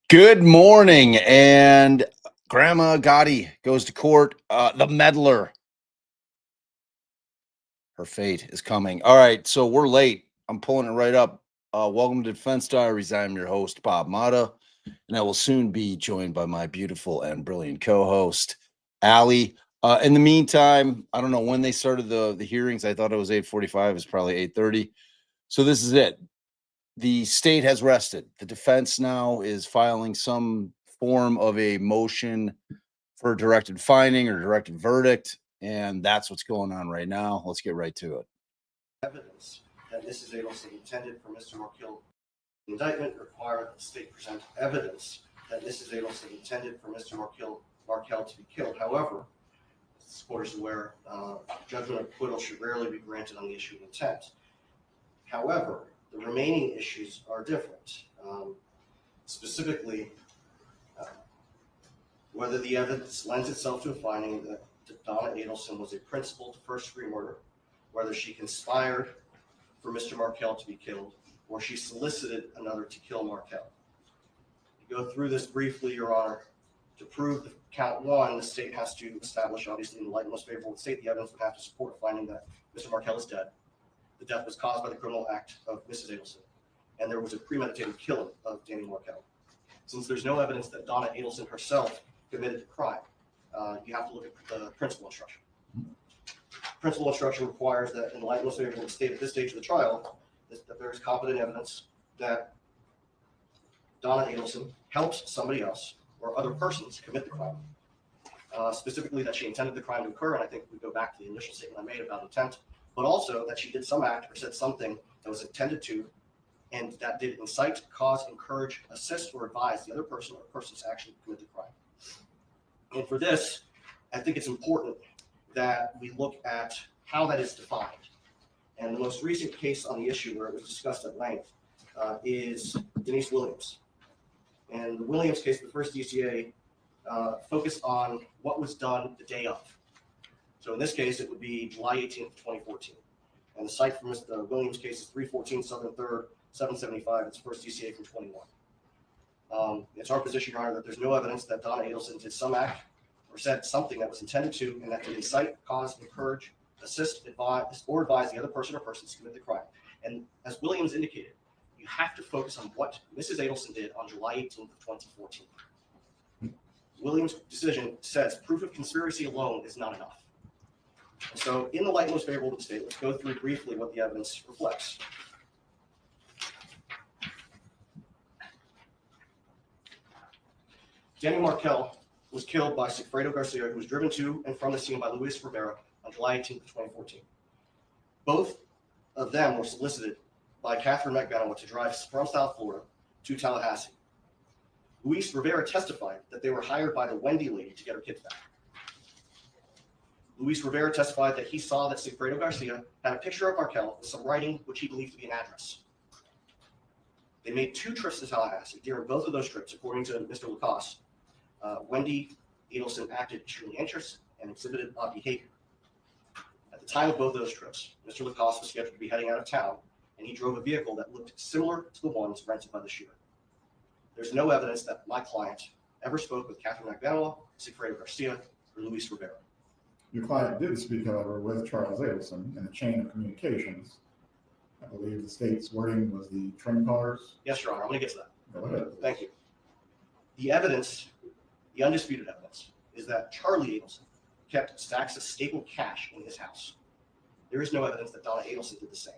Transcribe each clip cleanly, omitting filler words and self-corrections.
Good morning, and Grandma Gotti goes to court. The Meddler. Her fate is coming. All right, so we're late. I'm pulling it right up. Welcome to Defense Diaries. I'm your host, Bob Mata, and I will soon be joined by my beautiful and brilliant co-host, Allie. In the meantime, I don't know when they started the hearings. I thought it was 8:45. It's probably 8:30. So this is it. The state has rested. The defense now is filing some form of a motion for directed finding or directed verdict, and that's what's going on right now. Let's get right to it. Evidence that Mrs. Adelson intended for Mr. Markel. The indictment required that the state present evidence that Mrs. Adelson intended for Mr. Markel to be killed. However, as this court is aware, judgment of acquittal should rarely be granted on the issue of intent. However, the remaining issues are different. Specifically, whether the evidence lends itself to a finding that Donna Adelson was a principal to first-degree murder, whether she conspired for Mr. Markel to be killed, or she solicited another to kill Markel. To go through this briefly, Your Honor, to prove the count one, the state has to establish, obviously, in the light most favorable to the state, the evidence would have to support finding that Mr. Markel is dead. The death was caused by the criminal act of Mrs. Adelson, and there was a premeditated killing of Danny Markel. Since there's no evidence that Donna Adelson herself committed the crime, you have to look at the principal instruction. Principal instruction requires that, in the light most favorable to the state at this stage of the trial, that there is competent evidence that Donna Adelson helped somebody else or other persons commit the crime. Specifically, that she intended the crime to occur, and I think we go back to the initial statement I made about intent, but also that she did some act or said something that was intended to, and that did incite, cause, encourage, assist, or advise the other person or persons to actually commit the crime. And for this, I think it's important that we look at how that is defined. And the most recent case on the issue where it was discussed at length is Denise Williams. And the Williams case, the first DCA, focused on what was done the day of. So in this case, it would be July 18th, 2014. And the site for Mr. Williams' case is 314 Southern 3rd, 775. It's first DCA from 21. It's our position, Your Honor, that there's no evidence that Donna Adelson did some act or said something that was intended to, and that did incite, cause, encourage, assist, advise, or advise the other person or persons to commit the crime. And as Williams indicated, you have to focus on what Mrs. Adelson did on July 18th of 2014. Williams' decision says proof of conspiracy alone is not enough. So in the light most favorable to the state, let's go through briefly what the evidence reflects. Danny Markel was killed by Sigfredo Garcia, who was driven to and from the scene by Luis Rivera on July 18th, 2014. Both of them were solicited by Katherine Magbanua to drive from South Florida to Tallahassee. Luis Rivera testified that they were hired by the Wendi lady to get her kids back. Luis Rivera testified that he saw that Sigfredo Garcia had a picture of Markel with some writing which he believed to be an address. They made 2 trips to Tallahassee. During both of those trips, according to Mr. Recross, Wendi Adelson acted extremely anxious and exhibited odd behavior. At the time of both of those trips, Mr. Lacoste was scheduled to be heading out of town, and he drove a vehicle that looked similar to the ones rented by the shooter. There's no evidence that my client ever spoke with Katherine Magbanua, Sigfredo Garcia, or Luis Rivera. Your client did speak, however, with Charles Adelson in a chain of communications. I believe the state's wording was the train cars. Yes, Your Honor, I'm going to get to that. Go ahead. Thank you. The evidence, the undisputed evidence, is that Charlie Adelson kept stacks of stapled cash in his house. There is no evidence that Donna Adelson did the same.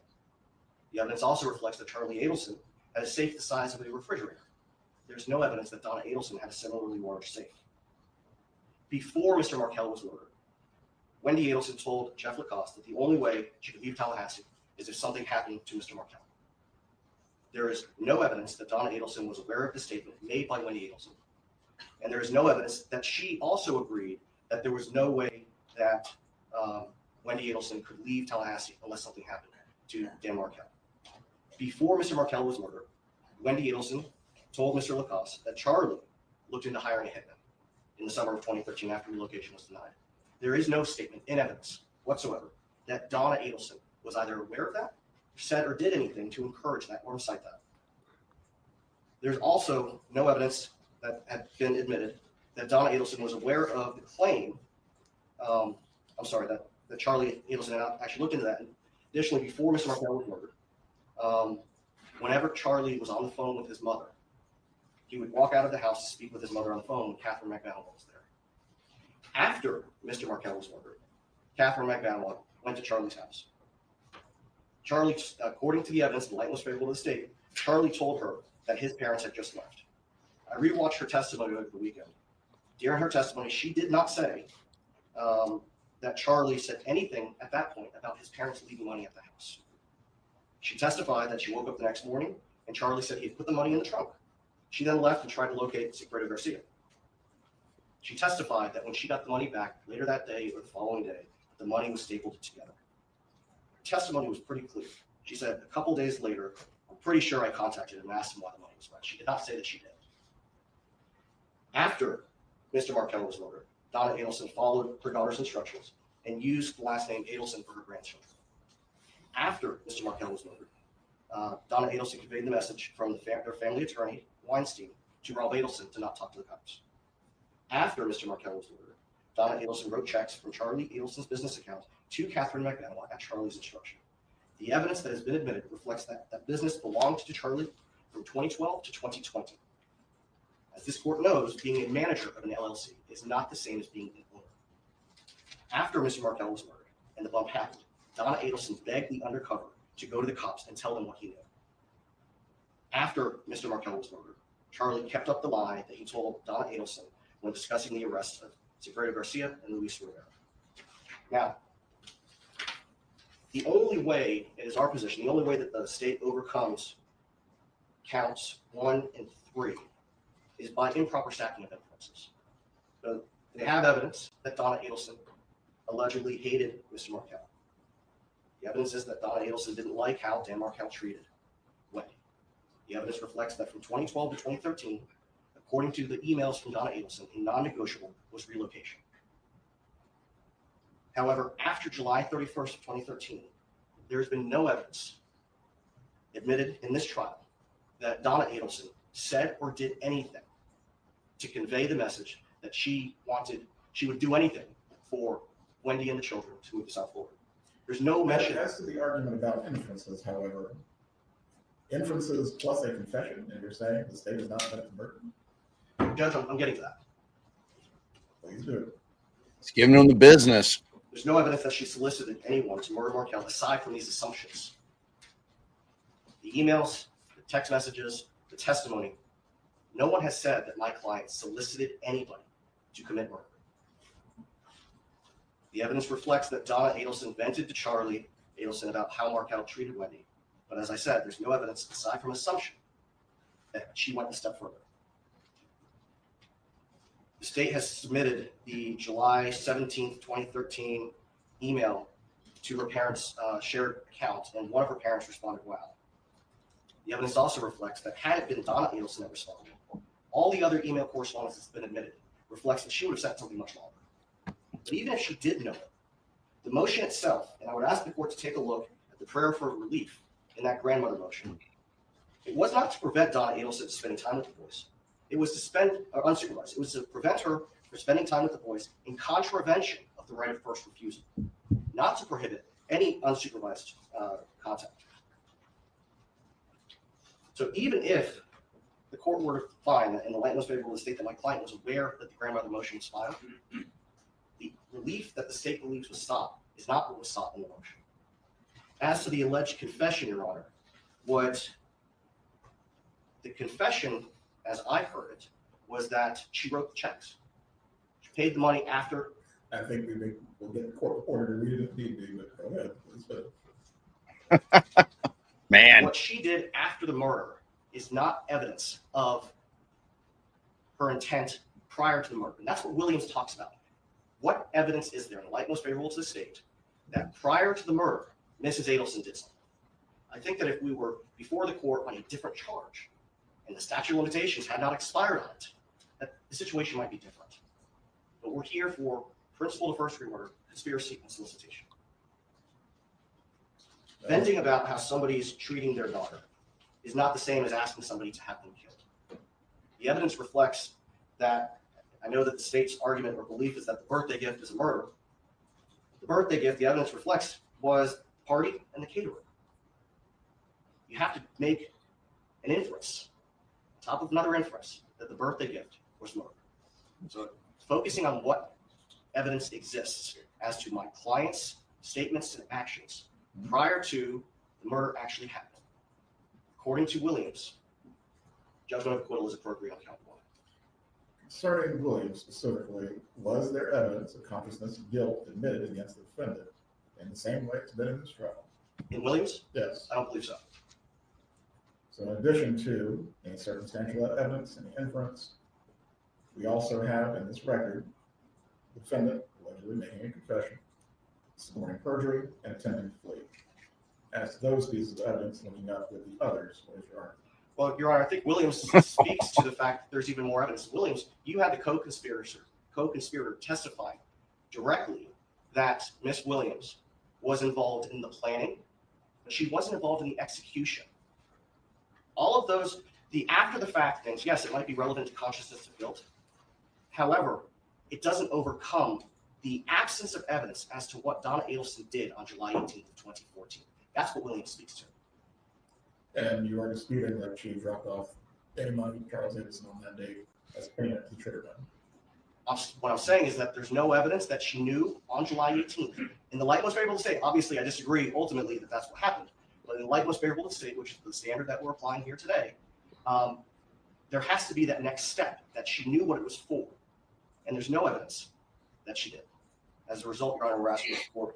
The evidence also reflects that Charlie Adelson had a safe the size of a refrigerator. There's no evidence that Donna Adelson had a similarly large safe. Before Mr. Markel was murdered, Wendi Adelson told Jeff Lacoste that the only way she could leave Tallahassee is if something happened to Mr. Markel. There is no evidence that Donna Adelson was aware of the statement made by Wendi Adelson. And there is no evidence that she also agreed that there was no way that Wendi Adelson could leave Tallahassee unless something happened to Dan Markel. Before Mr. Markel was murdered, Wendi Adelson told Mr. Lacoste that Charlie looked into hiring a hitman in the summer of 2013 after relocation was denied. There is no statement in evidence whatsoever that Donna Adelson was either aware of that, said or did anything to encourage that or incite that. There's also no evidence that had been admitted that Donna Adelson was aware of the claim, that Charlie Adelson had actually looked into that. And additionally, before Mr. Markel was murdered, whenever Charlie was on the phone with his mother, he would walk out of the house to speak with his mother on the phone when Katherine Magbanua was there. After Mr. Markel was murdered, Katherine Magbanua went to Charlie's house. Charlie, according to the evidence, the light was favorable to the state, Charlie told her that his parents had just left. I rewatched her testimony over the weekend. During her testimony, she did not say that Charlie said anything at that point about his parents leaving money at the house. She testified that she woke up the next morning and Charlie said he had put the money in the trunk. She then left and tried to locate Sigfredo Garcia. She testified that when she got the money back later that day or the following day, the money was stapled together. Her testimony was pretty clear. She said, a couple days later, I'm pretty sure I contacted him and asked him why the money was back. She did not say that she did. After Mr. Markel was murdered, Donna Adelson followed her daughter's instructions and used the last name Adelson for her grandchildren. After Mr. Markel was murdered, Donna Adelson conveyed the message from their family attorney, Weinstein, to Rob Adelson to not talk to the cops. After Mr. Markel was murdered, Donna Adelson wrote checks from Charlie Adelson's business account to Katherine Magbanua at Charlie's instruction. The evidence that has been admitted reflects that that business belonged to Charlie from 2012 to 2020. As this court knows, being a manager of an LLC is not the same as being an owner. After Mr. Markel was murdered and the bump happened, Donna Adelson begged the undercover to go to the cops and tell them what he knew. After Mr. Markel was murdered, Charlie kept up the lie that he told Donna Adelson when discussing the arrest of Sigfredo Garcia and Luis Rivera. Now, the only way, it is our position, the only way that the state overcomes counts 1 and 3 is by improper stacking of inferences. So they have evidence that Donna Adelson allegedly hated Mr. Markel. The evidence is that Donna Adelson didn't like how Dan Markel treated Wendi. The evidence reflects that from 2012 to 2013, according to the emails from Donna Adelson, a non-negotiable was relocation. However, after July 31st of 2013, there has been no evidence admitted in this trial that Donna Adelson said or did anything to convey the message that she would do anything for Wendi and the children to move to South Florida. There's no mention. As to the argument about inferences, however, inferences plus a confession, and you're saying the state is not going to murder? Judge, I'm getting to that. Please do. It's giving them the business. There's no evidence that she solicited anyone to murder Markel aside from these assumptions. The emails, the text messages, the testimony, no one has said that my client solicited anybody to commit murder. The evidence reflects that Donna Adelson vented to Charlie Adelson about how Markel treated Wendi. But as I said, there's no evidence aside from assumption that she went a step further. The state has submitted the July 17th, 2013 email to her parents' shared account, and one of her parents responded, wow. The evidence also reflects that had it been Donna Adelson that responded, all the other email correspondence that's been admitted reflects that she would have sent something much longer. But even if she did know it, the motion itself, and I would ask the court to take a look at the prayer for relief in that grandmother motion, it was not to prevent Donna Adelson spending time with the boys. It was to spend, or unsupervised, it was to prevent her from spending time with the boys in contravention of the right of first refusal, not to prohibit any unsupervised contact. So even if the court were to find that in the light most favorable to the state that my client was aware that the grandmother motion was filed, the relief that the state believes was sought is not what was sought in the motion. As to the alleged confession, Your Honor, what the confession, as I heard it, was that she wrote the checks. She paid the money after. I think we'll get the court order to read it if need be, but go ahead. Man. What she did after the murder is not evidence of her intent prior to the murder. And that's what Williams talks about. What evidence is there in the light most favorable to the state that prior to the murder, Mrs. Adelson did something? I think that if we were before the court on a different charge and the statute of limitations had not expired on it, that the situation might be different. But we're here for principle of first degree murder, conspiracy, and solicitation. Venting about how somebody's treating their daughter is not the same as asking somebody to have them killed. The evidence reflects that. I know that the state's argument or belief is that the birthday gift is a murder. The birthday gift, the evidence reflects, was the party and the caterer. You have to make an inference, on top of another inference, that the birthday gift was murder. So focusing on what evidence exists as to my client's statements and actions prior to the murder actually happening. According to Williams, judgment of acquittal is appropriate on count 1. Concerning Williams specifically, was there evidence of consciousness of guilt admitted against the defendant in the same way it's been in this trial? In Williams? Yes. I don't believe so. So in addition to any circumstantial evidence and inference, we also have in this record the defendant allegedly making a confession, sworn perjury, and attempting to flee. As to those pieces of evidence linking up with the others, what is your argument? Well, Your Honor, I think Williams speaks to the fact that there's even more evidence. Williams, you had the co-conspirator testify directly that Miss Williams was involved in the planning, but she wasn't involved in the execution. All of those, the after the fact things, yes, it might be relevant to consciousness of guilt. However, it doesn't overcome the absence of evidence as to what Donna Adelson did on July 18th of 2014. That's what Williams speaks to. And you are disputing that she dropped off any money to Charles Adelson on that date as payment to the trigger gun. What I'm saying is that there's no evidence that she knew on July 18th. In the light most favorable to the state, obviously I disagree ultimately that that's what happened. But in the light most favorable to the state, which is the standard that we're applying here today, there has to be that next step that she knew what it was for. And there's no evidence that she did. As a result, Your Honor, we're asking for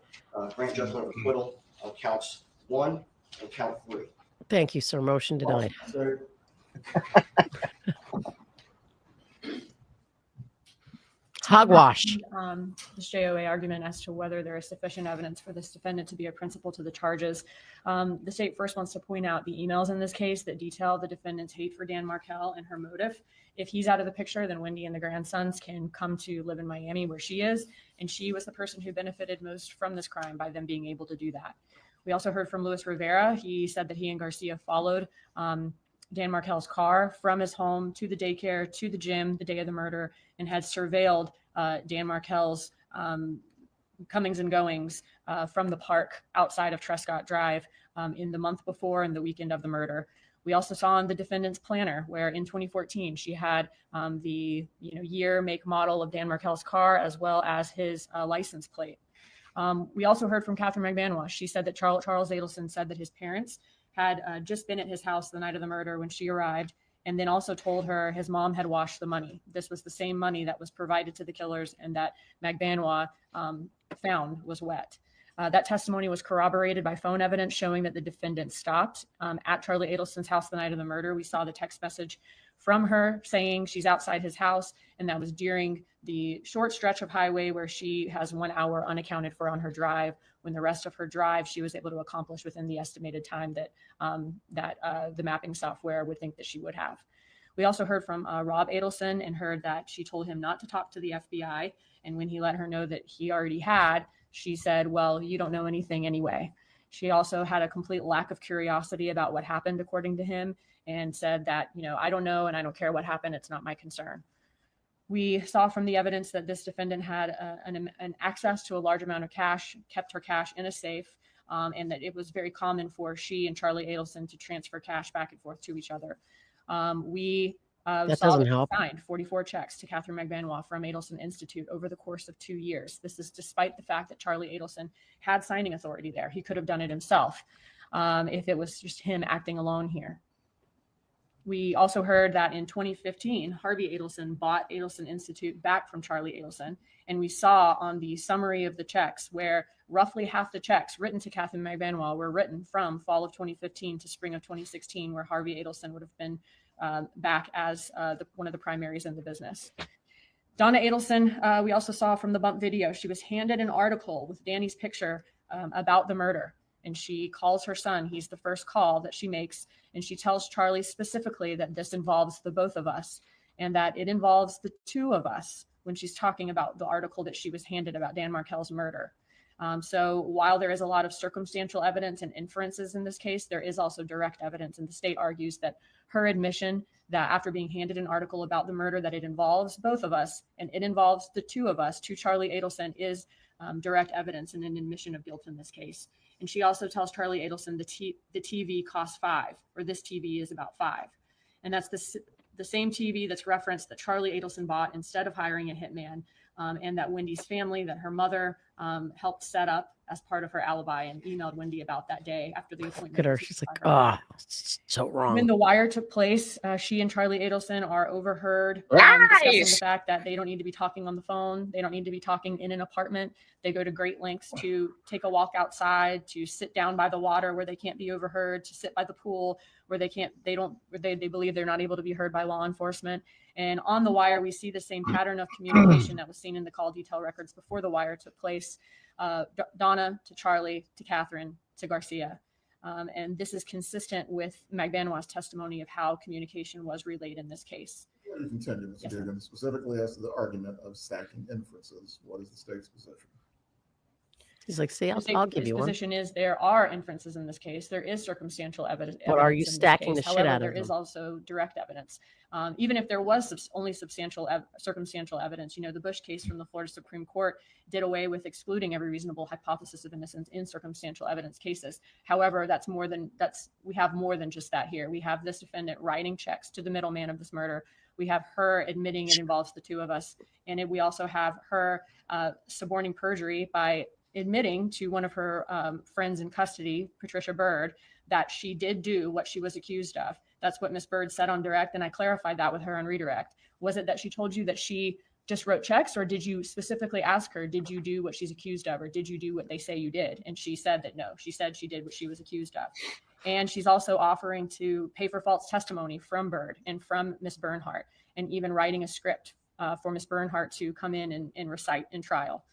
grant judgment of acquittal on counts 1 and count 3. Thank you, sir. Motion denied. So, Hogwash. This JOA argument as to whether there is sufficient evidence for this defendant to be a principal to the charges. The state first wants to point out the emails in this case that detail the defendant's hate for Dan Markel and her motive. If he's out of the picture, then Wendi and the grandsons can come to live in Miami where she is. And she was the person who benefited most from this crime by them being able to do that. We also heard from Luis Rivera. He said that he and Garcia followed Dan Markel's car from his home to the daycare, to the gym the day of the murder, and had surveilled Dan Markel's comings and goings from the park outside of Trescott Drive in the month before and the weekend of the murder. We also saw on the defendant's planner where in 2014 she had the year, make, model of Dan Markel's car as well as his license plate. We also heard from Katherine Magbanua. She said that Charles Adelson said that his parents had just been at his house the night of the murder when she arrived, and then also told her his mom had washed the money. This was the same money that was provided to the killers and that Magbanua found was wet. That testimony was corroborated by phone evidence showing that the defendant stopped at Charlie Adelson's house the night of the murder. We saw the text message from her saying she's outside his house, and that was during the short stretch of highway where she has 1 hour unaccounted for on her drive, when the rest of her drive she was able to accomplish within the estimated time that the mapping software would think that she would have. We also heard from Rob Adelson and heard that she told him not to talk to the FBI, and when he let her know that he already had, she said, well, you don't know anything anyway. She also had a complete lack of curiosity about what happened, according to him, and said that, I don't know and I don't care what happened. It's not my concern. We saw from the evidence that this defendant had an access to a large amount of cash, kept her cash in a safe, and that it was very common for she and Charlie Adelson to transfer cash back and forth to each other. We That saw doesn't that she help. signed 44 checks to Katherine Magbanua from Adelson Institute over the course of 2 years. This is despite the fact that Charlie Adelson had signing authority there. He could have done it himself if it was just him acting alone here. We also heard that in 2015, Harvey Adelson bought Adelson Institute back from Charlie Adelson. And we saw on the summary of the checks where roughly half the checks written to Katherine Magbanua were written from fall of 2015 to spring of 2016, where Harvey Adelson would have been back as one of the primaries in the business. Donna Adelson, we also saw from the bump video, she was handed an article with Danny's picture about the murder. And she calls her son. He's the first call that she makes. And she tells Charlie specifically that this involves the both of us and that it involves the two of us when she's talking about the article that she was handed about Dan Markel's murder. So while there is a lot of circumstantial evidence and inferences in this case, there is also direct evidence. And the state argues that her admission that after being handed an article about the murder, that it involves both of us and it involves the two of us to Charlie Adelson is direct evidence and an admission of guilt in this case. And she also tells Charlie Adelson the TV costs $5, or this TV is about $5. And that's the same TV that's referenced that Charlie Adelson bought instead of hiring a hitman, and that Wendi's family, that her mother helped set up as part of her alibi and emailed Wendi about that day after the appointment. Look at her. She's like, so wrong. When the wire took place, she and Charlie Adelson are overheard discussing the fact that they don't need to be talking on the phone. They don't need to be talking in an apartment. They go to great lengths to take a walk outside, to sit down by the water where they can't be overheard, to sit by the pool where they believe they're not able to be heard by law enforcement. And on the wire, we see the same pattern of communication that was seen in the call detail records before the wire took place. Donna to Charlie to Katherine to Garcia. And this is consistent with Magbanua's testimony of how communication was relayed in this case. Before you continue, Mr. Yes, Deegan, specifically as to the argument of stacking inferences, what is the state's position? He's like, see, The I'll give state's you one. position is there are inferences in this case. There is circumstantial evidence. But are you in this stacking case. the shit However, out of there is them? also direct evidence. Even if there was only circumstantial evidence, the Bush case from the Florida Supreme Court did away with excluding every reasonable hypothesis of innocence in circumstantial evidence cases. However, we have more than just that here. We have this defendant writing checks to the middleman of this murder. We have her admitting it involves the two of us. And we also have her suborning perjury by admitting to one of her friends in custody, Patricia Bird, that she did do what she was accused of. That's what Ms. Bird said on direct, and I clarified that with her on redirect. Was it that she told you that she just wrote checks, or did you specifically ask her, did you do what she's accused of, or did you do what they say you did? And she said that no, she said she did what she was accused of. And she's also offering to pay for false testimony from Bird and from Ms. Bernhardt, and even writing a script for Ms. Bernhardt to come in and recite in trial.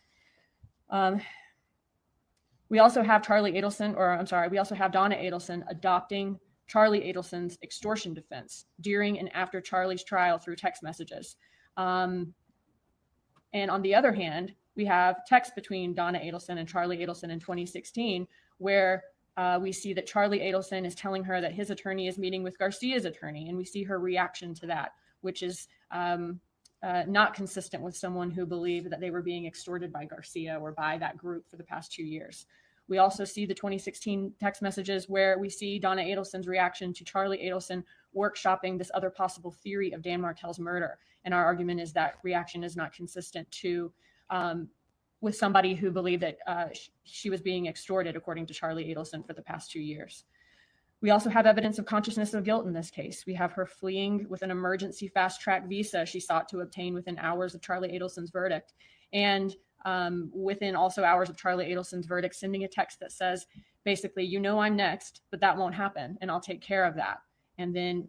We also have Donna Adelson adopting Charlie Adelson's extortion defense during and after Charlie's trial through text messages. And on the other hand, we have text between Donna Adelson and Charlie Adelson in 2016, where we see that Charlie Adelson is telling her that his attorney is meeting with Garcia's attorney, and we see her reaction to that, which is not consistent with someone who believed that they were being extorted by Garcia or by that group for the past 2 years. We also see the 2016 text messages where we see Donna Adelson's reaction to Charlie Adelson workshopping this other possible theory of Dan Markel's murder. And our argument is that reaction is not consistent with somebody who believed that she was being extorted, according to Charlie Adelson, for the past 2 years. We also have evidence of consciousness of guilt in this case. We have her fleeing with an emergency fast-track visa she sought to obtain within hours of Charlie Adelson's verdict. And within also hours of Charlie Adelson's verdict, sending a text that says, basically, I'm next, but that won't happen, and I'll take care of that. And then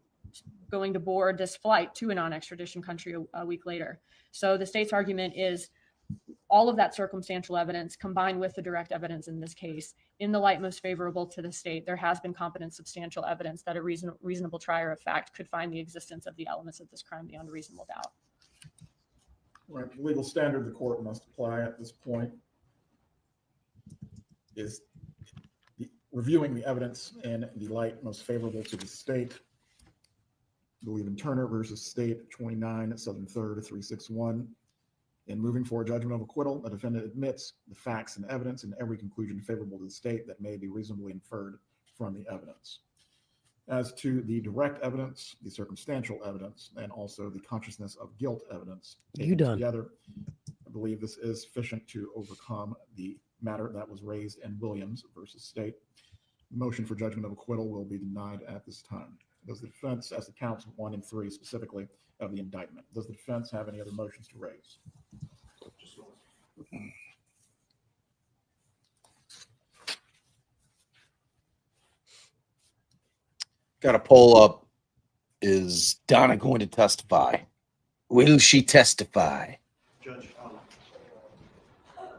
going to board this flight to a non-extradition country a week later. So the state's argument is all of that circumstantial evidence combined with the direct evidence in this case, in the light most favorable to the state, there has been competent substantial evidence that a reasonable trier of fact could find the existence of the elements of this crime beyond a reasonable doubt. Right, the legal standard the court must apply at this point is reviewing the evidence in the light most favorable to the state. believe in Turner versus State 29 Southern 3rd 361. In moving for a judgment of acquittal, a defendant admits the facts and evidence in every conclusion favorable to the state that may be reasonably inferred from the evidence. As to the direct evidence, the circumstantial evidence, and also the consciousness of guilt evidence taken together, I believe this is sufficient to overcome the matter that was raised in Williams versus State. Motion for judgment of acquittal will be denied at this time. Does the defense, as to counts 1 and 3 specifically of the indictment, does the defense have any other motions to raise? Got a poll up. Is Donna going to testify? Will she testify? Judge,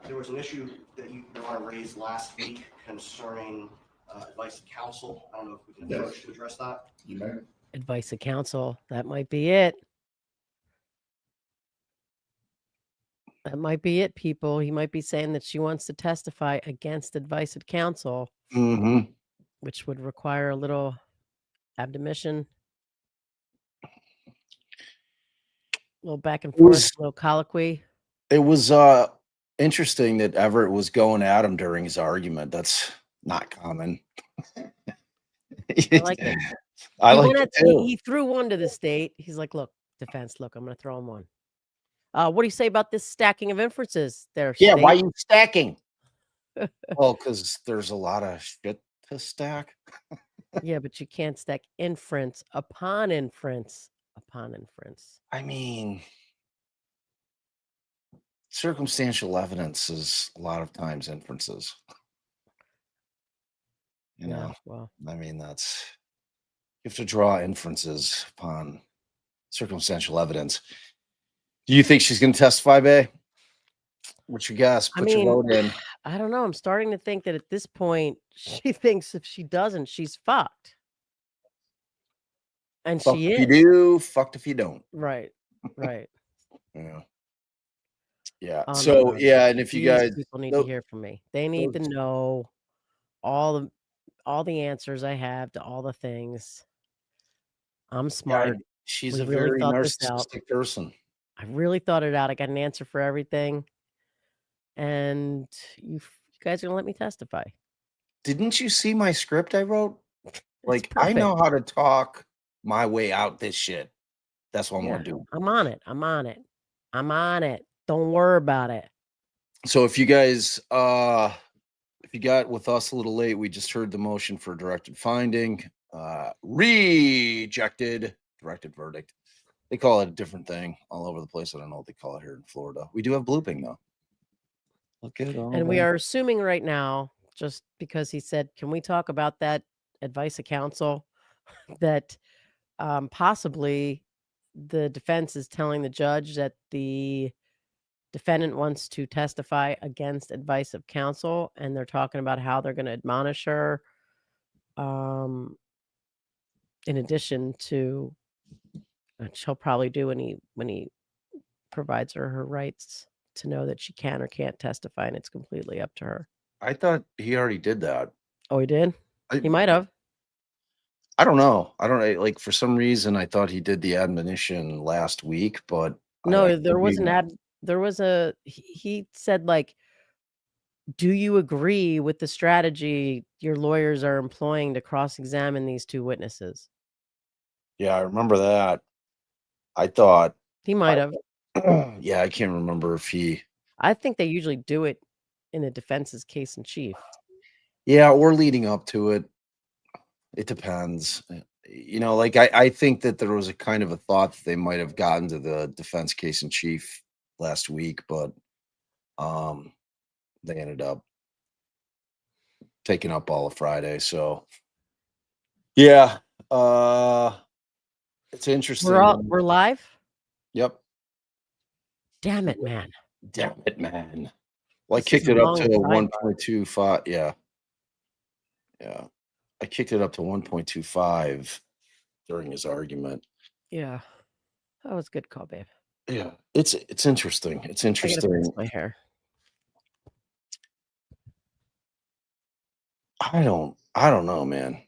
there was an issue that you want to raise last week concerning advice of counsel. I don't know if we can approach to address that. You may. Advice of counsel. That might be it. That might be it, people. He might be saying that she wants to testify against advice of counsel, Mm-hmm. which would require a little admonition, a little back and forth, a little colloquy. It was interesting that Everett was going at him during his argument. That's not common. I like it. I like it too. He threw one to the state. He's like, look, defense, look, I'm going to throw him one. What do you say about this stacking of inferences there? Yeah, state? why are you stacking? Well, because there's a lot of shit to stack. Yeah, but you can't stack inference upon inference upon inference. I mean, circumstantial evidence is a lot of times inferences. You know, well, I mean, you have to draw inferences upon circumstantial evidence. Do you think she's going to testify, Bay? What's your guess? Put your vote in. I don't know. I'm starting to think that at this point, she thinks if she doesn't, she's fucked. And Fucked she if is. you do, fucked if you don't. Right. Yeah. Yeah. So, yeah, and if you guys people need to hear from me. They need to know all the answers I have to all the things. I'm smart. She's We a really very thought this out. narcissistic person. I really thought it out. I got an answer for everything. And you guys are going to let me testify. Didn't you see my script I wrote? Like, I know how to talk my way out this shit. That's what I'm going to do. I'm on it. Don't worry about it. So if you guys, if you got with us a little late, we just heard the motion for directed finding, rejected, directed verdict. They call it a different thing all over the place. I don't know what they call it here in Florida. We do have blooping though. Look at it. And we are assuming right now, just because he said, can we talk about that advice of counsel, that possibly the defense is telling the judge that the defendant wants to testify against advice of counsel, and they're talking about how they're going to admonish her in addition to she'll probably do when he provides her rights to know that she can or can't testify, and it's completely up to her. I thought he already did that. Oh, he did? He might have. I don't know. I don't know. Like, for some reason, I thought he did the admonition last week, but no, there was he said, like, do you agree with the strategy your lawyers are employing to cross-examine these two witnesses? Yeah, I remember that. I thought he might have. Yeah, I can't remember if he. I think they usually do it in the defense's case in chief. Yeah, or leading up to it. It depends. You know, like I think that there was a kind of a thought that they might have gotten to the defense case in chief last week, but they ended up taking up all of Friday. So yeah, it's interesting. We're live? Yep. Damn it, man. Damn it, man. Well, I kicked it up to 1.25. Yeah. Yeah. I kicked it up to 1.25 during his argument. Yeah. That was a good call, babe. Yeah. It's interesting. It's interesting. I gotta fix my hair. I don't know, man.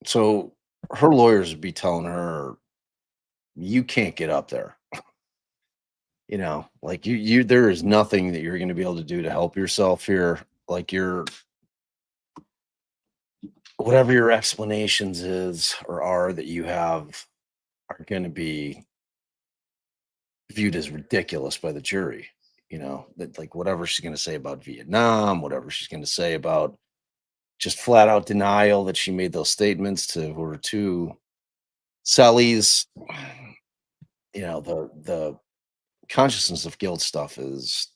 So her lawyers would be telling her, you can't get up there. You know, like you there is nothing that you're going to be able to do to help yourself here. Like whatever your explanations is or are that you have are going to be viewed as ridiculous by the jury. You know, that like whatever she's going to say about Vietnam, whatever she's going to say about just flat out denial that she made those statements to her two Sally's, you know, the consciousness of guilt stuff is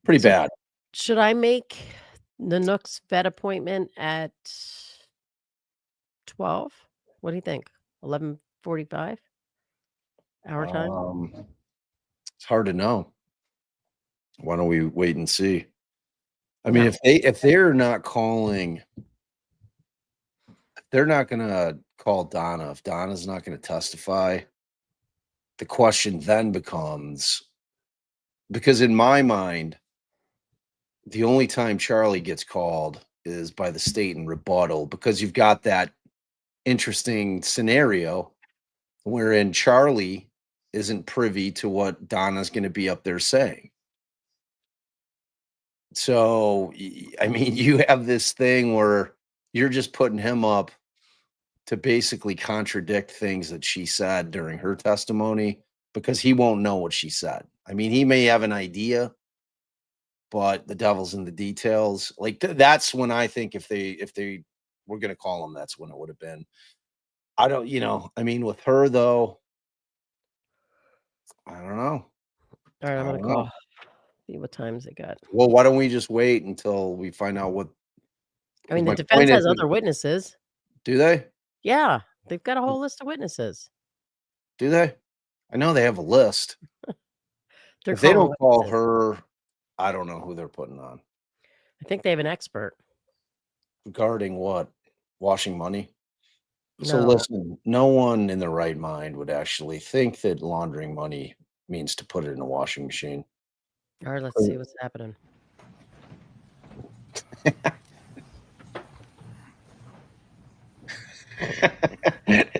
pretty So bad. should I make Nanook's vet appointment at 12? What do you think? 11:45 our time? It's hard to know. Why don't we wait and see? I No. mean, if they're not calling, they're not gonna call Donna. If Donna's not gonna testify, the question then becomes, because in my mind, the only time Charlie gets called is by the state in rebuttal, because you've got that interesting scenario wherein Charlie isn't privy to what Donna's going to be up there saying. So, I mean, you have this thing where you're just putting him up to basically contradict things that she said during her testimony because he won't know what she said. I mean, he may have an idea, but the devil's in the details. Like that's when I think if they were going to call him, that's when it would have been. I don't, you know, I mean, with her though, I don't know. All right, I'm I gonna don't know. call. See what times they got. Well, why don't we just wait until we find out what? I mean, the My defense point has is, other witnesses. do they? Yeah, they've got a whole list of witnesses. Do they? I know they have a list. They're If they calling don't call witnesses. her, I don't know who they're putting on. I think they have an expert. Regarding what? Washing money? So No, listen, no one in their right mind would actually think that laundering money means to put it in a washing machine. all right, let's see what's happening.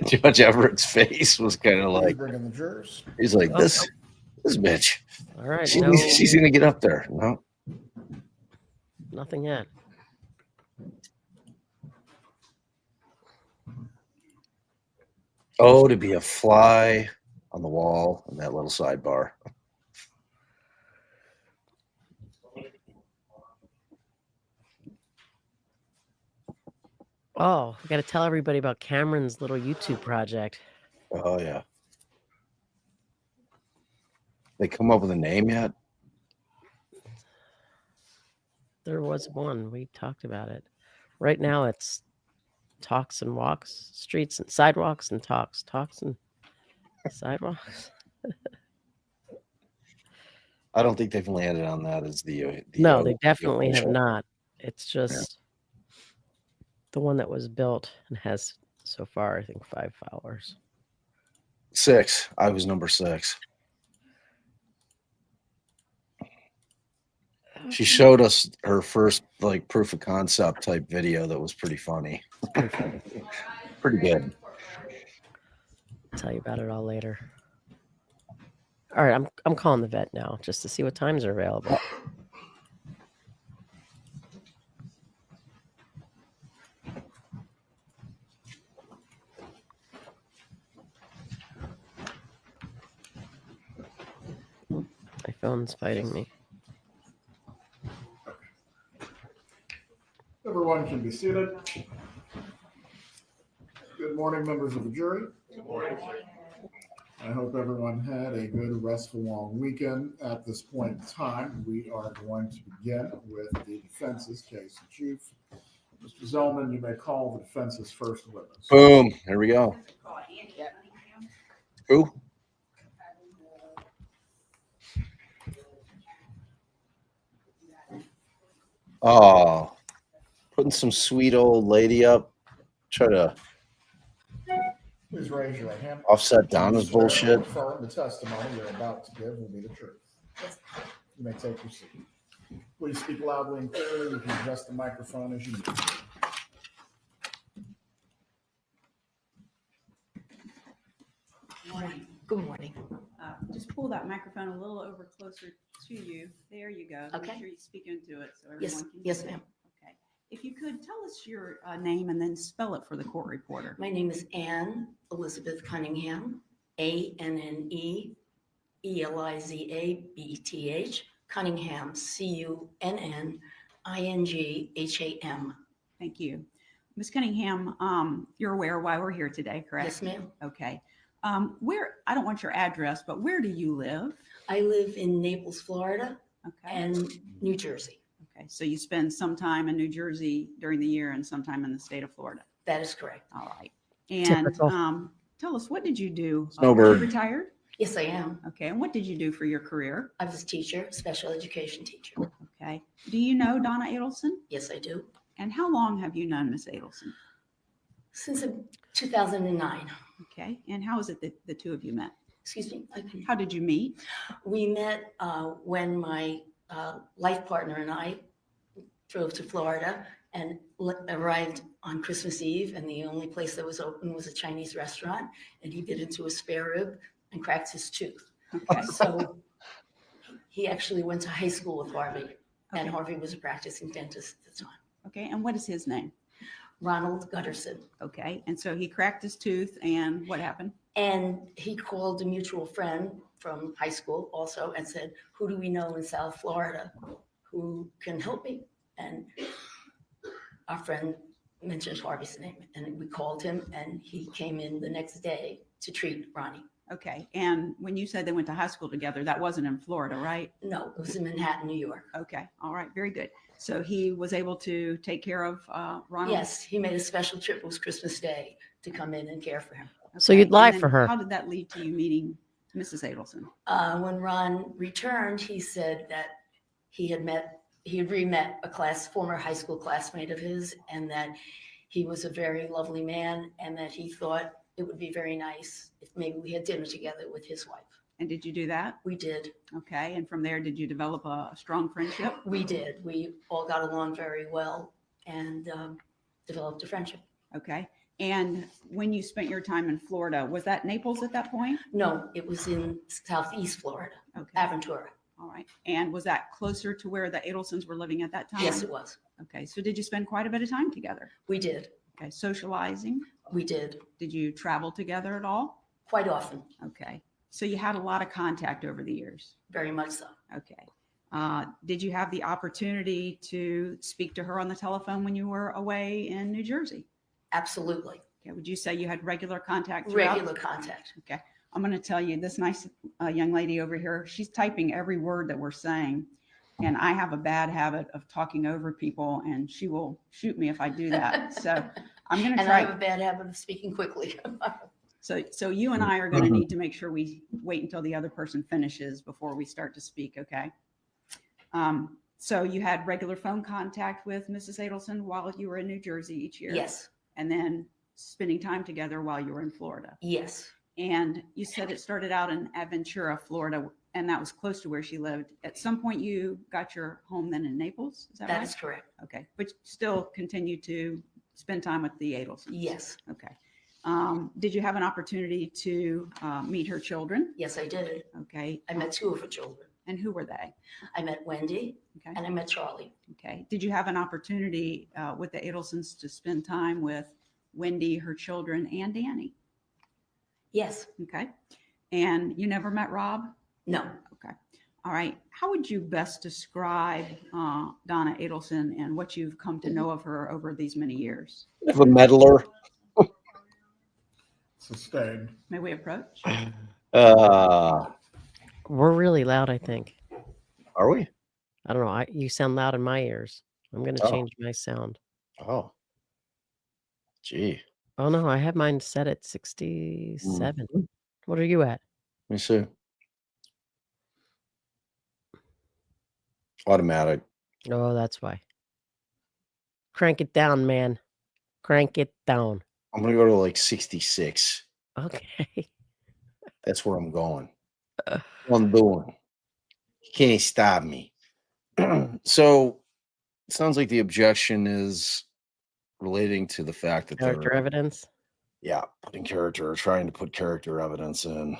Judge Everett's face was kind of Please like, bring in the jurors. he's like, Oh, this bitch. all right, She's gonna get up there. No. nothing yet. Oh, to be a fly on the wall in that little sidebar. Oh, we got to tell everybody about Cameron's little YouTube project. Oh yeah. They come up with a name yet? There was one. We talked about it. Right now, it's talks and walks, streets and sidewalks and talks and sidewalks. I don't think they've landed on that as No, they definitely have official. not. It's just the one that was built and has so far, I think, 5 followers. 6. I was number 6. She showed us her first like proof of concept type video that was pretty funny. Pretty good. I'll tell you about it all later. All right, I'm calling the vet now just to see what times are available. My phone's fighting me. Everyone can be seated. Good morning, members of the jury. Good morning. I hope everyone had a good, restful, long weekend. At this point in time, we are going to begin with the defense's case in chief. Mr. Zellman, you may call the defense's first witness. Boom. Here we go. Who? Oh, putting some sweet old lady up. Try to Please raise your right hand. offset Donna's You swear or bullshit. affirm the testimony you're about to give will be the truth. You may take your seat. Please speak loudly and clearly. You can adjust the microphone as you need. Morning. Good morning. Just pull that microphone a little over closer to you. There you go. Okay. Make sure you speak into it so everyone Yes, can yes, hear. ma'am. Okay. If you could tell us your name and then spell it for the court reporter. My name is Anne Elizabeth Cunningham, ANNE-ELIZABETH, Cunningham, CUNNINGHAM. Thank you. Ms. Cunningham, you're aware why we're here today, correct? Yes, ma'am. Okay. Where, I don't want your address, but where do you live? I live in Naples, Florida, Okay. and New Jersey. Okay. So you spend some time in New Jersey during the year and some time in the state of Florida. That is correct. All right. And Typical. tell us, what did you do? Are Snowbird. you retired? Yes, I am. Okay. And what did you do for your career? I was a teacher, special education teacher. Okay. Do you know Donna Adelson? Yes, I do. And how long have you known Miss Adelson? Since 2009. Okay. And how is it that the two of you met? Excuse me. How did you meet? We met when my life partner and I drove to Florida and arrived on Christmas Eve, and the only place that was open was a Chinese restaurant, and he bit into a spare rib and cracked his tooth. Okay. So he actually went to high school with Harvey, and Okay. Harvey was a practicing dentist at the time. Okay. And what is his name? Ronald Guterson. Okay. And so he cracked his tooth, and what happened? And he called a mutual friend from high school also and said, who do we know in South Florida who can help me? And our friend mentioned Harvey's name, and we called him, and he came in the next day to treat Ronnie. Okay. And when you said they went to high school together, that wasn't in Florida, right? No, it was in Manhattan, New York. Okay. All right. Very good. So he was able to take care of Ronald? Yes, he made a special trip. It was Christmas Day to come in and care for him. So you'd Okay. lie And for then her. How did that lead to you meeting Mrs. Adelson? When Ron returned, he said that he had re-met a former high school classmate of his, and that he was a very lovely man, and that he thought it would be very nice if maybe we had dinner together with his wife. And did you do that? We did. Okay. And from there, did you develop a strong friendship? We did. We all got along very well and developed a friendship. Okay. And when you spent your time in Florida, was that Naples at that point? No, it was in Southeast Florida, Okay. Aventura. All right. And was that closer to where the Adelsons were living at that time? Yes, it was. Okay. So did you spend quite a bit of time together? We did. Okay. Socializing? We did Did you travel together at all? quite often, Okay. So you had a lot of contact over the years. very much so. Okay. Did you have the opportunity to speak to her on the telephone when you were away in New Jersey? Absolutely. Okay. Would you say you had regular contact throughout? Regular contact. Okay. I'm going to tell you, this nice young lady over here, she's typing every word that we're saying. And I have a bad habit of talking over people, and she will shoot me if I do that. So I'm going to And I have try. a bad habit of speaking quickly. So you and I are going to need to make sure we wait until the other person finishes before we start to speak. Okay. So you had regular phone contact with Mrs. Adelson while you were in New Jersey each year. Yes, And then spending time together while you were in Florida. yes, And you said it started out in Aventura, Florida, and that was close to where she lived. At some point, you got your home then in Naples. Is that that right? is correct. Okay. But you still continue to spend time with the Adelsons. Yes, Okay. Did you have an opportunity to meet her children? yes, I did. Okay. I met two of her children. And who were they? I met Wendi Okay. and I met Charlie. Okay. Did you have an opportunity with the Adelsons to spend time with Wendi, her children, and Danny? Yes, Okay. And you never met Rob? no. Okay. All right. How would you best describe Donna Adelson and what you've come to know of her over these many years? Of a meddler. Sustained. May we approach? We're really loud, I think. Are we? I don't know. You sound loud in my ears. I'm going to Oh. change my sound. Oh. Gee. Oh, no. I have mine set at 67. What are you at? Let me see. Automatic. Oh, that's why. Crank it down, man. Crank it down. I'm gonna go to like 66. Okay. That's where I'm going. What I'm doing. You can't stop me. So it sounds like the objection is relating to the fact that Character they're evidence. Yeah, trying to put character evidence in.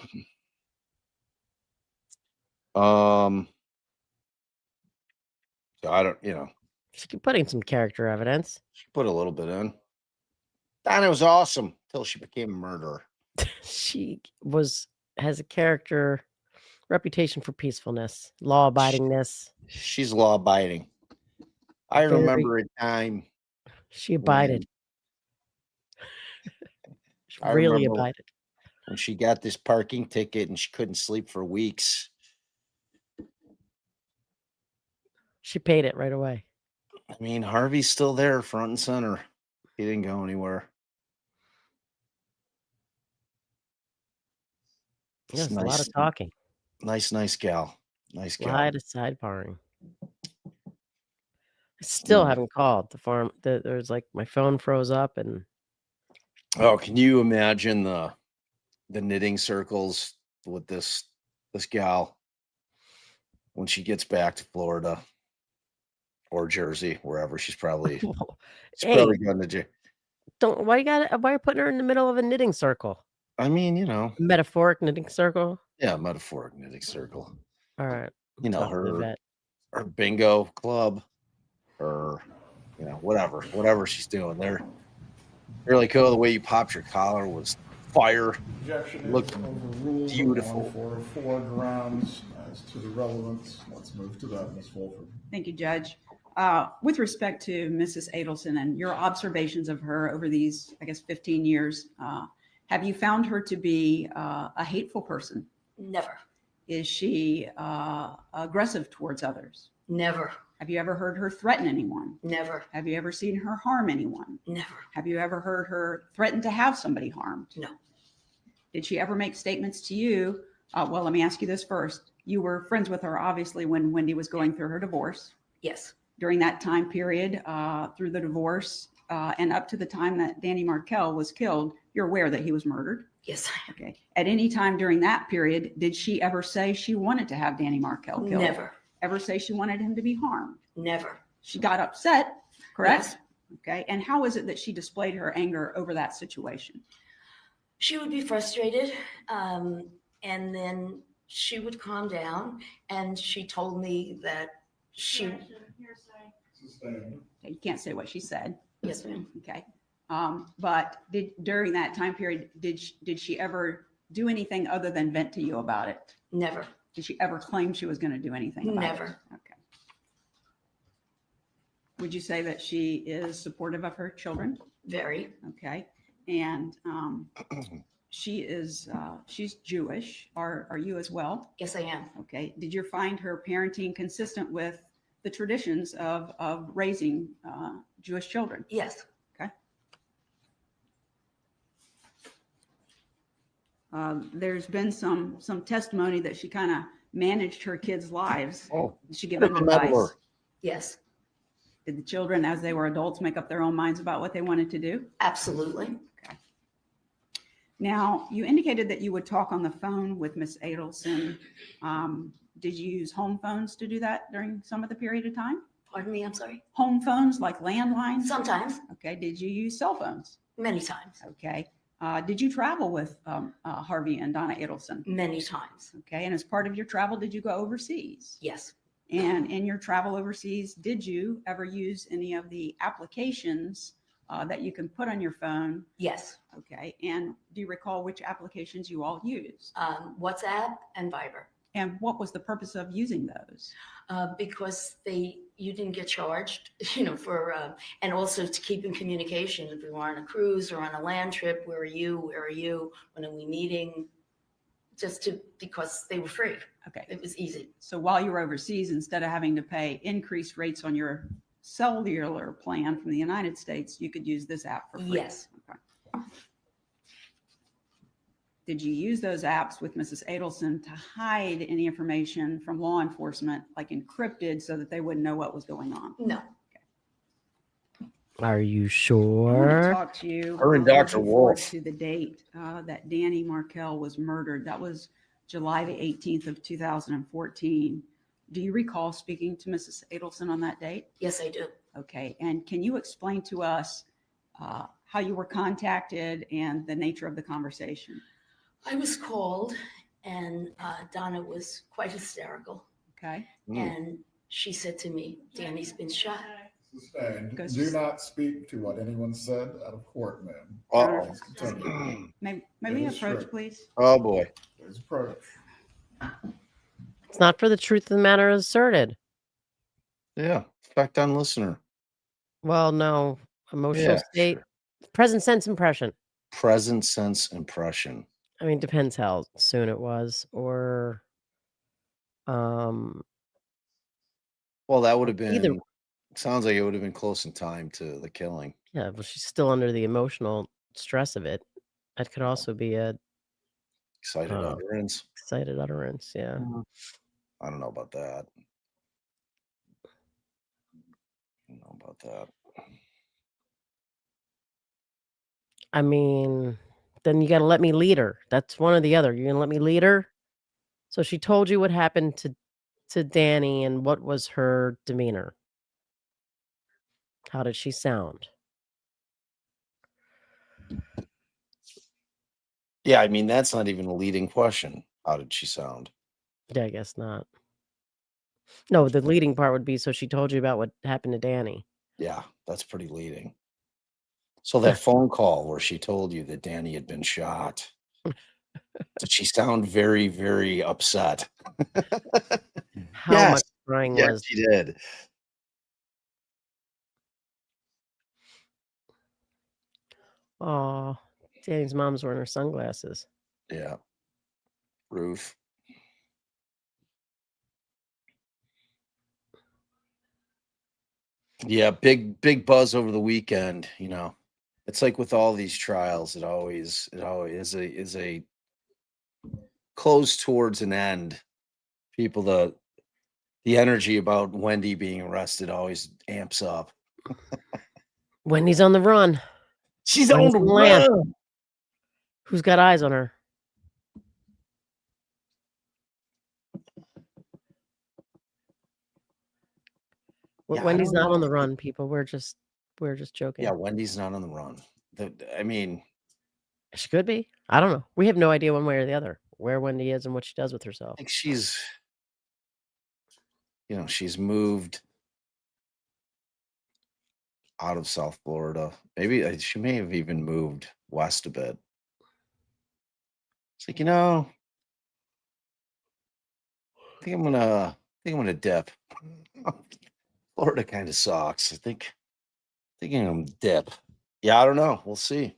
So I don't, She could put in some character evidence. she put a little bit in. Donna was awesome till she became a murderer. She has a character reputation for peacefulness, law abidingness. She's law abiding. I Very- remember a time She abided. She I really remember abided. when she got this parking ticket and she couldn't sleep for weeks. She paid it right away. I mean, Harvey's still there, front and center. He didn't go anywhere. Yes, It's a lot of talking. Nice gal. Nice A gal. lot of sidebarring. I still Hmm. haven't called the farm. There's like my phone froze up and Oh, can you imagine the knitting circles with this gal when she gets back to Florida or Jersey, wherever she's probably Hey. probably going to jail. why are you putting her in the middle of a knitting circle? I mean, Metaphoric knitting circle. yeah, metaphoric knitting circle. All right. You know, Talk to the her vet. bingo club, or whatever she's doing there. Really cool. The way you popped your collar was fire. Objection Look is overruled. beautiful. On 404 grounds as to the relevance. Let's move to that, Ms. Wolford. Thank you, Judge. With respect to Mrs. Adelson and your observations of her over these, I guess, 15 years, have you found her to be a hateful person? Never, Is she aggressive towards others? never, Have you ever heard her threaten anyone? never, Have you ever seen her harm anyone? never, Have you ever heard her threaten to have somebody harmed? no, Did she ever make statements to you? Well, let me ask you this first. You were friends with her, obviously, when Wendi was going through her divorce. yes, During that time period, through the divorce, and up to the time that Danny Markel was killed, you're aware that he was murdered. yes, Okay. At any time during that period, did she ever say she wanted to have Danny Markel killed? never, Ever say she wanted him to be harmed? never. She got upset, correct? Yes. Okay. And how is it that she displayed her anger over that situation? She would be frustrated, and then she would calm down, and she told me that she, Sustained. Okay, you can't say what she said. yes, ma'am, Okay. But during that time period, did she ever do anything other than vent to you about it? never, Did she ever claim she was going to do anything about it? Never. Okay. Would you say that she is supportive of her children? very, Okay. And she's Jewish. Are you as well? yes, I am, Okay. Did you find her parenting consistent with the traditions of raising Jewish children? yes, There's been some testimony that she kind of managed her kids' lives. Oh, Did she give them Meddler. advice? yes, Did the children, as they were adults, make up their own minds about what they wanted to do? absolutely, Now, you indicated that you would talk on the phone with Miss Adelson. Did you use home phones to do that during some of the period of time? pardon me, I'm sorry, Home phones like landlines? sometimes, Okay. Did you use cell phones? many times, Okay. Did you travel with Harvey and Donna Adelson? many times, Okay. And as part of your travel, did you go overseas? yes, And in your travel overseas, did you ever use any of the applications that you can put on your phone? yes, Okay. And do you recall which applications you all used? WhatsApp and Viber. And what was the purpose of using those? Because you didn't get charged, for, and also to keep in communication. If we were on a cruise or on a land trip, where are you? When are we meeting? Because they were free. Okay. It was easy. So while you were overseas, instead of having to pay increased rates on your cellular plan from the United States, you could use this app for free. Yes. Okay. Did you use those apps with Mrs. Adelson to hide any information from law enforcement, like encrypted, so that they wouldn't know what was going on? No, Are you I want to sure? talk to you. Her and Dr. looking forward Wolf. To the date that Danny Markel was murdered. That was July the 18th of 2014. Do you recall speaking to Mrs. Adelson on that date? yes, I do. Okay. And can you explain to us how you were contacted and the nature of the conversation. I was called and Donna was quite hysterical. Okay. And she said to me, Danny's been shot. Sustained. Goes- Do not speak to what anyone said out of court, ma'am. Uh-oh. Please continue. May It we is approach, true. please? Oh boy. Please approach. It's not for the truth of the matter asserted. Yeah. Effect on listener. Well, no. Emotional Yeah, state, sure. present sense impression. Present sense impression. I mean, depends how soon it was, or Well, that would have Either- been, sounds like it would have been close in time to the killing. yeah, but she's still under the emotional stress of it. That could also be a Excited utterance. excited utterance. Yeah. I don't know about that. I don't know about that. I mean, then you got to let me lead her. That's one or the other. You're gonna let me lead her. So she told you what happened to Danny, and what was her demeanor? How did she sound? Yeah, I mean, that's not even a leading question. How did she sound? Yeah, I guess not. No, the leading part would be, so she told you about what happened to Danny. Yeah, that's pretty leading. So that phone call where she told you that Danny had been shot, did she sound very, very upset? How Yes. much crying Yes, was? she did. Oh, Danny's mom's wearing her sunglasses. Yeah. Ruth. Yeah, big buzz over the weekend, you know. It's like with all these trials, it always is a close towards an end. People, the energy about Wendi being arrested always amps up. Wendy's on the run. She's When's on the the land? run. Who's got eyes on her? Yeah, I Wendy's don't not know. on the run, people. We're just joking. Yeah, Wendy's not on the run. I mean, She could be. I don't know. We have no idea one way or the other where Wendy is and what she does with I herself. think she's moved out of South Florida. Maybe she may have even moved west a bit. It's like, I think I'm gonna dip. Florida kind of sucks. Thinking I'm dip. Yeah, I don't know. We'll see.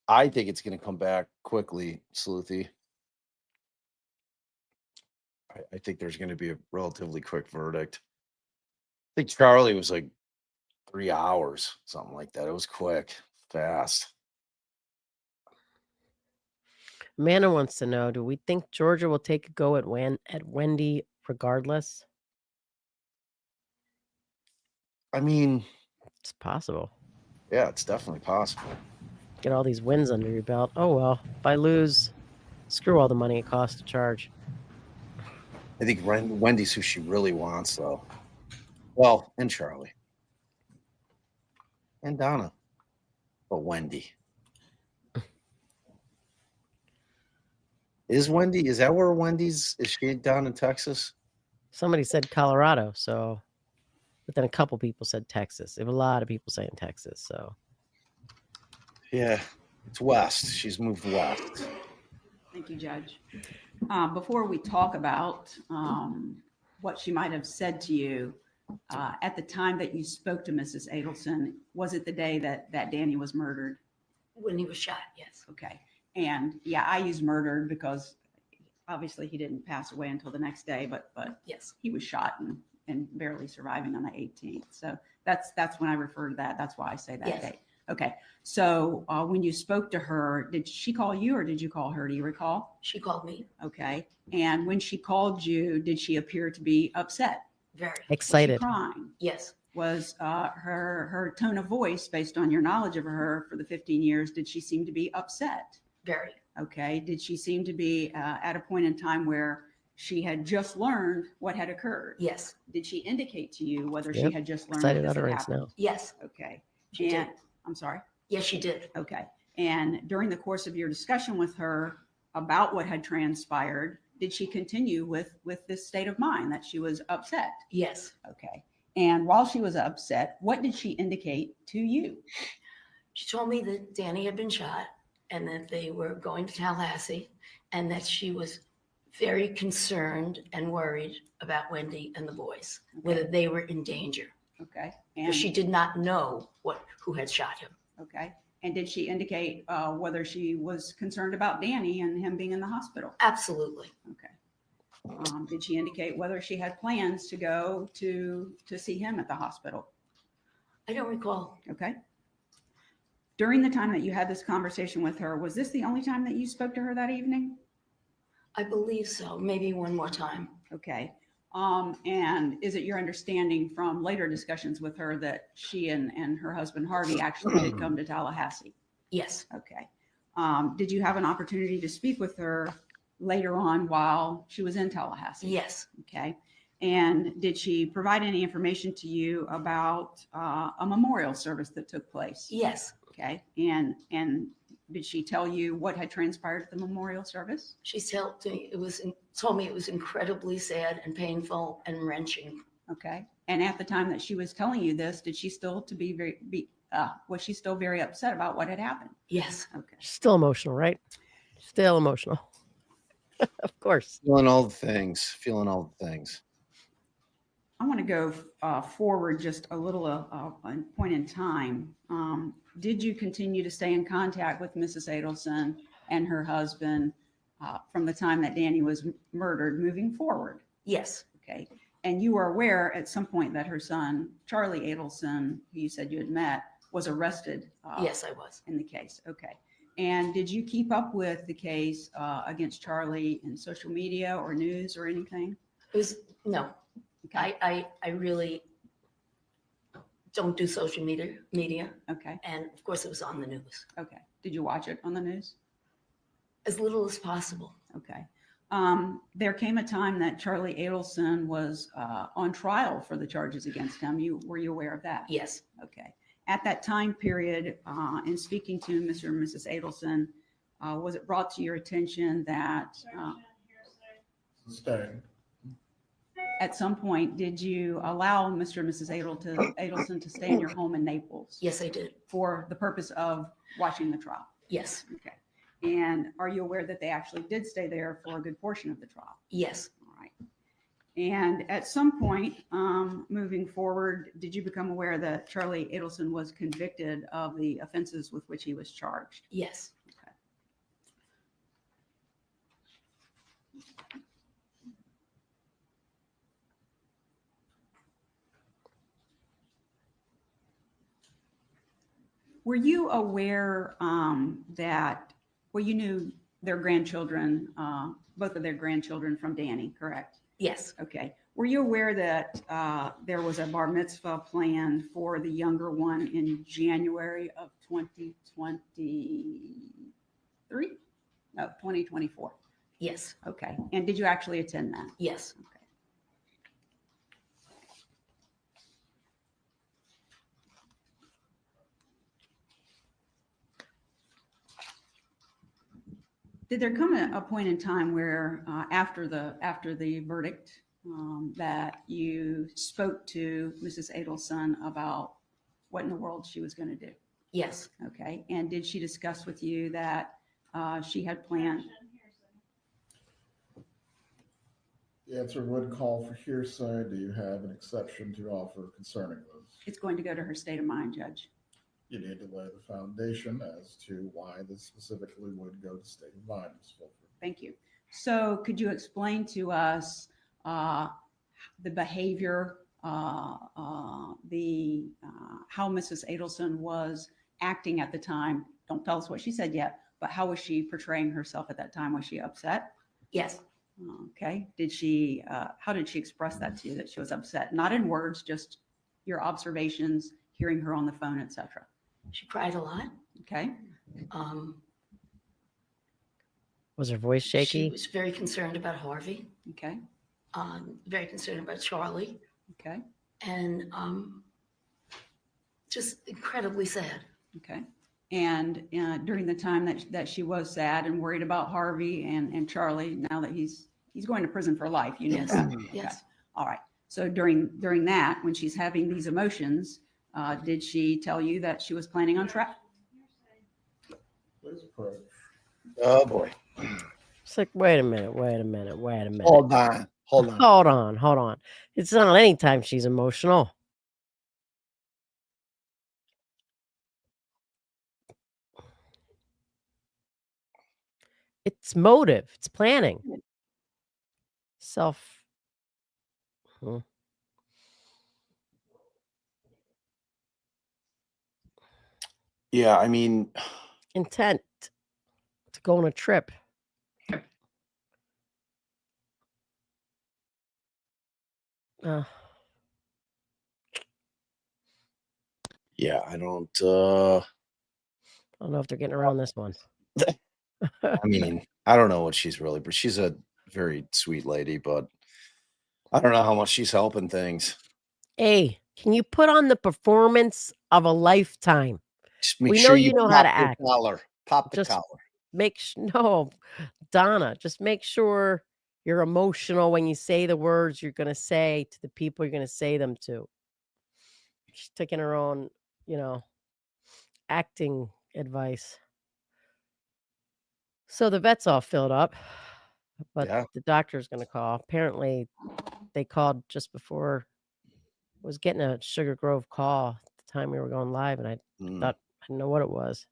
I think it's gonna come back quickly, Sleuthy. I think there's gonna be a relatively quick verdict. I think Charlie was like 3 hours, something like that. It was quick, fast. Manna wants to know, do we think Georgia will take a go at Wendi regardless? I mean, It's possible. yeah, it's definitely possible. Get all these wins under your belt. Oh well, if I lose, screw all the money it costs to charge. I think Wendy's who she really wants, though. Well, and Charlie. And Donna. But Wendi. Is that where Wendy's, is she down in Texas? Somebody said Colorado, but then a couple people said Texas. There were a lot of people saying Texas, so. Yeah, it's west. She's moved west. Thank you, Judge. Before we talk about what she might have said to you, at the time that you spoke to Mrs. Adelson, was it the day that Danny was murdered? When he was shot, yes. Okay. And yeah, I use murdered because obviously he didn't pass away until the next day, but Yes. he was shot and barely surviving on the 18th. So that's when I refer to that. That's why I say that Yes. date. Okay. So when you spoke to her, did she call you or did you call her? Do you recall? She called me Okay. And when she called you, did she appear to be upset? very, Was she Excited. crying? yes, Was her tone of voice, based on your knowledge of her for the 15 years, did she seem to be upset? very, Okay. Did she seem to be at a point in time where she had just learned what had occurred? yes, Did she indicate to you whether Yep. she had just learned Excited that this had utterance happened? now. yes, Okay. She did. And I'm sorry. Yes, she did. Okay. And during the course of your discussion with her about what had transpired, did she continue with this state of mind that she was upset? Yes. Okay. And while she was upset, what did she indicate to you? She told me that Danny had been shot and that they were going to Tallahassee and that she was very concerned and worried about Wendi and the boys, whether they were in danger. Okay. Because And she did not know who had shot him. okay. And did she indicate whether she was concerned about Danny and him being in the hospital? Absolutely. Okay. Did she indicate whether she had plans to go to see him at the hospital? I don't recall. Okay. During the time that you had this conversation with her, was this the only time that you spoke to her that evening? I believe so. Maybe one more time. Okay. And is it your understanding from later discussions with her that she and her husband Harvey actually did come to Tallahassee? Yes. Okay. Did you have an opportunity to speak with her later on while she was in Tallahassee? Yes. Okay. And did she provide any information to you about a memorial service that took place? Yes. Okay. And did she tell you what had transpired at the memorial service? She told me it was incredibly sad and painful and wrenching. Okay. And at the time that she was telling you this, did she still was she still very upset about what had happened? Yes. Okay. Still emotional, right? Still emotional. Of course. Feeling all the things. I want to go forward just a little point in time. Did you continue to stay in contact with Mrs. Adelson and her husband from the time that Danny was murdered moving forward? Yes. Okay. And you were aware at some point that her son, Charlie Adelson, who you said you had met, was arrested? Yes, I was. In the case. Okay. And did you keep up with the case against Charlie in social media or news or anything? No. Okay. I really don't do social media. Okay. And of course it was on the news. Okay. Did you watch it on the news? As little as possible. Okay. There came a time that Charlie Adelson was on trial for the charges against him. Were you aware of that? Yes. Okay. At that time period, in speaking to Mr. and Mrs. Adelson, was it brought to your attention that Sustained. at some point, did you allow Mr. and Mrs. Adelson to stay in your home in Naples Yes, I did. for the purpose of watching the trial? Yes. Okay. And are you aware that they actually did stay there for a good portion of the trial? Yes. All right. And at some point, moving forward, did you become aware that Charlie Adelson was convicted of the offenses with which he was charged? Yes. Okay. Were you aware you knew their grandchildren, both of their grandchildren from Danny, correct? Yes. Okay. Were you aware that there was a bar mitzvah planned for the younger one in January of 2023? No, 2024. Yes. Okay. And did you actually attend that? Yes. Okay. Did there come a point in time where after the verdict that you spoke to Mrs. Adelson about what in the world she was going to do? Yes. Okay. And did she discuss with you that she had planned? The answer would call for hearsay. Do you have an exception to offer concerning those? It's going to go to her state of mind, Judge. You need to lay the foundation as to why this specifically would go to state of mind, Ms. Fulford. Thank you. So could you explain to us the behavior, how Mrs. Adelson was acting at the time? Don't tell us what she said yet, but how was she portraying herself at that time? Was she upset? Yes. Okay. How did she express that to you, that she was upset? Not in words, just your observations, hearing her on the phone, etc. She cried a lot. Okay. Was her voice She shaky? was very concerned about Harvey. Okay. Very concerned about Charlie. Okay. And Just incredibly sad. Okay. And during the time that she was sad and worried about Harvey and Charlie, now that he's going to prison for life, you know Yes, that. Okay. yes. All right. So during that, when she's having these emotions, did she tell you that she was planning on Please approach. Oh boy. It's like, wait a minute. Hold on. Hold on. It's not anytime she's emotional. It's motive. It's planning. Self. Yeah, I mean, Intent to go on a trip. yeah, I don't I don't know if they're getting around this one. I mean, I don't know what she's really, but she's a very sweet lady, but I don't know how much she's helping things. Hey, can you put on the performance of a lifetime? Just make We sure know you you know how to pop the act. collar. Pop the Just collar. no, Donna, just make sure you're emotional when you say the words you're going to say to the people you're going to say them to. She's taking her own, acting advice. So the vet's all filled up, but Yeah. the doctor's going to call. Apparently, they called just before. I was getting a Sugar Grove call at the time we were going live, and I thought I didn't know what it was.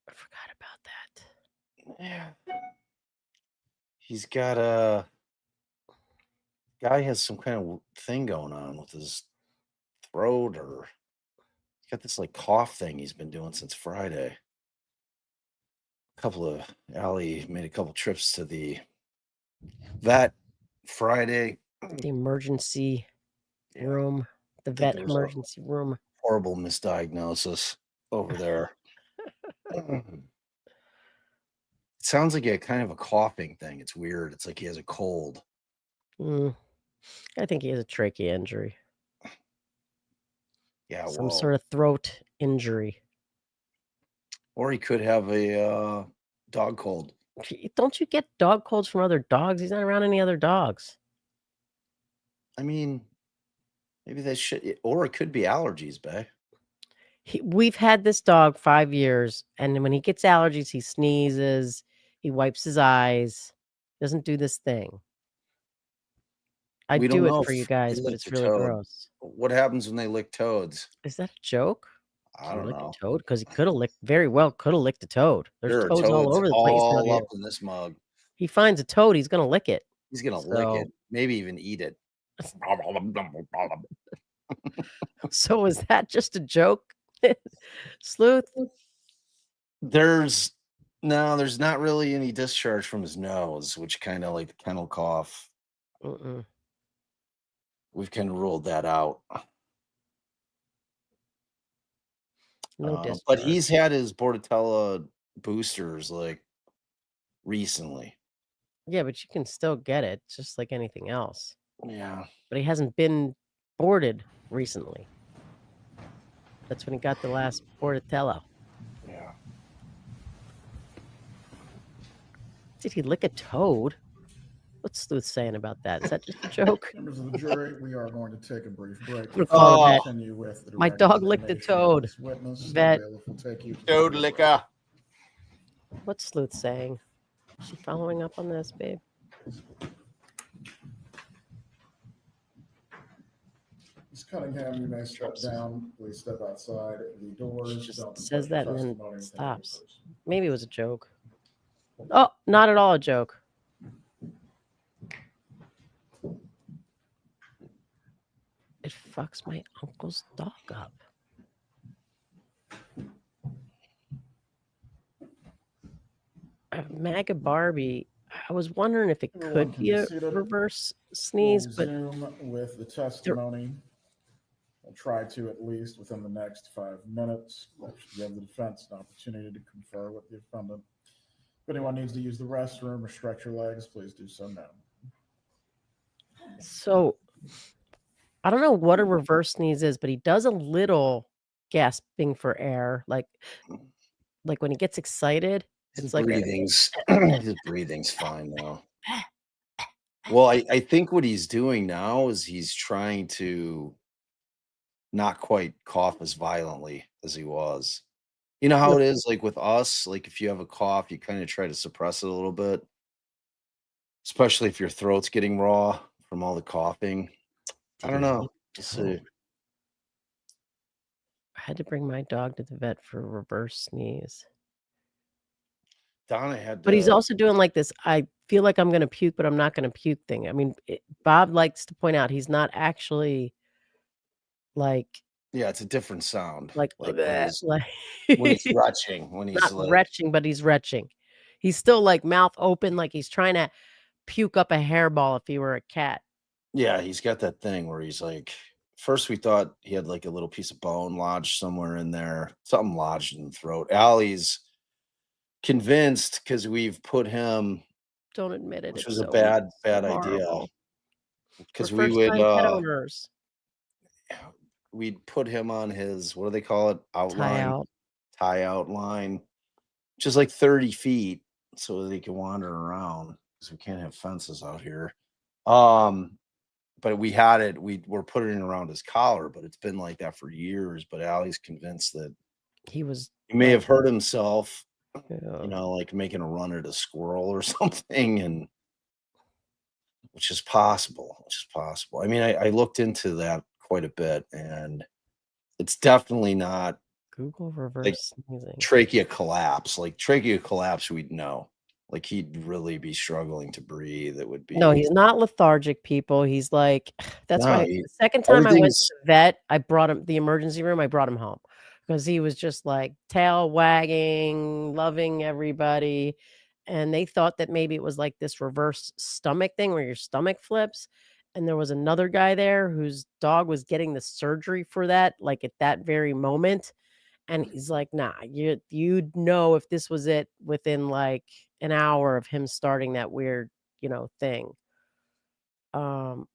I forgot about that. Yeah. He's got a guy has some kind of thing going on with his throat, or he's got this like cough thing he's been doing since Friday. Allie made a couple trips to the vet Friday. The emergency room, the think vet there was a emergency room. horrible misdiagnosis over there. It sounds like a kind of a coughing thing. It's weird. It's like he has a cold. I think he has a trachea injury. Yeah, Some well, sort of throat injury. or he could have a dog cold. Don't you get dog colds from other dogs? He's not around any other dogs. I mean, maybe that should, or it could be allergies, bae. We've had this dog 5 years, and when he gets allergies, he sneezes, he wipes his eyes, doesn't do this thing. I We don't do it know for you if guys, they but lick it's the really toad. gross. What happens when they lick toads? Is that a joke? I don't know. A toad? Because he could have licked, very well could have licked a toad. There's There are toads all toads over the place out all here. up in this mug. He finds a toad, he's gonna lick it. He's gonna lick it, maybe even eat it. So is that just a joke, Sleuth? There's not really any discharge from his nose, which kind of like the kennel cough. We've kind of ruled that out. No discharge. But he's had his Bordetella boosters like recently. Yeah, but you can still get it, just like anything else. Yeah. But he hasn't been boarded recently. That's when he got the last Bordetella. Yeah. Did he lick a toad? What's Sleuth saying about that? Is that just a joke? Members of the jury, we are going to take a brief break. I'm gonna call it Continue with the My direct dog licked a examination of toad. this witness. The Vet. bailiff will take you to the Toad jury licker. What's Sleuth saying? Is she following up on this, babe? Ms. Cunningham, you may step down. Please step outside the doors. She just Don't says discuss that and then testimony with any stops. person. Maybe it was a joke. Oh, not at all a joke. It fucks my uncle's dog up. MAGA Barbie, I was wondering if it Everyone could can be a be seated. reverse We'll sneeze, but resume with the testimony. We'll try to at least within the next 5 minutes. That should give the defense an opportunity to confer with the defendant. If anyone needs to use the restroom or stretch your legs, please do so now. so I don't know what a reverse sneeze is, but he does a little gasping for air, like when he gets excited. His It's like a breathing's fine now. Well, I think what he's doing now is he's trying to not quite cough as violently as he was. You know how it is, like with us, like if you have a cough, you kind of try to suppress it a little bit, especially if your throat's getting raw from all the coughing. I don't know. We'll see. I had to bring my dog to the vet for a reverse sneeze. Donna had to. But he's also doing like this, I feel like I'm gonna puke, but I'm not gonna puke thing. I mean, Bob likes to point out he's not actually like Yeah, it's a different sound. like Like like when he's retching, when he's not like, retching, but he's retching. He's still like mouth open, like he's trying to puke up a hairball if he were a cat. yeah, he's got that thing where he's like, first we thought he had like a little piece of bone lodged somewhere in there, something lodged in the throat. Allie's convinced because we've put him, Don't admit it. which It's was a so bad idea. horrible. Because For we first would time pet owners. we'd put him on his, what do they call it? Tie Tie out line, which is like 30 feet so that he can wander around because we can't have fences out here. But we had it, we're putting it around his collar, but it's been like that for years. But Allie's convinced that he may have hurt himself, Yeah. you know, like making a run at a squirrel or something, and which is possible. I mean, I looked into that quite a bit, and it's definitely not Google like reverse sneezing. trachea collapse. Like trachea collapse, we'd know. Like he'd really be struggling to breathe. It would be No, he's not lethargic, people. He's like, that's no, why the second time I went to everything's the vet, I brought him the emergency room. I brought him home because he was just like tail wagging, loving everybody. And they thought that maybe it was like this reverse stomach thing where your stomach flips. And there was another guy there whose dog was getting the surgery for that, like at that very moment. And he's like, nah, you'd know if this was it within like an hour of him starting that weird, thing. Um,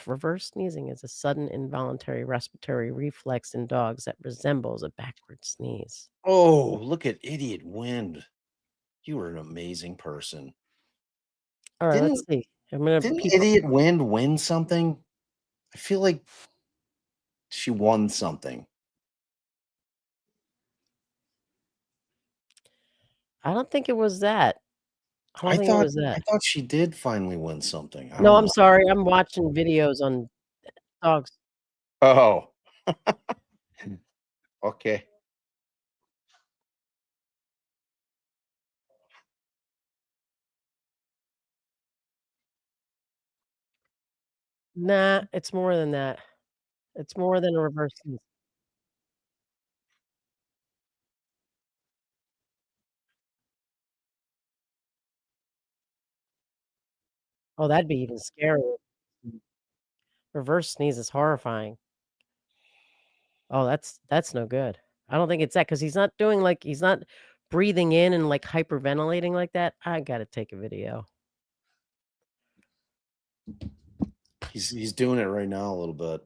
reverse sneezing is a sudden involuntary respiratory reflex in dogs that resembles a backward sneeze. oh, look at idiot Wind. You were an amazing person. All right, let's Didn't see. I'm gonna didn't idiot Wind win something? I feel like she won something. I don't think it was that. I don't think it was I that. thought she did finally win something. I No, don't I'm know. sorry. I'm watching videos on dogs. Oh. Okay. Nah, it's more than that. It's more than a reverse sneeze. Oh, that'd be even scarier. Reverse sneeze is horrifying. Oh, that's no good. I don't think it's that because he's not breathing in and like hyperventilating like that. I gotta take a video. He's doing it right now a little bit.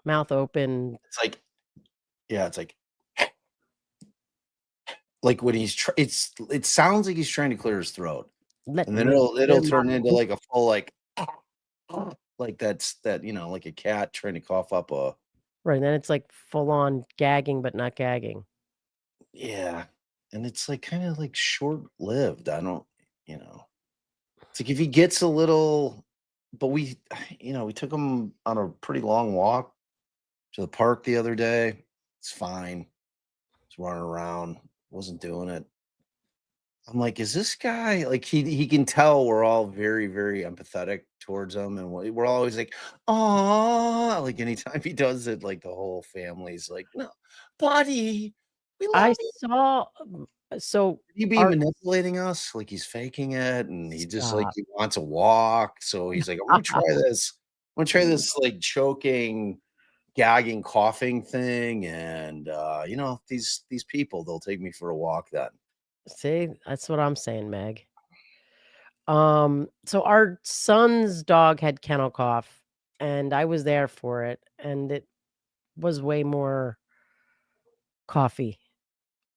Mouth open. It's like, yeah, it's like when it sounds like he's trying to clear his throat. Let And then me it'll clear turn my into like a full like that, like a cat trying to cough up a Right, and then it's like full on gagging, but not gagging. yeah. And it's like kind of like short-lived. I don't, you know. It's like if he gets a little, but we took him on a pretty long walk to the park the other day. It's fine. He's running around, wasn't doing it. I'm like, is this guy like he can tell we're all very, very empathetic towards him, and we're always like, oh, like anytime he does it, like the whole family's like, no, buddy, we love I you. saw so He be our manipulating us, like he's faking it, and he just like stop. he wants a walk. So he's like, I'm gonna try this. I'm gonna try this like choking, gagging, coughing thing. And these people, they'll take me for a walk then. See, that's what I'm saying, Meg. So our son's dog had kennel cough, and I was there for it, and it was way more coffee.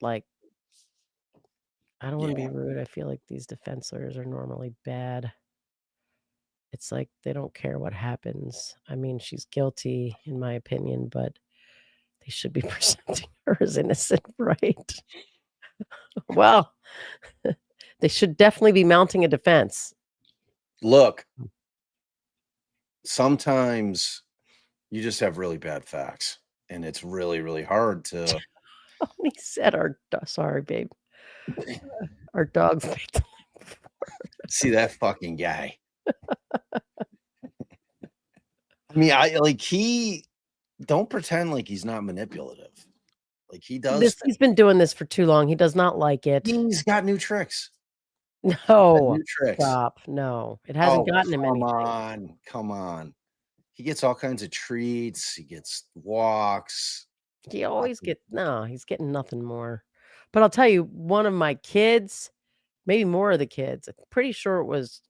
Like, I don't want to Yeah. be rude. I feel like these defense lawyers are normally bad. It's like they don't care what happens. I mean, she's guilty, in my opinion, but they should be presenting her as innocent, right? Well, they should definitely be mounting a defense. Look, sometimes you just have really bad facts, and it's really, really hard to. He said sorry, babe. Our dog faked. See that fucking guy. I mean, I like don't pretend like he's not manipulative. Like he does. He's been doing this for too long. He does not like it. He's got new tricks. No, New tricks. stop. No, it hasn't gotten him anything. Come on. He gets all kinds of treats. He gets walks. He always he's getting nothing more. But I'll tell you, one of my kids, maybe more of the kids, I'm pretty sure it was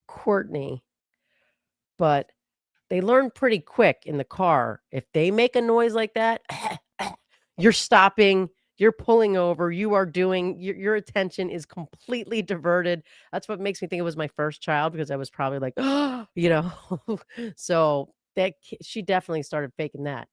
Courtney, but they learn pretty quick in the car. If they make a noise like that, you're stopping, you're pulling over, you are doing, your attention is completely diverted. That's what makes me think it was my first child, because I was probably like, you know, so she definitely started faking that.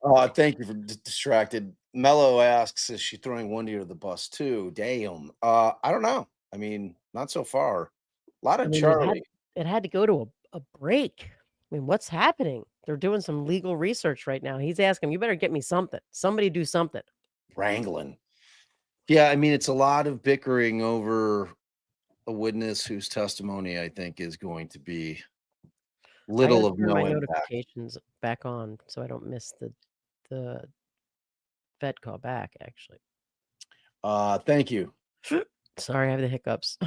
Oh, thank you for distracted. Mello asks, is she throwing Wendy under the bus too? Damn. I don't know. I mean, not so far. A lot of Charlie. It had to go to a break. I mean, what's happening? They're doing some legal research right now. He's asking, you better get me something. Somebody do something. Wrangling. Yeah, I mean, it's a lot of bickering over a witness whose testimony I think is going to be little of no my impact. notifications back on so I don't miss the Fed call back, actually. Thank you. Sorry, I have the hiccups.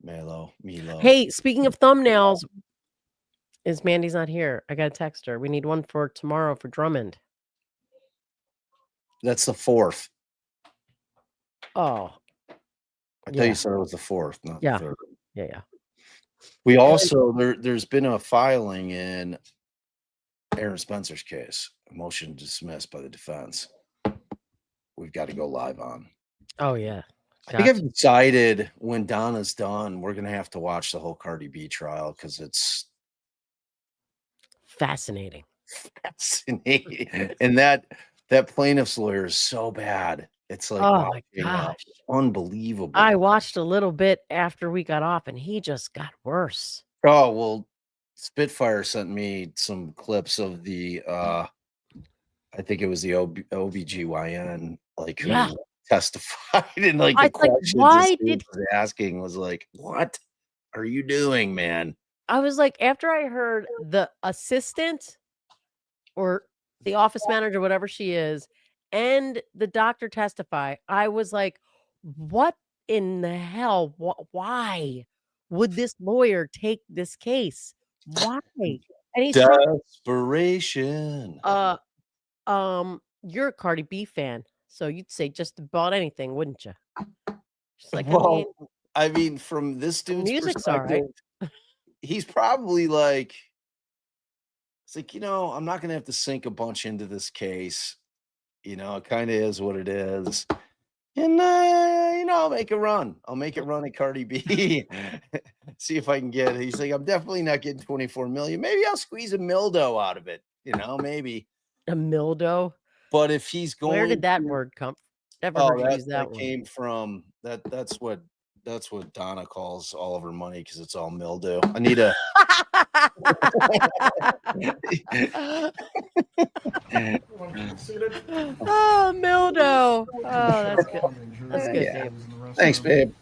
Milo. Hey, speaking of thumbnails, Mandy's not here. I got to text her. We need one for tomorrow for Drummond. That's the 4th. Oh. I thought you said it was the 4th, not the 3rd. Yeah. We also, there's been a filing in Aaron Spencer's case, a motion dismissed by the defense. We've got to go live on. Oh, yeah. I think I've decided when Donna's done, we're going to have to watch the whole Cardi B trial because it's fascinating. And that plaintiff's lawyer is so bad. It's like, oh my gosh, unbelievable. I watched a little bit after we got off and he just got worse. Oh, well, Spitfire sent me some clips of the, I think it was the OBGYN, like who testified, and like the questions why was asking was like, what are you doing, man? I was like, after I heard the assistant or the office manager, whatever she is, and the doctor testify, I was like, what in the hell? Why would this lawyer take this case? Why? And he's desperation. You're a Cardi B fan, so you'd say just about anything, wouldn't you? She's like, I mean, from this dude's music's perspective, all right. He's probably like, it's like, I'm not gonna have to sink a bunch into this case. It kind of is what it is. And I'll make a run. I'll make it run at Cardi B. See if I can get it. He's like, I'm definitely not getting 24 million. Maybe I'll squeeze a mildo out of it. Maybe a mildo. But if he's going, where did that word come? Never heard you use that word. Came from that. That's what Donna calls all of her money because it's all mildew. I need a. Oh, mildew. Oh, that's good. That's good, babe. Thanks, babe.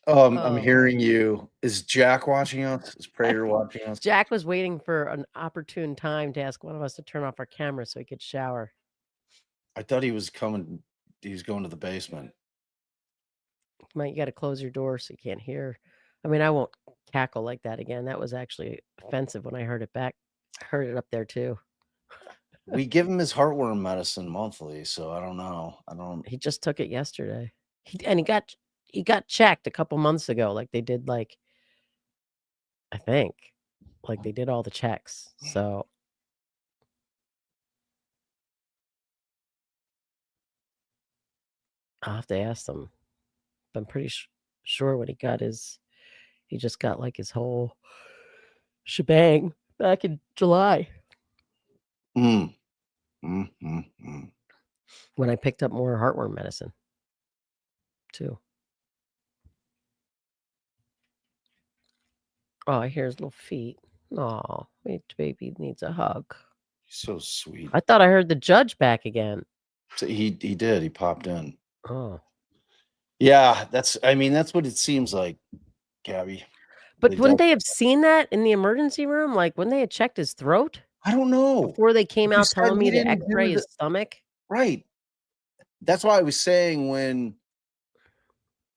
I'm hearing you. Is Jack watching us? Is Prater watching us? Jack was waiting for an opportune time to ask one of us to turn off our camera so he could shower. I thought he was coming. He's going to the basement. You got to close your door so you can't hear. I mean, I won't cackle like that again. That was actually offensive when I heard it back. I heard it up there too. We give him his heartworm medicine monthly, so I don't know. I don't. He just took it yesterday. He got checked a couple months ago, like they did, like I think, like they did all the checks. So I'll have to ask them. But I'm pretty sure when he just got like his whole shebang back in July Mm, mm, mm, mm. when I picked up more heartworm medicine too. Oh, I hear his little feet. Oh, baby needs a hug. He's so sweet. I thought I heard the judge back again. So he did. He popped in. Oh, Yeah, that's what it seems like, Gabby. but They wouldn't don't- they have seen that in the emergency room? Like, wouldn't they have checked his throat I don't know. before they came You out said telling we me to didn't do X-ray the- his stomach? Right. That's why I was saying when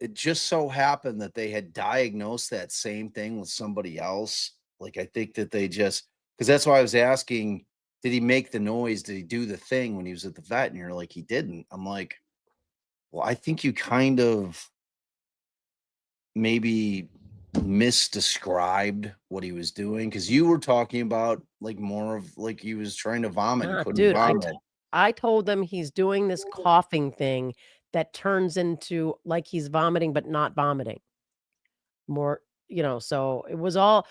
it just so happened that they had diagnosed that same thing with somebody else. Like, I think that they just, because that's why I was asking, did he make the noise? Did he do the thing when he was at the vet? And you're like, he didn't. I'm like, well, I think you kind of maybe misdescribed what he was doing, because you were talking about like more of like he was trying to vomit and Nah, couldn't dude, vomit. I told them he's doing this coughing thing that turns into like he's vomiting, but not vomiting. More, so it was all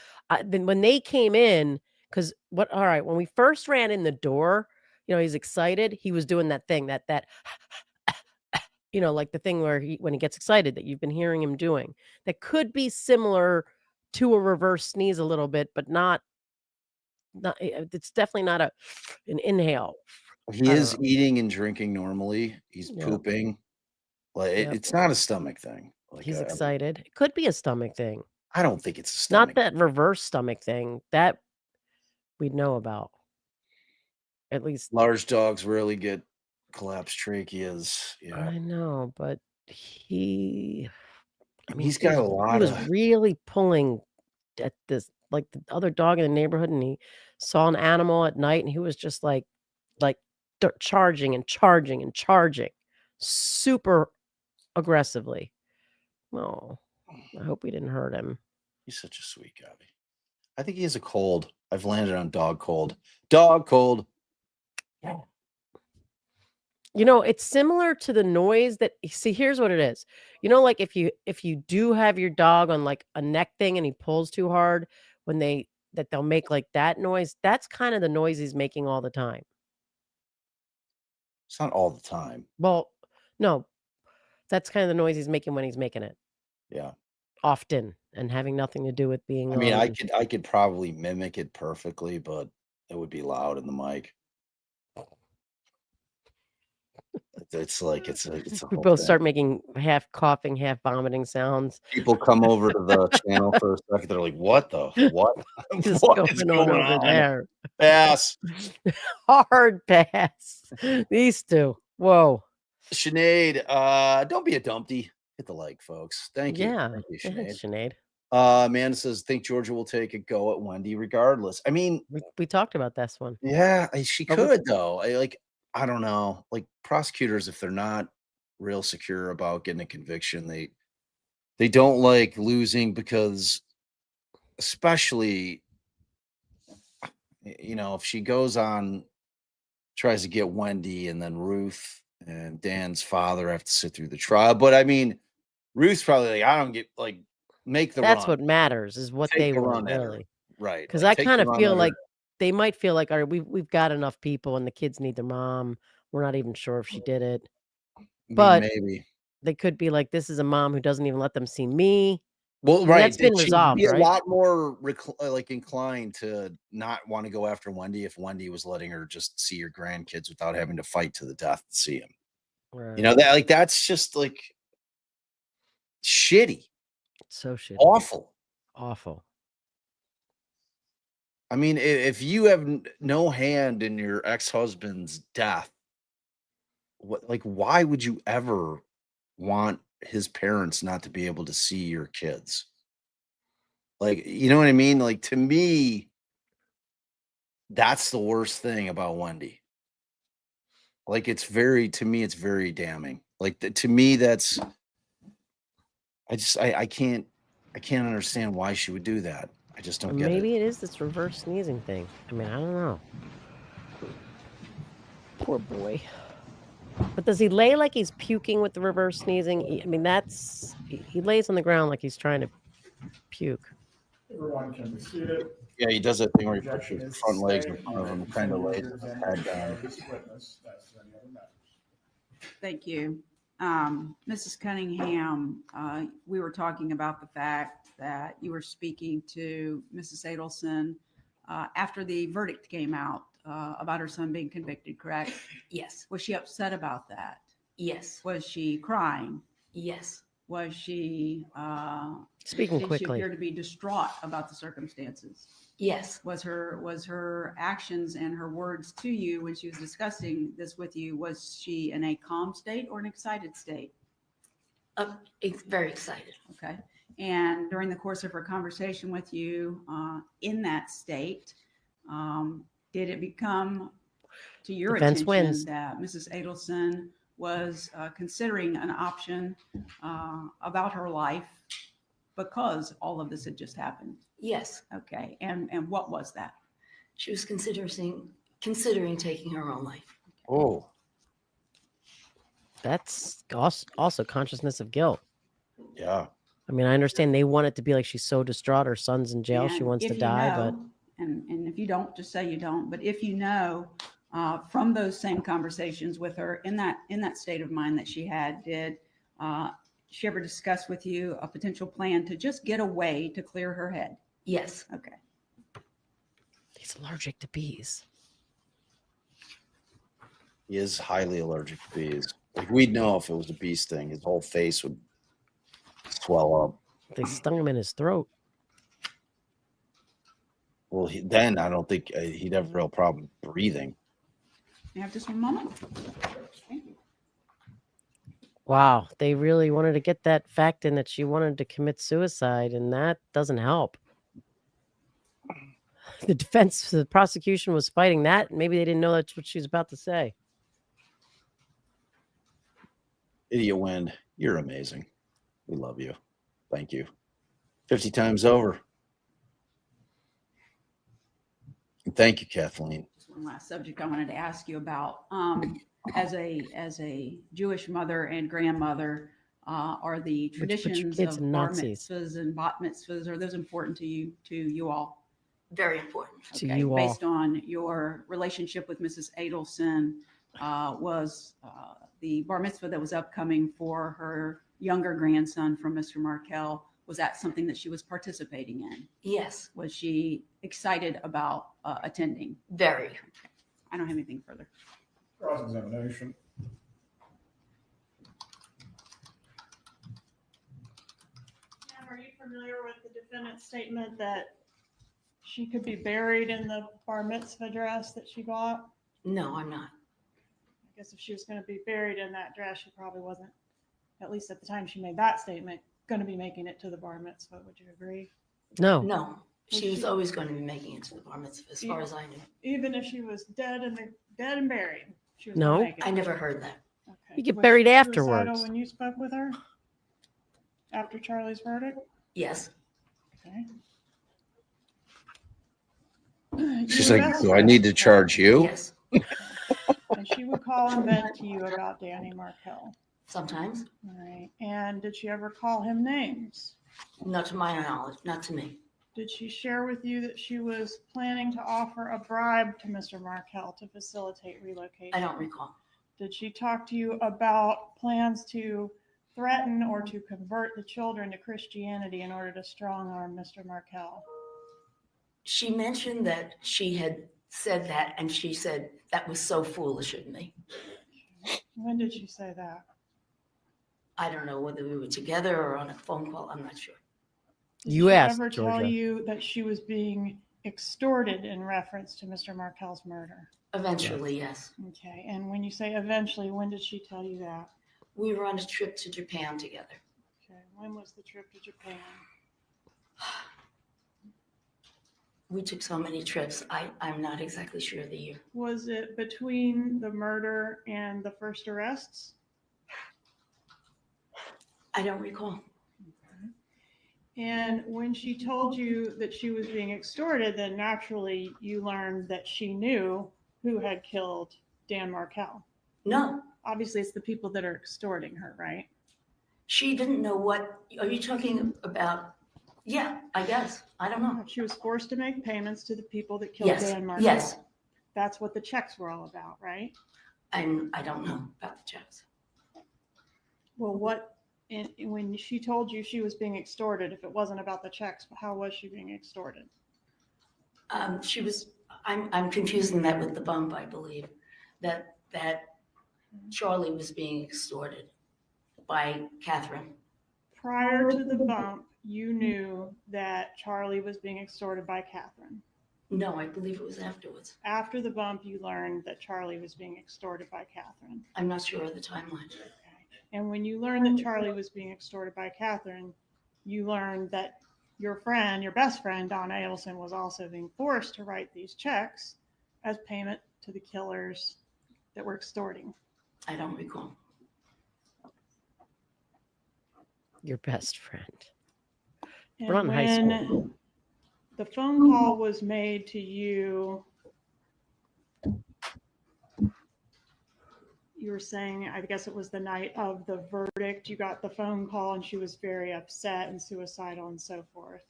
then when they came in, because all right, when we first ran in the door, he's excited. He was doing that thing that like the thing where when he gets excited that you've been hearing him doing. That could be similar to a reverse sneeze a little bit, but not it's definitely not an inhale. He I don't is know. eating and drinking normally. He's Yep. pooping. Like Yep. it's not a stomach thing. Like He's excited. It could be a stomach thing. I don't think it's a stomach. Not that reverse stomach thing that we'd know about. At least Large dogs rarely get collapsed tracheas. Yeah, I know, but he's got a lot he was of. really pulling at this, like the other dog in the neighborhood, and he saw an animal at night, and he was just like charging and charging and charging, super aggressively. Oh, I hope we didn't hurt him. He's such a sweet Gabby. I think he has a cold. I've landed on dog cold. Dog cold. Yeah. It's similar to the noise that see, here's what it is. Like if you do have your dog on like a neck thing and he pulls too hard when they'll make like that noise, that's kind of the noise he's making all the time. It's not all the time. Well, no, that's kind of the noise he's making when he's making it Yeah. often and having nothing to do with being I mean, on. I could probably mimic it perfectly, but it would be loud in the mic. It's like it's a We whole both thing. start making half coughing, half vomiting sounds. People come over to the channel for a second. They're like, "What the what? Just What going is on going over on?" there. Pass. Hard pass. These two. Whoa. Sinead, don't be a dumpty. Hit the like, folks. Thank you. Yeah. Thank you, Thanks, Sinead. Sinead. Amanda says, think Georgia will take a go at Wendi regardless. I mean, We talked about this one. yeah, she But we- could though. I don't know. Like prosecutors, if they're not real secure about getting a conviction, they don't like losing, because especially if she goes on, tries to get Wendi, and then Ruth and Dan's father have to sit through the trial. But I mean, Ruth's probably like, I don't get like make the That's run. what matters is what Take they the want, run at her. really. Right. Because like, I take kind the of run feel at her. like they might feel like, all right, we've got enough people and the kids need their mom. We're not even sure if she did it. I mean, But maybe. they could be like, this is a mom who doesn't even let them see me. Well, And right. that's been She'd resolved, be a right? lot more like inclined to not want to go after Wendi if Wendi was letting her just see her grandkids without having to fight to the death to see him. Right. That's just like shitty. So shitty. Awful. Awful. I mean, if you have no hand in your ex-husband's death, why would you ever want his parents not to be able to see your kids? Like, you know what I mean? Like, to me, that's the worst thing about Wendi. Like it's very, to me, it's very damning. Like to me, that's, I can't understand why she would do that. I just don't get it. Maybe it is this reverse sneezing thing. I mean, I don't know. Poor boy. But does he lay like he's puking with the reverse sneezing? I mean, he lays on the ground like he's trying to puke. Everyone can be seated. Yeah, he does that thing where he puts Objection his is front legs in sustained. front of You may him, kind of continue lays your his head examination down. of this witness as to any other matters. Thank you. Mrs. Cunningham, we were talking about the fact that you were speaking to Mrs. Adelson after the verdict came out about her son being convicted, correct? Yes, Was she upset about that? yes, Was she crying? yes, Was she, Speaking did she quickly. appear to be distraught about the circumstances? yes. Was her actions and her words to you when she was discussing this with you, was she in a calm state or an excited state? Very excited. Okay. And during the course of her conversation with you in that state, did it become to your Defense attention wins. that Mrs. Adelson was considering an option about her life because all of this had just happened? Yes, Okay. And what was that? she was considering taking her own life. Oh, That's also consciousness of guilt. yeah. I mean, I understand they want it to be like she's so distraught, her son's in jail, she And wants if to you die, but know, and if you don't, just say you don't. But if you know from those same conversations with her in that state of mind that she had, did she ever discuss with you a potential plan to just get away to clear her head? Yes, Okay. he's allergic to bees. He is highly allergic to bees. Like we'd know if it was a bee sting, his whole face would swell up. They stung him in his throat. Well, then I don't think he'd have a real problem breathing. You have just one moment. Thank you. Wow, they really wanted to get that fact in that she wanted to commit suicide, and that doesn't help. The prosecution was fighting that. Maybe they didn't know that's what she was about to say. Idiot Wind, you're amazing. We love you. Thank you. 50 times over. And thank you, Kathleen. Just one last subject I wanted to ask you about. As a Jewish mother and grandmother, are the Would you put your traditions kids of in bar Nazis? mitzvahs and bat mitzvahs, are those important to you all? very important. To you all. Based on your relationship with Mrs. Adelson, was the bar mitzvah that was upcoming for her younger grandson from Mr. Markel, was that something that she was participating in? Yes, Was she excited about attending? very. I don't have anything further. Cross-examination. Are you familiar with the defendant's statement that she could be buried in the bar mitzvah dress that she bought? No, I'm not. I guess if she was going to be buried in that dress, she probably wasn't, at least at the time she made that statement, going to be making it to the bar mitzvah. Would you agree? No. No, she was always going to be making it to the bar mitzvah, as far as I knew. Even if she was dead and buried, she was No. gonna make it. I never heard that. Okay. You get Was buried she afterwards. suicidal when you spoke with her after Charlie's verdict? Yes, Okay. She's like, do I need to charge you? yes, And she would call and vent to you about Danny Markel. sometimes. All right. And did she ever call him names? Not to my knowledge, not to me. Did she share with you that she was planning to offer a bribe to Mr. Markel to facilitate relocation? I don't recall. Did she talk to you about plans to threaten or to convert the children to Christianity in order to strong arm Mr. Markel? She mentioned that she had said that, and she said that was so foolish of me. When did she say that? I don't know whether we were together or on a phone call. I'm not sure. Did You she asked, ever tell Georgia. you that she was being extorted in reference to Mr. Markel's murder? Eventually, yes. Okay. And when you say eventually, when did she tell you that? We were on a trip to Japan together. Okay. When was the trip to Japan? We took so many trips. I'm not exactly sure the year. Was it between the murder and the first arrests? I don't recall. And when she told you that she was being extorted, then naturally you learned that she knew who had killed Dan Markel. No, Obviously, it's the people that are extorting her, right? she didn't know what, are you talking about? Yeah, I guess. I don't know. She was forced to make payments to the people that killed Yes, Dan Markel. yes. That's what the checks were all about, right? I don't know about the checks. Well, when she told you she was being extorted, if it wasn't about the checks, how was she being extorted? She was, I'm confusing that with the bump, I believe, that Charlie was being extorted by Katherine. Prior to the bump, you knew that Charlie was being extorted by Katherine. No, I believe it was afterwards. After the bump, you learned that Charlie was being extorted by Katherine. I'm not sure of the timeline. Okay. And when you learned that Charlie was being extorted by Katherine, you learned that your friend, your best friend, Donna Adelson, was also being forced to write these checks as payment to the killers that were extorting. I don't recall. Your best friend. And We're not in high when school. the phone call was made to you, you were saying, I guess it was the night of the verdict, you got the phone call and she was very upset and suicidal and so forth.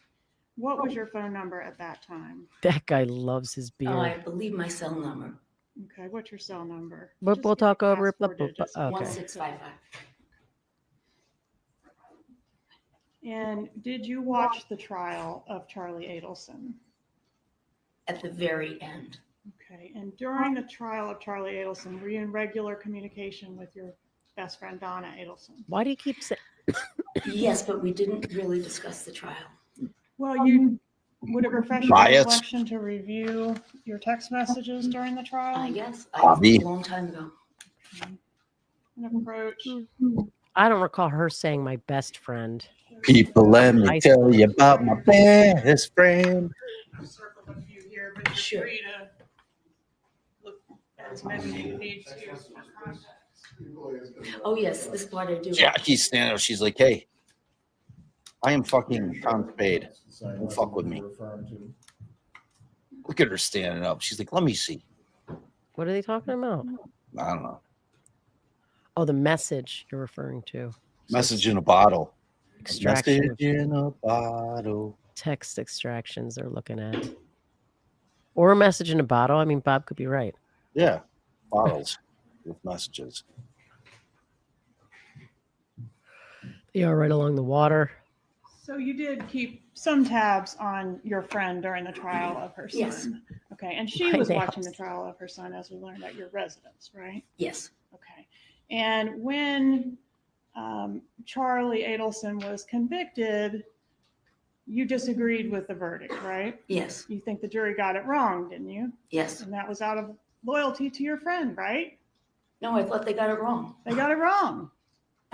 What was your phone number at that time? That guy loves his beard. Oh, I believe my cell number, Okay, what's your cell number? We'll Just give talk me over it. last four digits. Okay. 1655. And did you watch the trial of Charlie Adelson? At the very end. Okay, and during the trial of Charlie Adelson, were you in regular communication with your best friend, Donna Adelson? Why do you keep saying? Yes, but we didn't really discuss the trial. Well, would it refresh your Bias. recollection to review your text messages during the trial? I guess. Bobby. A long time ago. An approach. I don't recall her saying my best friend. People, let me High tell school. you about my best friend. Circled a few here, but you're Sure. free to look at as many as you need to for context. Oh, yes, this part I do. Jackie's standing there. She's like, hey, I am fucking Tom Spade. Saying Don't what fuck with you're me. referring to. Look at her standing up. She's like, let me see. What are they talking about? I don't know. Oh, the message you're referring to. Message in a bottle. Extraction. Message in a bottle. Text extractions they're looking at. Or a message in a bottle. I mean, Bob could be right. Yeah, bottles with messages. They are right along the water. So you did keep some tabs on your friend during the trial of her son. Yes. Okay, and she My was nails. watching the trial of her son, as we learned, at your residence, right? Yes. Okay. And when Charlie Adelson was convicted, you disagreed with the verdict, right? Yes. You think the jury got it wrong, didn't you? Yes. And that was out of loyalty to your friend, right? No, I thought they got it wrong. They got it wrong.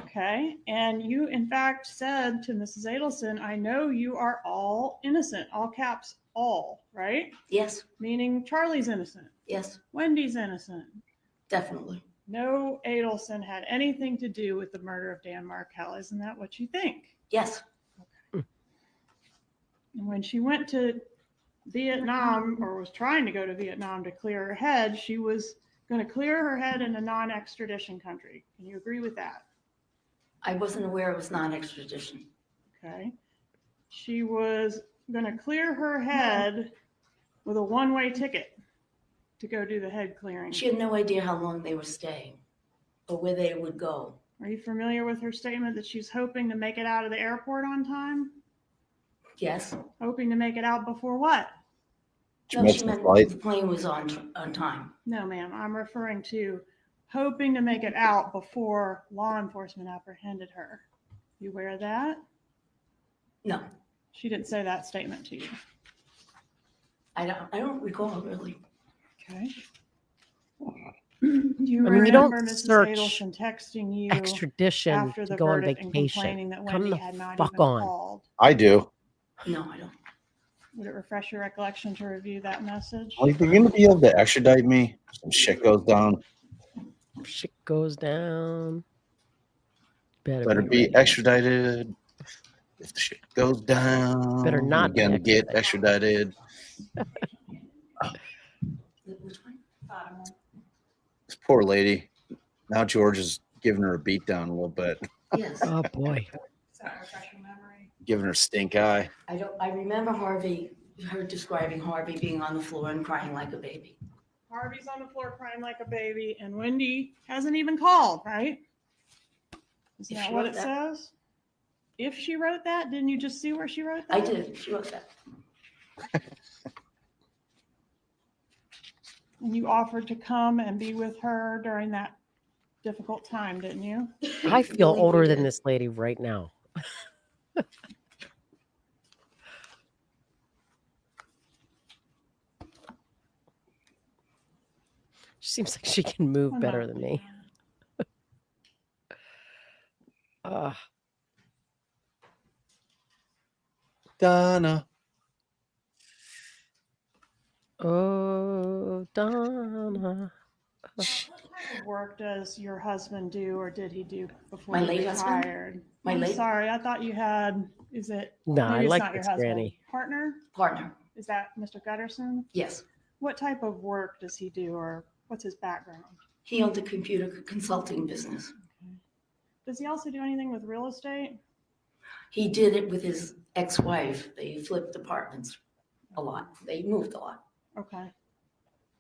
Okay. And you, in fact, said to Mrs. Adelson, I know you are all innocent, all caps, all, right? Yes. Meaning Charlie's innocent, Yes. Wendy's innocent. Definitely. No Adelson had anything to do with the murder of Dan Markel. Isn't that what you think? Yes. And when she went to Vietnam, or was trying to go to Vietnam to clear her head, she was going to clear her head in a non-extradition country. Can you agree with that? I wasn't aware it was non-extradition. Okay. She was going to clear her head with a one-way ticket to go do the head clearing. She had no idea how long they were staying or where they would go. Are you familiar with her statement that she's hoping to make it out of the airport on time? Yes. Hoping to make it out before what? No, she meant the plane was on time. No, ma'am. I'm referring to hoping to make it out before law enforcement apprehended her. You aware of that? No, She didn't say that statement to you. I don't recall really. Okay. Do you I mean, you don't remember Mrs. search Adelson texting you Extradition after to the go on verdict and vacation. complaining that Come Wendi the had not fuck even on. called? I do. No, I don't. Would it refresh your recollection to review that message? Are you going to be able to extradite me? Some shit goes down. Shit goes down. Better be ready. extradited. If the shit goes down, Better not be again, get extradited. Which one? This poor lady. Now George is giving her a beat down a little bit, Yes. Oh boy. Does that refresh your memory? giving her stink eye. I remember her describing Harvey being on the floor and crying like a baby. Harvey's on the floor crying like a baby, and Wendi hasn't even called, right? Isn't If that she what wrote it that. says? If she wrote that, didn't you just see where she wrote that? I did. She wrote that. And you offered to come and be with her during that difficult time, didn't you? I feel Really, you older than did. this lady right now. She seems like she can move I'm better not- than me. Donna. Oh, Donna. What type of work does your husband do, or did he do before My he late husband? retired? My I'm late- sorry, I thought you had. Is it? No, I maybe it's like not your this husband. granny. Partner? Partner. Is that Mr. Guterson? Yes. What type of work does he do, or what's his background? He owned a computer consulting business. Does he also do anything with real estate? He did it with his ex-wife. They flipped apartments a lot. They moved a lot. Okay.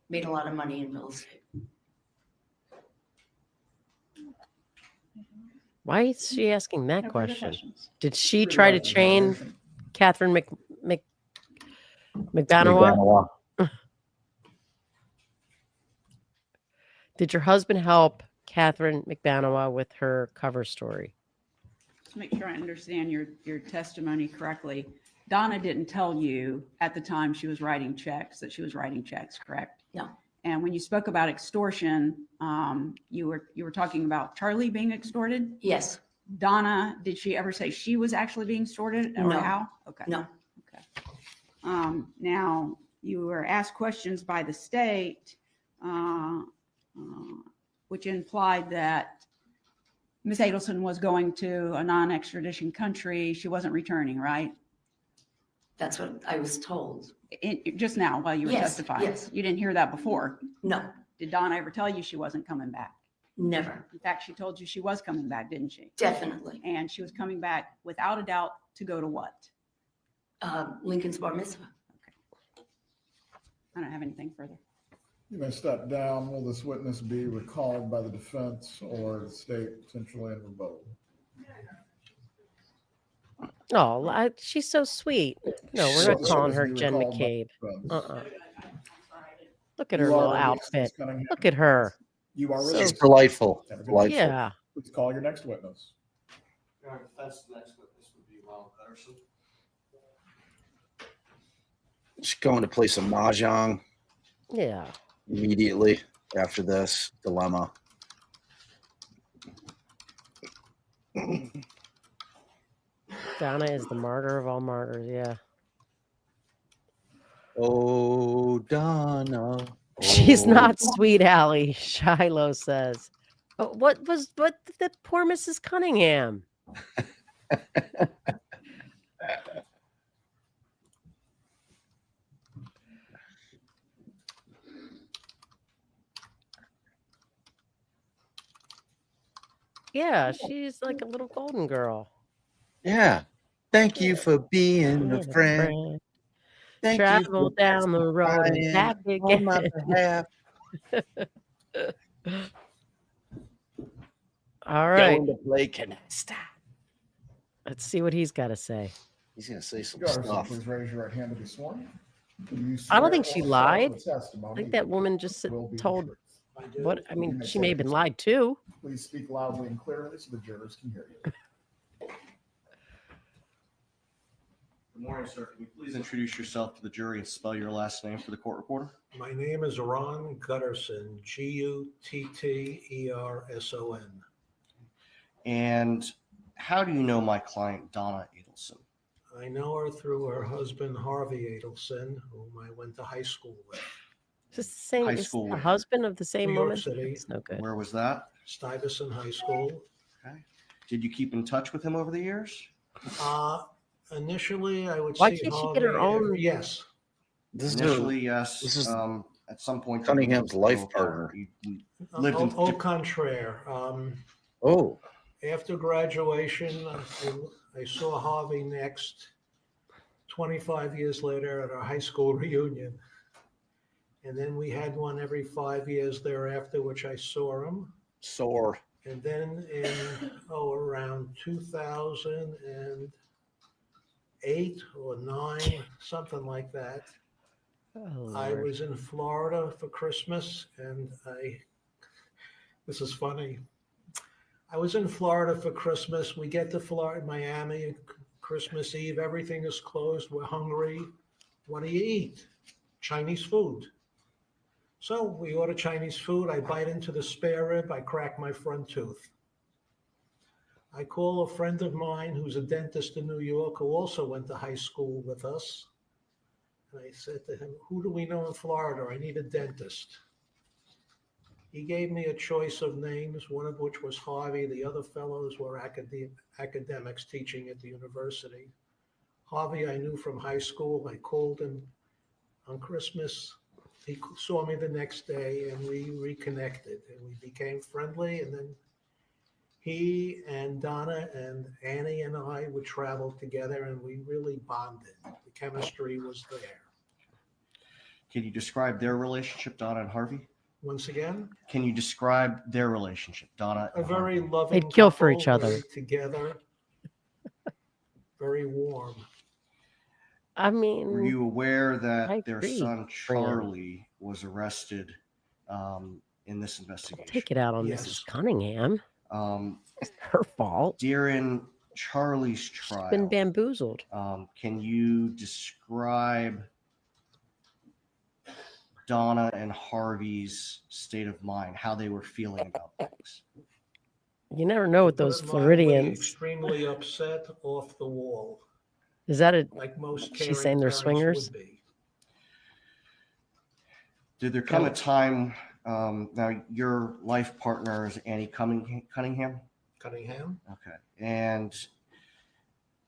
Made a lot of money in real estate. Why is she asking that No further question? questions. Did she try to chain Katherine Magbanua? Magbanua. Did your husband help Katherine Magbanua with her cover story? To make sure I understand your testimony correctly, Donna didn't tell you at the time she was writing checks that she was writing checks, correct? No. And when you spoke about extortion, you were talking about Charlie being extorted. Yes. Donna, did she ever say she was actually being extorted or No. how? Okay. No. Okay. Now you were asked questions by the state, which implied that Ms. Adelson was going to a non-extradition country. She wasn't returning, right? That's what I was told. Just now while you were Yes, testifying. yes. You didn't hear that before. No, Did Donna ever tell you she wasn't coming back? never. In fact, she told you she was coming back, didn't she? Definitely. And she was coming back without a doubt to go to what? Lincoln's bar mitzvah. I don't have anything further. You may step down. Will this witness be recalled by the defense or the state potentially in rebuttal? Oh, she's so sweet. No, we're not Will calling this her be Jen recalled by McCabe. the defense? Look at her You little are released, Ms. outfit. Cunningham. Look at her. You are So- She's released. delightful. Have a good Delightful. Yeah. Please call your next witness. Your Honor, defense, the next witness would be Ronald Guterson. She's going to play some mahjong Yeah. immediately after this dilemma. Donna is the martyr of all martyrs. Yeah. Oh, Donna. She's Oh. not sweet, Allie, Shiloh says. Oh, what the poor Mrs. Cunningham? Yeah, she's like a little golden girl. Yeah. Thank you for being a Being a friend. Thank you Travel for down the road and back on my again. behalf. All right. Going to play canasta. Let's see what he's got to say. He's gonna say some Guterson, stuff. please raise your right hand to be sworn. Do you I don't swear think or she affirm lied. the testimony I think that woman just will be the told truth? what I You mean, may she may have take been it. lied to. Please speak loudly and clearly so the jurors can hear you. Good morning, sir. Can you please introduce yourself to the jury and spell your last name for the court reporter? My name is Ron Guterson, Gutterson. And how do you know my client, Donna Adelson? I know her through her husband, Harvey Adelson, whom I went to high school with. Is this the same? High Is school the where? husband of the same New York woman? City. It's no good. Where was that? Stuyvesant High School. Okay. Did you keep in touch with him over the years? Initially, I would Why see can't she Harvey. get her own- Yes. This is Initially, yes. this is At some point, you Cunningham's moved to life go apart. partner. You lived in Au contraire. Oh, After graduation, I saw Harvey next 25 years later at our high school reunion. And then we had one every 5 years thereafter, which I saw him. sore. And then in, around 2008 or 9, something like that, Oh, I Lord. was in Florida for Christmas, and this is funny. I was in Florida for Christmas. We get to Florida, Miami, Christmas Eve. Everything is closed. We're hungry. What do you eat? Chinese food. So we order Chinese food. I bite into the spare rib. I crack my front tooth. I call a friend of mine who's a dentist in New York who also went to high school with us. And I said to him, who do we know in Florida? I need a dentist. He gave me a choice of names, one of which was Harvey. The other fellows were academics teaching at the university. Harvey I knew from high school. I called him on Christmas. He saw me the next day and we reconnected and we became friendly. And then he and Donna and Annie and I would travel together and we really bonded. The chemistry was there. Can you describe their relationship, Donna and Harvey? Once again, Can you describe their relationship, Donna? a and very Harvey? loving They'd kill for couple, each other. very together, very warm. I Were mean, you aware that I their agree, son Fran. Charlie was arrested in this investigation? take it out on Yes. Mrs. Cunningham. Um, It's her fault. during Charlie's She's been trial, bamboozled. can you describe Donna and Harvey's state of mind, how they were feeling about things? You never know with To put those it my way, Floridians. Extremely upset, off the wall, Is that a? like most She's caring saying they're parents swingers? would be. Did there come a time, now your life partner is Annie Cunningham? Cunningham? Okay. And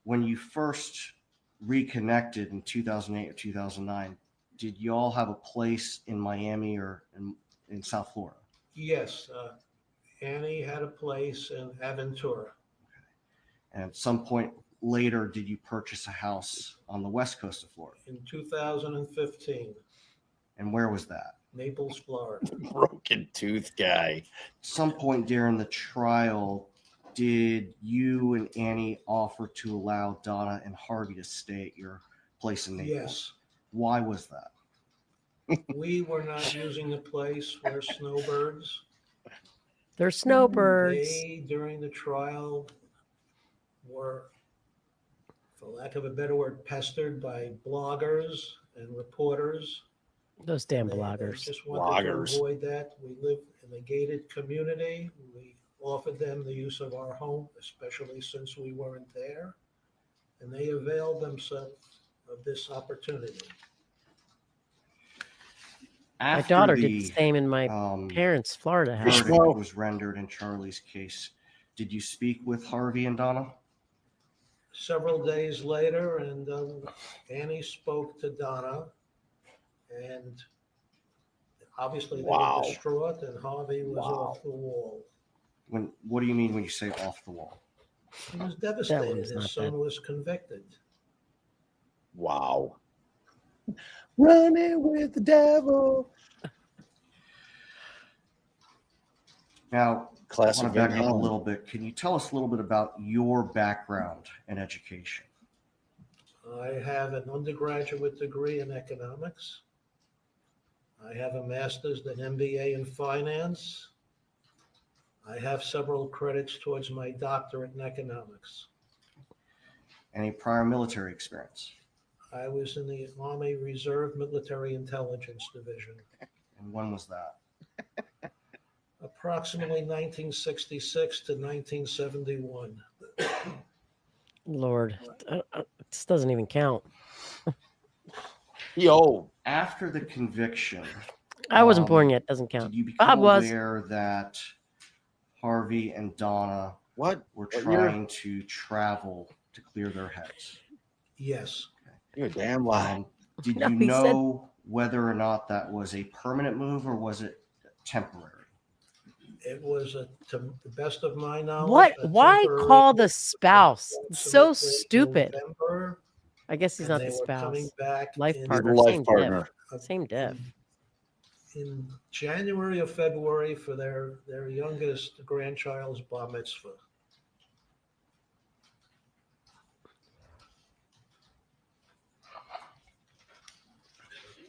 when you first reconnected in 2008 or 2009, did you all have a place in Miami or in South Florida? Yes. Annie had a place in Aventura. And at some point later, did you purchase a house on the west coast of Florida? In 2015, And where was that? Naples, Florida. Broken tooth guy. Some point during the trial, did you and Annie offer to allow Donna and Harvey to stay at your place in Naples? Yes. Why was that? We were not using the place. We're snowbirds. They're snowbirds. They, during the trial, were, for lack of a better word, pestered by bloggers and reporters. Those damn They bloggers. just wanted Bloggers. to avoid that. We live in a gated community. We offered them the use of our home, especially since we weren't there. And they availed themselves of this opportunity. My After daughter did the same in my um, parents' Florida house. verdict Well- was rendered in Charlie's case, did you speak with Harvey and Donna? Several days later, and Annie spoke to Donna, and obviously they Wow. were distraught, and Harvey was Wow. off the wall. What do you mean when you say off the wall? He was devastated. was not His son bad. was convicted. Wow. Running with the devil. Now, I Classic. want to back Van up a Halen. little bit. Can you tell us a little bit about your background and education? I have an undergraduate degree in economics. I have a master's and MBA in finance. I have several credits towards my doctorate in economics. Any prior military experience? I was in the Army Reserve Military Intelligence Division. And when was that? Approximately 1966 to 1971. Lord, This doesn't even count. Yo, After the conviction, I wasn't born Um, yet. Doesn't count. did you become Bob was. aware that Harvey and Donna what? were What year? trying to travel to clear their heads? Yes. You're a damn lie. Did No, you he said- know whether or not that was a permanent move or was it temporary? It was, to the best of my knowledge. What? a Why temporary call the move spouse? So approximately stupid. November, I guess he's and not they the were coming spouse. back Life in- partner. Life Same partner. div. Same div. In January or February for their youngest grandchild's bar mitzvah.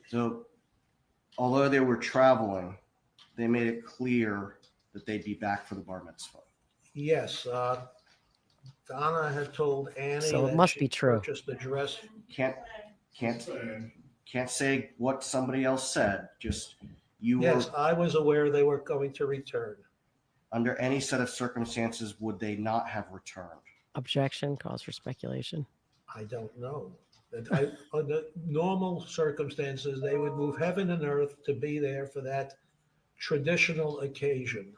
So, although they were traveling, they made it clear that they'd be back for the bar mitzvah. Yes, Donna had told Annie So it that must she be true. purchased the dress. Can't say what somebody else said. Just you Yes, were I was aware they were going to return. under any set of circumstances would they not have returned? Objection. Cause for speculation. I don't know. Under normal circumstances, they would move heaven and earth to be there for that traditional occasion.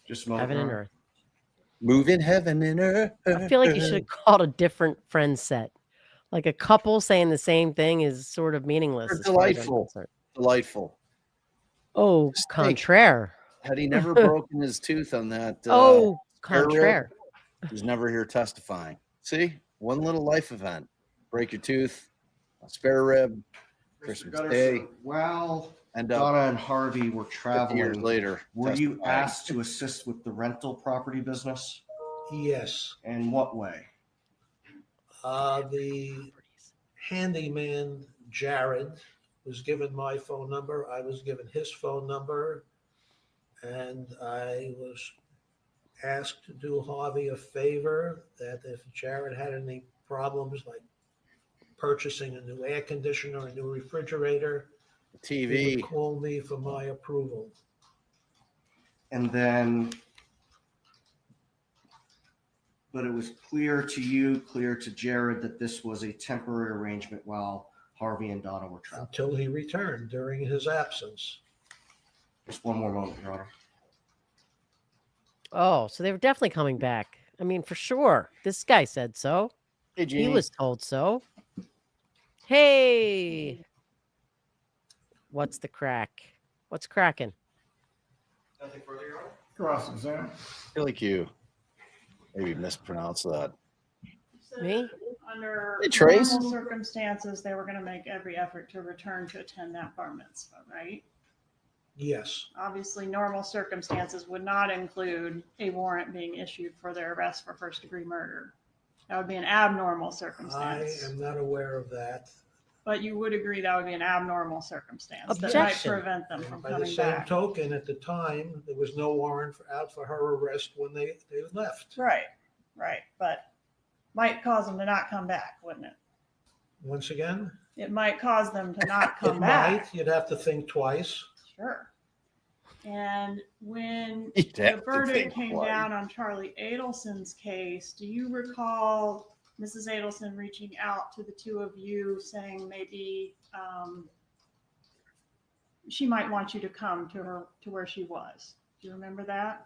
Just a moment, Heaven and Ron. earth. Moving heaven and earth. I feel like you should have called a different friend set. Like a couple saying the same thing is sort of meaningless. They're as far as I'm delightful. concerned. Delightful. Oh, Just think. contraire. Had he never broken his tooth on that, Oh, spare rib, contraire. he's never here testifying. See, one little life event: break your tooth, a spare rib, Mr. Christmas Guterson, Day, while end up Donna and Harvey were 50 years traveling, later. were you testifying. asked to assist with the rental property business? Yes, In what way? the handyman, Jared, was given my phone number. I was given his phone number. And I was asked to do Harvey a favor that if Jared had any problems like purchasing a new air conditioner, a new refrigerator, he TV. would call me for my approval. And then, but it was clear to you, clear to Jared that this was a temporary arrangement while Harvey and Donna were traveling. Until he returned during his absence. Just one more moment, Your Honor. Oh, so they were definitely coming back. I mean, for sure. This guy said so. Hey, He Jeannie. was told so. Hey. What's the crack? What's cracking? Nothing further, Your Honor? Cross exam. I feel like you maybe mispronounced that. Me? Under Hey, Trace. normal circumstances, they were going to make every effort to return to attend that bar mitzvah, right? Yes, Obviously, normal circumstances would not include a warrant being issued for their arrest for first-degree murder. That would be an abnormal I circumstance. am not aware of that. But you would agree that would be an abnormal circumstance that might Objection. prevent them from And by the coming same back. token, at the time, there was no warrant out for her arrest when they left. Right, right. But might cause them to not come back, wouldn't it? Once again, It might cause them to not it come back. might, you'd have to think twice. Sure. And when You'd the have to verdict think came twice. down on Charlie Adelson's case, do you recall Mrs. Adelson reaching out to the two of you saying maybe she might want you to come to where she was? Do you remember that?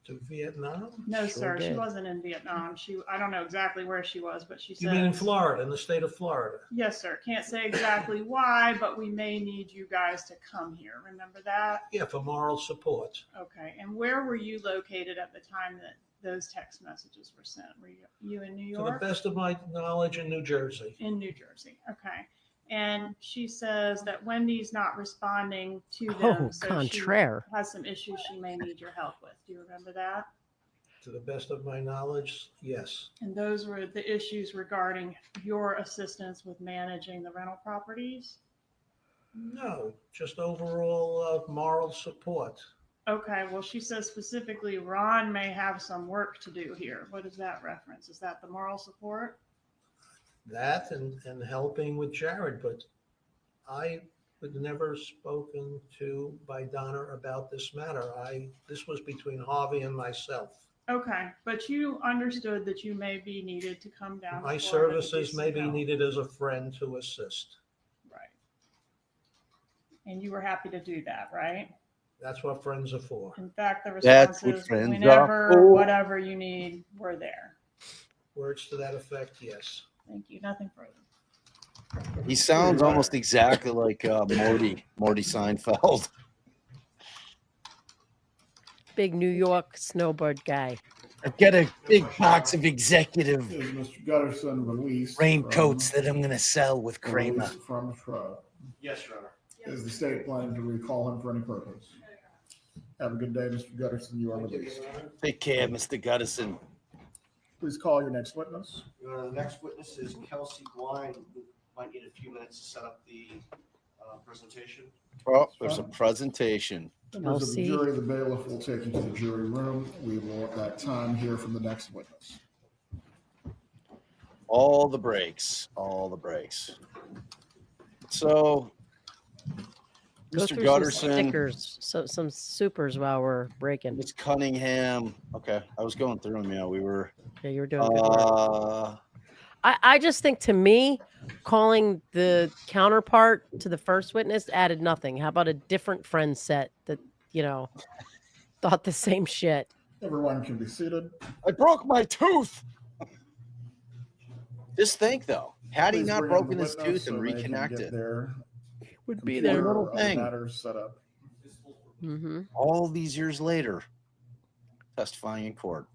To Vietnam? No, Sure sir. She did. wasn't in Vietnam. I don't know exactly where she was, but she You said. mean in Florida, in the state of Florida? Yes, sir. Can't say exactly why, but we may need you guys to come here. Remember that? Yeah, for moral support. Okay. And where were you located at the time that those text messages were sent? Were you in New To the York? best of my knowledge, in New Jersey. In New Jersey. Okay. And she says that Wendy's not responding to them. Oh, so contraire. She has some issues she may need your help with. Do you remember that? To the best of my knowledge, yes. And those were the issues regarding your assistance with managing the rental properties? No, just overall moral support. Okay, well, she says specifically Ron may have some work to do here. What is that reference? Is that the moral support? That and helping with Jared, but I was never spoken to by Donna about this matter. This was between Harvey and myself. Okay, but you understood that you may be needed to come down. My to Florida to services get may some be help. needed as a friend to assist. Right. And you were happy to do that, right? That's what friends are for. In fact, the That's what responses, friends are whenever, for. whatever you need, were there. Words to that effect, yes. Thank you. Nothing further. He sounds almost exactly like Morty Seinfeld. Big New York snowbird guy. I've got a big box of executive Is Mr. Guterson released? raincoats that I'm going to sell with Kramer. Released from the trial. Yes, Your Honor. Is the state planning to recall him for any purpose? Have a good day, Mr. Guterson. You are released. Take care, Mr. Guterson. Please call your next witness. Your Honor, the next witness is Kelsey Blind, who might need a few minutes to set up the presentation. Oh, there's a presentation. Members of the Kelsey. jury, the bailiff will take you to the jury room. We will at that time hear from the next witness. All the breaks. So, Go Mr. through some Guterson, stickers, so some supers while we're breaking. it's Cunningham. Okay, I was going through them. Yeah, we were. Yeah, you were doing good work. I just think, to me, calling the counterpart to the first witness added nothing. How about a different friend set that, thought the same shit? Everyone can be seated. I broke my tooth. Just think, though, had he Please not bring in the broken his witness tooth and so they can get reconnected, their Would be computer there. little or other thing. matters set up. Mm-hmm. all these years later, testifying in court,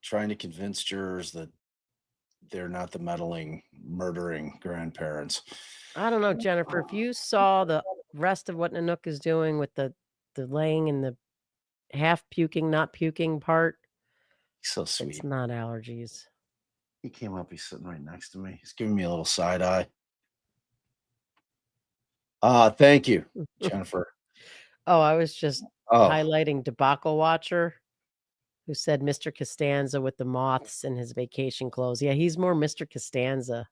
trying to convince jurors that they're not the meddling, murdering grandparents. I don't know, Jennifer, if you saw the rest of what Nanook is doing with the laying and the half puking, not puking part, He's so sweet. it's not allergies. He came up, he's sitting right next to me. He's giving me a little side eye. Thank you, Jennifer. Oh, I was just Oh, highlighting Debacle Watcher, who said Mr. Costanza with the moths in his vacation clothes. Yeah, he's more Mr. Costanza.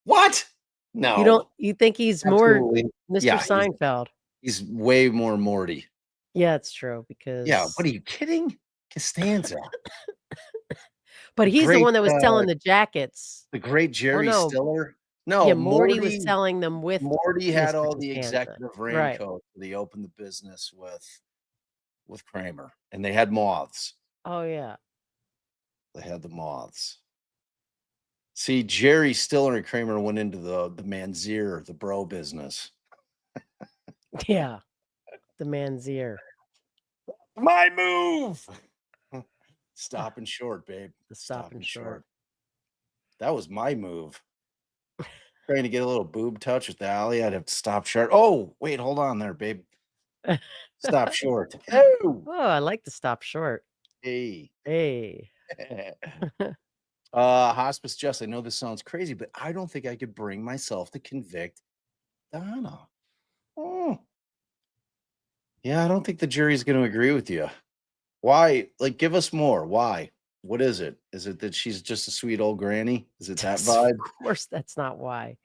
what? No. You think he's more Absolutely. Mr. Yeah, Seinfeld? he's way more Morty. Yeah, it's true, because Yeah, what are you kidding? Costanza. but the he's the great, one that was selling the jackets. The great Jerry no. Stiller. No, Yeah, Morty was selling them with Morty had Mr. all the Costanza. executive Right. raincoat. They opened the business with Kramer, and they had moths. Oh yeah. They had the moths. See, Jerry Stiller and Kramer went into the Manzier, the bro business. Yeah. The Manzier. My move. Stopping short, babe. The stopping short. That was my move. Trying to get a little boob touch with Allie, I'd have to stop short. Oh, wait, hold on there, babe. Stop short. Oh, I like to stop short. hey. Hey. Hospice Jess, I know this sounds crazy, but I don't think I could bring myself to convict Donna. Oh. Yeah, I don't think the jury's going to agree with you. Why? Like, give us more. Why? What is it? Is it that she's just a sweet old granny? Is it that vibe? Of course, that's not why.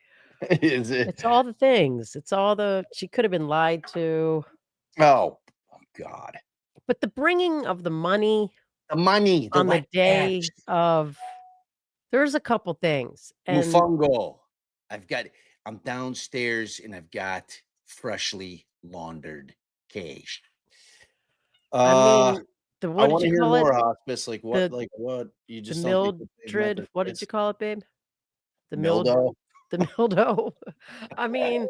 Is it? It's all the things. It's all she could have been lied to. Oh, God. But the bringing of the money The on the wet day cash. of, there's a couple things. And Mufungo. I'm downstairs and I've got freshly laundered cash. I mean, I what want did to you hear call it? more hospice. Like what? The- Like what? You The just don't think that they met Mildred. their What did kids? you call it, babe? The Mildo. The mildew. I mean,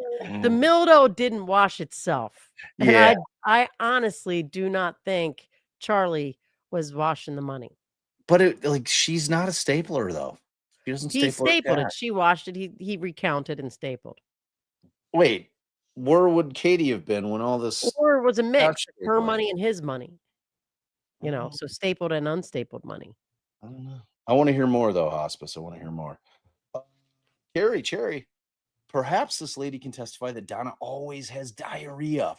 the Mm. mildew didn't wash itself. And Yeah. I honestly do not think Charlie was washing the money. But she's not a stapler though. She doesn't He staple her stapled it. cash. She washed it. He recounted and stapled. Wait, where would Katie have been when all this? Or it was a mix cash of her stapling? money and his money. Oh. So stapled and unstapled money. I don't know. I want to hear more though, hospice. I want to hear more. Carrie, Cherry, perhaps this lady can testify that Donna always has diarrhea.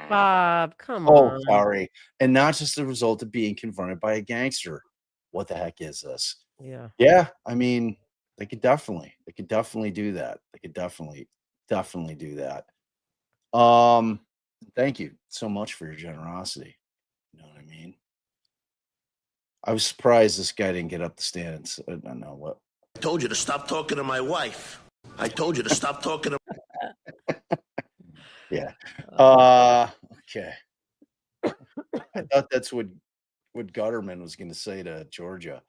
Bob, come Oh, on. sorry. And not just the result of being confronted by a gangster. What the heck is this? Yeah. Yeah, I mean, they could definitely do that. They could definitely do that. Thank you so much for your generosity. You know what I mean? I was surprised this guy didn't get up the stand and I don't know what. I told you to stop talking to my wife. I told you to stop talking to. Yeah. Oh, Okay. I thought that's what Gutterman was going to say to Georgia.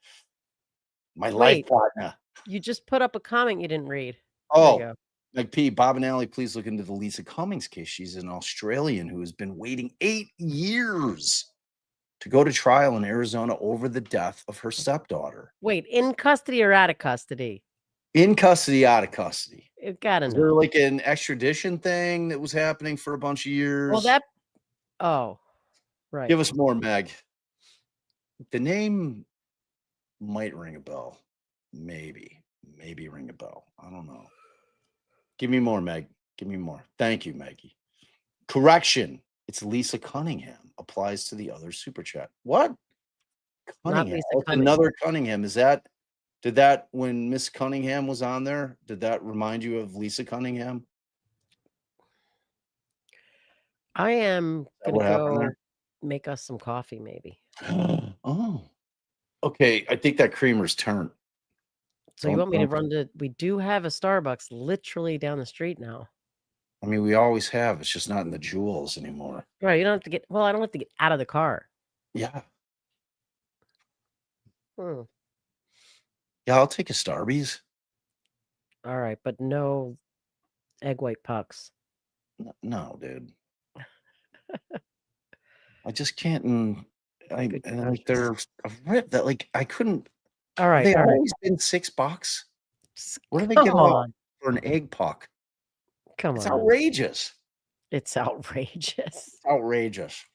My life wait, partner. you just put up a comment you didn't read. Oh, There you go. Mike P. Bob and Allie, please look into the Lisa Cummings case. She's an Australian who has been waiting 8 years to go to trial in Arizona over the death of her stepdaughter. Wait, in custody or out of custody? In custody, out of custody. You gotta Is there know. like an extradition thing that was happening for a bunch of years? Well, that. Oh, right. Give us more, Meg. The name might ring a bell. Maybe ring a bell. I don't know. Give me more, Meg. Give me more. Thank you, Maggie. Correction. It's Lisa Cunningham. Applies to the other super chat. What? Not Cunningham. Lisa Oh, it's Cunningham. another Cunningham. Did that when Miss Cunningham was on there? Did that remind you of Lisa Cunningham? I am that gonna what happened go there? make us some coffee, maybe. Oh. Okay. I think that creamer's turned. So you Don't- want me to don't- run to? We do have a Starbucks literally down the street now. I mean, we always have. It's just not in the jewels anymore. Right? You don't have to get. Well, I don't have to get out of the car. Yeah. Hmm. Yeah, I'll take a Starbucks. All right, but no egg white pucks. No, dude. I just can't. And Good like they're I've read that like I couldn't. All right, They all right. always been $6. Where do they Come get on. for an egg puck? Come It's on. outrageous. It's outrageous. Outrageous.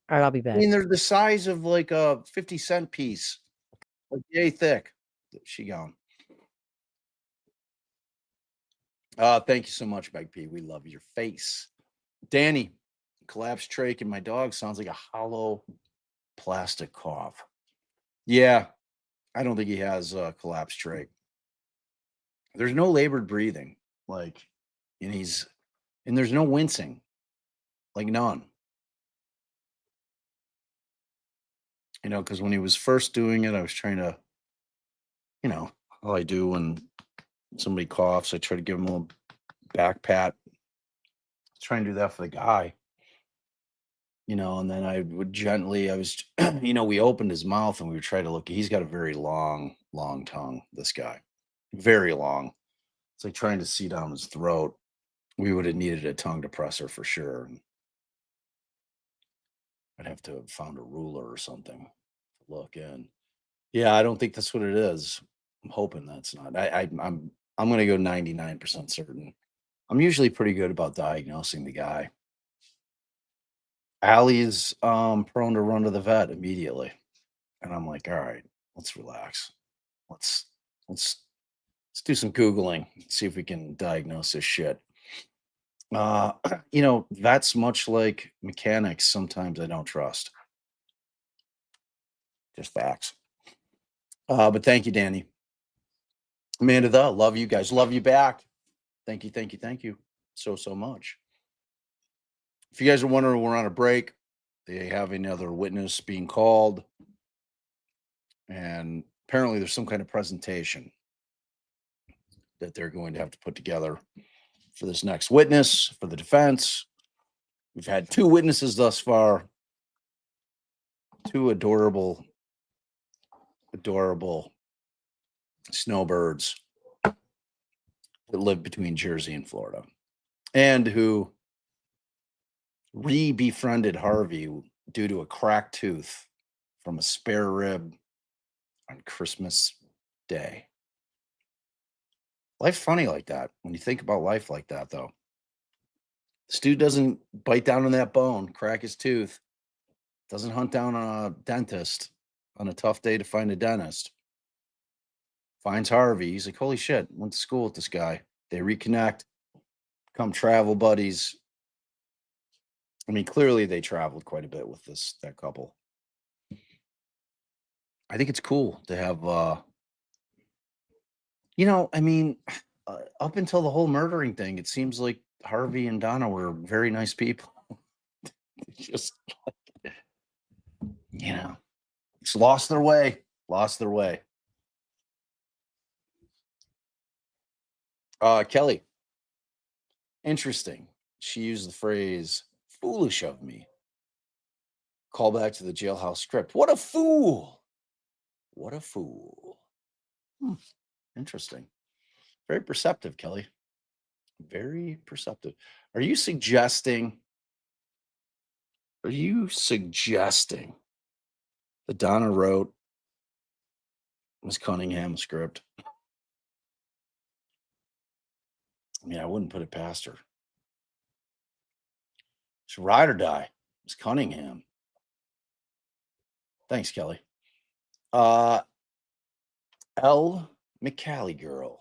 All right, I'll be I back. mean, they're the size of like a 50-cent piece, like yay thick. She gone. Thank you so much, Meg P. We love your face. Danny, collapsed trach in my dog sounds like a hollow plastic cough. Yeah, I don't think he has collapsed trach. There's no labored breathing, like, and there's no wincing, like none. You know, because when he was first doing it, I was trying to, all I do when somebody coughs, I try to give him a little back pat. Try and do that for the guy. And then I would gently, we opened his mouth and we would try to look. He's got a very long, long tongue, this guy. Very long. It's like trying to see down his throat. We would have needed a tongue depressor for sure. I'd have to have found a ruler or something to look in. Yeah, I don't think that's what it is. I'm hoping that's not. I'm going to go 99% certain. I'm usually pretty good about diagnosing the guy. Allie is prone to run to the vet immediately. And I'm like, all right, let's relax. Let's do some Googling, see if we can diagnose this shit. That's much like mechanics. Sometimes I don't trust. Just facts. But thank you, Danny. Amanda, love you guys. Love you back. Thank you so much. If you guys are wondering, we're on a break. They have another witness being called. And apparently there's some kind of presentation that they're going to have to put together for this next witness, for the defense. We've had 2 witnesses thus far. 2 adorable snowbirds that live between Jersey and Florida and who re-befriended Harvey due to a cracked tooth from a spare rib on Christmas Day. Life's funny like that. When you think about life like that, though. This dude doesn't bite down on that bone, crack his tooth, doesn't hunt down a dentist on a tough day to find a dentist. Finds Harvey. He's like, holy shit, went to school with this guy. They reconnect, become travel buddies. I mean, clearly they traveled quite a bit with that couple. I think it's cool to have, up until the whole murdering thing, it seems like Harvey and Donna were very nice people. Just, you know, just lost their way. Lost their way. Kelly. Interesting. She used the phrase "foolish of me." Call back to the jailhouse script. What a fool! What a fool. Interesting. Very perceptive, Kelly. Very perceptive. Are you suggesting that Donna wrote Miss Cunningham script? I mean, I wouldn't put it past her. It's ride or die. Miss Cunningham. Thanks, Kelly. L. McCallie girl.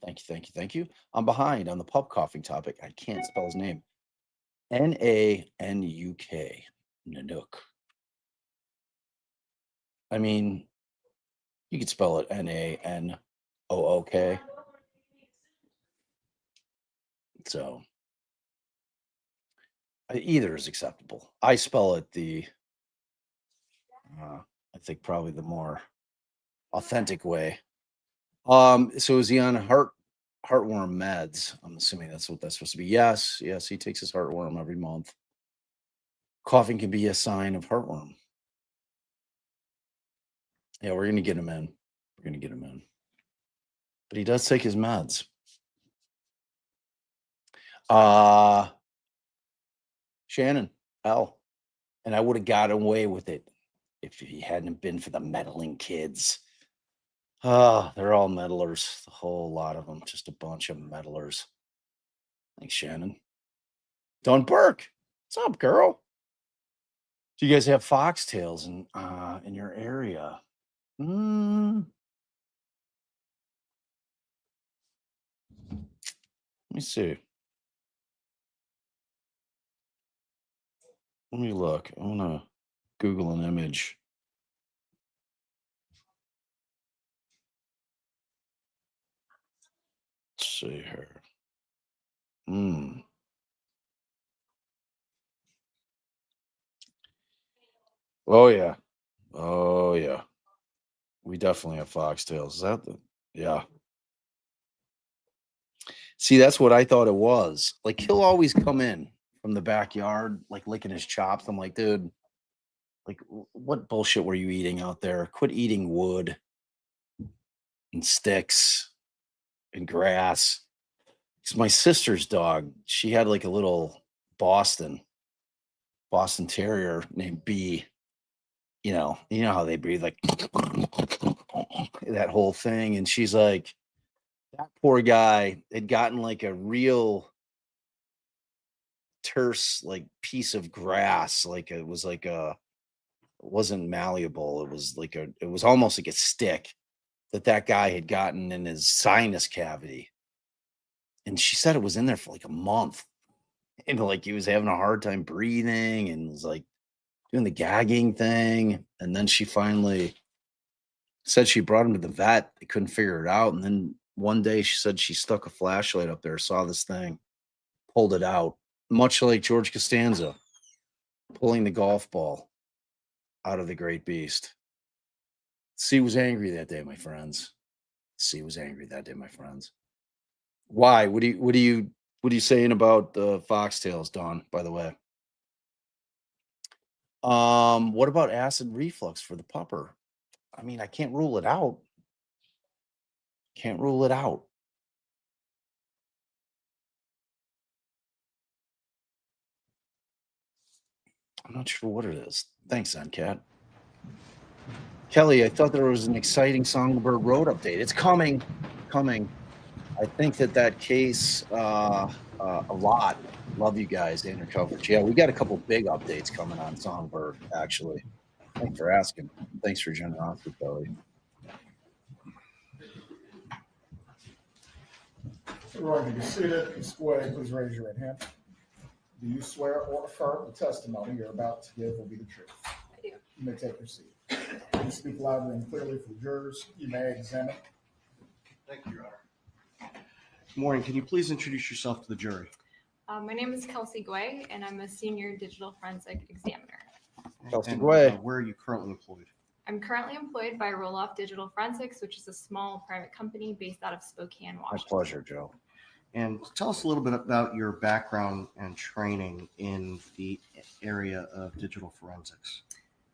Thank you. I'm behind on the pub coughing topic. I can't spell his name. Nanuk. Nanook. I mean, you could spell it Nanook. So either is acceptable. I spell it I think probably the more authentic way. So is he on heartworm meds? I'm assuming that's what that's supposed to be. Yes, he takes his heartworm every month. Coughing can be a sign of heartworm. Yeah, we're gonna get him in. But he does take his meds. Shannon, L. And I would have got away with it if he hadn't been for the meddling kids. They're all meddlers. The whole lot of them. Just a bunch of meddlers. Thanks, Shannon. Don Burke. What's up, girl? Do you guys have foxtails in your area? Let me see. Let me look. I want to Google an image. Let's see here. Oh yeah. We definitely have foxtails. Is that yeah. See, that's what I thought it was. Like, he'll always come in from the backyard, like licking his chops. I'm like, dude, like, what bullshit were you eating out there? Quit eating wood and sticks and grass. It's my sister's dog. She had like a little Boston Terrier named B. You know how they breathe, like that whole thing. And she's like, that poor guy had gotten like a real terse, like piece of grass. Like it wasn't malleable. It was almost like a stick that guy had gotten in his sinus cavity. And she said it was in there for like a month. And like he was having a hard time breathing and was like doing the gagging thing. And then she finally said she brought him to the vet. They couldn't figure it out. And then one day she said she stuck a flashlight up there, saw this thing, pulled it out, much like George Costanza pulling the golf ball out of the great beast. C was angry that day, my friends. Why? What are you saying about the foxtails, Dawn, by the way? What about acid reflux for the pupper? I mean, I can't rule it out. I'm not sure what it is. Thanks, Zencat. Kelly, I thought there was an exciting Songbird Road update. It's coming. I think that case a lot. Love you guys and your coverage. Yeah, we got a couple big updates coming on Songbird, actually. Thanks for asking. Thanks for your generosity, Kelly. Everyone can be seated. Square, please raise your right hand. Do you swear or affirm the testimony you're about to give will be the truth? I do. You may take your seat. Please speak loudly and clearly for the jurors. You may examine. Thank you, Your Honor. Good morning. Can you please introduce yourself to the jury? My name is Kelsey Guay, and I'm a senior digital forensic examiner. Kelsey And, Guay. where are you currently employed? I'm currently employed by Roll-Off Digital Forensics, which is a small private company based out of Spokane, My Washington. pleasure, Joe. And tell us a little bit about your background and training in the area of digital forensics.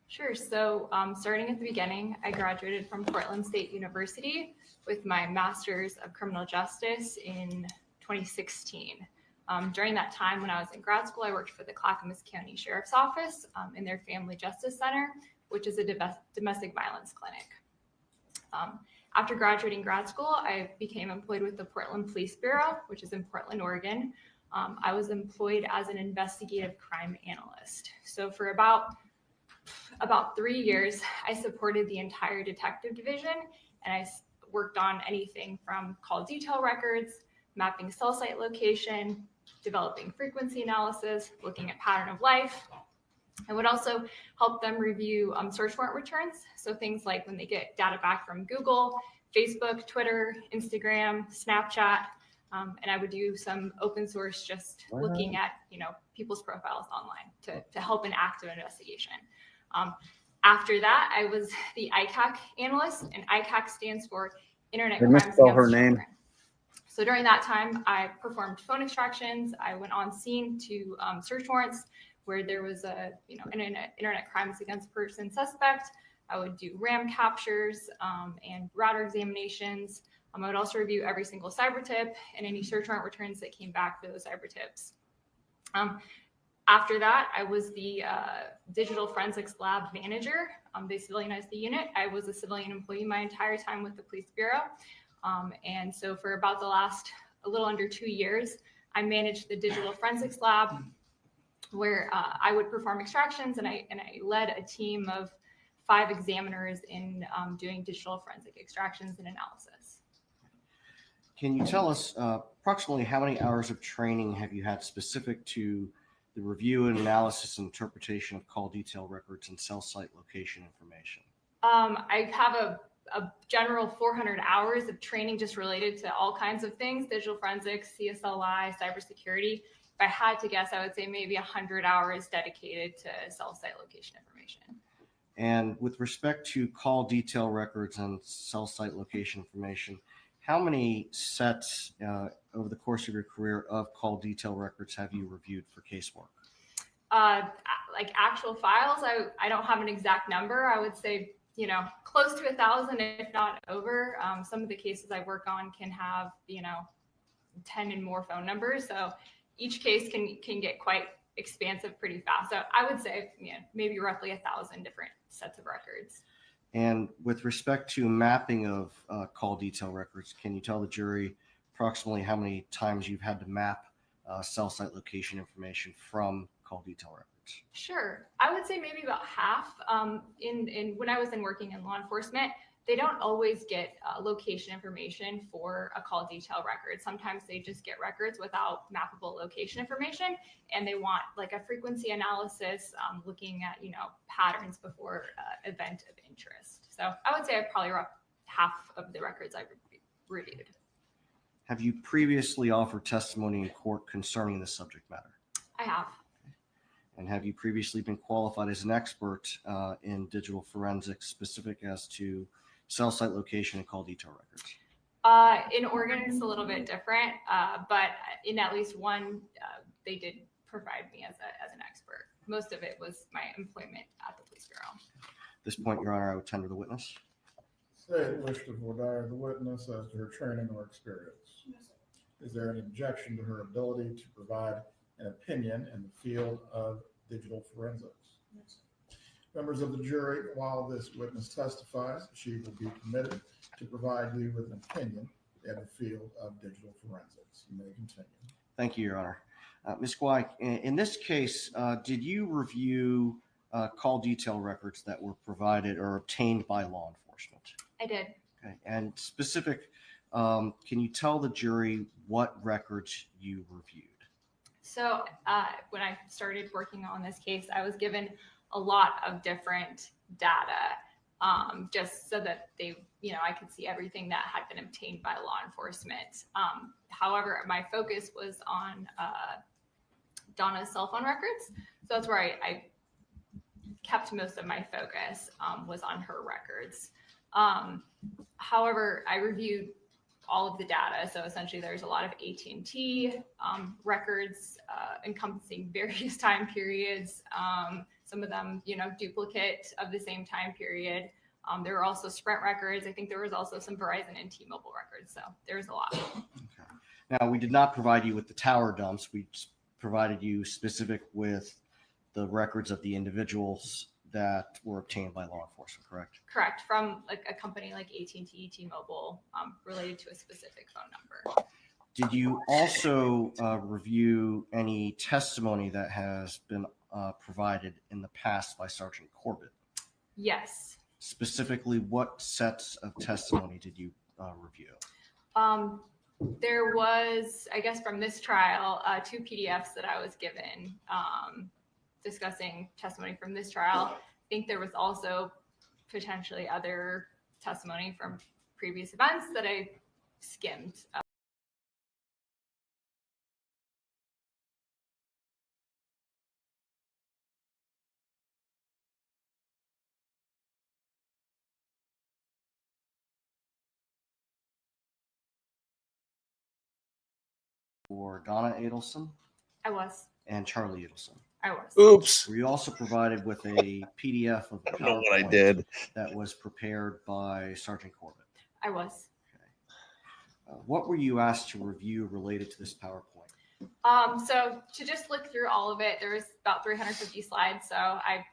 Sure. So starting at the beginning, I graduated from Portland State University with my Master's of Criminal Justice in 2016. During that time when I was in grad school, I worked for the Clackamas County Sheriff's Office in their Family Justice Center, which is a domestic violence clinic. After graduating grad school, I became employed with the Portland Police Bureau, which is in Portland, Oregon. I was employed as an investigative crime analyst. So for about 3 years, I supported the entire detective division, and I worked on anything from call detail records, mapping cell site location, developing frequency analysis, looking at pattern of life. I would also help them review search warrant returns. So things like when they get data back from Google, Facebook, Twitter, Instagram, Snapchat, and I would do some open source, just looking at people's profiles online to help an active investigation. After that, I was the ICAC analyst, and ICAC stands for Internet Crimes Against Children. So during that time, I performed phone extractions. I went on scene to search warrants where there was an internet crimes against person suspect. I would do RAM captures and router examinations. I would also review every single cyber tip and any search warrant returns that came back for those cyber tips. After that, I was the digital forensics lab manager. They civilianized the unit. I was a civilian employee my entire time with the police bureau. And so for about the last a little under 2 years, I managed the digital forensics lab, where I would perform extractions, and I led a team of 5 examiners in doing digital forensic extractions and analysis. Can you tell us approximately how many hours of training have you had specific to the review and analysis and interpretation of call detail records and cell site location information? I have a general 400 hours of training just related to all kinds of things: digital forensics, CSLI, cybersecurity. If I had to guess, I would say maybe 100 hours dedicated to cell site location information. And with respect to call detail records and cell site location information, how many sets over the course of your career of call detail records have you reviewed for casework? Like actual files, I don't have an exact number. I would say, close to 1,000, if not over. Some of the cases I work on can have, 10 and more phone numbers. So each case can get quite expansive pretty fast. So I would say, maybe roughly 1,000 different sets of records. And with respect to mapping of call detail records, can you tell the jury approximately how many times you've had to map cell site location information from call detail records? Sure. I would say maybe about half. When I was working in law enforcement, they don't always get location information for a call detail record. Sometimes they just get records without mappable location information, and they want like a frequency analysis, looking at patterns before event of interest. So I would say I probably half of the records I've reviewed. Have you previously offered testimony in court concerning this subject matter? I have. And have you previously been qualified as an expert in digital forensics, specific as to cell site location and call detail records? In Oregon, it's a little bit different, but in at least one, they did provide me as an expert. Most of it was my employment at the police bureau. At this point, Your Honor, I would tender the witness. State wish to voir dire the witness as to her training or experience. Is there any objection to her ability to provide an opinion in the field of digital forensics? Yes. Members of the jury, while this witness testifies, she will be permitted to provide you with an opinion in the field of digital forensics. You may continue. Thank you, Your Honor. Ms. Guay, in this case, did you review call detail records that were provided or obtained by law enforcement? I did. Okay. And specific, can you tell the jury what records you reviewed? So when I started working on this case, I was given a lot of different data, just so that I could see everything that had been obtained by law enforcement. However, my focus was on Donna's cell phone records. So that's where I kept most of my focus, was on her records. However, I reviewed all of the data. So essentially there's a lot of AT&T records encompassing various time periods. Some of them, duplicate of the same time period. There were also Sprint records. I think there was also some Verizon and T-Mobile records. So there's a lot. Okay. Now, we did not provide you with the tower dumps. We just provided you specific with the records of the individuals that were obtained by law enforcement, correct? Correct. From like a company like AT&T, T-Mobile, related to a specific phone number. Did you also review any testimony that has been provided in the past by Sergeant Corbett? Yes. Specifically, what sets of testimony did you review? There was, I guess, from this trial, 2 PDFs that I was given discussing testimony from this trial. I think there was also potentially other testimony from previous events that I skimmed. For Donna Adelson I was. and Charlie Adelson. I was. Oops. Were you also provided with a PDF of the I don't know what I PowerPoint did. that was prepared by Sergeant Corbett? I was. What were you asked to review related to this PowerPoint? So to just look through all of it, there was about 350 slides. So I,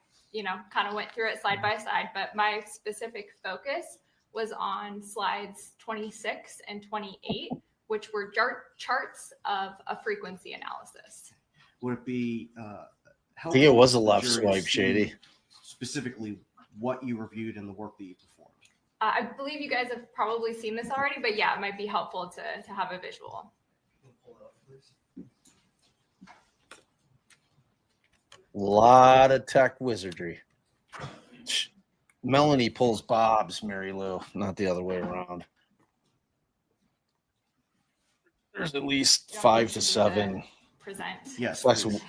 kind of went through it slide by side, but my specific focus was on slides 26 and 28, which were charts of a frequency analysis. Would it be I think it was a helpful left for the jury to swipe, see Shady. Specifically, what you reviewed and the work that you performed? I believe you guys have probably seen this already, but yeah, it might be helpful to have a visual. Lot of tech wizardry. Melanie pulls Bob's, Mary Lou, not the other way around. There's at least 5 to 7 Present. Yes.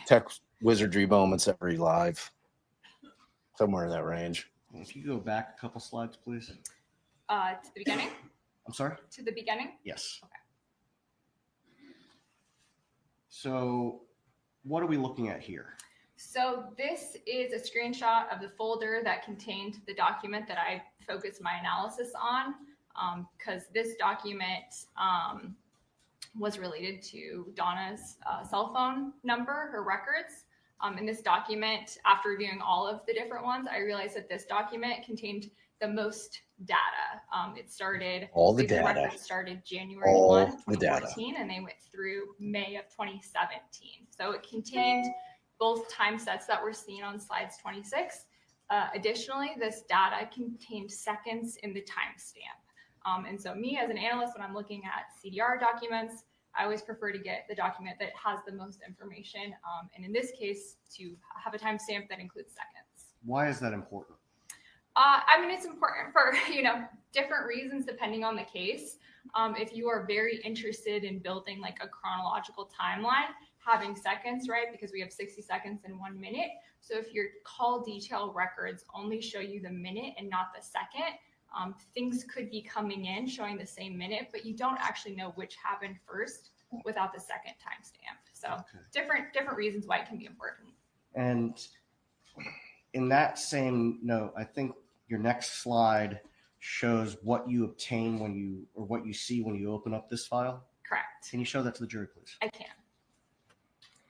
tech wizardry moments every live. Somewhere in that range. If you go back a couple slides, please. To the beginning? I'm sorry? To the beginning? Yes. Okay. So what are we looking at here? So this is a screenshot of the folder that contained the document that I focused my analysis on, because this document was related to Donna's cell phone number, her records. In this document, after reviewing all of the different ones, I realized that this document contained the most data. It started, all the these data. records started January All 1, the data. 2014, and they went through May of 2017. So it contained both time sets that were seen on slides 26. Additionally, this data contained seconds in the timestamp. And so me as an analyst, when I'm looking at CDR documents, I always prefer to get the document that has the most information. And in this case, to have a timestamp that includes seconds. Why is that important? It's important for, different reasons depending on the case. If you are very interested in building like a chronological timeline, having seconds, right? Because we have 60 seconds and 1 minute. So if your call detail records only show you the minute and not the second, things could be coming in showing the same minute, but you don't actually know which happened first without the second timestamp. So different reasons why it can be important. And in that same note, I think your next slide shows what you obtain or what you see when you open up this file. Correct. Can you show that to the jury, please? I can.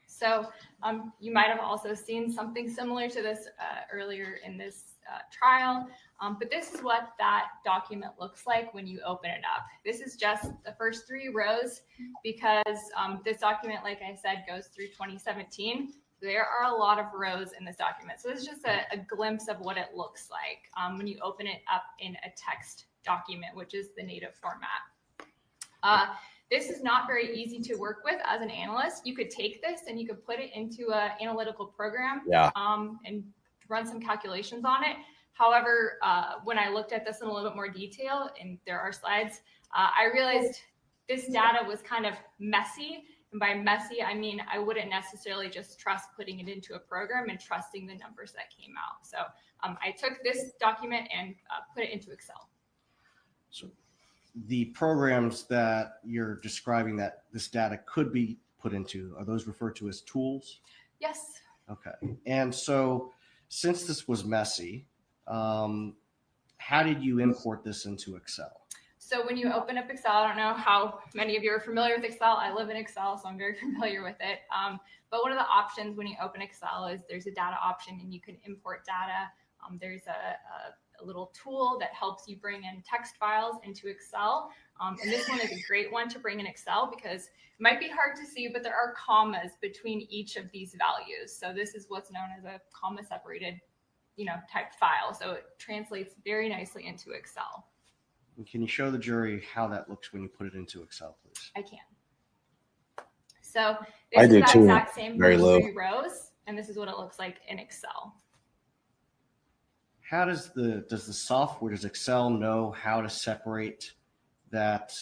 So you might have also seen something similar to this earlier in this trial, but this is what that document looks like when you open it up. This is just the first 3 rows because this document, like I said, goes through 2017. There are a lot of rows in this document. So this is just a glimpse of what it looks like when you open it up in a text document, which is the native format. This is not very easy to work with as an analyst. You could take this and you could put it into an analytical program and run some calculations on it. However, when I looked at this in a little bit more detail, and there are slides, I realized this data was kind of messy And by messy, I mean I wouldn't necessarily just trust putting it into a program and trusting the numbers that came out. So I took this document and put it into Excel. So the programs that you're describing that this data could be put into, are those referred to as tools? Yes. Okay. And so since this was messy, how did you import this into Excel? So when you open up Excel, I don't know how many of you are familiar with Excel. I live in Excel, so I'm very familiar with it. But one of the options when you open Excel is there's a data option and you can import data. There's a little tool that helps you bring in text files into Excel. And this one is a great one to bring in Excel because it might be hard to see, but there are commas between each of these values. So this is what's known as a comma separated, type file. So it translates very nicely into Excel. And can you show the jury how that looks when you put it into Excel, please? I can. So I this do is that too. exact same Very first low. 3 rows, and this is what it looks like in Excel. How does the software, does Excel know how to separate that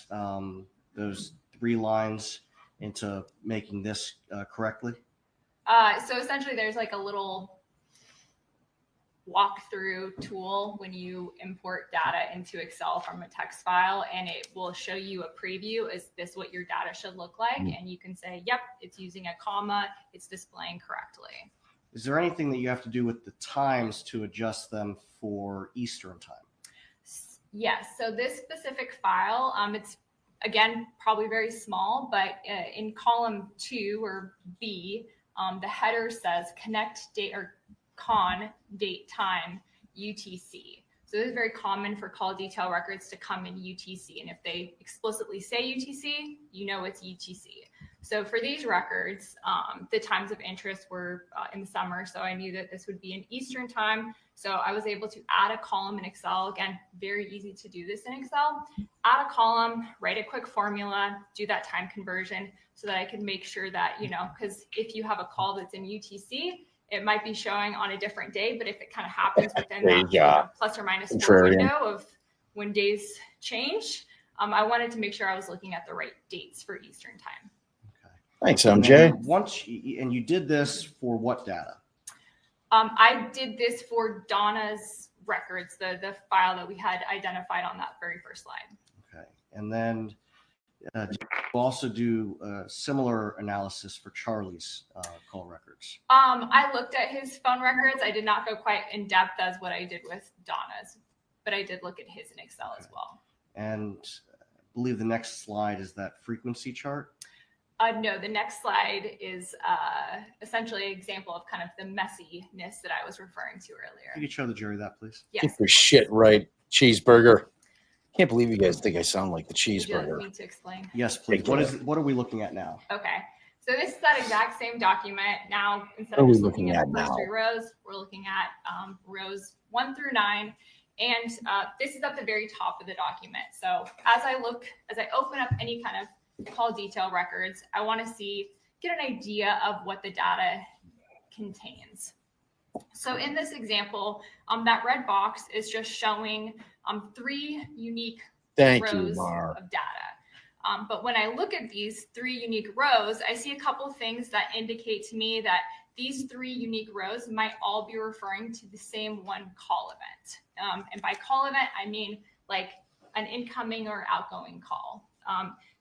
those 3 lines into making this correctly? So essentially there's like a little walkthrough tool when you import data into Excel from a text file, and it will show you a preview. Is this what your data should look like? And you can say, yep, it's using a comma, it's displaying correctly. Is there anything that you have to do with the times to adjust them for Eastern time? Yes. So this specific file, it's again probably very small, but in column 2 or B, the header says connect date or con date time UTC. So this is very common for call detail records to come in UTC. And if they explicitly say UTC, it's UTC. So for these records, the times of interest were in the summer. So I knew that this would be in Eastern time. So I was able to add a column in Excel. Again, very easy to do this in Excel. Add a column, write a quick formula, do that time conversion so that I can make sure that, because if you have a call that's in UTC, it might be showing on a different day, but if it kind of happens within that plus or minus 4 window of when days change, I wanted to make sure I was looking at the right dates for Eastern time. Okay. Thanks, MJ. And you did this for what data? I did this for Donna's records, the file that we had identified on that very first slide. Okay. And then did you also do similar analysis for Charlie's call records? I looked at his phone records. I did not go quite in depth as what I did with Donna's, but I did look at his in Excel as well. And I believe the next slide is that frequency chart. No, the next slide is essentially an example of kind of the messiness that I was referring to earlier. You could show the jury that, please. Yes. Get your shit right, cheeseburger. Can't believe you guys think I sound like the Would you like cheeseburger. me to explain? Yes, please. What are we looking at now? Okay. So this is that exact same document. Now, instead What are of we just looking looking at at the first now? 3 rows, we're looking at rows 1 through 9. And this is at the very top of the document. So as I open up any kind of call detail records, I want to get an idea of what the data contains. So in this example, that red box is just showing 3 unique rows of data. But when I look at these 3 unique rows, I see a couple things that indicate to me that these 3 unique rows might all be referring to the same one call event. And by call event, I mean like an incoming or outgoing call.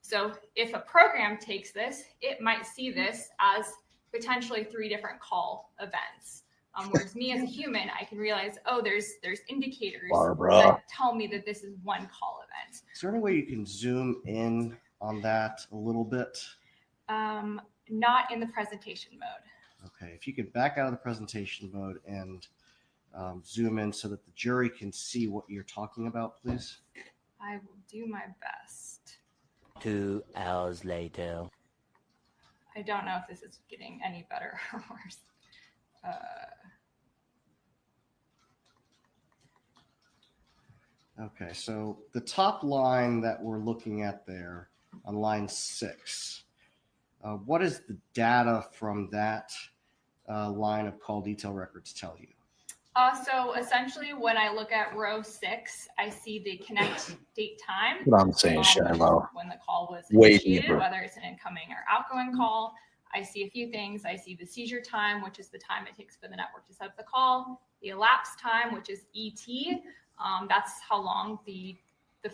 So if a program takes this, it might see this as potentially 3 different call events. Whereas me as a human, I can realize, oh, there's indicators that tell me that this is one call event. Is there any way you can zoom in on that a little bit? Not in the presentation mode. Okay, if you could back out of the presentation mode and zoom in so that the jury can see what you're talking about, please. I will do my best. 2 hours later. I don't know if this is getting any better or worse. Okay, so the top line that we're looking at there on line 6, what does the data from that line of call detail records tell you? So essentially, when I look at row 6, I see the connect date time. What I'm saying, Shiloh. When the call was Way initiated, deeper. whether it's an incoming or outgoing call. I see a few things. I see the seizure time, which is the time it takes for the network to set up the call. The elapsed time, which is ET. That's how long the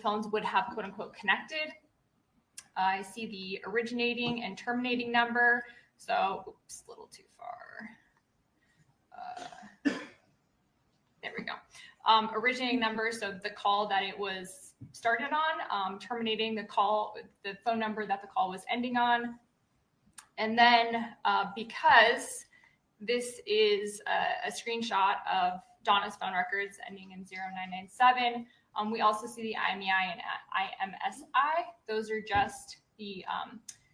phones would have quote unquote connected. I see the originating and terminating number. So, oops, a little too far. There we go. Originating number, so the call that it was started on, terminating the call, the phone number that the call was ending on. And then because this is a screenshot of Donna's phone records ending in 0997, we also see the IMEI and IMSI. Those are just the,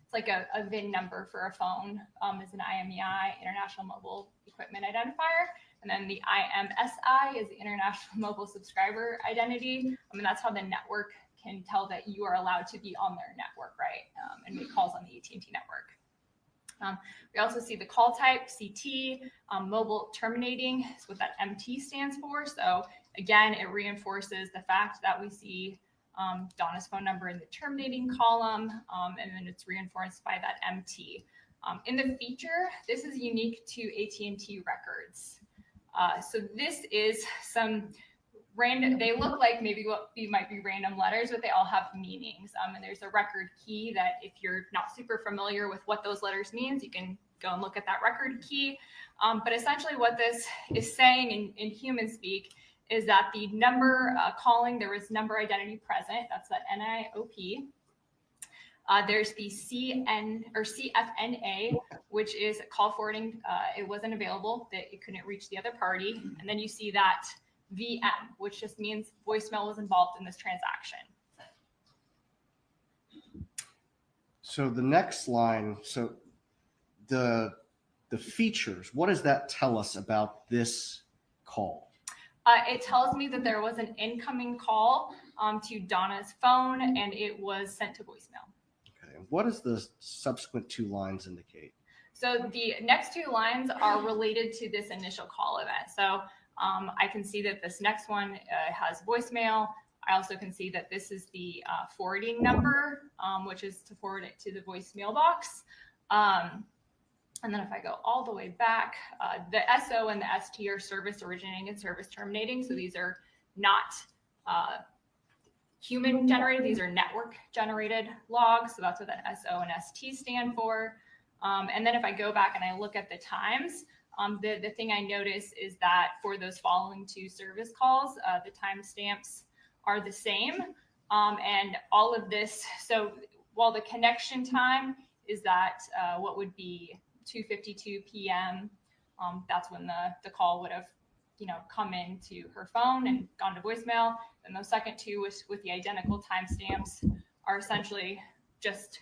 it's like a VIN number for a phone, is an IMEI, International Mobile Equipment Identifier. And then the IMSI is the International Mobile Subscriber Identity. I mean, that's how the network can tell that you are allowed to be on their network, right? And make calls on the AT&T network. We also see the call type, CT, mobile terminating is what that MT stands for. So again, it reinforces the fact that we see Donna's phone number in the terminating column, and then it's reinforced by that MT. In the feature, this is unique to AT&T records. So this is some random, they look like maybe what these might be random letters, but they all have meanings. And there's a record key that if you're not super familiar with what those letters means, you can go and look at that record key. But essentially what this is saying in human speak is that the number calling, there was number identity present, that's that NIOP. There's the CN or CFNA, which is call forwarding. It wasn't available, that it couldn't reach the other party. And then you see that VM, which just means voicemail was involved in this transaction. So the next line, so the features, what does that tell us about this call? It tells me that there was an incoming call to Donna's phone and it was sent to voicemail. Okay, and what does the subsequent 2 lines indicate? So the next 2 lines are related to this initial call event. So I can see that this next one has voicemail. I also can see that this is the forwarding number, which is to forward it to the voicemail box. And then if I go all the way back, the SO and the ST are service originating and service terminating. So these are not human generated. These are network generated logs. So that's what that SO and ST stand for. And then if I go back and I look at the times, the thing I notice is that for those following 2 service calls, the timestamps are the same. And all of this, so while the connection time is that what would be 2:52 p.m., that's when the call would have, come into her phone and gone to voicemail. And those second 2 with the identical timestamps are essentially just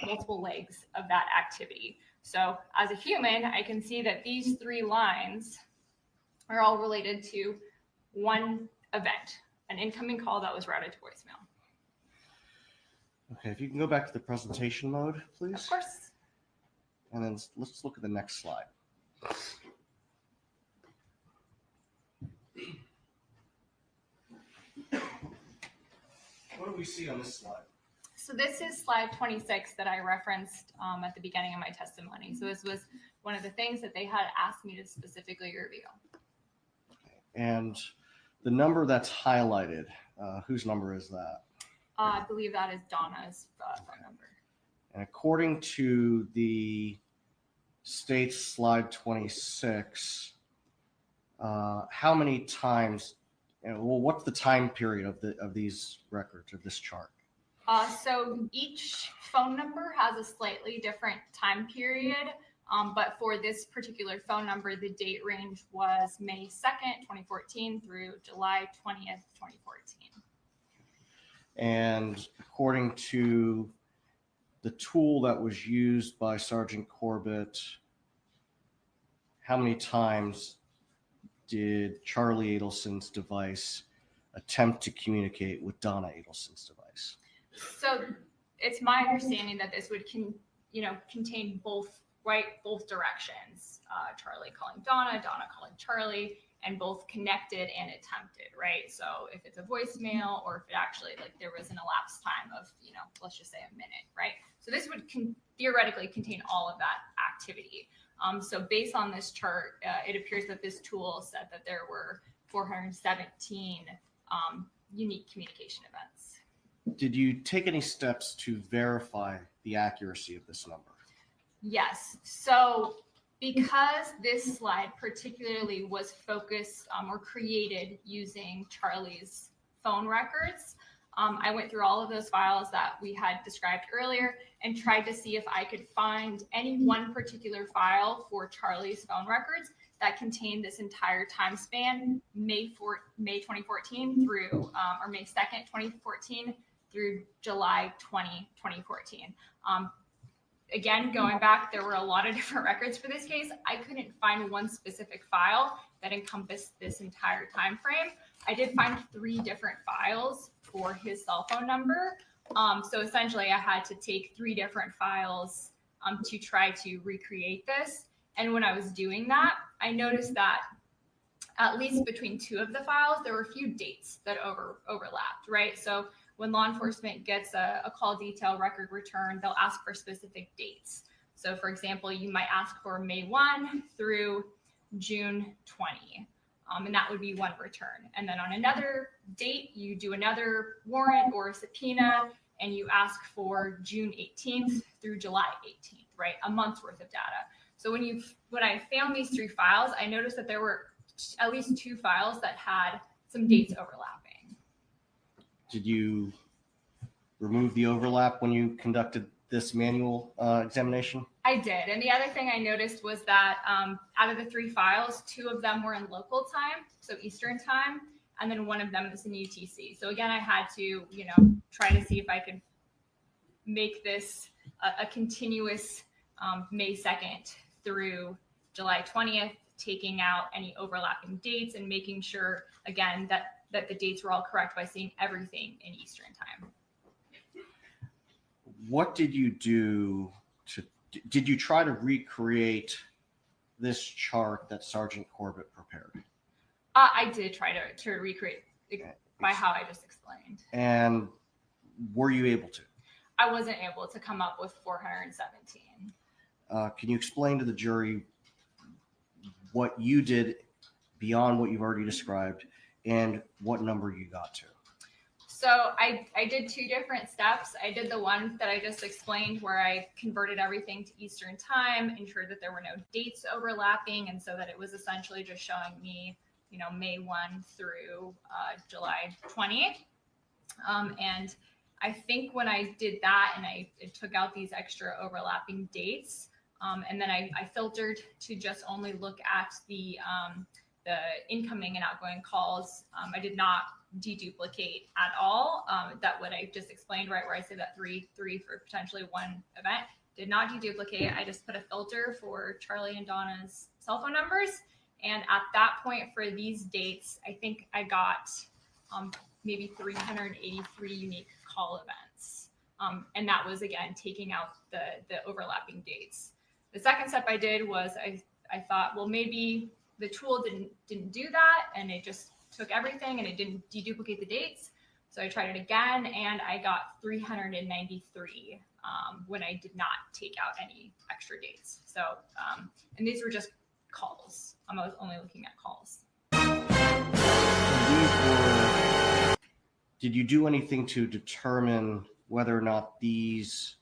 multiple legs of that activity. So as a human, I can see that these 3 lines are all related to one event, an incoming call that was routed to voicemail. Okay, if you can go back to the presentation mode, please. Of course. And then let's look at the next slide. What do we see on this slide? So this is slide 26 that I referenced at the beginning of my testimony. So this was one of the things that they had asked me to specifically review. And the number that's highlighted, whose number is that? I believe that is Donna's phone number. And according to the state's slide 26, how many times, what's the time period of these records, of this chart? So each phone number has a slightly different time period, but for this particular phone number, the date range was May 2nd, 2014 through July 20th, 2014. And according to the tool that was used by Sergeant Corbett, how many times did Charlie Adelson's device attempt to communicate with Donna Adelson's device? So it's my understanding that this would contain both directions. Charlie calling Donna, Donna calling Charlie, and both connected and attempted, right? So if it's a voicemail or if it actually, like, there was an elapsed time of, let's just say a minute, right? So this would theoretically contain all of that activity. So based on this chart, it appears that this tool said that there were 417 unique communication events. Did you take any steps to verify the accuracy of this number? Yes. So because this slide particularly was focused or created using Charlie's phone records, I went through all of those files that we had described earlier and tried to see if I could find any one particular file for Charlie's phone records that contained this entire time span, May 2014 through, or May 2nd, 2014 through July 2014. Again, going back, there were a lot of different records for this case. I couldn't find one specific file that encompassed this entire time frame. I did find 3 different files for his cell phone number. So essentially, I had to take 3 different files to try to recreate this. And when I was doing that, I noticed that at least between 2 of the files, there were a few dates that overlapped, right? So when law enforcement gets a call detail record return, they'll ask for specific dates. So for example, you might ask for May 1 through June 20, and that would be one return. And then on another date, you do another warrant or a subpoena, and you ask for June 18th through July 18th, right? A month's worth of data. So when I found these 3 files, I noticed that there were at least 2 files that had some dates overlapping. Did you remove the overlap when you conducted this manual examination? I did. And the other thing I noticed was that out of the 3 files, 2 of them were in local time, so Eastern time, and then one of them is in UTC. So again, I had to, try to see if I could make this a continuous May 2nd through July 20th, taking out any overlapping dates and making sure, again, that the dates were all correct by seeing everything in Eastern time. What did you do did you try to recreate this chart that Sergeant Corbett prepared? I did try to recreate by how I just explained. And were you able to? I wasn't able to come up with 417. Can you explain to the jury what you did beyond what you've already described and what number you got to? So I did 2 different steps. I did the one that I just explained where I converted everything to Eastern time, ensured that there were no dates overlapping, and so that it was essentially just showing me, May 1 through July 20th. And I think when I did that and I took out these extra overlapping dates, and then I filtered to just only look at the incoming and outgoing calls. I did not deduplicate at all. That what I just explained, right, where I said that three for potentially one event, did not deduplicate. I just put a filter for Charlie and Donna's cell phone numbers. And at that point for these dates, I think I got maybe 383 unique call events. And that was, again, taking out the overlapping dates. The second step I did was I thought, well, maybe the tool didn't do that, and it just took everything and it didn't deduplicate the dates. So I tried it again, and I got 393 when I did not take out any extra dates. So, and these were just calls. I was only looking at calls. Did you do anything to determine whether or not these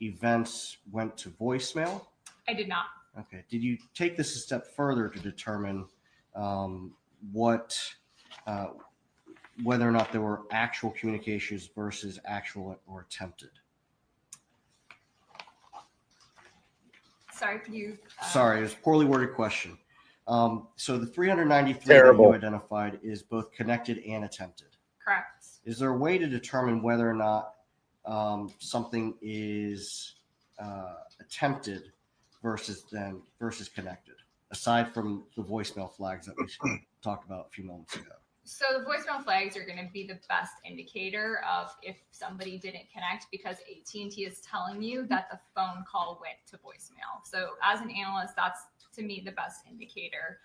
events went to voicemail? I did not. Okay. Did you take this a step further to determine whether or not there were actual communications versus actual or attempted? Sorry, could you? Sorry, it was a poorly worded question. So the 393 Terrible. that you identified is both connected and attempted. Correct. Is there a way to determine whether or not something is attempted versus connected, aside from the voicemail flags that we talked about a few moments ago? So the voicemail flags are going to be the best indicator of if somebody didn't connect, because AT&T is telling you that the phone call went to voicemail. So as an analyst, that's to me the best indicator.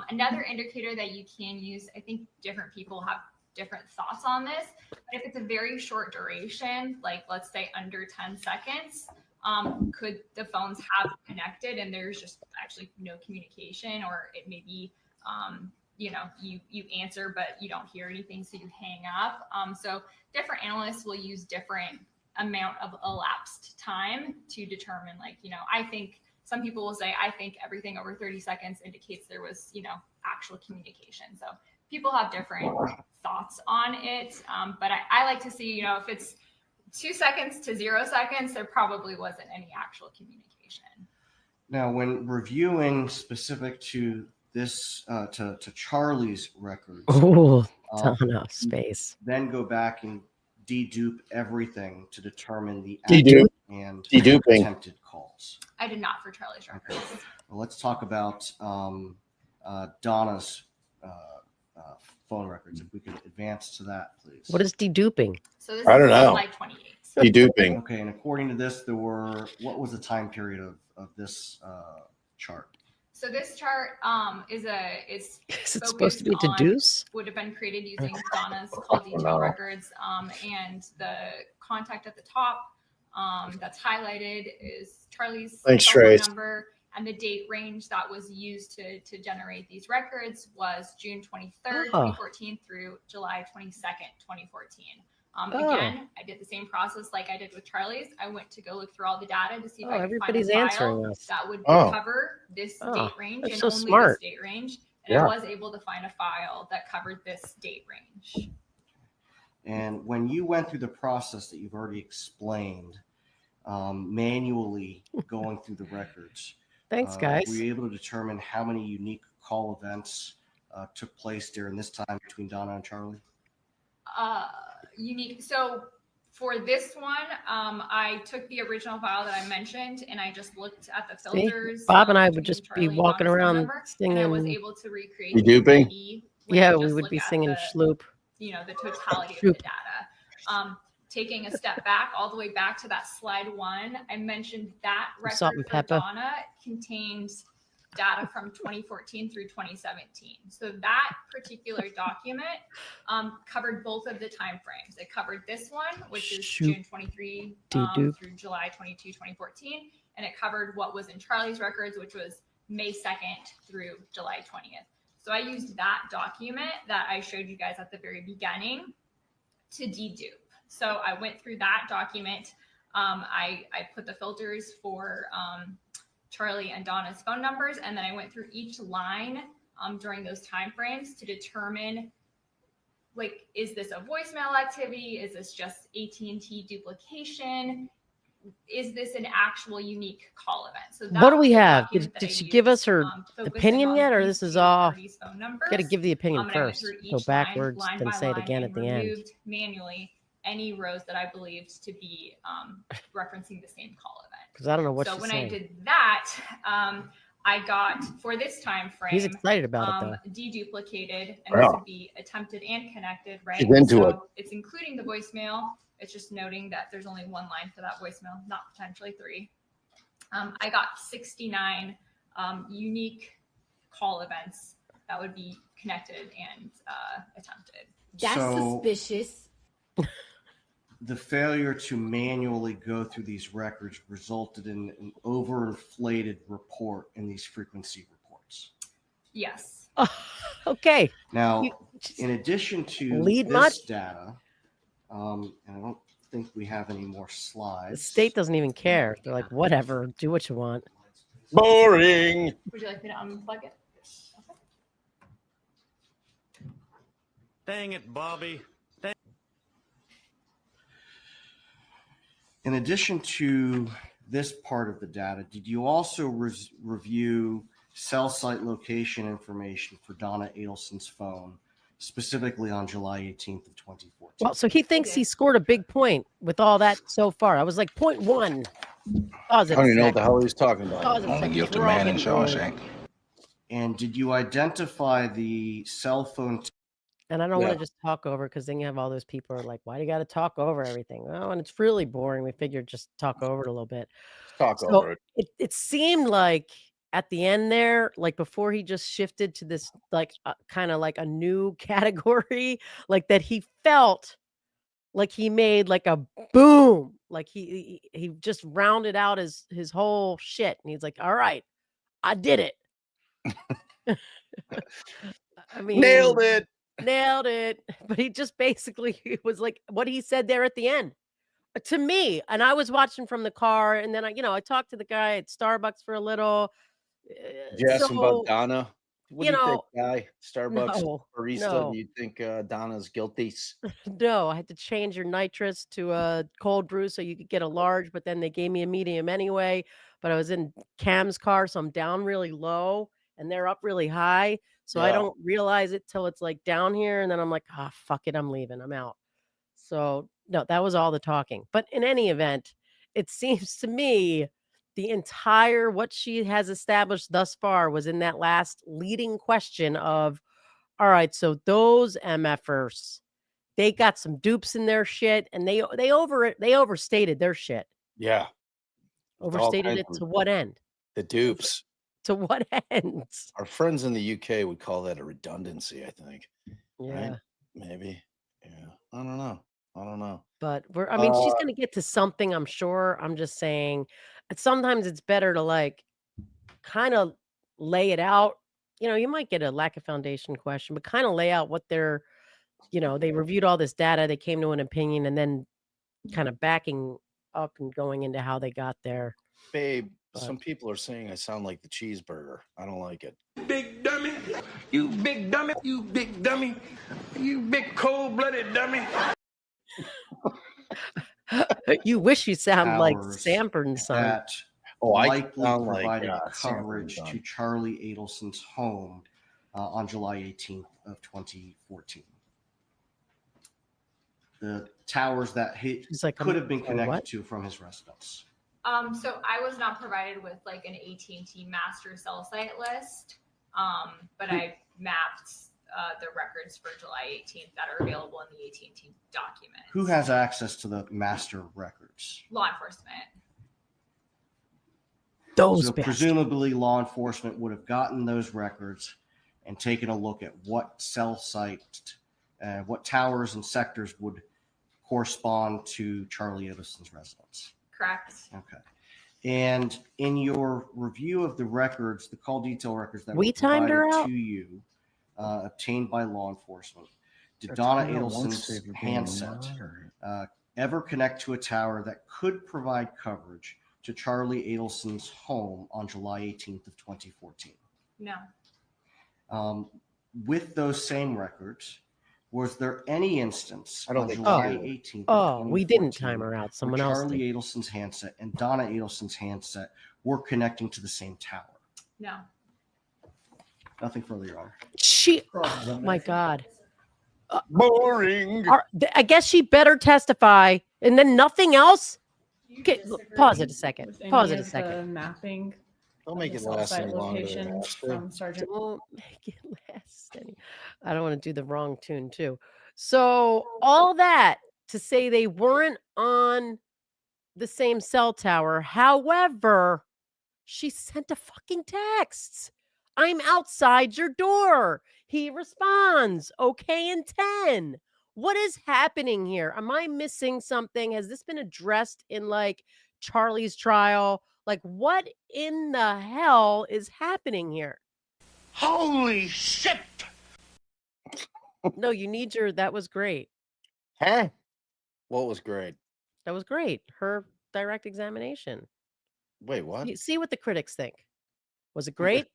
Another indicator that you can use, I think different people have different thoughts on this, but if it's a very short duration, like let's say under 10 seconds, could the phones have connected and there's just actually no communication, or it may be, you answer, but you don't hear anything, so you hang up. So different analysts will use different amount of elapsed time to determine, I think some people will say, I think everything over 30 seconds indicates there was, actual communication. So people have different thoughts on it. But I like to see, if it's 2 seconds to 0 seconds, there probably wasn't any actual communication. Now, when reviewing specific to this, to Charlie's records, Oh, Donna, space. then go back and dedupe everything to determine the Dedupe. active and Deduping. attempted calls. I did not for Charlie's records. Okay. Well, let's talk about Donna's phone records. If we could advance to that, please. What is deduping? So this I don't is know. July 28th. Deduping. Okay, and according to this, what was the time period of this chart? So this chart is it supposed to be focused on- deduce? would have been created using Donna's call detail records, and the contact at the top that's highlighted is Charlie's Thanks, cell phone Trace. number, and the date range that was used to generate these records was June 23rd, 2014 through July 22nd, 2014. Again, I did the same process like I did with Charlie's. I went to go look through all the data to see if I could find a everybody's file answering us. that would Oh. cover this date range that's and so only smart. this date range. And Yeah. I was able to find a file that covered this date range. And when you went through the process that you've already explained, manually going through the records, Thanks, guys. were you able to determine how many unique call events took place during this time between Donna and Charlie? Unique. So for this one, I took the original file that I mentioned and I just looked at the See? filters. Bob and I would between just Charlie be and walking Donna's phone around number, and I was singing. able to recreate You the duping? ID when Yeah, I we just would look be at singing the, Schloop. the totality of the data. Taking a step back, all the way back to that slide one, I mentioned that Salt record and for pepper. Donna contains data from 2014 through 2017. So that particular document covered both of the time frames. It covered this one, which is Shoot. June 23 Dedupe. through July 22, 2014, and it covered what was in Charlie's records, which was May 2nd through July 20th. So I used that document that I showed you guys at the very beginning to dedupe. So I went through that document. I put the filters for Charlie and Donna's phone numbers, and then I went through each line during those time frames to determine, like, is this a voicemail activity? Is this just AT&T duplication? Is this an actual unique call event? So What do was we the have? document Did that I she give us her focusing opinion on yet, or these this is two all? parties' phone numbers. Got to give the opinion And I went first. through Go each backwards, line then by say it line again and at the end. removed manually any rows that I believed to be referencing the same call event. Because I don't know what So she's when saying. I did that, I got, for this time frame, He's excited about it, though. deduplicated, and Yeah. this would be attempted and connected, right? She's into so it. It's including the voicemail. It's just noting that there's only one line for that voicemail, not potentially three. I got 69 unique call events that would be connected and attempted. That's So- suspicious. The failure to manually go through these records resulted in an overinflated report in these frequency reports. Yes. Okay. Now, You- in addition to Lead this much? data, and I don't think we have any more The slides. state doesn't even care. They're like, whatever, do what you want. Boring. Would you like me to unplug it? Dang it, Bobby. In addition to this part of the data, did you also review cell site location information for Donna Adelson's phone, specifically on July 18th of 2014? Well, so he thinks he scored a big point with all that so far. I was like, 0.1. Pause I it don't a even know what sec. the hell he was talking about. Pause it a Only sec. guilty We're all man in getting old. Shawshank. And did you identify the cell phone? And I don't want Yeah. to just talk over, because then you have all those people who are like, why do you got to talk over everything? Oh, and it's really boring. We figured just talk over it a little bit. Talk So over it. it seemed like at the end there, like before he just shifted to this like kind of like a new category, like that he felt like he made like a boom, like he just rounded out his whole shit, and he's like, all right, I did it. I mean, Nailed it. nailed it. But he just basically it was like what he said there at the end to me. And I was watching from the car, and then I talked to the guy at Starbucks for a little. Did you ask him about So Donna? What do you think, guy? Starbucks no, barista? no. Do you think Donna's guilty? No, I had to change your nitrous to a cold brew so you could get a large, but then they gave me a medium anyway. But I was in Cam's car, so I'm down really low and they're up really high. So I Yeah. don't realize it till it's like down here. And then I'm like, ah, fuck it, I'm leaving. I'm out. So no, that was all the talking. But in any event, it seems to me the entire what she has established thus far was in that last leading question of, all right, so those MFers, they got some dupes in their shit, and they overstated their shit. Yeah. With all Overstated kinds it of- to what end? The dupes. To what ends? Our friends in the UK would call that a redundancy, I think. Yeah. Right? Maybe. Yeah. I don't know. But she's gonna get to something, I'm sure. I'm just saying sometimes it's better to like kind of lay it out. You might get a lack of foundation question, but kind of lay out what they're, they reviewed all this data, they came to an opinion, and then kind of backing up and going into how they got there. Babe, some people are saying I sound like the cheeseburger. I don't like it. Big dummy. You big dummy. You big dummy. You big cold-blooded dummy. You wish you sound like Powers Sanford and Son. That I likely sound like, provided Sanford coverage and Son. to Charlie Adelson's home on July 18th of 2014. The towers that he She's like, could have been connected what? to from his residence. So I was not provided with like an AT&T master cell site list, but I mapped the records for July 18th that are available in the AT&T document. Who has access to the master records? Law enforcement. Those So bastards. presumably law enforcement would have gotten those records and taken a look at what cell site, what towers and sectors would correspond to Charlie Adelson's residence. Correct. Okay. And in your review of the records, the call detail records that We were timed her provided out? to you, obtained by law enforcement, did That's Donna kinda one Adelson's saver being handset modern. ever connect to a tower that could provide coverage to Charlie Adelson's home on July 18th of 2014? No. With those same records, was there any instance I don't on think July so. 18th Oh, of we didn't 2014 time her out. where Someone else Charlie did. Adelson's handset and Donna Adelson's handset were connecting to the same tower? No. Nothing further, Your Honor. Oh my God. Boring. I guess she better testify, and then nothing else. Okay, pause it a second. With any Pause it a of second. The mapping. Don't of make the it cell last site any longer than it locations has to. from Sergeant. Don't make it last any. I don't want to do the wrong tune too. So all that to say they weren't on the same cell tower. However, she sent a fucking text. I'm outside your door. He responds, okay, in 10. What is happening here? Am I missing something? Has this been addressed in like Charlie's trial? Like, what in the hell is happening here? Holy shit! No, you need your, that was great. Huh? What was great? That was great. Her direct examination. Wait, what? You see what the critics think. Was it great?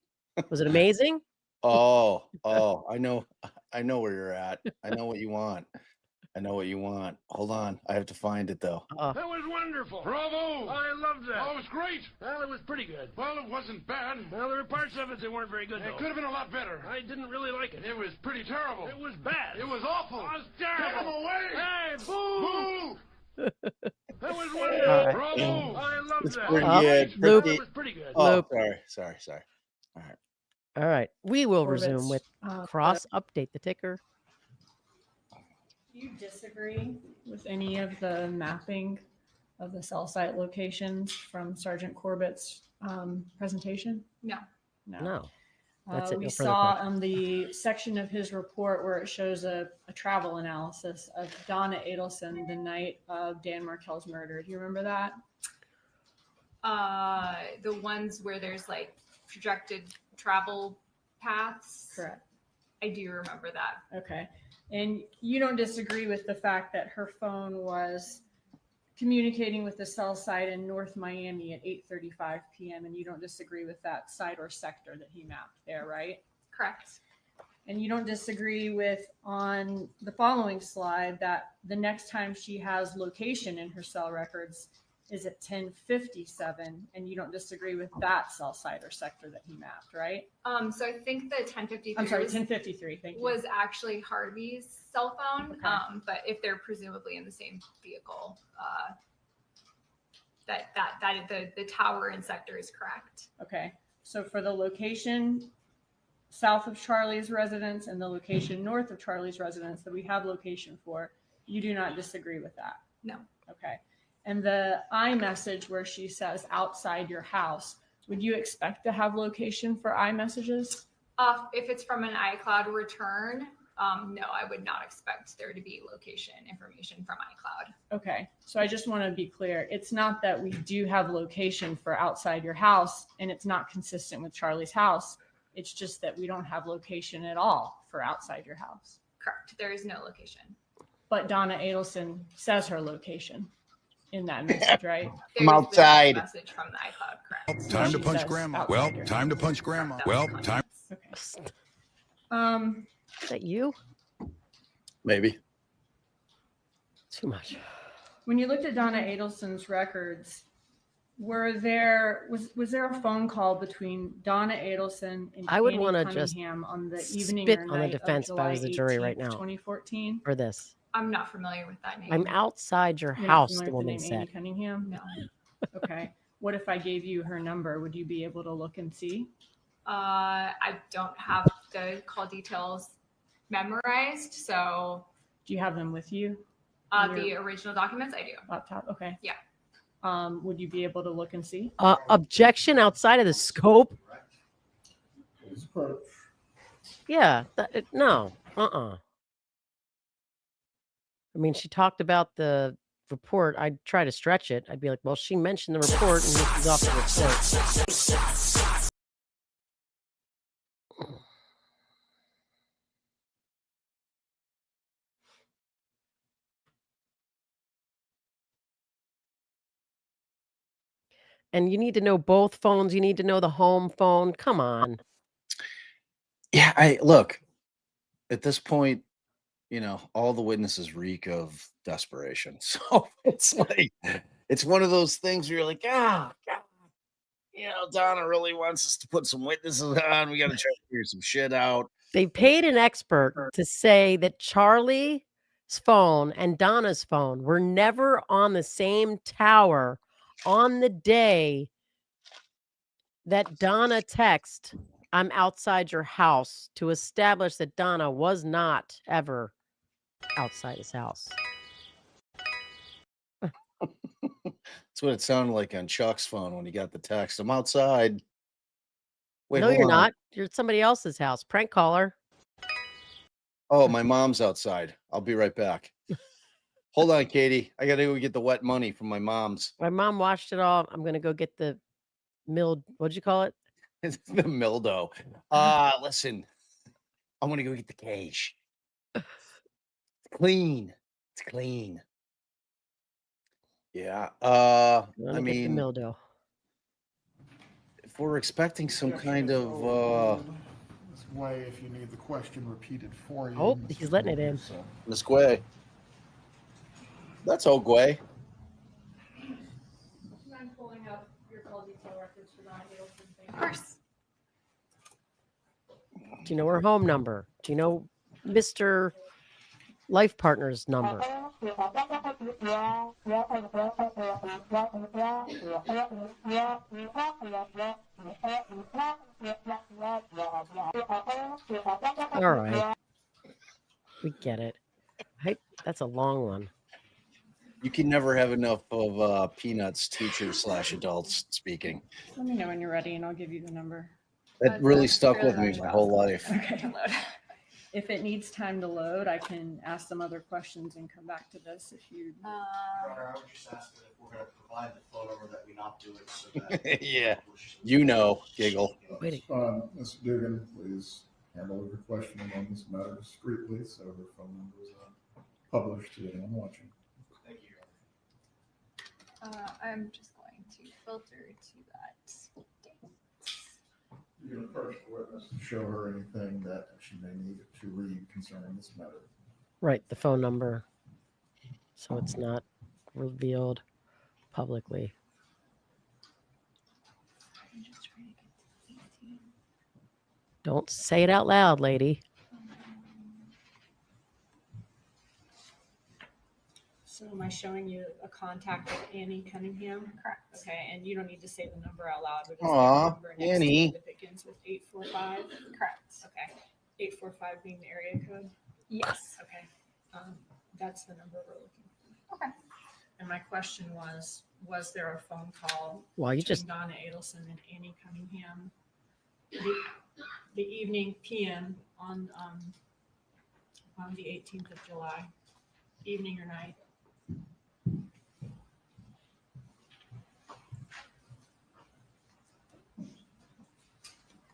Was it amazing? Oh, I know where you're at. I know what you want. Hold on. I have to find it though. That was wonderful. Bravo. I loved that. Oh, it was great. Well, it was pretty good. Well, it wasn't bad. Well, there were parts of it that weren't very good, though. It could have been a lot better. I didn't really like it. It was pretty terrible. It was bad. It was awful. It was terrible. Get him away. Hey, boo. Boo. That was wonderful. All right. Bravo. I loved It's that. pretty Well, good. Loop. It was pretty good. Oh, Loop. sorry. All right. All right. We will Orbits, resume with cross update the ticker. Do you disagree with any of the mapping of the cell site locations from Sergeant Corbett's presentation? No. No. That's it. We No further saw questions. on the section of his report where it shows a travel analysis of Donna Adelson the night of Dan Markel's murder. Do you remember that? The ones where there's like projected travel paths. Correct. I do remember that. Okay. And you don't disagree with the fact that her phone was communicating with the cell site in North Miami at 8:35 p.m. and you don't disagree with that site or sector that he mapped there, right? Correct. And you don't disagree with on the following slide that the next time she has location in her cell records is at 10:57, and you don't disagree with that cell site or sector that he mapped, right? So I think the 1053 I'm sorry, 1053. Thank you. was actually Harvey's cell phone. Okay. But if they're presumably in the same vehicle, the tower and sector is correct. Okay. So for the location south of Charlie's residence and the location north of Charlie's residence that we have location for, you do not disagree with that? No. Okay. And the iMessage where she says outside your house, would you expect to have location for iMessages? If it's from an iCloud return, no, I would not expect there to be location information from iCloud. Okay. So I just want to be clear. It's not that we do have location for outside your house and it's not consistent with Charlie's house. It's just that we don't have location at all for outside your house. Correct. There is no location. But Donna Adelson says her location in that message, right? I'm outside. Message from the iCloud, correct. Time to She punch says grandma. outside Well, your time to punch grandma. Well, time. Okay. Is that you? Maybe. Too much. When you looked at Donna Adelson's records, was there a phone call between Donna Adelson and I would Annie wanna just Cunningham on the evening spit or on the night defense of if I was July the jury 18th, right now. 2014? For this. I'm not familiar with that name. I'm outside your You're not house, familiar the with woman name Annie said. Cunningham? No. Okay. What if I gave you her number? Would you be able to look and see? I don't have the call details memorized, so Do you have them with you? the original documents I do. Laptop? Okay. Yeah. Would you be able to look and see? Objection outside of the scope? Please approach. Yeah. No. I mean, she talked about the report. I'd try to stretch it. I'd be like, well, she mentioned the report and this is off the report. And you need to know both phones. You need to know the home phone. Come on. Yeah, I look at this point, you know, all the witnesses reek of desperation. So it's like, it's one of those things where you're like, God, you know, Donna really wants us to put some witnesses on. We got to try to figure some shit out. They paid an expert to say that Charlie's phone and Donna's phone were never on the same tower on the day that Donna texted, I'm outside your house, to establish that Donna was not ever outside his house. That's what it sounded like on Chuck's phone when he got the text. I'm outside. Wait, No, hold you're on. not. You're at somebody else's house. Prank caller. Oh, my mom's outside. I'll be right back. Hold on, Katie. I got to go get the wet money from my mom's. My mom watched it all. I'm going to go get the what'd you call it? It's the mildew. Listen, I'm going to go get the cage. It's clean. It's clean. Yeah. I Get the mean, mildew. if we're expecting some Objection kind is of overruled. This way, if you need the question repeated for you. Oh, Mr. he's letting it in. So, Miss Gway. That's Ogway. I'm pulling up your call detail records for Donna Adelson. Of course. Do you know her home number? Do you know Mr. Life Partner's number? All right. We get it. That's a long one. You can never have enough of Peanuts teacher/adults speaking. Let me know when you're ready and I'll give you the number. That That's really a stuck fairly with me large my file. whole life. Okay. To load. If it needs time to load, I can ask some other questions and come back to this if you. Your Honor, I would just ask that if we're going to provide the phone number that we not do it so that. Yeah, you know, giggle. Waiting. Mr. Dugan, please handle your questioning on this matter discreetly so her phone number is not published to anyone watching. Thank you, Your Honor. I'm just going to filter to that date. You can approach the witness and show her anything that she may need to read concerning this matter. Right, the phone number. So it's not revealed publicly. I'm just trying to get to 18. Don't say it out loud, lady. So am I showing you a contact with Annie Cunningham? Correct. Okay, and you don't need to say the number out loud. But just Aw, the number next to Annie. it that begins with 845. Correct. Okay, 845 being the area code. Yes. Okay, that's the number we're looking for. Okay. And my question was there a phone call Well, you between just Donna Adelson and Annie Cunningham the evening PM on the 18th of July, evening or night?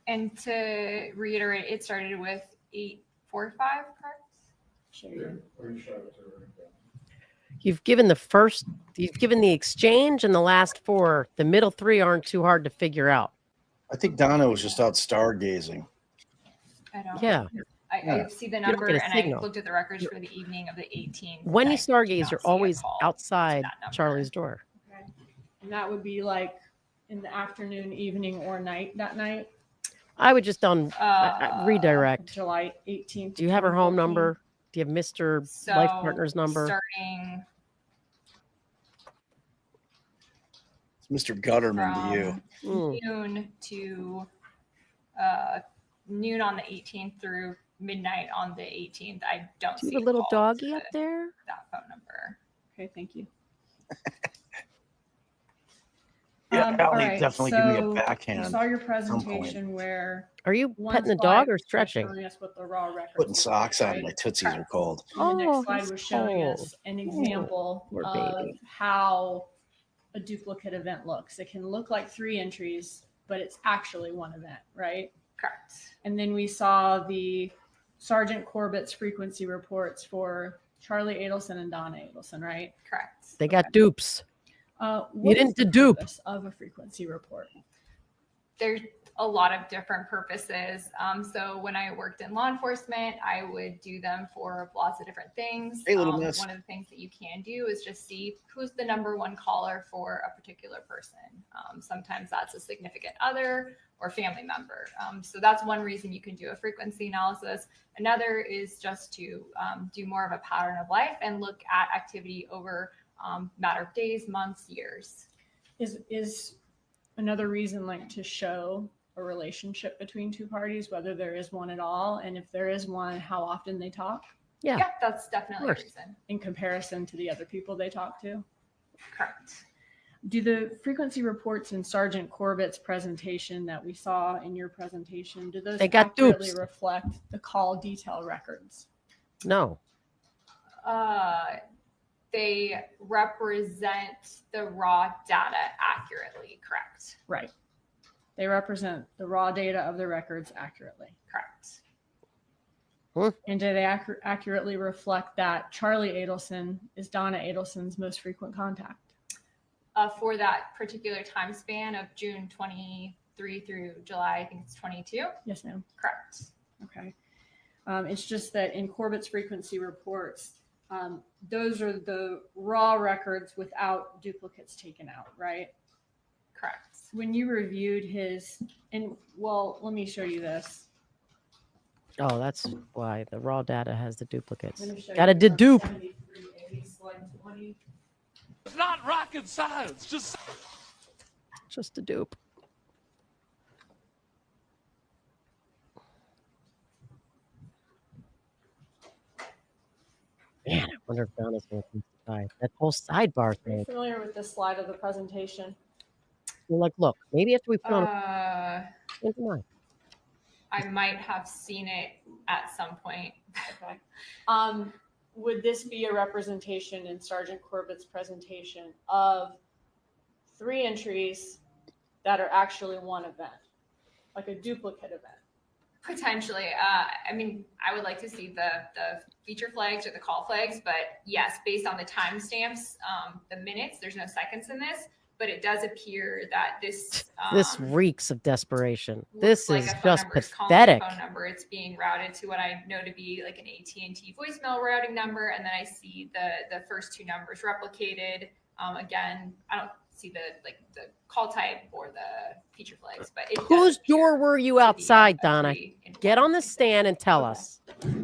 And to reiterate, it started with 845, correct? Show you. Or you show it to her. you've given the exchange and the last four. The middle three aren't too hard to figure out. I think Donna was just out stargazing. I don't. Yeah. I see the don't number get a and signal. I looked at the records for the evening of the 18th. When you and I do stargaze, not you're see a always call outside that number. Charlie's door. Okay. And that would be like in the afternoon, evening, or night that night? I would just redirect. July 18th. Do you have her home 2014? number? Do you have Mr. So Life Partner's number? starting It's Mr. Gutterman to you. from noon to noon on the 18th through midnight on the 18th. I don't Do you see have a little call doggy to up there? that phone number. Okay, thank you. Yeah, all Allie right, definitely give me a so backhand. You saw your point. presentation where Are you one petting the slide dog or was stretching? showing us what the raw records Putting look socks like, on. right? My tootsies are cold. And the Oh, next slide he's was showing us cold. an example poor of baby. how a duplicate event looks. It can look like 3 entries, but it's actually one event, right? Correct. And then we saw the Sergeant Corbett's frequency reports for Charlie Adelson and Donna Adelson, right? Correct. They got dupes. What is didn't the dedupe. purpose of a frequency report? There's a lot of different purposes. So when I worked in law enforcement, I would do them for lots of different things. Hey, little miss. One of the things that you can do is just see who's the number one caller for a particular person. Sometimes that's a significant other or family member. So that's one reason you can do a frequency analysis. Another is just to do more of a pattern of life and look at activity over matter of days, months, years. Is another reason like to show a relationship between two parties, whether there is one at all, and if there is one, how often they talk Yeah. Yeah, that's definitely a reason. in comparison to the other people they talk to? Correct. Do the frequency reports in Sergeant Corbett's presentation that we saw in your presentation, do those They got accurately dupes. reflect the call detail records? No. They represent the raw data accurately. Correct. Right. They represent the raw data of the records accurately. Correct. And do they accurately reflect that Charlie Adelson is Donna Adelson's most frequent contact? For that particular time span of June 23 through July, I think it's 22. Yes, ma'am. Correct. Okay. It's just that in Corbett's frequency reports, those are the raw records without duplicates taken out, right? Correct. When you reviewed his, and well, let me show you this. Oh, that's why the raw data has the duplicates. Let me show Got to you from dedupe. 73A, slide 20. It's not rocket science. Just a dupe. Man, Wonder if Donna's going to testify. That whole sidebar Are you thing. familiar with this slide of the presentation? You're like, look, maybe after we put on. I might have seen it at some point. Okay. Would this be a representation in Sergeant Corbett's presentation of 3 entries that are actually one event, like a duplicate event? Potentially. I mean, I would like to see the feature flags or the call flags, but yes, based on the timestamps, the minutes, there's no seconds in this, but it does appear that this This reeks of desperation. This like is a phone just number is calling a pathetic. phone number. It's being routed to what I know to be like an AT&T voicemail routing number, and then I see the first 2 numbers replicated. Again, I don't see the call type or the feature flags, but it Whose does door were you outside, Donna? Get on the stand and tell us.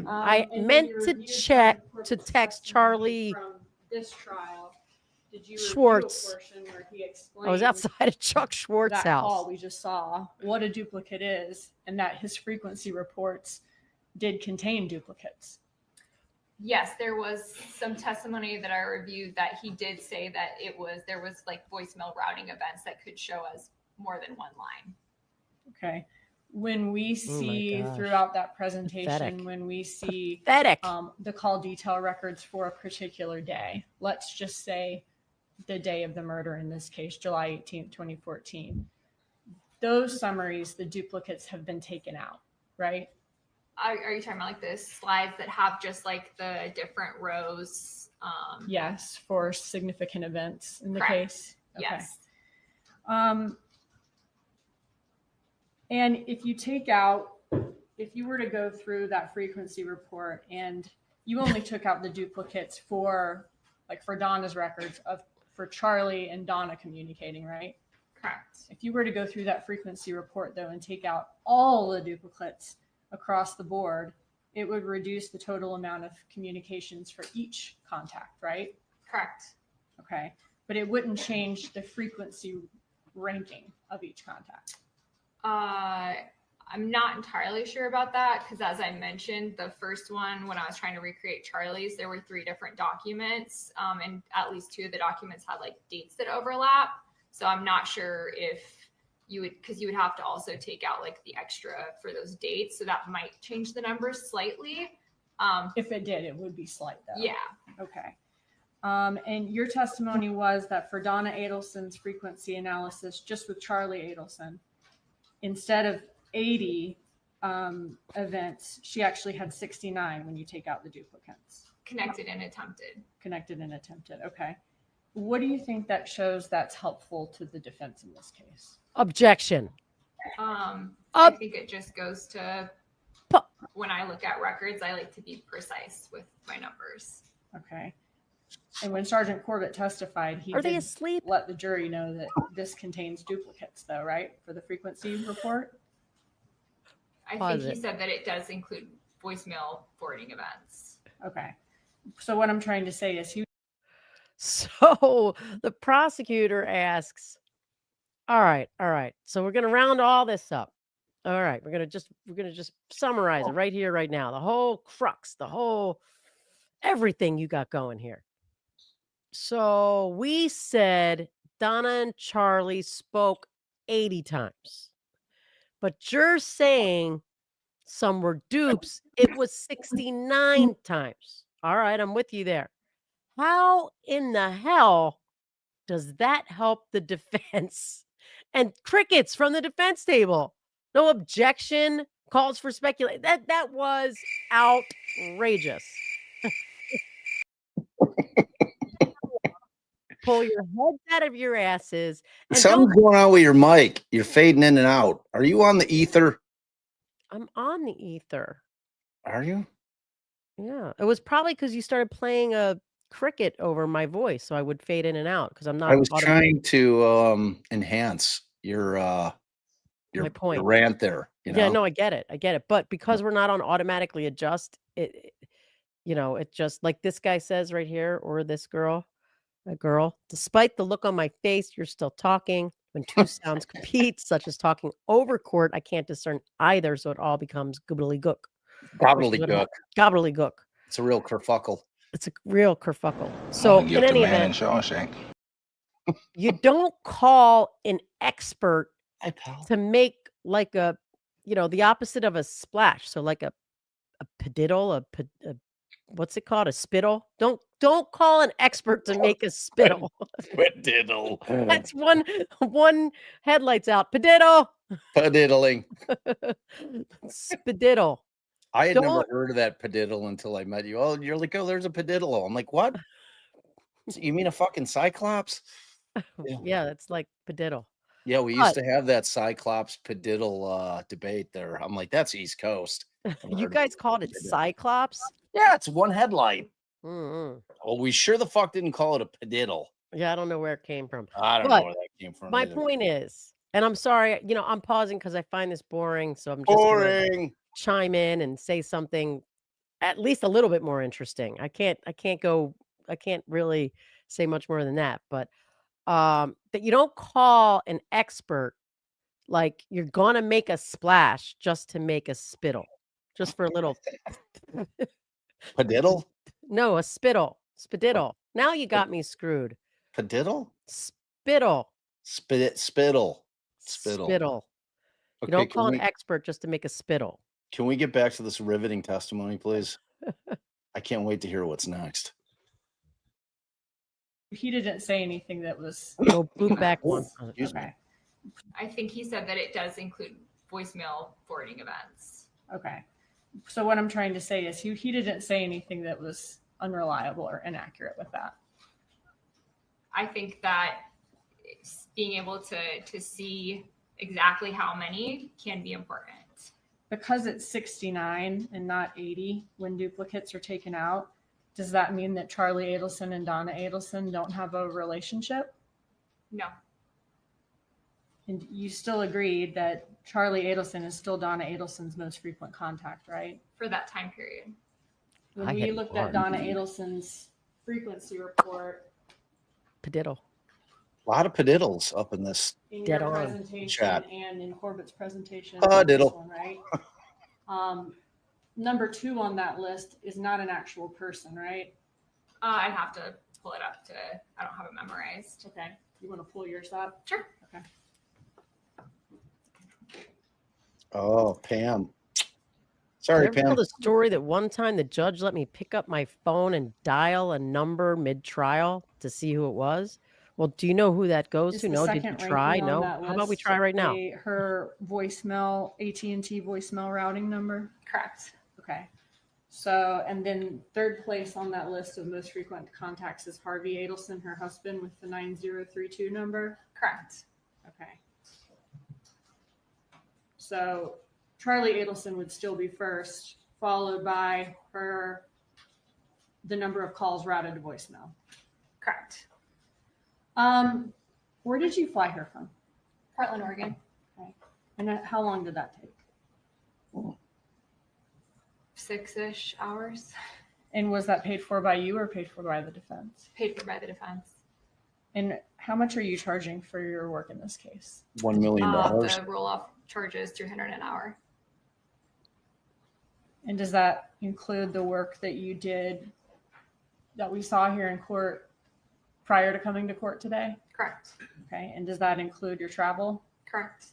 I And meant when you to reviewed check Sergeant to Corbett's text testimony Charlie from this trial, did you Schwartz. review a portion where he I was explained outside of Chuck Schwartz's that call house. we just saw, what a duplicate is, and that his frequency reports did contain duplicates? Yes, there was some testimony that I reviewed that he did say that there was like voicemail routing events that could show us more than one line. Okay. When we see gosh. throughout that presentation, Pathetic. when we see Pathetic. the call detail records for a particular day, let's just say the day of the murder in this case, July 18th, 2014, those summaries, the duplicates have been taken out, right? Are you talking about like the slides that have just like the different rows? Yes, for significant events in the Correct. case. Okay. Yes. And if you were to go through that frequency report and you only took out the duplicates for Donna's records for Charlie and Donna communicating, right? Correct. If you were to go through that frequency report though and take out all the duplicates across the board, it would reduce the total amount of communications for each contact, right? Correct. Okay. But it wouldn't change the frequency ranking of each contact. I'm not entirely sure about that because, as I mentioned, the first one, when I was trying to recreate Charlie's, there were 3 different documents, and at least 2 of the documents had like dates that overlap. So I'm not sure if you would have to also take out like the extra for those dates. So that might change the numbers slightly. If it did, it would be slight though. Yeah. Okay. And your testimony was that for Donna Adelson's frequency analysis, just with Charlie Adelson, instead of 80 events, she actually had 69 when you take out the duplicates. Connected and attempted. Connected and attempted. Okay. What do you think that shows that's helpful to the defense in this case? Objection. I think it just goes to when I look at records, I like to be precise with my numbers. Okay. And when Sergeant Corbett testified, he Are they did asleep? let the jury know that this contains duplicates though, right? For the frequency report? I think he said that it does include voicemail forwarding events. Okay. So what I'm trying to say is So the prosecutor asks, all right. So we're going to round all this up. All right. We're going to just summarize it right here, right now. The whole crux, everything you got going here. So we said Donna and Charlie spoke 80 times, but you're saying some were dupes. It was 69 times. All right. I'm with you there. How in the hell does that help the defense? And crickets from the defense table. No objection. Calls for speculation. That was outrageous. Pull your heads out of your asses. And Something's going on with your mic. You're fading in and out. Are you on the ether? I'm on the ether. Are you? Yeah. It was probably because you started playing a cricket over my voice, so I would fade in and out because I'm not. I was trying to enhance your my point. your rant there. Yeah, no, I get it. But because we're not on automatically adjust, it just like this guy says right here, or this girl, a girl, despite the look on my face, you're still talking. When 2 sounds compete, such as talking over court, I can't discern either, so it all becomes gobbledygook. Gobbledygook. Gobbledygook. It's a real kerfuckle. It's a real kerfuffle. So in any event, Shawshank. you don't call an expert Hi, pal. to make like a, the opposite of a splash. So like a padiddle, a what's it called? A spittle. Don't call an expert to make a spittle. Padiddle. That's one headlights out. Padiddle. Padiddling. Spadiddle. I had never Don't- heard of that padiddle until I met you. Oh, you're like, oh, there's a padiddle. I'm like, what? So you mean a fucking cyclops? Yeah, it's like padiddle. Yeah, we used to have that cyclops padiddle debate there. I'm like, that's East Coast. Never You heard of guys called it padiddle. Cyclops? Yeah, it's one headlight. Mm-mm. Well, we sure the fuck didn't call it a padiddle. Yeah, I don't know where it came from. I don't But know where that came from. My either. point is, and I'm sorry, I'm pausing because I find this boring. So I'm just gonna Boring. chime in and say something at least a little bit more interesting. I can't really say much more than that. But that you don't call an expert like you're gonna make a splash just to make a spittle. Just for a little Padiddle? no, a spittle. Spadiddle. Now you got me screwed. Padiddle? Spittle. Spittle. Spittle. Spittle. You Okay, don't call an expert just to make a spittle. can we get back to this riveting testimony, please? I can't wait to hear what's next. He didn't say anything that was. Go boot back one. Excuse me. Okay. I think he said that it does include voicemail forwarding events. Okay. So what I'm trying to say is he didn't say anything that was unreliable or inaccurate with that. I think that being able to see exactly how many can be important. Because it's 69 and not 80 when duplicates are taken out, does that mean that Charlie Adelson and Donna Adelson don't have a relationship? No. And you still agreed that Charlie Adelson is still Donna Adelson's most frequent contact, right? For that time period. When I we had looked at one. Donna Adelson's frequency report Padiddle. A lot of padiddles up in this. in Dead your on. presentation Chat. and in Corbett's presentation, Oh, on this diddle. one, right? Number 2 on that list is not an actual person, right? I'd have to pull it up I don't have it memorized. Okay. You want to pull yours up? Sure. Okay. Oh, Pam. Did I Sorry, ever tell Pam. the story that one time the judge let me pick up my phone and dial a number mid-trial to see who it was? Well, do you know who that goes Is to? the No, did you second try? ranking on No. that How about we list try right now? her voicemail, AT&T voicemail routing number? Correct. Okay. So, and then third place on that list of most frequent contacts is Harvey Adelson, her husband, with the 9032 number. Correct. Okay. So Charlie Adelson would still be first, followed by the number of calls routed to voicemail. Correct. Where did you fly her from? Portland, Oregon. Okay. And how long did that take? 6-ish hours. And was that paid for by you or paid for by the defense? Paid for by the defense. And how much are you charging for your work in this case? $1 million. The roll-off charges $300 an hour. And does that include the work that you did that we saw here in court prior to coming to court today? Correct. Okay. And does that include your travel? Correct.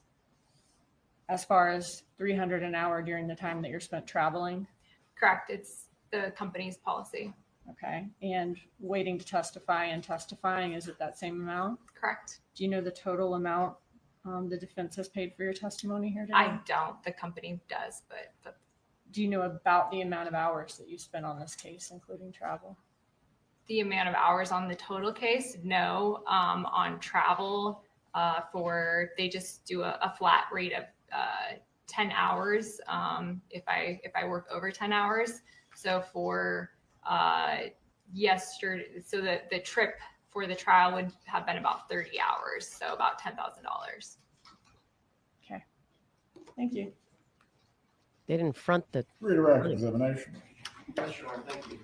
As far as $300 an hour during the time that you're spent traveling? Correct. It's the company's policy. Okay. And waiting to testify and testifying, is it that same amount? Correct. Do you know the total amount the defense has paid for your testimony here today? I don't. The company does, but do you know about the amount of hours that you spent on this case, including travel? the amount of hours on the total case? No. On travel, they just do a flat rate of 10 hours if I work over 10 hours. So for yesterday, so the trip for the trial would have been about 30 hours, so about $10,000. Okay. Thank you. They didn't front the Redirect examination. Yes, Your Honor, thank you.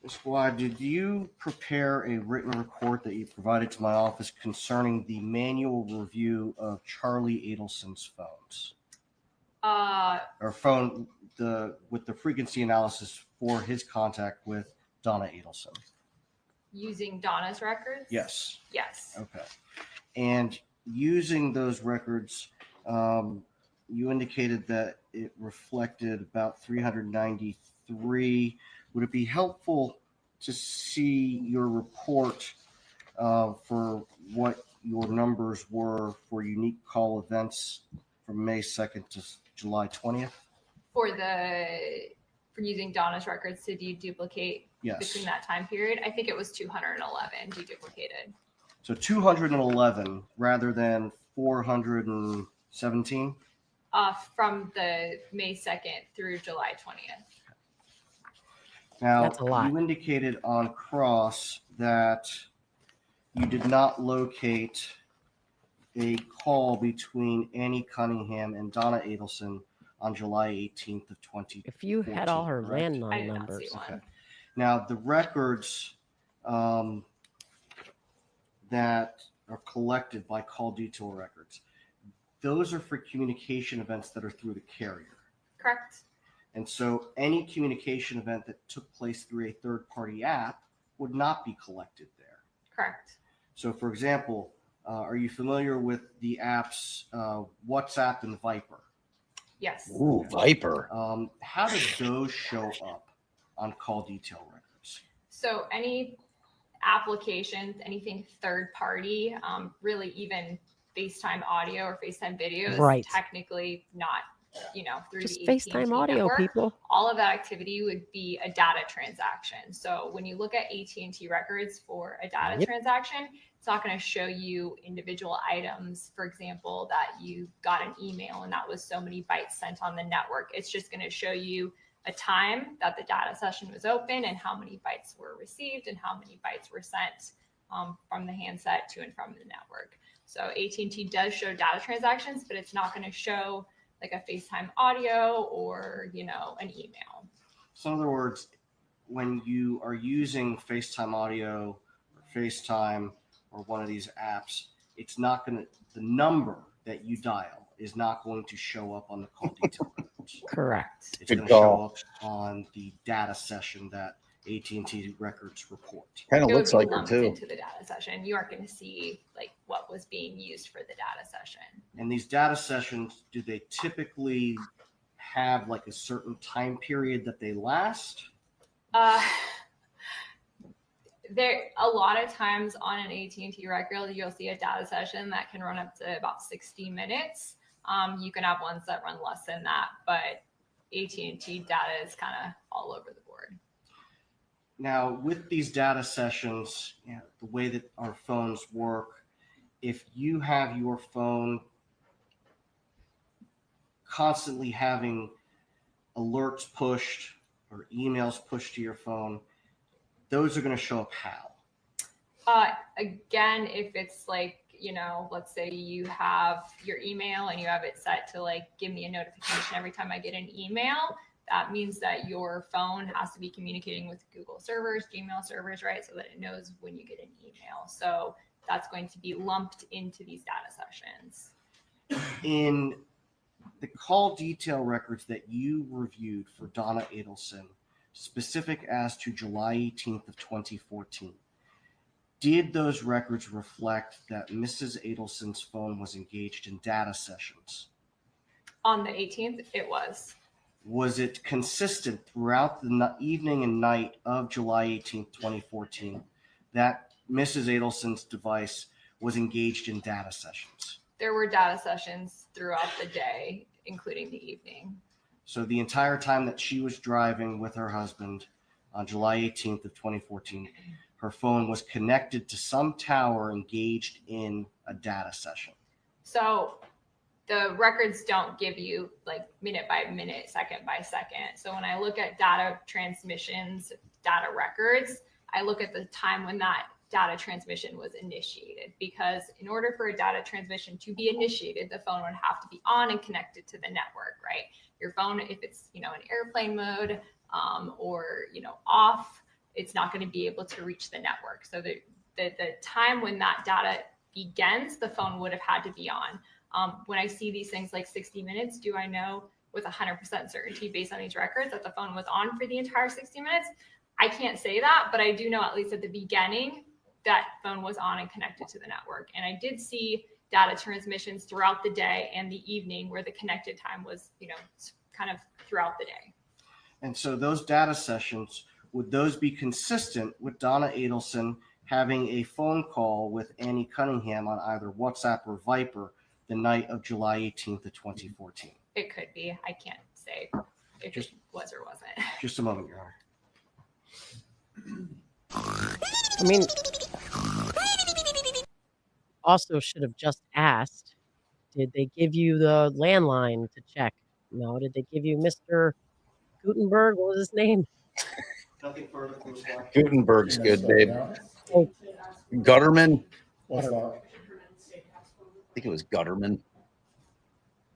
Ms. Squad, did you prepare a written report that you provided to my office concerning the manual review of Charlie Adelson's phones? or phone with the frequency analysis for his contact with Donna Adelson? Using Donna's records? Yes. Yes. Okay. And using those records, you indicated that it reflected about 393. Would it be helpful to see your report for what your numbers were for unique call events from May 2nd to July 20th? For using Donna's records to deduplicate between that time period, I think it was 211 deduplicated. So 211 rather than 417? From the May 2nd through July 20th. Now, That's a lot. you indicated on Cross that you did not locate a call between Annie Cunningham and Donna Adelson on July 18th of 2014. If you had all her correct? landline I did not numbers. see one. Okay. Now, the records that are collected by call detail records, those are for communication events that are through the carrier. Correct. And so any communication event that took place through a third-party app would not be collected there. Correct. So, for example, are you familiar with the apps WhatsApp and Viper? Yes. Ooh, Viper. How did those show up on call detail records? So any applications, anything third party, really even FaceTime audio or FaceTime video is Right. technically not, through Just the AT&T FaceTime audio, network. people. All of that activity would be a data transaction. So when you look at AT&T records for a data transaction, it's not going to show you individual items. For example, that you got an email and that was so many bytes sent on the network. It's just going to show you a time that the data session was open and how many bytes were received and how many bytes were sent from the handset to and from the network. So AT&T does show data transactions, but it's not going to show like a FaceTime audio or, an email. So in other words, when you are using FaceTime audio or FaceTime or one of these apps, it's not going to, the number that you dial is not going to show up on the call detail records. Correct. It's going to show up on the data session that AT&T records report. Kind of It looks would be like it lumped too. into the data session. You aren't going to see like what was being used for the data session. And these data sessions, do they typically have like a certain time period that they last? There, a lot of times on an AT&T record, you'll see a data session that can run up to about 60 minutes. You can have ones that run less than that, but AT&T data is kind of all over the board. Now, with these data sessions, the way that our phones work, if you have your phone constantly having alerts pushed or emails pushed to your phone, those are going to show up how? Again, if it's like, let's say you have your email and you have it set to like give me a notification every time I get an email, that means that your phone has to be communicating with Google servers, Gmail servers, right? So that it knows when you get an email. So that's going to be lumped into these data sessions. In the call detail records that you reviewed for Donna Adelson, specific as to July 18th of 2014, did those records reflect that Mrs. Adelson's phone was engaged in data sessions? On the 18th, it was. Was it consistent throughout the evening and night of July 18th, 2014, that Mrs. Adelson's device was engaged in data sessions? There were data sessions throughout the day, including the evening. So the entire time that she was driving with her husband on July 18th of 2014, her phone was connected to some tower engaged in a data session. So the records don't give you like minute by minute, second by second. So when I look at data transmissions, data records, I look at the time when that data transmission was initiated, because in order for a data transmission to be initiated, the phone would have to be on and connected to the network, right? Your phone, if it's, in airplane mode or, off, it's not going to be able to reach the network. So the time when that data begins, the phone would have had to be on. When I see these things like 60 minutes, do I know with 100% certainty based on these records that the phone was on for the entire 60 minutes. I can't say that, but I do know at least at the beginning that phone was on and connected to the network. And I did see data transmissions throughout the day and the evening where the connected time was, kind of throughout the day. And so those data sessions, would those be consistent with Donna Adelson having a phone call with Annie Cunningham on either WhatsApp or Viper the night of July 18th of 2014? It could be. I can't say if it was or wasn't. Just a moment, Your Honor. I mean, also should have just asked, did they give you the landline to check? No. Did they give you Mr. Gutenberg? What was his name? Nothing further from the slide. Gutenberg's good, babe. Oh, Gutterman. What's that? I think it was Gutterman.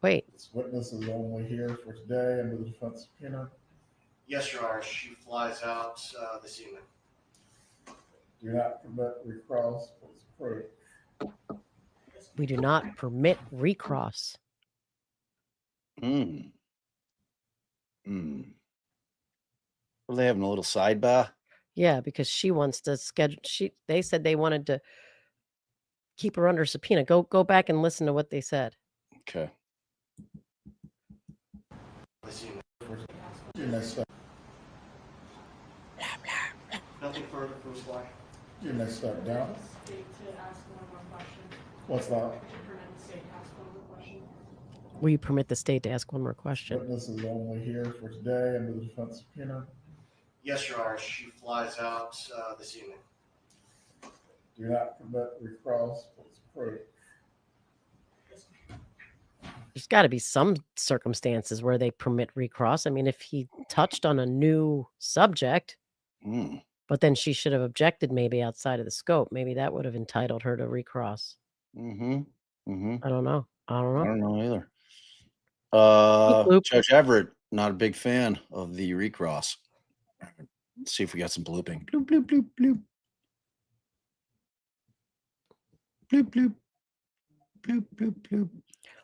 wait. This witness is only here for today under the defense subpoena. Yes, Your Honor. She flies out this evening. Do not permit recross. Please approve. We do not permit recross. Were they having a little sidebar? Yeah, because she wants to schedule. They said they wanted to keep her under subpoena. Go back and listen to what they said. Okay. This evening. You may step, Nothing further from the slide. you may step down. What's that? Will you permit the state to ask one more question? Witness is only here for today under the defense subpoena. Yes, Your Honor. She flies out this evening. Do not permit recross. Please approve. There's got to be some circumstances where they permit recross. I mean, if he touched on a new subject, but then she should have objected maybe outside of the scope. Maybe that would have entitled her to recross. I don't know. I don't know. Either. Judge Everett, not a big fan of the recross. Let's see if we got some blooping. Bloop, bloop, bloop, bloop. Bloop, bloop. Bloop, bloop, bloop.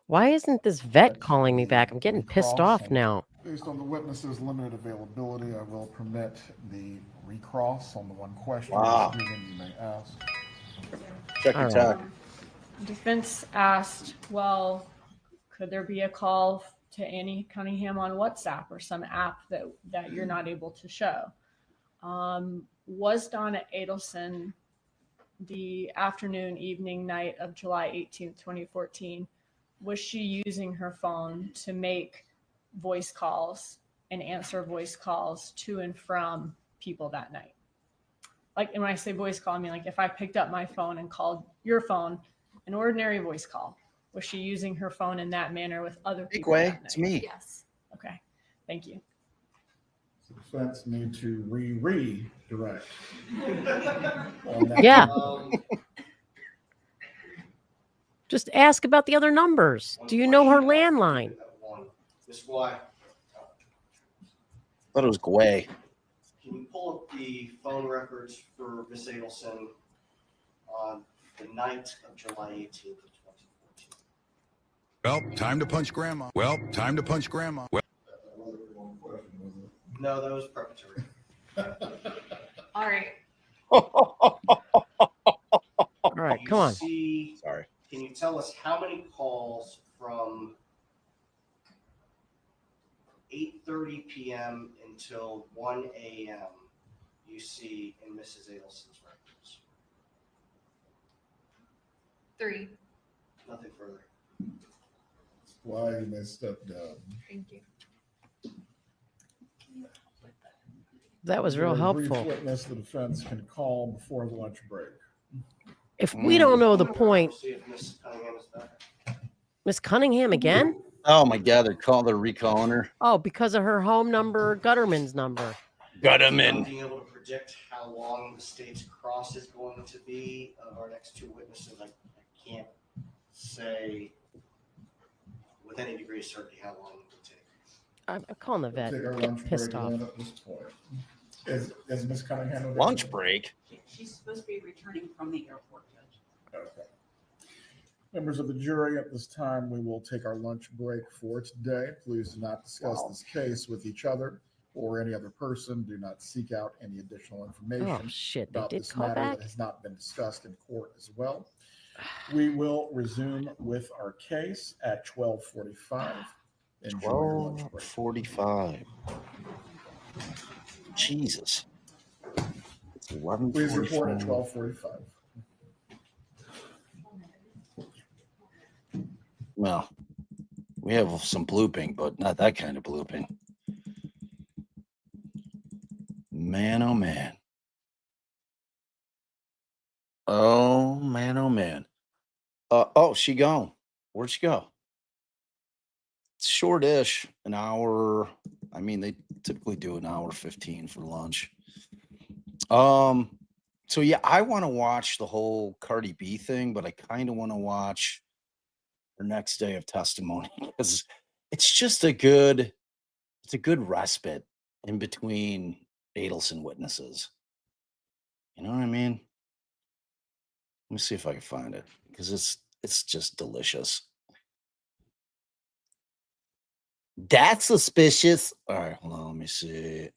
Why isn't this vet calling me back? I'm getting pissed off now. Based on the witness's limited availability, I will permit the recross on the one question. Wow. You may ask. Check your tech. Defense asked, well, could there be a call to Annie Cunningham on WhatsApp or some app that you're not able to show? Was Donna Adelson the afternoon, evening, night of July 18th, 2014, was she using her phone to make voice calls and answer voice calls to and from people that night? Like, and when I say voice call, I mean, like if I picked up my phone and called your phone, an ordinary voice call, was she using her phone in that manner with other people? Big way, that it's night? me. Yes. Okay. Thank you. The defense need to redirect. Yeah. Just ask about the other numbers. Do you know her landline? Ms. Guy, Thought it was Gway. can you pull up the phone records for Ms. Adelson on the night of July 18th of 2014? Well, time to punch grandma. Well, time to punch grandma. Well. No, that was preparatory. All right. All right, come on. Sorry. Can you tell us how many calls from 8:30 p.m. until 1 a.m. you see in Mrs. Adelson's records? 3. Nothing further. Why you may step down. Thank you. That was real Under a brief helpful. Witness the defense can call before the lunch break. If we don't know the point, See if Ms. Cunningham is back. Miss Cunningham again? Oh my God, they're recalling her. Oh, because of her home number, Gutterman's number. Gutterman. Being able to predict how long the state's cross is going to be of our next two witnesses, I can't say with any degree of certainty how long it will take. I'm calling the vet. Take our Get lunch pissed break off. then at this point. Is Ms. Cunningham available? Lunch break. She's supposed to be returning from the airport, Judge. Okay. Members of the jury, at this time, we will take our lunch break for today. Please do not discuss this case with each other or any other person. Do not seek out any additional information Oh, shit. They about did this call matter back? that has not been discussed in court as well. We will resume with our case at 12:45. Enjoy your lunch break. 12:45. Jesus. It's 11:45. Please report at 12:45. Well, we have some blooping, but not that kind of blooping. Man, oh man. Oh man, oh man. Oh, she gone. Where'd she go? It's short-ish, an hour. I mean, they typically do an hour 15 for lunch. So yeah, I want to watch the whole Cardi B thing, but I kind of want to watch her next day of testimony because it's a good respite in between Adelson witnesses. You know what I mean? Let me see if I can find it because it's just delicious. That's suspicious. All right, hold on. Let me see.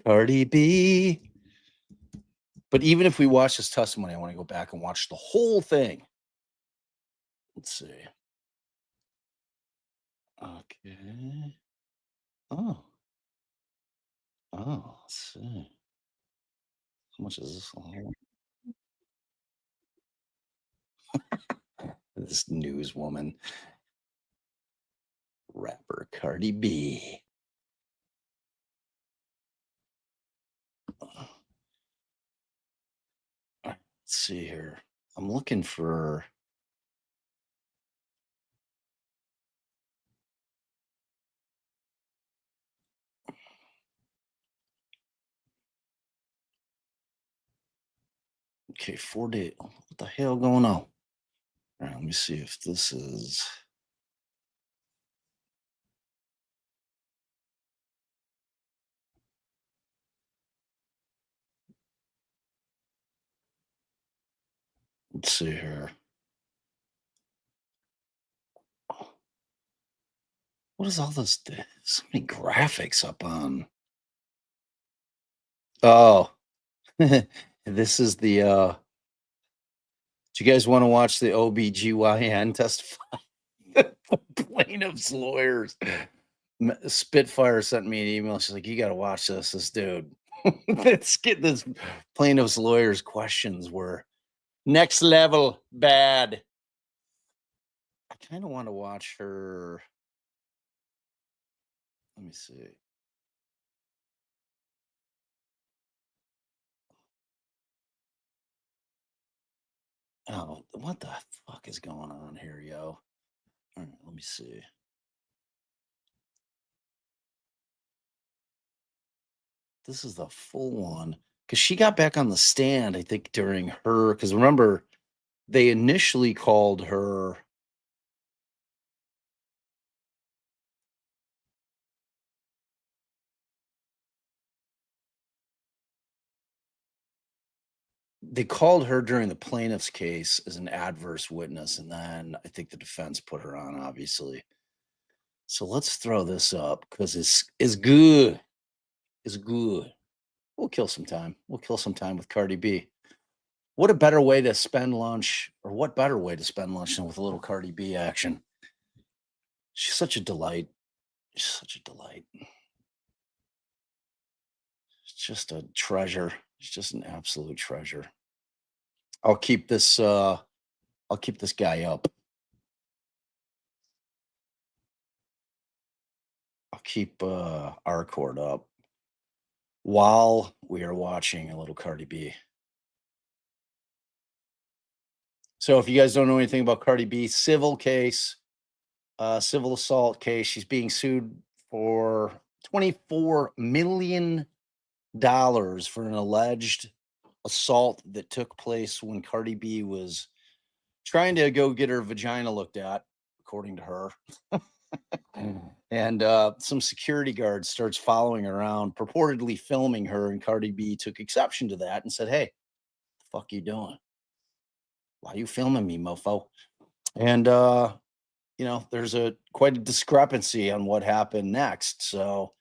Cardi B. But even if we watch this testimony, I want to go back and watch the whole thing. Let's see. Okay. Oh. Let's see. How much is this? This newswoman. Rapper Cardi B. Let's see here. I'm looking for. Okay, 4 days. What the hell going on? All right, let me see if this is. Let's see here. What is all this? So many graphics up on. Oh, this is the. Do you guys want to watch the OBGYN testify? Plaintiff's lawyers. Spitfire sent me an email. She's like, "You got to watch this. This dude." Let's get this. Plaintiff's lawyers' questions were next level bad. I kind of want to watch her. Let me see. Oh, what the fuck is going on here, yo? All right, let me see. This is the full one because she got back on the stand, I think, during her. Because remember, they initially called her. They called her during the plaintiff's case as an adverse witness, and then I think the defense put her on, obviously. So let's throw this up because it's good. It's good. We'll kill some time. We'll kill some time with Cardi B. What a better way to spend lunch, or what better way to spend lunch than with a little Cardi B action? She's such a delight. She's such a delight. It's just a treasure. It's just an absolute treasure. I'll keep this guy up. I'll keep our cord up while we are watching a little Cardi B. So if you guys don't know anything about Cardi B, civil case, civil assault case. She's being sued for $24 million for an alleged assault that took place when Cardi B was trying to go get her vagina looked at, according to her. And some security guard starts following her around, purportedly filming her, and Cardi B took exception to that and said, "Hey, what the fuck you doing?" Why are you filming me, mofo? And there's quite a discrepancy on what happened next. So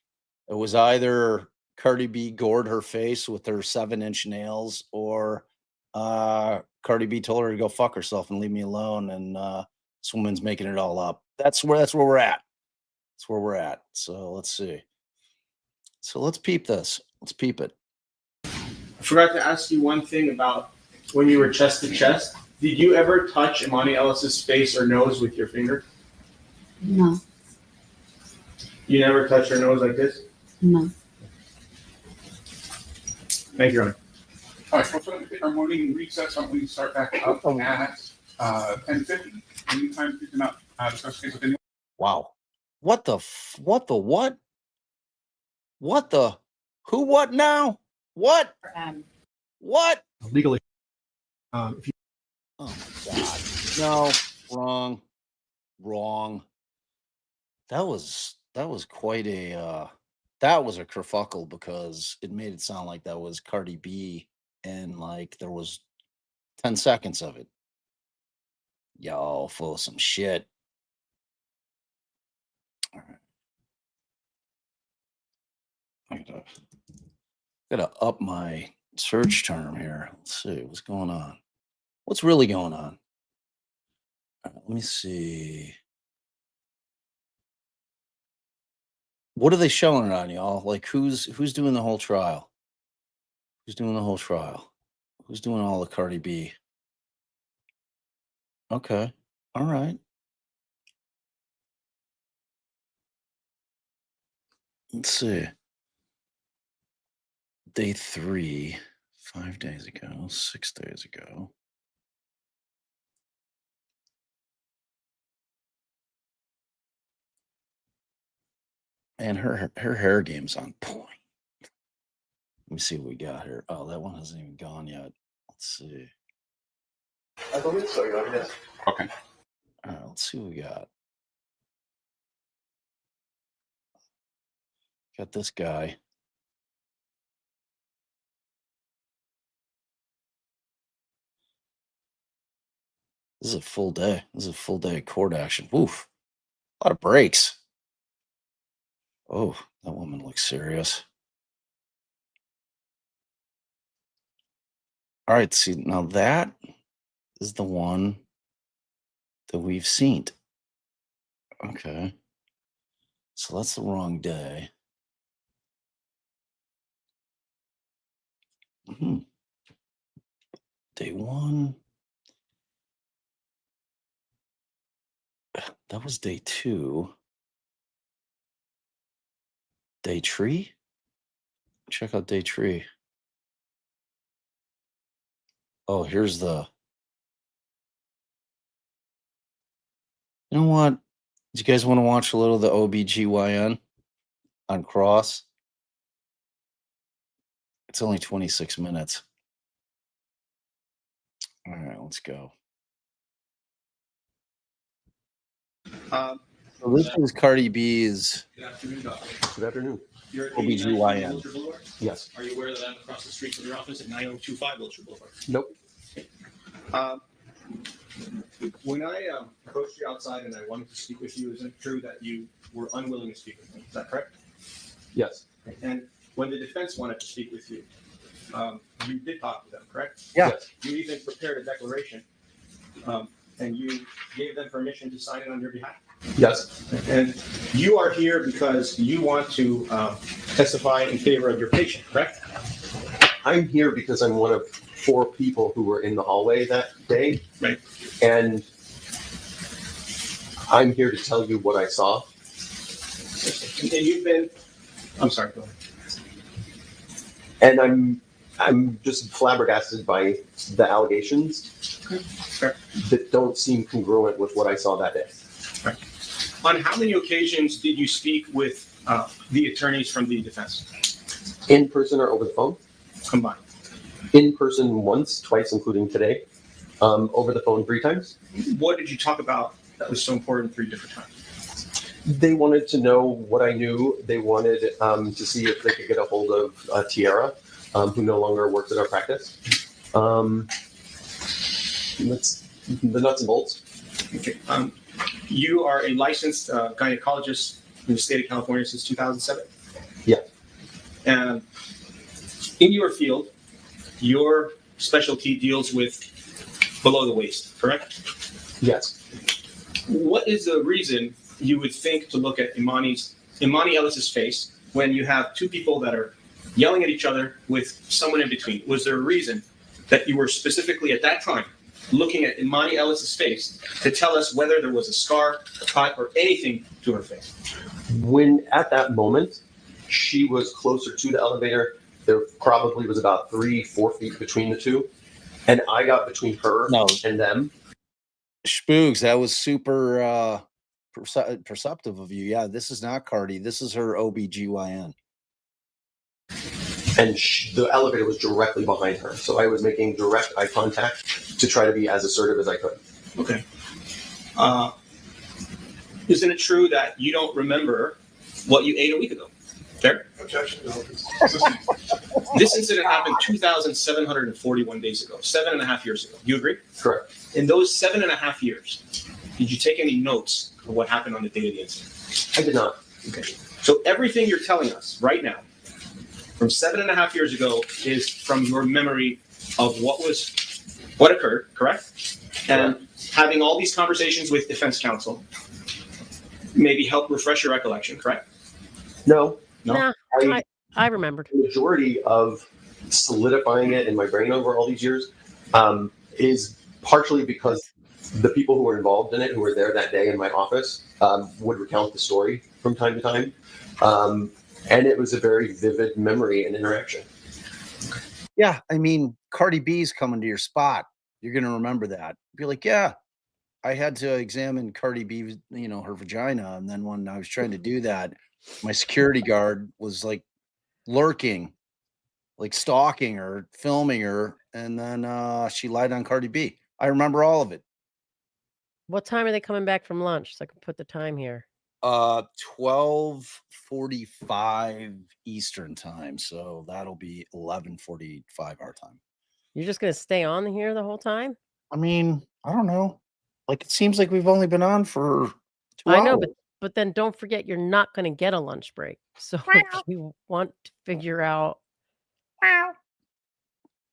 it was either Cardi B gored her face with her 7-inch nails, or Cardi B told her to go fuck herself and leave me alone. And this woman's making it all up. That's where we're at. That's where we're at. So let's see. So let's peep this. Let's peep it. I forgot to ask you one thing about when you were chest to chest. Did you ever touch Imani Ellis's face or nose with your finger? No. You never touched her nose like this? No. Thank you, Your Honor. All right, so our morning recess, why don't we start back up at 10:50. Anytime you cannot discuss case with anyone. Wow. What the what? What the who what now? What? What? Legally. If you Oh my God. No, wrong. That was quite a that was a kerfuckle, because it made it sound like that was Cardi B, and like there was 10 seconds of it. Y'all full of some shit. All right. I gotta up my search term here. Let's see what's going on. What's really going on? All right, let me see. What are they showing it on, y'all? Like who's doing the whole trial? Who's doing the whole trial? Who's doing all the Cardi B? Okay. All right. Let's see. Day 3, 5 days ago, 6 days ago. And her hair game's on point. Let me see what we got here. Oh, that one hasn't even gone yet. Let's see. I believe so, Your Honor. Yes. Okay. All right, let's see what we got. Got this guy. This is a full day. This is a full day of court action. Woof. A lot of breaks. Oh, that woman looks serious. All right, see, now that is the one that we've seen. Okay. So that's the wrong day. Day 1. That was day 2. Day tree? Check out day tree. Oh, here's the. You know what? Do you guys want to watch a little of the OBGYN on Cross? It's only 26 minutes. All right, let's go. So this is Cardi B's. Good afternoon, doctor. Good afternoon. You're at OBGYN. Wilshire Boulevard? Yes. Are you aware that I'm across the street from your office at 9025 Wilshire Boulevard? Nope. When I approached you outside and I wanted to speak with you, isn't it true that you were unwilling to speak with me? Is that correct? Yes. And when the defense wanted to speak with you, you did talk to them, correct? Yeah. Yes. You even prepared a declaration, and you gave them permission to sign it on your behalf. Yes. And you are here because you want to testify in favor of your patient, correct? I'm here because I'm one of 4 people who were in the hallway that day. Right. And I'm here to tell you what I saw. And you've been, I'm sorry, go ahead. And I'm just flabbergasted by the allegations that don't seem congruent with what I saw that day. Right. On how many occasions did you speak with the attorneys from the defense? In person or over the phone? Combined. In person once, twice, including today. Over the phone 3 times. What did you talk about that was so important 3 different times? They wanted to know what I knew. They wanted to see if they could get a hold of Tiara, who no longer works at our practice. That's the nuts and bolts. Okay. You are a licensed gynecologist in the state of California since 2007? Yeah. And in your field, your specialty deals with below the waist, correct? Yes. What is the reason you would think to look at Imani Ellis's face when you have two people that are yelling at each other with someone in between? Was there a reason that you were specifically at that time looking at Imani Ellis's face to tell us whether there was a scar, a cut, or anything to her face? When at that moment, she was closer to the elevator, there probably was about 3-4 feet between the two. And I got between her and them. Spooks, that was super perceptive of you. Yeah, this is not Cardi. This is her OBGYN. And the elevator was directly behind her. So I was making direct eye contact to try to be as assertive as I could. Okay. Isn't it true that you don't remember what you ate a week ago? Fair? Objection. This incident happened 2,741 days ago, 7.5 years ago. You agree? Correct. In those 7.5 years, did you take any notes of what happened on the day of the incident? I did not. Okay. So everything you're telling us right now, from 7.5 years ago, is from your memory of what occurred, correct? And having all these conversations with defense counsel maybe help refresh your recollection, correct? No. Nah, I remembered. The majority of solidifying it in my brain over all these years is partially because the people who were involved in it, who were there that day in my office, would recount the story from time to time. And it was a very vivid memory and interaction. Yeah, I mean, Cardi B's coming to your spot. You're going to remember that. Be like, yeah, I had to examine Cardi B, her vagina. And then when I was trying to do that, my security guard was like lurking, like stalking her, filming her. And then she lied on Cardi B. I remember all of it. What time are they coming back from lunch? So I can put the time here. 12:45 Eastern time. So that'll be 11:45 our time. You're just going to stay on here the whole time? I mean, I don't know. Like, it seems like we've only been on for 2 I know, hours. but then don't forget you're not going to get a lunch break. So if you want to figure out.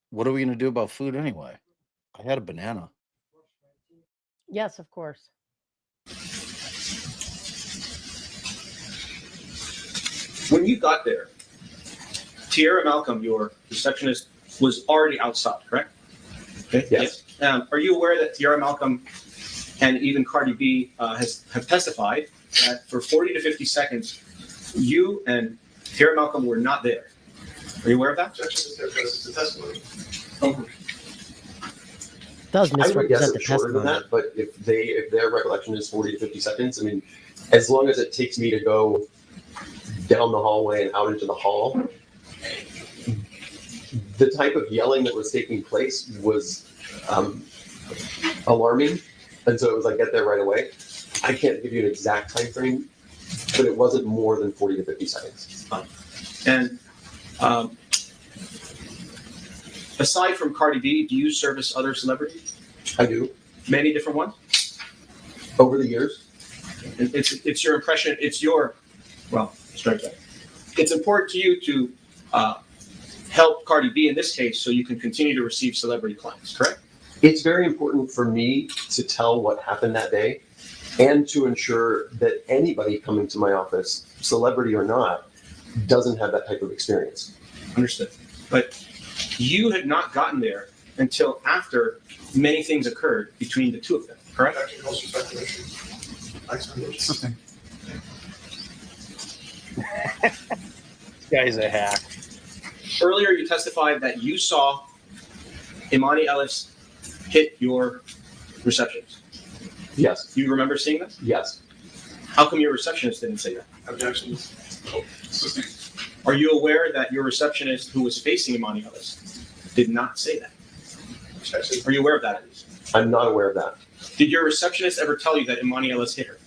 What are we going to do about food anyway? I had a banana. Yes, of course. When you got there, Tierra Malcolm, your receptionist, was already outside, correct? Okay. Yes. Are you aware that Tierra Malcolm and even Cardi B have testified that for 40 to 50 seconds, you and Tierra Malcolm were not there? Are you aware of that? Does I would guess misrepresent the it's shorter than testimony. that, but if their recollection is 40 to 50 seconds, I mean, as long as it takes me to go down the hallway and out into the hall, the type of yelling that was taking place was alarming. And so it was like, get there right away. I can't give you an exact time frame, but it wasn't more than 40 to 50 seconds. And aside from Cardi B, do you service other celebrities? I do. Many different ones? Over the years. And it's your impression, strike that. It's important to you to help Cardi B in this case so you can continue to receive celebrity clients, correct? It's very important for me to tell what happened that day and to ensure that anybody coming to my office, celebrity or not, doesn't have that type of experience. Understood. But you had not gotten there until after many things occurred between the two of them, correct? This guy's a hack. Earlier, you testified that you saw Imani Ellis hit your receptionist. Yes. Do you remember seeing that? Yes. How come your receptionist didn't say that? Objections. Are you aware that your receptionist who was facing Imani Ellis did not say that? Are you aware of that at least? I'm not aware of that. Did your receptionist ever tell you that Imani Ellis hit her?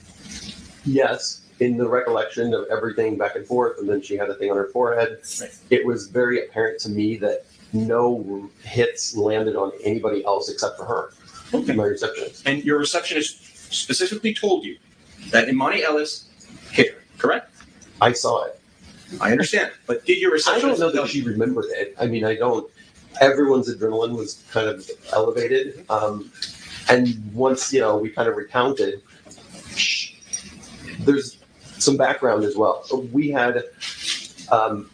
Yes, in the recollection of everything back and forth, and then she had a thing on her forehead. Right. It was very apparent to me that no hits landed on anybody else except for her. Okay. My receptionist. And your receptionist specifically told you that Imani Ellis hit her, correct? I saw it. I understand. But did your I receptionist don't know that she remembered it. I mean, everyone's adrenaline was kind of elevated. And once, we kind of recounted, there's some background as well. We had an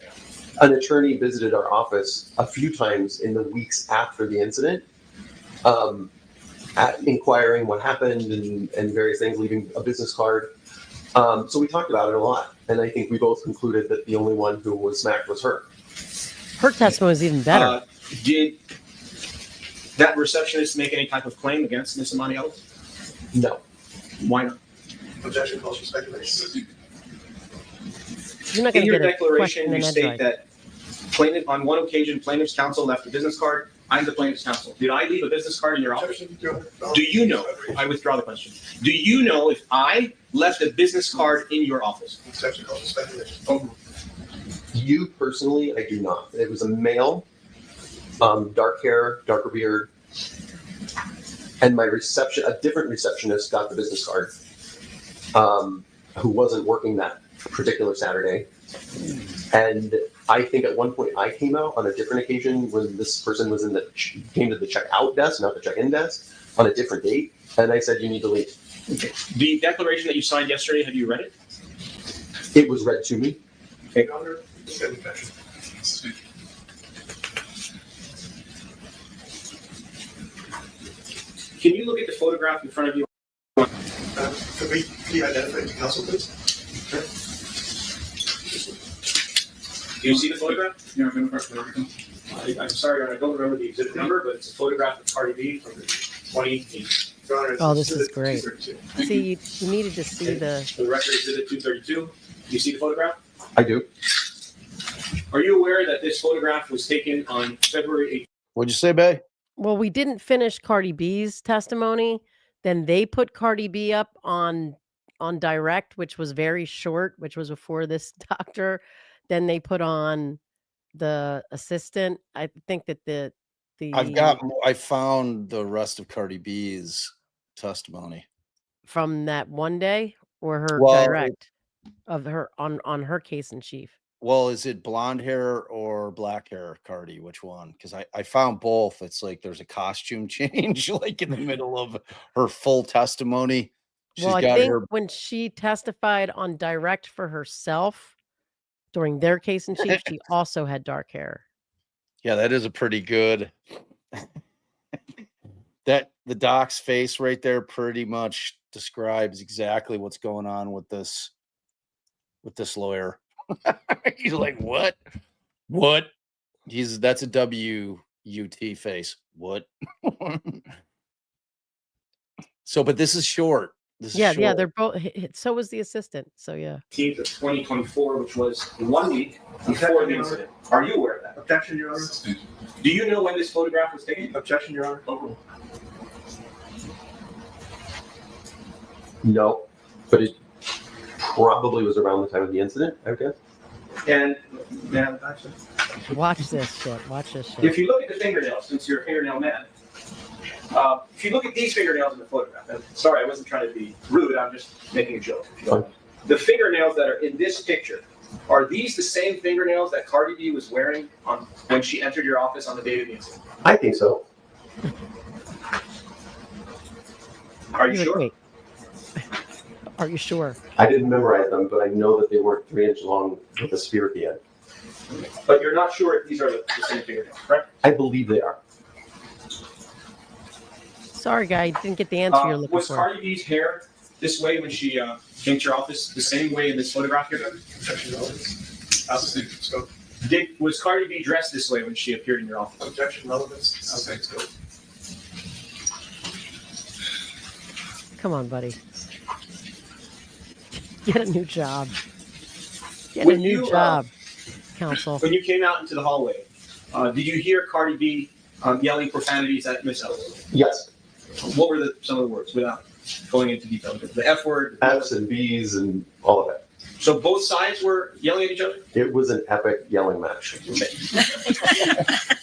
attorney visited our office a few times in the weeks after the incident, inquiring what happened and various things, leaving a business card. So we talked about it a lot. And I think we both concluded that the only one who was smacked was her. Her testimony was even better. Did that receptionist make any type of claim against Miss Imani Ellis? No. Why not? Objection calls for speculation. You're not In going to your get a declaration, question you in state edgewise. that on one occasion, plaintiff's counsel left a business card. I'm the plaintiff's counsel. Did I leave a business card in your office? Do you know? I withdraw the question. Do you know if I left a business card in your office? Objection calls for speculation. Oh, You personally, I do not. It was a male, dark hair, darker beard, and a different receptionist got the business card, who wasn't working that particular Saturday. And I think at one point I came out on a different occasion when this person was came to the checkout desk, not the check-in desk, on a different date, and I said, you need to leave. okay. The declaration that you signed yesterday, have you read it? It was read to me. Okay. Can you look at the photograph in front of you? Could you identify the counsel, please? Do you see the photograph? I'm sorry, I don't remember the exhibit number, but it's a photograph of Cardi B from 2018. Oh, this is great. See, you needed to see the... For the record, exhibit 232. Do you see the photograph? I do. Are you aware that this photograph was taken on February 8th? What'd you say, Bay? Well, we didn't finish Cardi B's testimony. Then they put Cardi B up on direct, which was very short, which was before this doctor. Then they put on the assistant. I think that the I found the rest of Cardi B's testimony from that one day or her Well, direct of her on her case in chief. Well, is it blonde hair or black hair, Cardi? Which one? Because I found both. It's like there's a costume change, like in the middle of her full testimony. Well, I think when she testified on direct for herself during their case in chief, she also had dark hair. Yeah, that is a pretty good. That the doc's face right there pretty much describes exactly what's going on with this lawyer. He's like, what? That's a WUT face. What? So, but this is short. This is Yeah, short. they're both. So was the assistant. So yeah. 18th of 2024, which was 1 week before the incident. Are you aware of that? Objection, Your Honor. Do you know when this photograph was taken? Objection, Your Honor. Oh. No, but it probably was around the time of the incident, I guess. And man, actually, Watch this shit. Watch this shit. if you look at the fingernails, since you're a fingernail man, if you look at these fingernails in the photograph, and sorry, I wasn't trying to be rude, I'm just making a joke. If you don't mind. The fingernails that are in this picture, are these the same fingernails that Cardi B was wearing when she entered your office on the day of the incident? I think so. Are you sure? Wait. Are you sure? I didn't memorize them, but I know that they weren't 3-inch long with a spear at the end. But you're not sure if these are the same fingernails, correct? I believe they are. Sorry, guy, you didn't get the answer you're looking Was for. Cardi B's hair this way when she came to your office, the same way in this photograph here? Was Cardi B dressed this way when she appeared in your office? Objection, relevance. Outside scope. Come on, buddy. Get a new job. Get When a new you, job, counsel. When you came out into the hallway, did you hear Cardi B yelling profanities at Miss Ellis? Yes. What were some of the words without going into detail? The F word? F's and B's and all of it. So both sides were yelling at each other? It was an epic yelling match.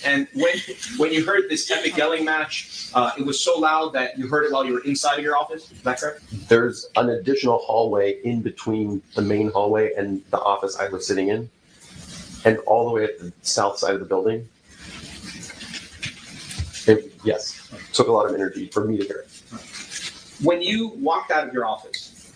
And when you heard this epic yelling match, it was so loud that you heard it while you were inside of your office? Is that correct? There's an additional hallway in between the main hallway and the office I was sitting in, and all the way at the south side of the building. Yes, took a lot of energy for me to hear it. When you walked out of your office,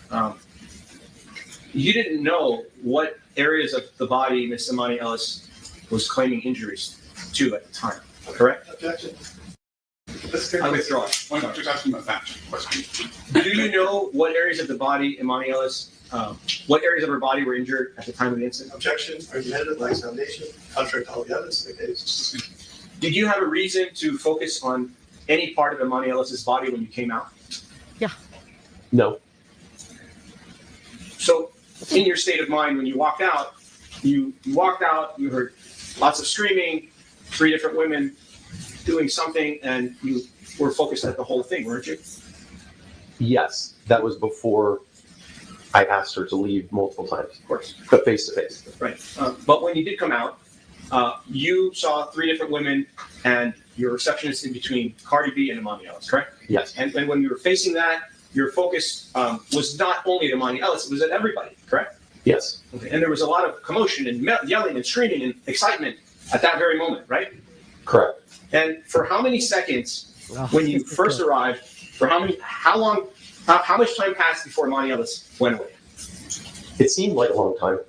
you didn't know what areas of the body Miss Imani Ellis was claiming injuries to at the time, correct? Objection. I withdraw. Why not just asking about that question? Do you know what areas of the body Imani Ellis, what areas of her body were injured at the time of the incident? Objection. Argumentative lacks foundation. Contrary to all the evidence in the case. Did you have a reason to focus on any part of Imani Ellis's body when you came out? Yeah. No. So, in your state of mind, when you walked out, you heard lots of screaming, 3 different women doing something, and you were focused at the whole thing, weren't you? Yes, that was before I asked her to leave multiple times, Of course. but face to face. Right. But when you did come out, you saw 3 different women and your receptionist in between Cardi B and Imani Ellis, correct? Yes. And when you were facing that, your focus was not only at Imani Ellis, it was at everybody, correct? Yes. Okay. And there was a lot of commotion and yelling and screaming and excitement at that very moment, right? Correct. And for how many seconds, when you first arrived, how much time passed before Imani Ellis went away? It seemed like a long time.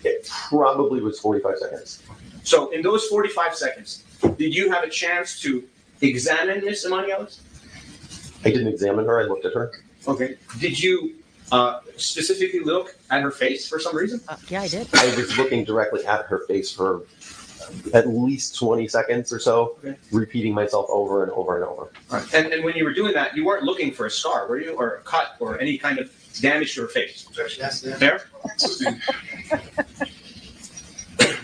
It probably was 45 seconds. So in those 45 seconds, did you have a chance to examine Miss Imani Ellis? I didn't examine her, I looked at her. Okay. Did you specifically look at her face for some reason? Yeah, I did. I was looking directly at her face for at least 20 seconds or so, Okay. repeating myself over and over and over. All right. And when you were doing that, you weren't looking for a scar, were you? Or a cut or any kind of damage to her face? Objection. Asked that. Fair?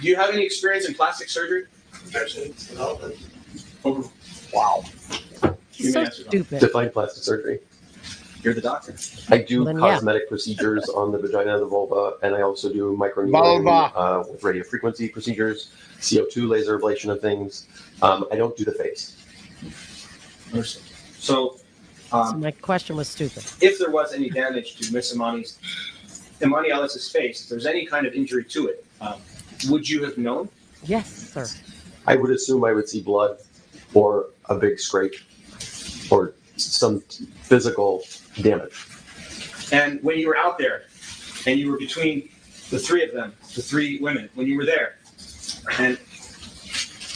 Do you have any experience in plastic surgery? Objection. Development. Wow. He's so stupid. Define plastic surgery. You're the doctor. I do Then, yeah. cosmetic procedures on the vagina and the vulva, and I also do Vulva. microneedling with radio frequency procedures, CO2 laser ablation of things. I don't do the face. Understood. So, So my question was stupid. if there was any damage to Miss Imani Ellis's face, if there's any kind of injury to it, would you have known? Yes, sir. I would assume I would see blood or a big scrape or some physical damage. And when you were out there and you were between the 3 of them, the 3 women, when you were there, and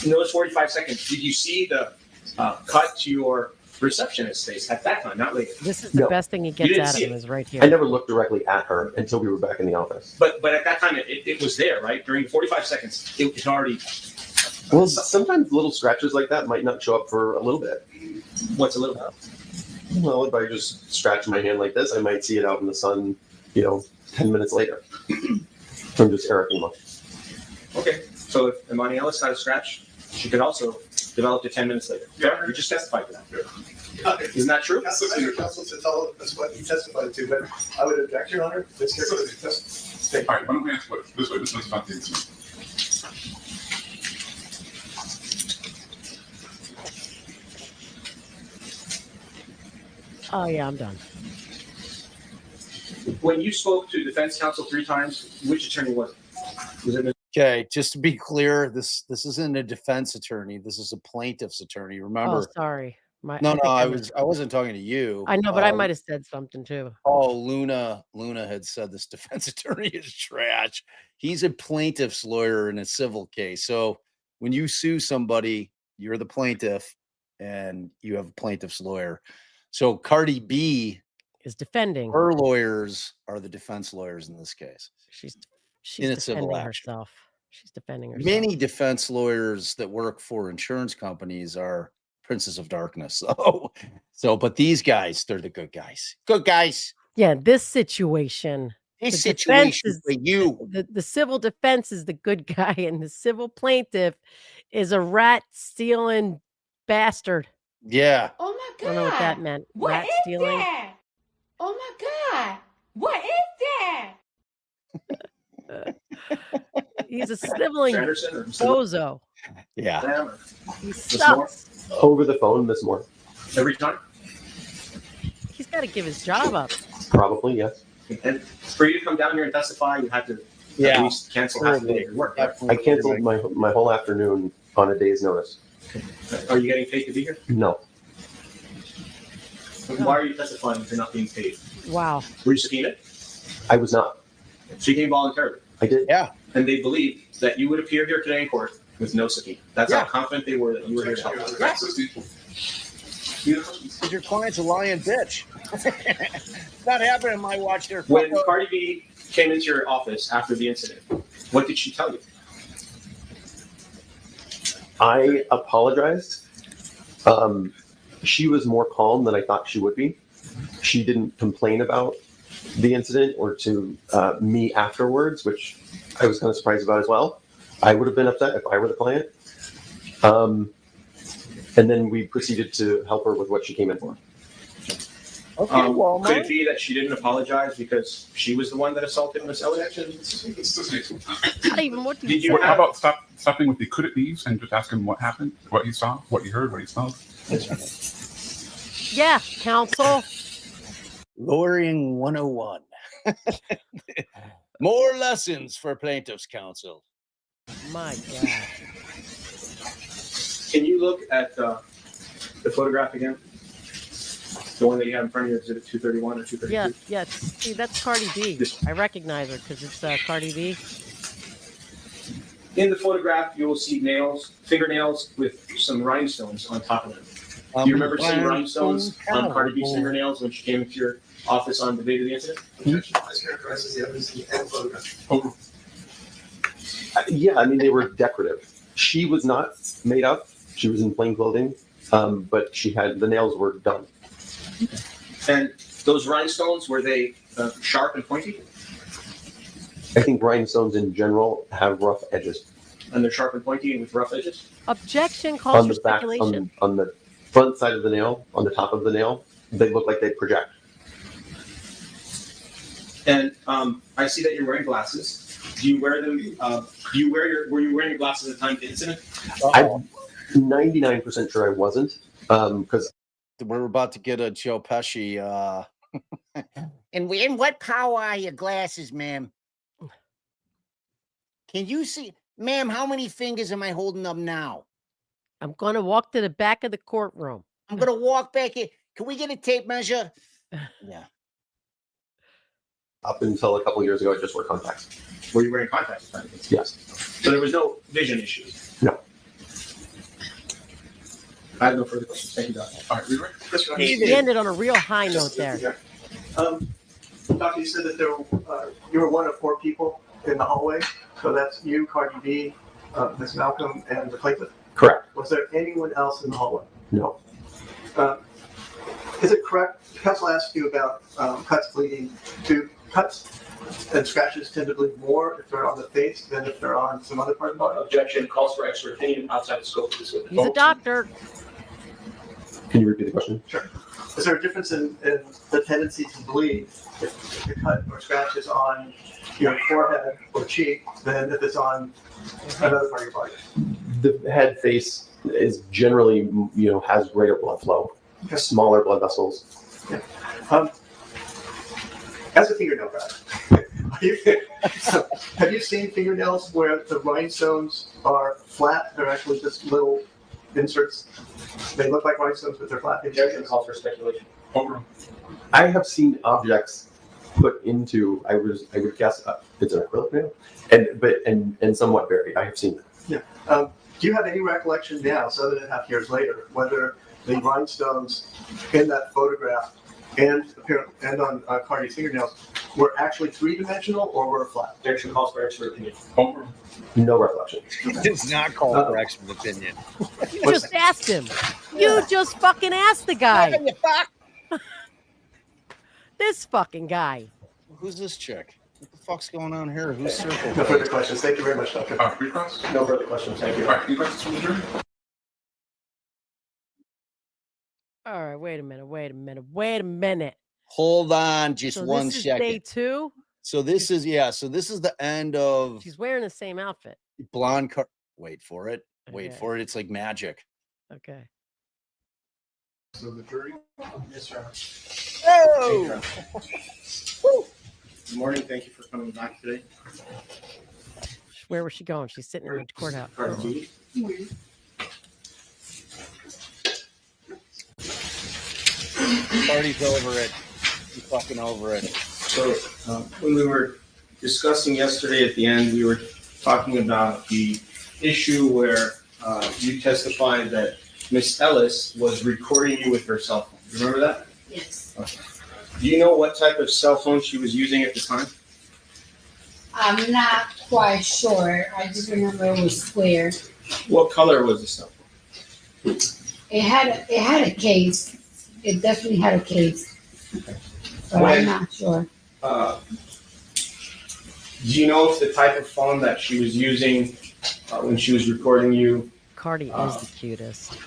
in those 45 seconds, did you see the cut to your receptionist's face at that time, not later? This is the No. best thing he You gets didn't out of see him it. is right I here. never looked directly at her until we were back in the office. But at that time, it was there, right? During 45 seconds, it had already. Well, sometimes little scratches like that might not show up for a little bit. What's a little bit? Well, if I just scratch my hand like this, I might see it out in the sun, 10 minutes later from just erythema. Okay. So if Imani Ellis got a scratch, she could also develop it 10 minutes later. Yeah. You just testified to that. Okay. Isn't that true? That's what your counsel says. That's what he testified to. But I would object, Your Honor. Let's get rid of the testimony. All right, why don't we answer it this way? This one's about the incident. Oh yeah, I'm done. When you spoke to defense counsel 3 times, which attorney was it? Was it Okay, just to be clear, this isn't a defense attorney. This is a plaintiff's attorney. Oh, Remember? sorry. No, think I mis- wasn't talking to you. I know, but I might have said something too. Oh, Luna had said this defense attorney is trash. He's a plaintiff's lawyer in a civil case. So when you sue somebody, you're the plaintiff and you have a plaintiff's lawyer. So Cardi B, Is defending. her lawyers are the defense lawyers in this case. She's in a civil defending action. herself. She's defending herself. Many defense lawyers that work for insurance companies are princes of darkness. But these guys, they're the good guys. Good guys. Yeah, this situation. This the defense situation for you. The civil defense is the good guy, and the civil plaintiff is a rat stealing bastard. Yeah. Oh my I don't know what that meant. What Rat is stealing. that? Oh my God. What is that? He's a sniveling Sanderson or Mr. bozo. Yeah. Lamb or He Ms. Moore? sucks. Over the phone, Miss Moore. Every time? He's got to give his job up. Probably, yes. And for you to come down here and testify, you had to Yeah. at least cancel half the day of your work, right? I canceled my whole afternoon on a day's notice. Are you getting paid to be here? No. Why are you testifying if you're not being paid? Wow. Were you subpoenaed? I was not. So you came voluntarily. I did. Yeah. And they believed that you would appear here today in court with no subpoena. That's how confident they were that you were here to help. Because your client's a lying bitch. Not happening in my watch there. When Cardi B came into your office after the incident, what did she tell you? I apologized. She was more calm than I thought she would be. She didn't complain about the incident or to me afterwards, which I was kind of surprised about as well. I would have been upset if I were the client. And then we proceeded to help her with what she came in for. Okay, well, could it be that she didn't apologize because she was the one that assaulted Miss Elliott? Not even what Did you How about stopping with the could it be's and just asking what happened, what you saw, what you heard, what you smelled? Yeah, counsel. Lawyering 101. More lessons for plaintiff's counsel. My God. Can you look at the photograph again? The one that you have in front of you, exhibit 231 or 232? Yeah. See, that's Cardi B. I recognize her because it's Cardi B. In the photograph, you will see fingernails with some rhinestones on top of them. Do you remember seeing rhinestones on Cardi B's fingernails when she came into your office on the day of the incident? Yeah, I mean, they were decorative. She was not made up. She was in plain clothing, but the nails were done. And those rhinestones, were they sharp and pointy? I think rhinestones in general have rough edges. And they're sharp and pointy with rough edges? Objection calls On for the back, speculation. on the front side of the nail, on the top of the nail, they look like they project. And I see that you're wearing glasses. Do you wear them? Were you wearing your glasses at the time of the incident? I'm 99% sure I wasn't, because we're about to get a Joe Pesci. And in what power are your glasses, ma'am? Can you see, ma'am, how many fingers am I holding up now? I'm going to walk to the back of the courtroom. I'm going to walk back here. Can we get a tape measure? Yeah. up until a couple years ago, I just wore contacts. Were you wearing contacts? Yes. So there was no vision issues? No. I have no further questions. Thank you, Doctor. All right, Leroy. Yes, go ahead. He ended on a real high note there. Doctor, you said that you were one of 4 people in the hallway. So that's you, Cardi B, Ms. Malcolm, and the plaintiff? Correct. Was there anyone else in the hallway? No. Is it correct? Counsel asked you about cuts bleeding. Do cuts and scratches tend to bleed more if they're on the face than if they're on some other part of the body? Objection. Calls for expert opinion outside the scope of this witness. He's a doctor. Can you repeat the question? Sure. Is there a difference in the tendency to bleed if the cut or scratch is on your forehead or cheek than if it's on another part of your body? The head face is generally, has greater blood flow, smaller blood vessels. Yeah. As a fingernail grabber, have you seen fingernails where the rhinestones are flat? They're actually just little inserts. They look like rhinestones, but they're flat. Objection. Calls for speculation. I have seen objects put into. I would guess it's an acrylic nail, and somewhat varied. I have seen it. Yeah. Do you have any recollection now, 7.5 years later, whether the rhinestones in that photograph and on Cardi's fingernails were actually 3-dimensional or were flat? Objection. Calls for expert opinion. No recollection. It's not called for expert opinion. You just asked him. You just fucking asked the guy. This fucking guy. Who's this chick? What the fuck's going on here? Who's circled? No further questions. Thank you very much, Doctor. Recross? No further questions. Thank you. All right, any questions from the jury? All right, wait a minute. Hold on just So one this is second. day 2? So this is the end of She's wearing the same outfit. blonde car. Wait for it. Wait Okay. for it. It's like magic. Okay. So the jury. Yes, sir. Oh! Good morning. Thank you for coming back today. Where was she going? She's sitting in the courthouse. Cardi B. Party's over it. I'm fucking over it. So when we were discussing yesterday at the end, we were talking about the issue where you testified that Miss Ellis was recording you with her cell phone. You remember that? Yes. Okay. Do you know what type of cell phone she was using at the time? I'm not quite sure. I just remember it was square. What color was the cell phone? It had a case. It definitely had a case. But When- I'm not sure. Do you know if the type of phone that she was using when she was recording you, Cardi is the cutest.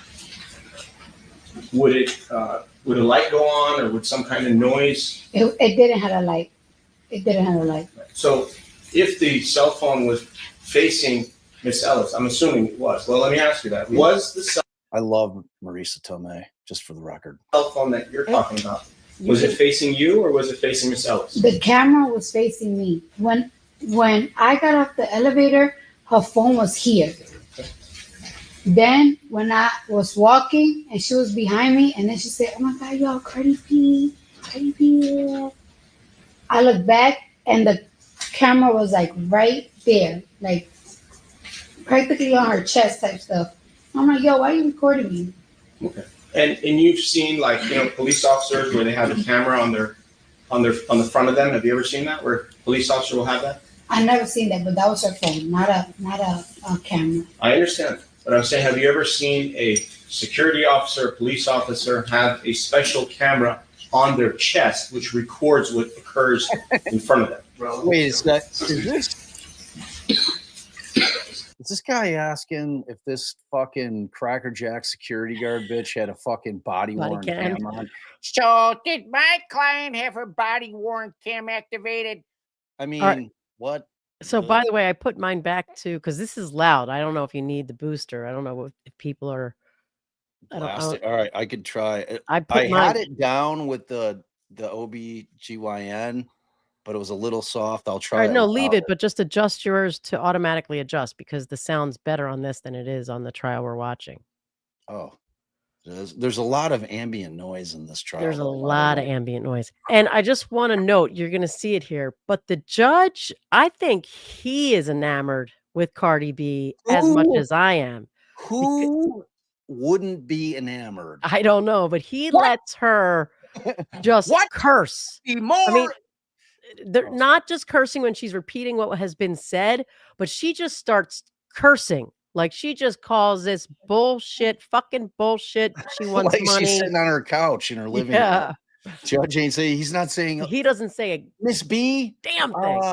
would a light go on or would some kind of noise? It didn't have a light. It didn't have a light. So if the cell phone was facing Miss Ellis, I'm assuming it was. Well, let me ask you that. Was the cell I love Marisa Tomei, just for the record. phone that you're talking about, was it facing you or was it facing Miss Ellis? The camera was facing me. When I got off the elevator, her phone was here. Then when I was walking and she was behind me, and then she said, "Oh my God, y'all, Cardi B, Cardi B." I looked back and the camera was like right there, like practically on her chest type stuff. I'm like, "Yo, why are you recording me?" Okay. And you've seen police officers where they have a camera on the front of them. Have you ever seen that where a police officer will have that? I never seen that, but that was her phone, not a camera. I understand. But I'm saying, have you ever seen a security officer, a police officer have a special camera on their chest which records what occurs in front of them? Wait, is this guy asking if this fucking Cracker Jack security guard bitch had a fucking body worn cam. cam on? So did my client have her body worn cam activated? I mean, right. what? So by the way, I put mine back too because this is loud. I don't know if you need the booster. I don't know if people are. I don't. All right, I could try. I had it down with the OBGYN, but it was a little soft. I'll try. All right, no, leave it, but just adjust yours to automatically adjust because the sound's better on this than it is on the trial we're watching. Oh, there's a lot of ambient noise in this trial. There's a lot of ambient noise. And I just want to note, you're going to see it here, but the judge, I think he is enamored with Cardi B as much as I am. Who wouldn't be enamored? I don't know, but he lets her just curse. More. I mean, they're not just cursing when she's repeating what has been said, but she just starts cursing. Like she just calls this bullshit, fucking bullshit. She wants like money. She's sitting on her couch in her living room. Judge ain't saying, he's not saying. He doesn't say a Miss B, damn thing.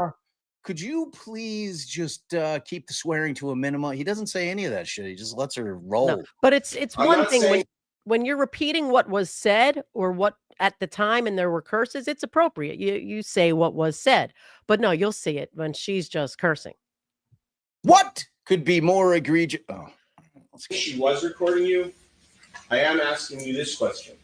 Could you please just keep the swearing to a minimum? He doesn't say any of that shit. He just lets her roll. No, but it's one thing when you're repeating what was said or what at the time and there were curses, it's appropriate. You say what was said. But no, you'll see it when she's just cursing. What could be more egregious? Oh, if she was recording you, I am asking you this question.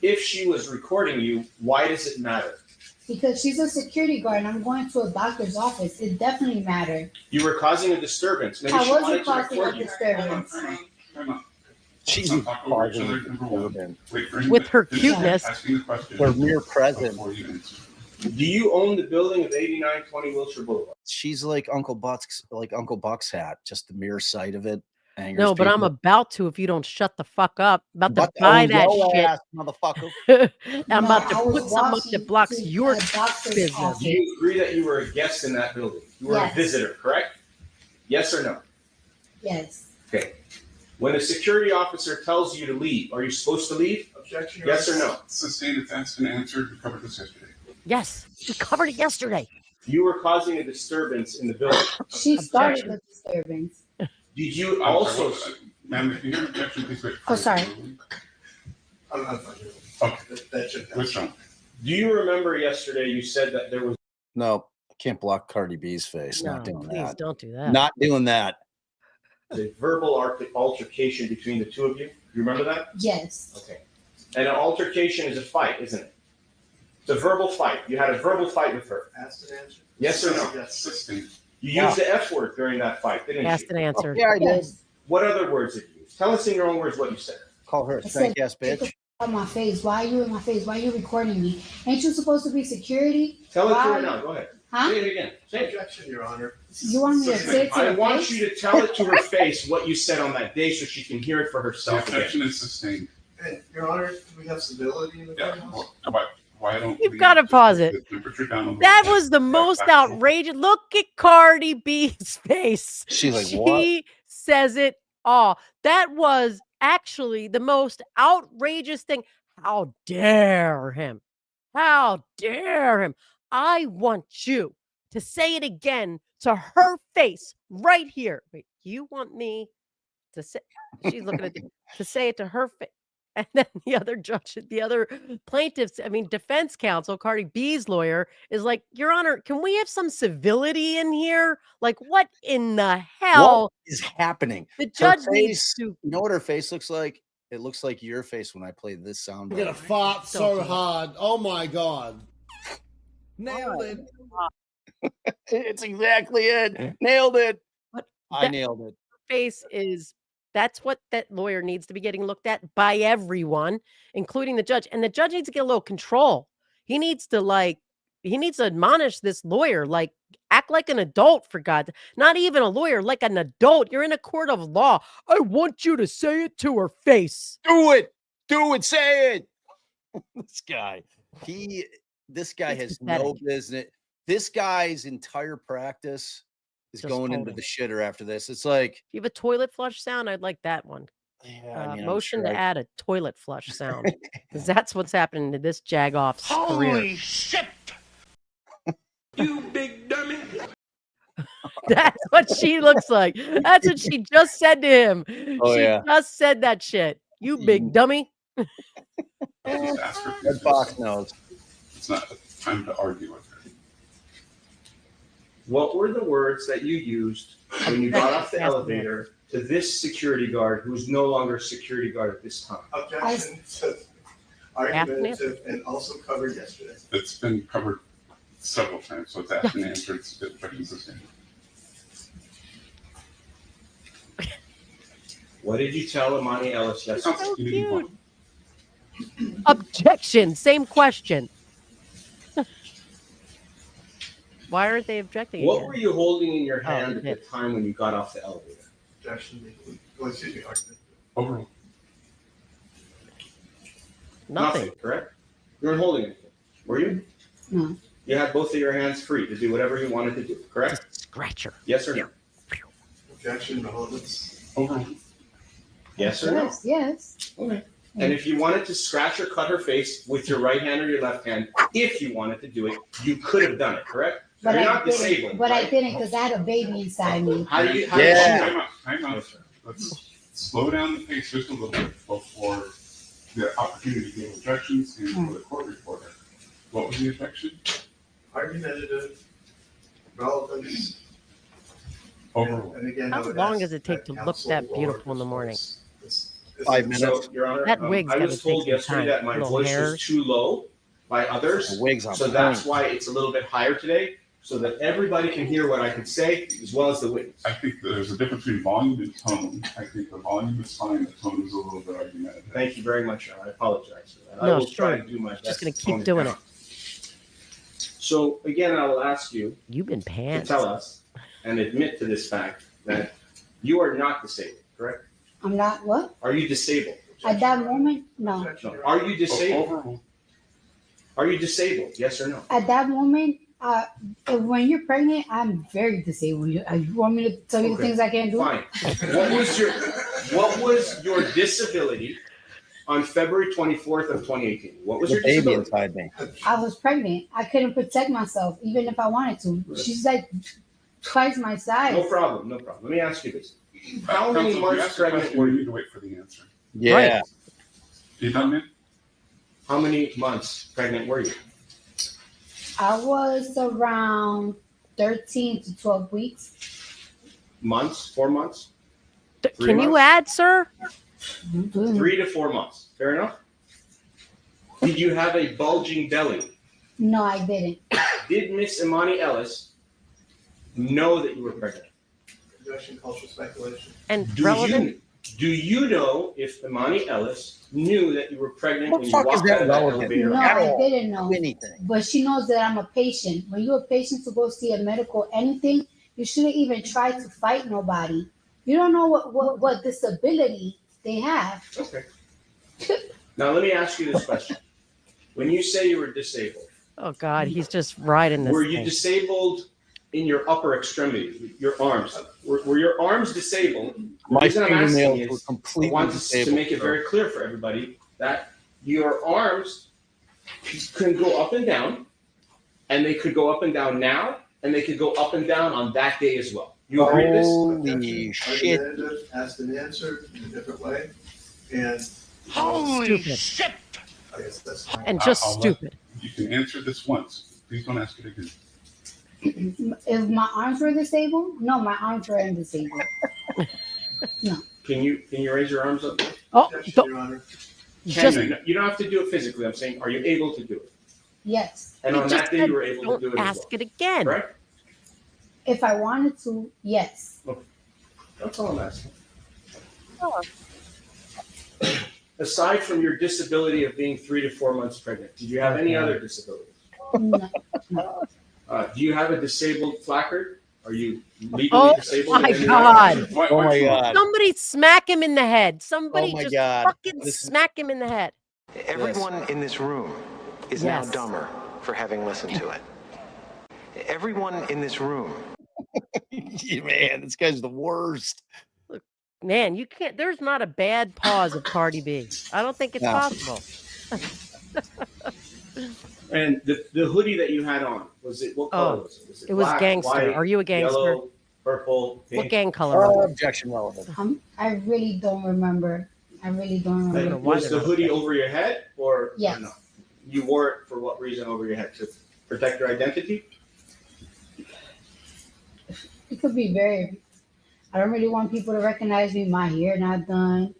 If she was recording you, why does it matter? Because she's a security guard and I'm going to a doctor's office. It definitely mattered. You were causing a disturbance. Maybe I she wasn't wanted to causing a record you. disturbance. She's causing a disturbance. With her cuteness. Her mere presence. Do you own the building of 8920 Wilshire Boulevard? She's like Uncle Buck's hat. Just the mere sight of it angers No, but people. I'm about to if you don't shut the fuck up. I'm about to buy that shit. Ass, motherfucker. I'm about to put something up that blocks your business. Do you agree that you were a guest in that building? You were a visitor, correct? Yes or no? Yes. Okay. When a security officer tells you to leave, are you supposed to leave? Objection. Yes or no? Sustained if that's been answered. We covered this yesterday. Yes, we covered it yesterday. You were causing a disturbance in the building. She started the disturbance. Did you also... Ma'am, if you hear an objection, please wait. Oh, sorry. Okay. Which one? Do you remember yesterday you said that there was... No, I can't block Cardi B's face. No, Not doing please that. don't do that. Not doing that. The verbal altercation between the two of you. You remember that? Yes. Okay. And an altercation is a fight, isn't it? It's a verbal fight. You had a verbal fight with her. Asked and answered. Yes or no? Yes. You used the F word during that fight, didn't you? Asked and answered. Yeah, I did. What other words did you use? Tell us in your own words what you said. Call her a stank ass bitch. On my face. Why are you in my face? Why are you recording me? Ain't you supposed to be security? Tell it to Why? her now. Go ahead. Huh? Say it again. Say it. Objection, Your Honor. You want me to say it to I her want face? you to tell it to her face what you said on that day so she can hear it for The herself objection again. is sustained. And, Your Honor, do we have civility in the Yeah. courthouse? Why don't You've we got to pause it. keep the temperature down a little That bit? was the most Back to- outrageous. Look at Cardi B's face. She's like, she what? says it all. That was actually the most outrageous thing. How dare him? How dare him? I want you to say it again to her face right here. Wait, you want me to say? She's looking at to say it to her face. And then the other judge, the other plaintiffs, I mean, defense counsel, Cardi B's lawyer, is like, Your Honor, can we have some civility in here? Like, what in the hell What is happening? The Her judge face, needs to. You know what her face looks like? It looks like your face when I play this sound. I'm gonna fart so hard. Oh my god. Nailed it. It's exactly it. Nailed it. I That nailed it. face is. That's what that lawyer needs to be getting looked at by everyone, including the judge. And the judge needs to get a little control. He needs to admonish this lawyer, like act like an adult, for God. Not even a lawyer, like an adult. You're in a court of law. I want you to say it to her face. Do it. Do it. Say it. This guy has no pathetic. business. This guy's entire practice is Just going into total. the shitter after this. It's like, If you have a toilet flush sound, I'd like that one. yeah, I mean, I'm Motion sure to I- add a toilet flush sound, because that's what's happening to this jagoff's career. Holy shit! You big dummy! That's what she looks like. That's what she just said to him. Oh, She yeah. just said that shit. You big dummy. Just ask her. Red box knows. It's not time to argue with her. What were the words that you used when you got off the Yes, ma'am. elevator to this security guard who's no longer security guard at this time? Objection to argumentative and also covered yesterday. It's been covered several times, so it's asked and answered. It's objection sustained. What did you tell Imani Ellis yesterday? So cute. Objection. Same question. Why aren't they objecting What again? were you holding in your Oh, hand you at the did. time when you got off the elevator? Objection, well, excuse me, argument. Overruled. Nothing. Correct? You weren't holding anything, were you? No. You had both of your hands free to do whatever you wanted to do, correct? Scratcher. Yes or no? Objection, relevance. Overruled. Yes or no? Yes, yes. Okay. And if you wanted to scratch or cut her face with your right hand or your left hand, if you wanted to do it, you could have done it, correct? But You're I not didn't. disabled, But I right? didn't because I had a baby inside me. How do you? How Yeah. Did you Time out. Let's slow down the pace just a little bit before the opportunity to give objections and for the court reporter. What was the objection? Argumentative, relevance. Overruled. And again, How I would long ask does it take to look counsel that or beautiful in the morning? this- 5 minutes. So, Your Honor, That wig's I gotta was take told some yesterday time. that my Little voice hairs. was too low by others. The wig's on So point. that's why it's a little bit higher today, so that everybody can hear what I can say as well as the witness. I think that there's a difference between volume and tone. I think the volume is fine, the tone is a little bit argumentative. Thank you very much, Your Honor. I apologize for that. I No, will try sure. to do my best. Just gonna to keep tone doing down. So again, I will ask you You've been to pants. tell us and admit to this fact that you are not disabled, correct? I'm not what? Are you disabled? At that moment, no. No. Are you disabled? Overruled. Are you disabled? Yes or no? At that moment, when you're pregnant, I'm very disabled. You want me to tell you the Okay. things I can't do? Fine. What was your disability on February 24th of 2018? What was The your baby disability? inside me. I was pregnant. I couldn't protect myself, even if I wanted to. She's like twice my size. No problem, no problem. Let me ask you this. How many Counsel, if you months ask a pregnant question, were you you? need to wait for the answer. Yeah. Right. You done, man? How many months pregnant were you? I was around 13 to 12 weeks. Months? 4 months? 3 Can you months? add, sir? 3 to 4 months. Fair enough? Did you have a bulging belly? No, I didn't. Did Miss Imani Ellis know that you were pregnant? Conjecture, cultural speculation. And Do you know if Imani Ellis knew that you were pregnant What when you fuck is walked that out of that relevant? elevator? No, At I all. didn't know. Anything. But she knows that I'm a patient. When you're a patient to go see a medical anything, you shouldn't even try to fight nobody. You don't know what disability they have. Okay. Now let me ask you this question. When you say you were disabled, Oh God, he's just riding this were you thing. disabled in your upper extremity, your arms? Were your arms disabled? The My reason I'm asking fingernails were is I completely want to disabled. make it very clear for everybody that your arms can go up and down, and they could go up and down now, and they could go up and down on that day as well. You agree with this? Holy shit. Argumentative, asked and answered in a different way. And Holy Stupid. shit! I guess that's fine. And just stupid. You can answer this once. Please don't ask it again. If my arms were disabled, no, my arms weren't disabled. Can you raise your arms up? Oh, Objection, Your Honor. just You don't have to do it physically. I'm saying, are you able to do it? Yes. And he on just that day, said, you were able to don't do it as ask well. it again. Correct? If I wanted to, yes. That's all I'm asking. Oh. Aside from your disability of being 3 to 4 months pregnant, did you have any other disabilities? No. Do you have a disabled placard? Are you legally Oh disabled? my in any way? God. Oh my God. Somebody smack him in the head. Somebody Oh my just God. fucking This is- smack him in the head. Everyone in this room is Yes. now dumber for having listened to it. Everyone in this room. Yeah, man, this guy's the worst. Man, you can't. There's not a bad pause of Cardi B. I don't think it's No. possible. And the hoodie that you had on, was it, what color was it? Was It was black, gangster. white, Are you a gangster? Yellow, purple, pink? What gang color was it? Objection relevant. I really don't remember. I really don't remember. And was the hoodie over your head or Yes. no? You wore it for what reason over your head? To protect your identity? It could be very. I don't really want people to recognize me. My hair not done.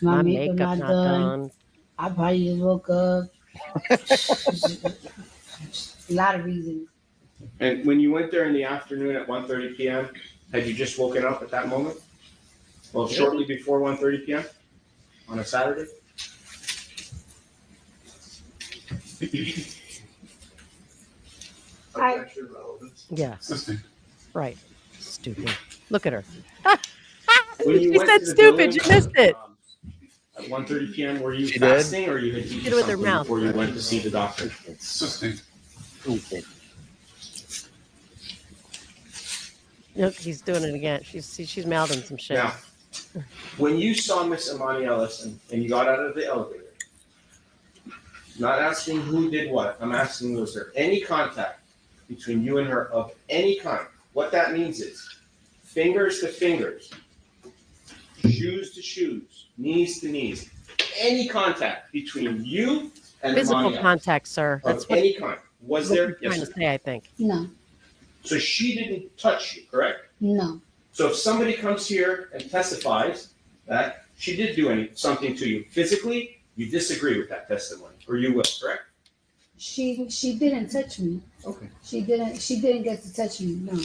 My makeup not done. I probably just woke up. A lot of reasons. And when you went there in the afternoon at 1:30 p.m., had you just woken up at that moment? Well, shortly before 1:30 p.m. on a Saturday? Objection, relevant. Yeah. Right. Stupid. Look at her. When you She went said to the stupid. building, You missed it. At 1:30 p.m., were you She did? fasting or you had eaten did it with her something mouth. before you went to see the doctor? Stupid. Look, he's doing it again. She's mouthing some shit. Now, when you saw Miss Imani Ellison and you got out of the elevator, not asking who did what, I'm asking was there any contact between you and her of any kind? What that means is fingers to fingers, shoes to shoes, knees to knees, any contact between you and Physical Imani Ellison contact, sir. of That's what any kind. Was what there? you're trying Yes. to say, I think. No. So she didn't touch you, correct? No. So if somebody comes here and testifies that she did do something to you physically, you disagree with that testimony, or you will, correct? She didn't touch me. Okay. She didn't get to touch me. No.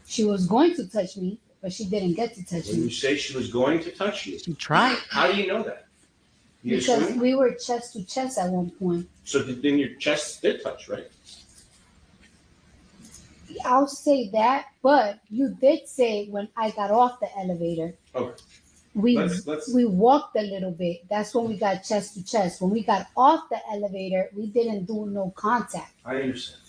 She was going to touch me, but she didn't get to touch When you me. say she was going to touch you, She tried. how do you know that? You Because assume? we were chest to chest at one point. So then your chest did touch, right? I'll say that, but you did say when I got off the elevator, Okay. we Let's- we walked a little bit. That's when we got chest to chest. When we got off the elevator, we didn't do no contact. I understand.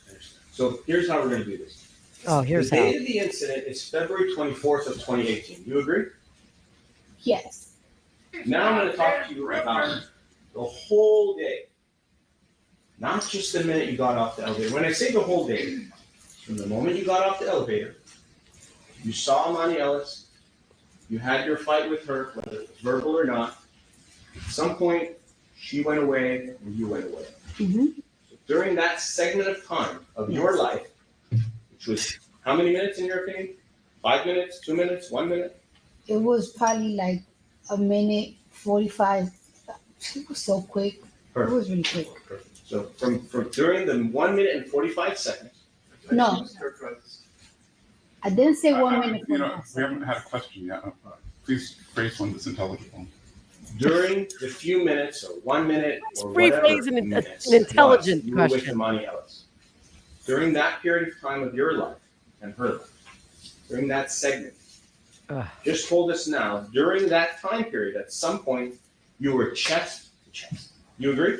So here's how we're going to do this. Oh, here's the how. date of the incident is February 24th of 2018. You agree? Yes. Now I'm going to talk to you about the whole day, not just the minute you got off the elevator. When I say the whole day, from the moment you got off the elevator, you saw Imani Ellis, you had your fight with her, whether it was verbal or not. At some point, she went away and you went away. Mm-hmm. So during that segment of time of your life, which was how many minutes in your opinion? 5 minutes, 2 minutes, 1 minute? It was probably like a minute 45. It was so quick. Perfect. It was really quick. Perfect. So from during the 1 minute and 45 seconds. No, I didn't say 1 minute. You know, we haven't had a question yet. Please phrase one that's intelligible. During the few minutes or 1 minute or Brief whatever is an minutes intelligent you were with question. Imani Ellis. During that period of time of your life and her life, during that segment, just told us now, during that time period, at some point, you were chest to chest. You agree?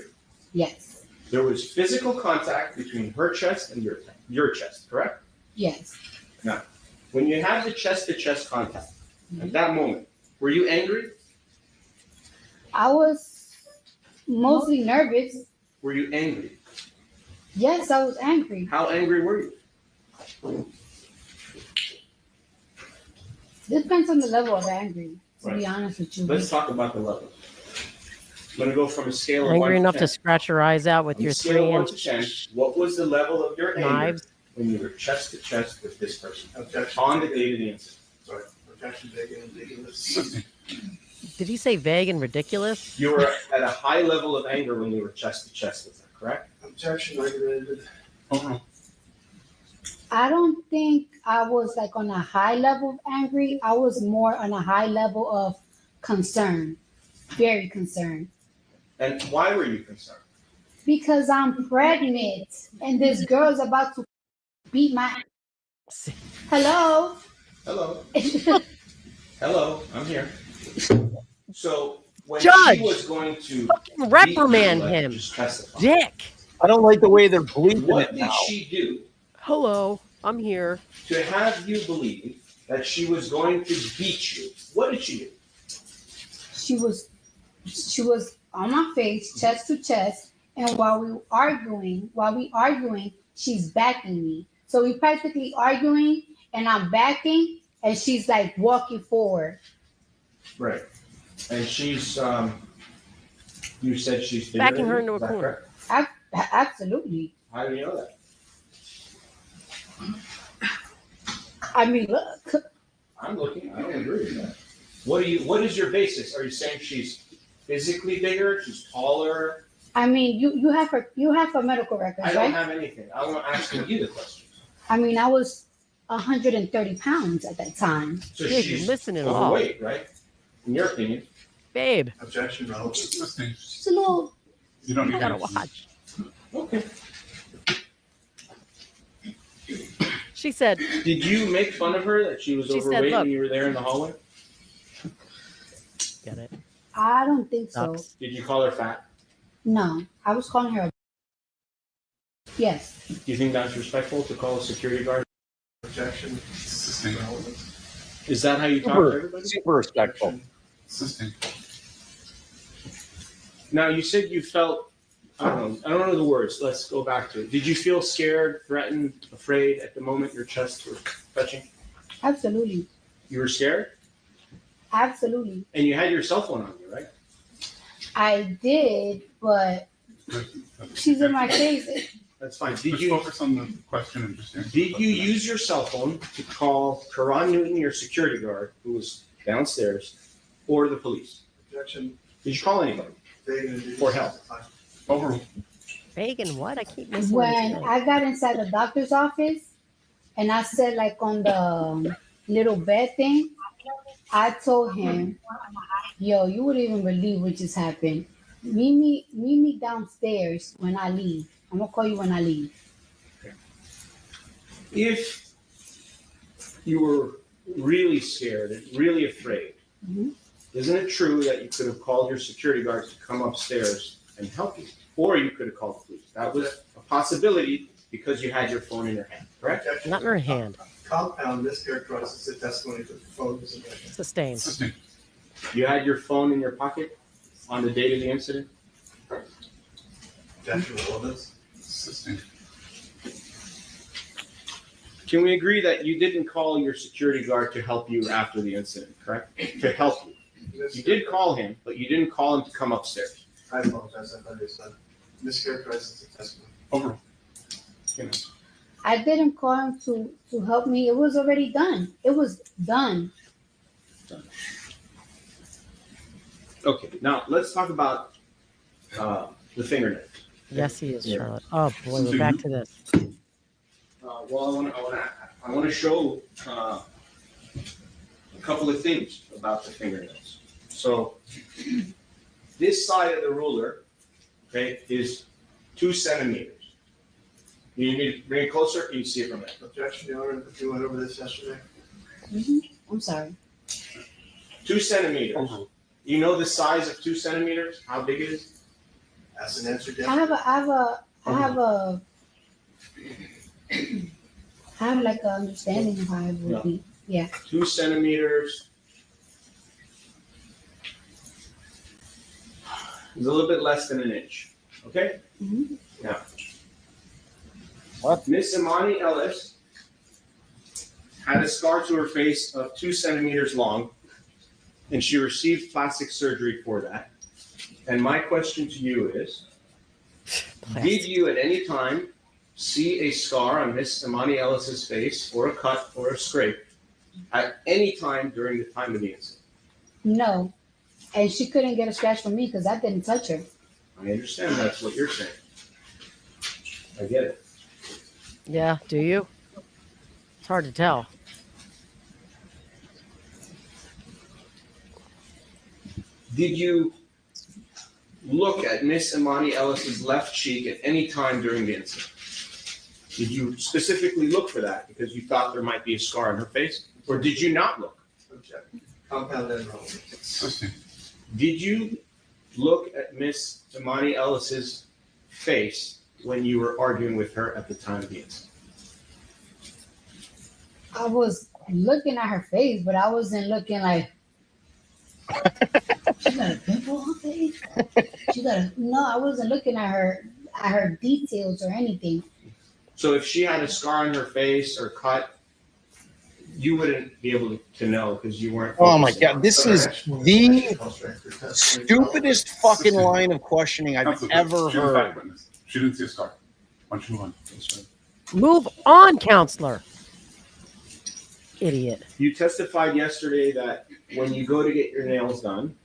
Yes. There was physical contact between her chest and your chest, correct? Yes. Now, when you had the chest-to-chest contact, at that moment, were you angry? I was mostly nervous. Were you angry? Yes, I was angry. How angry were you? Depends on the level of angry, to Right. be honest with you. Let's talk about the level. I'm going to go from a scale of 1 Angry to enough 10. to scratch your eyes out with On a your scale of 1 to 3-inch 10, what was the level of your anger knives. when you were chest to chest with this person on the day of the incident? Sorry, objection taken and ridiculous. Did he say vague and ridiculous? You were at a high level of anger when you were chest to chest with her, correct? Objection regulated. I don't think I was like on a high level of angry. I was more on a high level of concern, very concerned. And why were you concerned? Because I'm pregnant and this girl's about to beat my. Hello? Hello. Hello, I'm here. So when Judge! she was going to Reprimand beat you, him. just testify. Dick. I don't like the way they're bleeping What it did now. she do Hello, I'm here. to have you believe that she was going to beat you? What did she do? She was on my face, chest to chest, and while we arguing, she's backing me. So we practically arguing, and I'm backing, and she's like walking forward. Right. And she's you said she's bigger Backing than her you, into a is that corner. correct? Absolutely. How do you know that? I mean, look. I'm looking. I don't agree with that. What is your basis? Are you saying she's physically bigger? She's taller? I mean, you have her medical records, I don't right? have anything. I'm asking you the question. I mean, I was 130 pounds at that time. So Yeah, she's you're missing it all. overweight, right? In your opinion. Babe, Objection relevant. She's a little. You don't I need gotta to. watch. Okay. She said, Did you make fun of her that she was She said, overweight "Look." when you were there in the hallway? get it. I don't think so. Sucks. Did you call her fat? No, I was calling her. Yes. Do you think that's respectful to call a security guard? Objection relevant. Is that how you talk to everybody? Super respectful. Now you said you felt I don't know the words. Let's go back to it. Did you feel scared, threatened, afraid at the moment your chest was touching? Absolutely. You were scared? Absolutely. And you had your cell phone on you, right? I did, but she's in my face. That's fine. Let's focus on the question and just answer. Did you use your cell phone to call Karan Newton, your security guard, who was downstairs, or the police? Objection. Did you call anybody for help? Overruled. Bacon, what? I keep missing When it. I got inside the doctor's office and I said like on the little bed thing, I told him, yo, you wouldn't even believe what just happened. Meet me downstairs when I leave. I'm gonna call you when I leave. If you were really scared and really afraid, isn't it true that you could have called your security guards to come upstairs and help you? Or you could have called the police. That was a possibility because you had your phone in your hand, correct? Not in her hand. Compound mischaracterizes the testimony that the phone was objection. Sustained. You had your phone in your pocket on the date of the incident? Objection relevance. Can we agree that you didn't call your security guard to help you after the incident, correct? To help you. You did call him, but you didn't call him to come upstairs. I apologize. I thought you said mischaracterizes the testimony. Overruled. I didn't call him to help me. It was already done. It was done. Okay, now let's talk about the fingernails. Yes, he is, Yeah. Charlotte. Oh boy, we're back to this. Well, I want to show a couple of things about the fingernails. So this side of the ruler, okay, is 2 centimeters. You need to bring it closer. Can you see it from there? Objection, Your Honor, if you went over this yesterday. I'm sorry. 2 centimeters. You know the size of 2 centimeters? How big it is? As an answer, I have like an understanding of how it would be. Yeah. 2 centimeters is a little bit less than an inch. Okay? Now, Miss Imani Ellis had a scar to her face of 2 centimeters long, and she received plastic surgery for that. And my question to you is, did you at any time see a scar on Miss Imani Ellis's face, or a cut, or a scrape, at any time during the time of the incident? No. And she couldn't get a scratch from me because I didn't touch her. I understand that's what you're saying. I get it. Yeah, do you? It's hard to tell. Did you look at Miss Imani Ellis's left cheek at any time during the incident? Did you specifically look for that because you thought there might be a scar on her face? Or did you not look? Objection. Compound and relevant. Did you look at Miss Imani Ellis's face when you were arguing with her at the time of the incident? I was looking at her face, but I wasn't looking like she got a pimple on her face. No, I wasn't looking at her details or anything. So if she had a scar on her face or cut, you wouldn't be able to know because you weren't. Oh my God, this is the stupidest fucking line of questioning I've ever heard. She didn't see a scar. Why don't you move on? Move on, counselor. Idiot. You testified yesterday that when you go to get your nails done,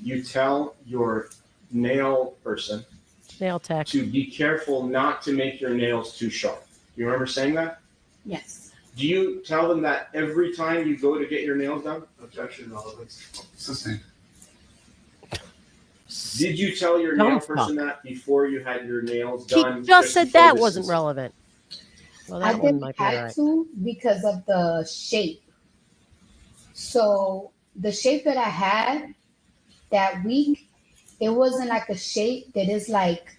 you tell your nail person Nail tech to be careful not to make your nails too sharp. You remember saying that? Yes. Do you tell them that every time you go to get your nails done? Objection, relevant. Sustained. Did you tell your Dumb nail fuck. person that before you had your nails He done? just said before that this wasn't incident? relevant. Well, I that one didn't might be all have right. to because of the shape. So the shape that I had that week, it wasn't like a shape that is like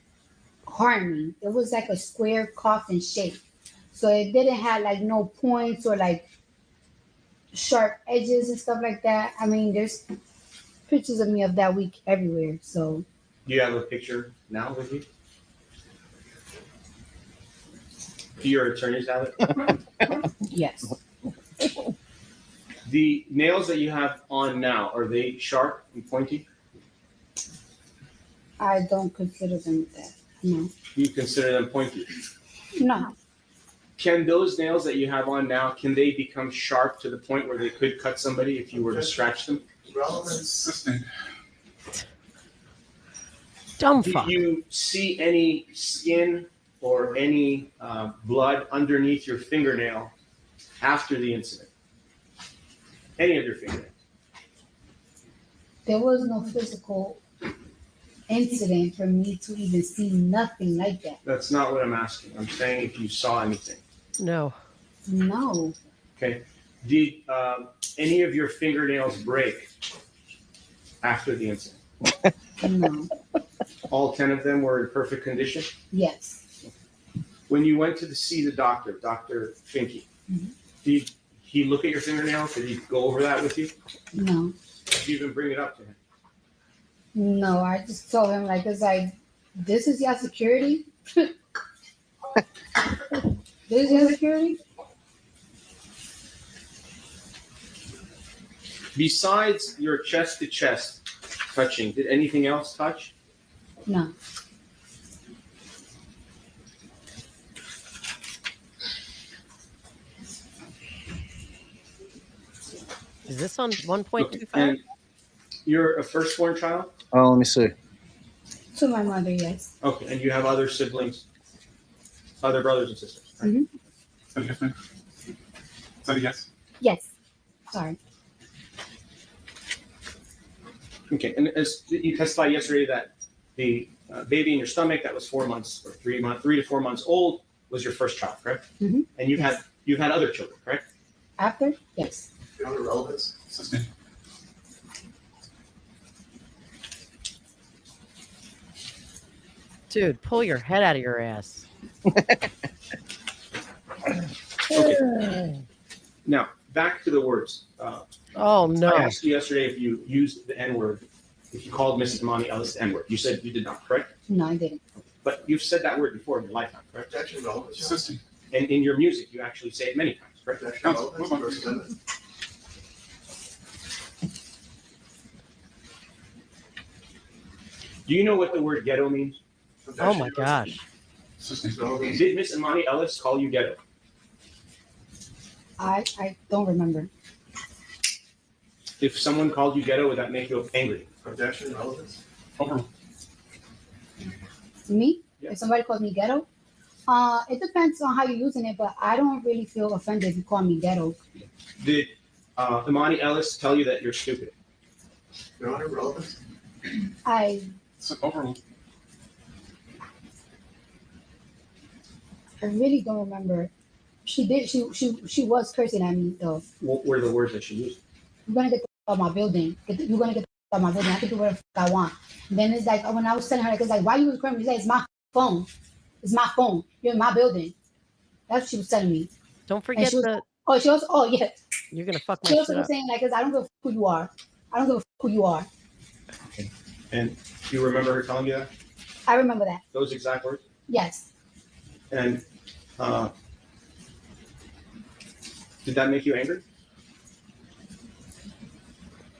harming. It was like a square coffin shape. So it didn't have like no points or like sharp edges and stuff like that. I mean, there's pictures of me of that week everywhere. So Do you have a picture now with you? Do your attorneys have it? yes. The nails that you have on now, are they sharp and pointy? I don't consider them that. No. You consider them pointy. No. Can those nails that you have on now, can they become sharp to the point where they could cut somebody if you were to scratch them? Relevant. Sustained. Dumb Did fuck. you see any skin or any blood underneath your fingernail after the incident? Any of your fingernails? There was no physical incident for me to even see nothing like that. That's not what I'm asking. I'm saying if you saw anything. No. No. Okay. Did any of your fingernails break after the incident? No. All 10 of them were in perfect condition? Yes. When you went to see the doctor, Dr. Finke, did he look at your fingernails? Did he go over that with you? No. Did you even bring it up to him? No, I just told him like it's like this is your security. This is your security? Besides your chest to chest touching, did anything else touch? No. Is this on 1.25? And you're a firstborn child? Oh, let me see. To my mother, yes. Okay, and you have other siblings, other brothers and sisters, right? Mhm. Is that a yes, ma'am? Is that a yes? Yes. Sorry. Okay, and as you testified yesterday that the baby in your stomach that was 4 months or 3 to 4 months old was your first child, correct? Mm-hmm. And you've had other children, correct? After? Yes. The other relatives. Assistant. Dude, pull your head out of your ass. Okay. Now, back to the words. Oh, no. I asked you yesterday if you used the N-word, if you called Mrs. Imani Ellis the N-word. You said you did not, correct? No, I didn't. But you've said that word before in your lifetime, correct? Objection, relatives. Assistant. And in your music, you actually say it many times, correct? Objection, relatives. First Amendment. Do you know what the word ghetto means? Oh, my gosh. Did Miss Imani Ellis call you ghetto? I don't remember. If someone called you ghetto, would that make you angry? Objection, relatives. Me? Yeah. If somebody calls me ghetto? It depends on how you're using it, but I don't really feel offended if you call me ghetto. Did Imani Ellis tell you that you're stupid? Your Honor, relatives. I really don't remember. She did. She was cursing at me though. What were the words that she used? You're gonna get the out of my building. You're gonna get the out of my building. I can do whatever I want. And then it's like when I was telling her, it's like, why you recording me? She's like, it's my phone. It's my phone. You're in my building. That's what she was telling me. Don't forget she also. Oh yeah. You're gonna fuck my She shit also was up. saying like, 'cause I don't give a fuck who you are. I don't give a fuck who you are. And do you remember her telling you that? I remember that. Those exact words? Yes. And did that make you angry?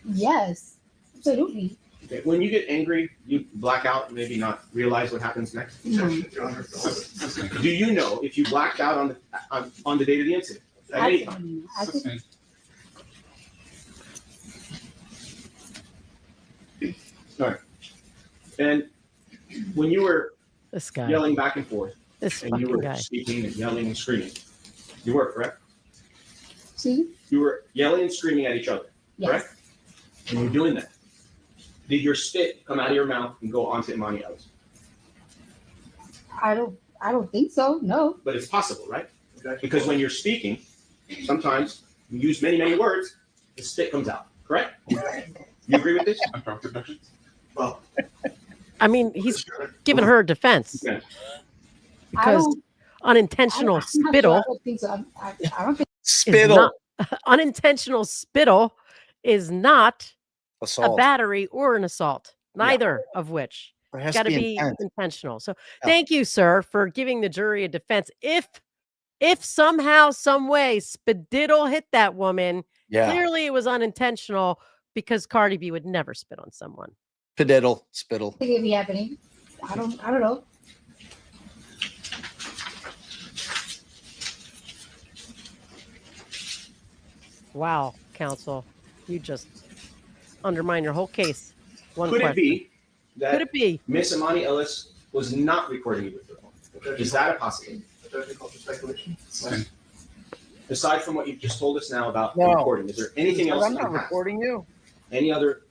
Yes. Absolutely. Okay. When you get angry, you black out and maybe not realize what happens next. Mhm. Your Honor, relatives. Do you know if you blacked out on the date of the incident? At any time? Absolutely. I think All right. And when you were This guy. yelling back and forth, This and you fucking were guy. speaking and yelling and screaming, you were, correct? See? You were yelling and screaming at each other, Yes. correct? And you're doing that. Did your spit come out of your mouth and go onto Imani Ellis? I don't think so. No. But it's possible, right? Because when you're speaking, sometimes you use many, many words, the spit comes out, correct? You agree with this? Well, I mean, he's giving her a defense Yeah. because don't- unintentional I'm not sure. spittle I don't think so. I don't think. is Spittle. not unintentional spittle is not a Assault. battery or an assault. Neither of which. There has Got to to be be intent. intentional. So Yeah. thank you, sir, for giving the jury a defense. If somehow, some way, spadiddle hit that woman, Yeah. clearly it was unintentional because Cardi B would never spit on someone. Pediddle, spittle. think it'd be happening. I don't know. Wow, counsel, you just undermine your whole case. One Could question. it be that Could it be? Miss Imani Ellis was not recording you with her phone? Is that a possibility? objection, called for speculation. Aside from what you've just told us now about No. recording, is there anything else? I'm that not you have? recording you. Any other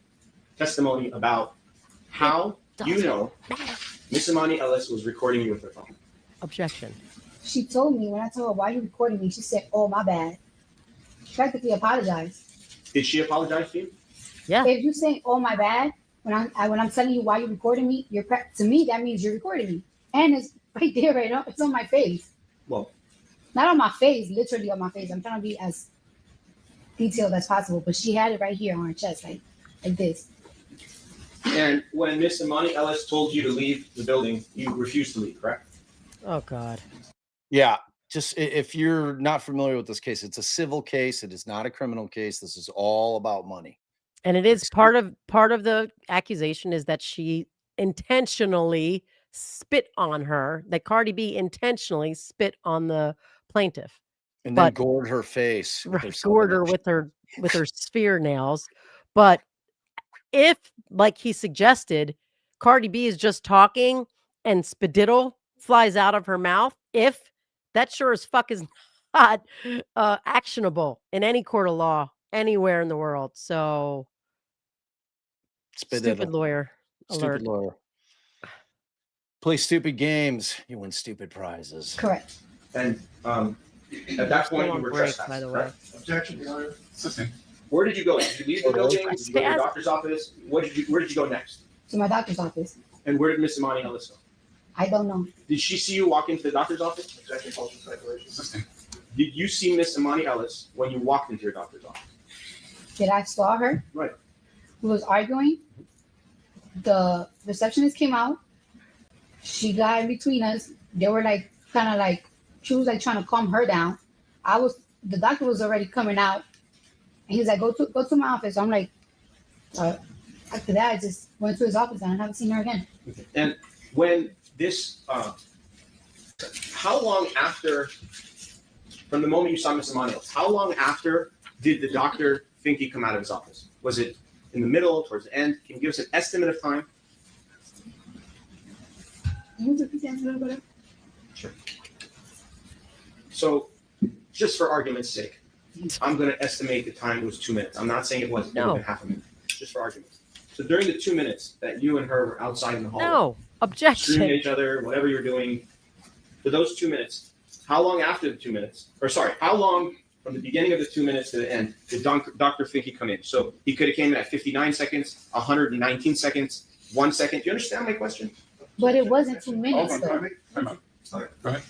testimony about how you know Miss Imani Ellis was recording you with her phone? Objection. She told me when I told her why you recording me, she said, "Oh, my bad." She practically apologized. Did she apologize to you? Yeah. If you say, "Oh, my bad," when I'm telling you why you're recording me, to me that means you're recording me, and it's right there, right now. It's on my face. Well, not on my face, literally on my face. I'm trying to be as detailed as possible, but she had it right here on her chest, like this. And when Miss Imani Ellis told you to leave the building, you refused to leave, correct? Oh God. Yeah. Just if you're not familiar with this case, it's a civil case. It is not a criminal case. This is all about money. And it is part of the accusation is that she intentionally spit on her, that Cardi B intentionally spit on the plaintiff. And then But- gored her face. with her Right, gored her with her with her sphere nails. But if, like he suggested, Cardi B is just talking and spadiddle flies out of her mouth, if that sure as fuck is not actionable in any court of law anywhere in the world. So stupid Spadiddle. lawyer alert. Stupid lawyer. Play stupid games, you win stupid prizes. Correct. And at that Still point, on you were break, trespassing, by the way. correct? Objection, Your Honor. Where did you go? Did you leave the building? Did you go to your Trespass? doctor's office? Where did you go next? To my doctor's office. And where did Miss Imani Ellis go? I don't know. Did she see you walk into the doctor's office? Objection, false speculation. Did you see Miss Imani Ellis when you walked into your doctor's office? Did I saw her? Right. We was arguing. The receptionist came out. She got in between us. They were like kind of like she was like trying to calm her down. The doctor was already coming out, and he was like, go to my office. I'm like, after that, I just went to his office and I haven't seen her again. And when this, how long after, from the moment you saw Miss Imani Ellis, how long after did the doctor think he'd come out of his office? Was it in the middle, towards the end? Can you give us an estimate of time? Can you repeat that a little bit? Sure. So, just for argument's sake, I'm going to estimate the time was 2 minutes. I'm not saying it was more than half a minute, just for argument. So during the 2 minutes that you and her were outside in the hallway, No, objection. screaming at each other, whatever you're doing, for those 2 minutes, how long after the 2 minutes, or sorry, how long from the beginning of the 2 minutes to the end did doctor think he'd come in? So he could have came in at 59 seconds, 119 seconds, 1 second. Do you understand my question? But it wasn't 2 minutes though. Sorry. Go ahead.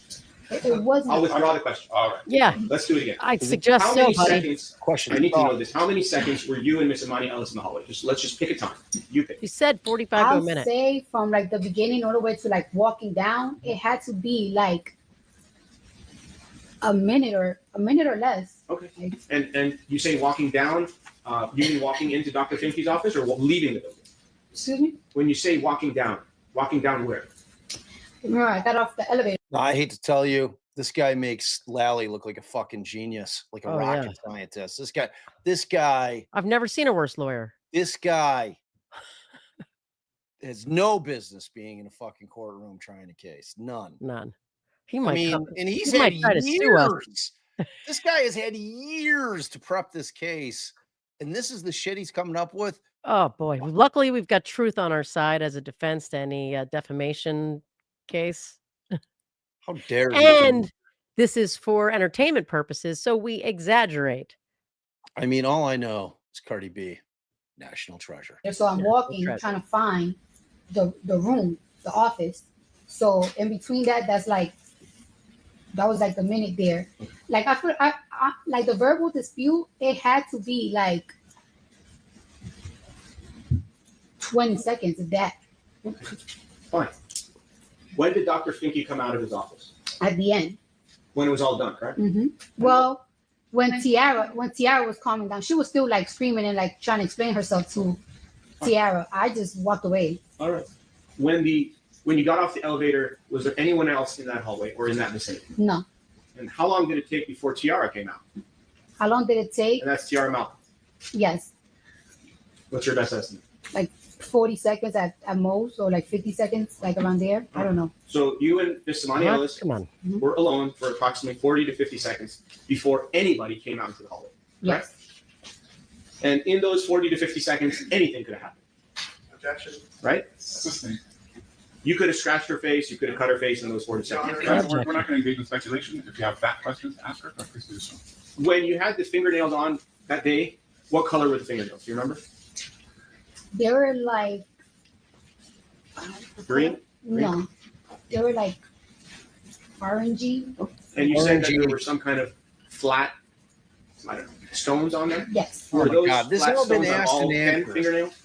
It wasn't. I'll withdraw the question. All right. Yeah. Let's do it again. I suggest How so, many buddy. seconds? Question. I need to know this. How many seconds were you and Miss Imani Ellis in the hallway? Let's just pick a time. You pick. You said 45 to a I'll minute. say from like the beginning all the way to like walking down, it had to be like a minute or less. Okay. And you say walking down, you mean walking into Dr. Finke's office or leaving the building? Excuse me? When you say walking down where? Remember, I got off the elevator. I hate to tell you, this guy makes Lally look like a fucking genius, like a Oh, rocket yeah. scientist. This guy, I've never seen a worse lawyer. this guy has no business being in a fucking courtroom trying a case. None. He might. I mean, come, and he's he had might try to sue us. years. This guy has had years to prep this case, and this is the shit he's coming up with. Oh boy! Luckily, we've got truth on our side as a defense to any defamation case. How dare you? And this is for entertainment purposes, so we exaggerate. I mean, all I know is Cardi B, national treasure. And so I'm walking, treasure. trying to find the room, the office. So in between that was like the minute there. Like I like the verbal dispute, it had to be like 20 seconds of that Fine. When did Dr. Finke come out of his office? at the end. When it was all done, correct? Well, when Tiara was calming down, she was still like screaming and like trying to explain herself to Tiara. I just walked away. All right. When you got off the elevator, was there anyone else in that hallway or in that vicinity? No. And how long did it take before Tiara came out? How long did it take? And that's Tiara Malcolm. Yes, What's your best estimate? like 40 seconds at most, or like 50 seconds, like around there. I don't know. So you and Miss Imani What? Ellis Come on. were alone for approximately 40 to 50 seconds before anybody came out into the hallway. Correct? Yes. And in those 40 to 50 seconds, anything could have happened. Objection. Right? You could have scratched her face. You could have cut her face in those 40 seconds. We're not going to engage in speculation. If you have fact questions, ask her. Please do so. When you had the fingernails on that day, what color were the fingernails? Do you remember? They were like Green? no, they were like orangey. And you said that there were some kind of flat, I don't know, stones on them? Yes, Were Oh my those God, this flat has all been stones on asked all and 10 answered. fingernails?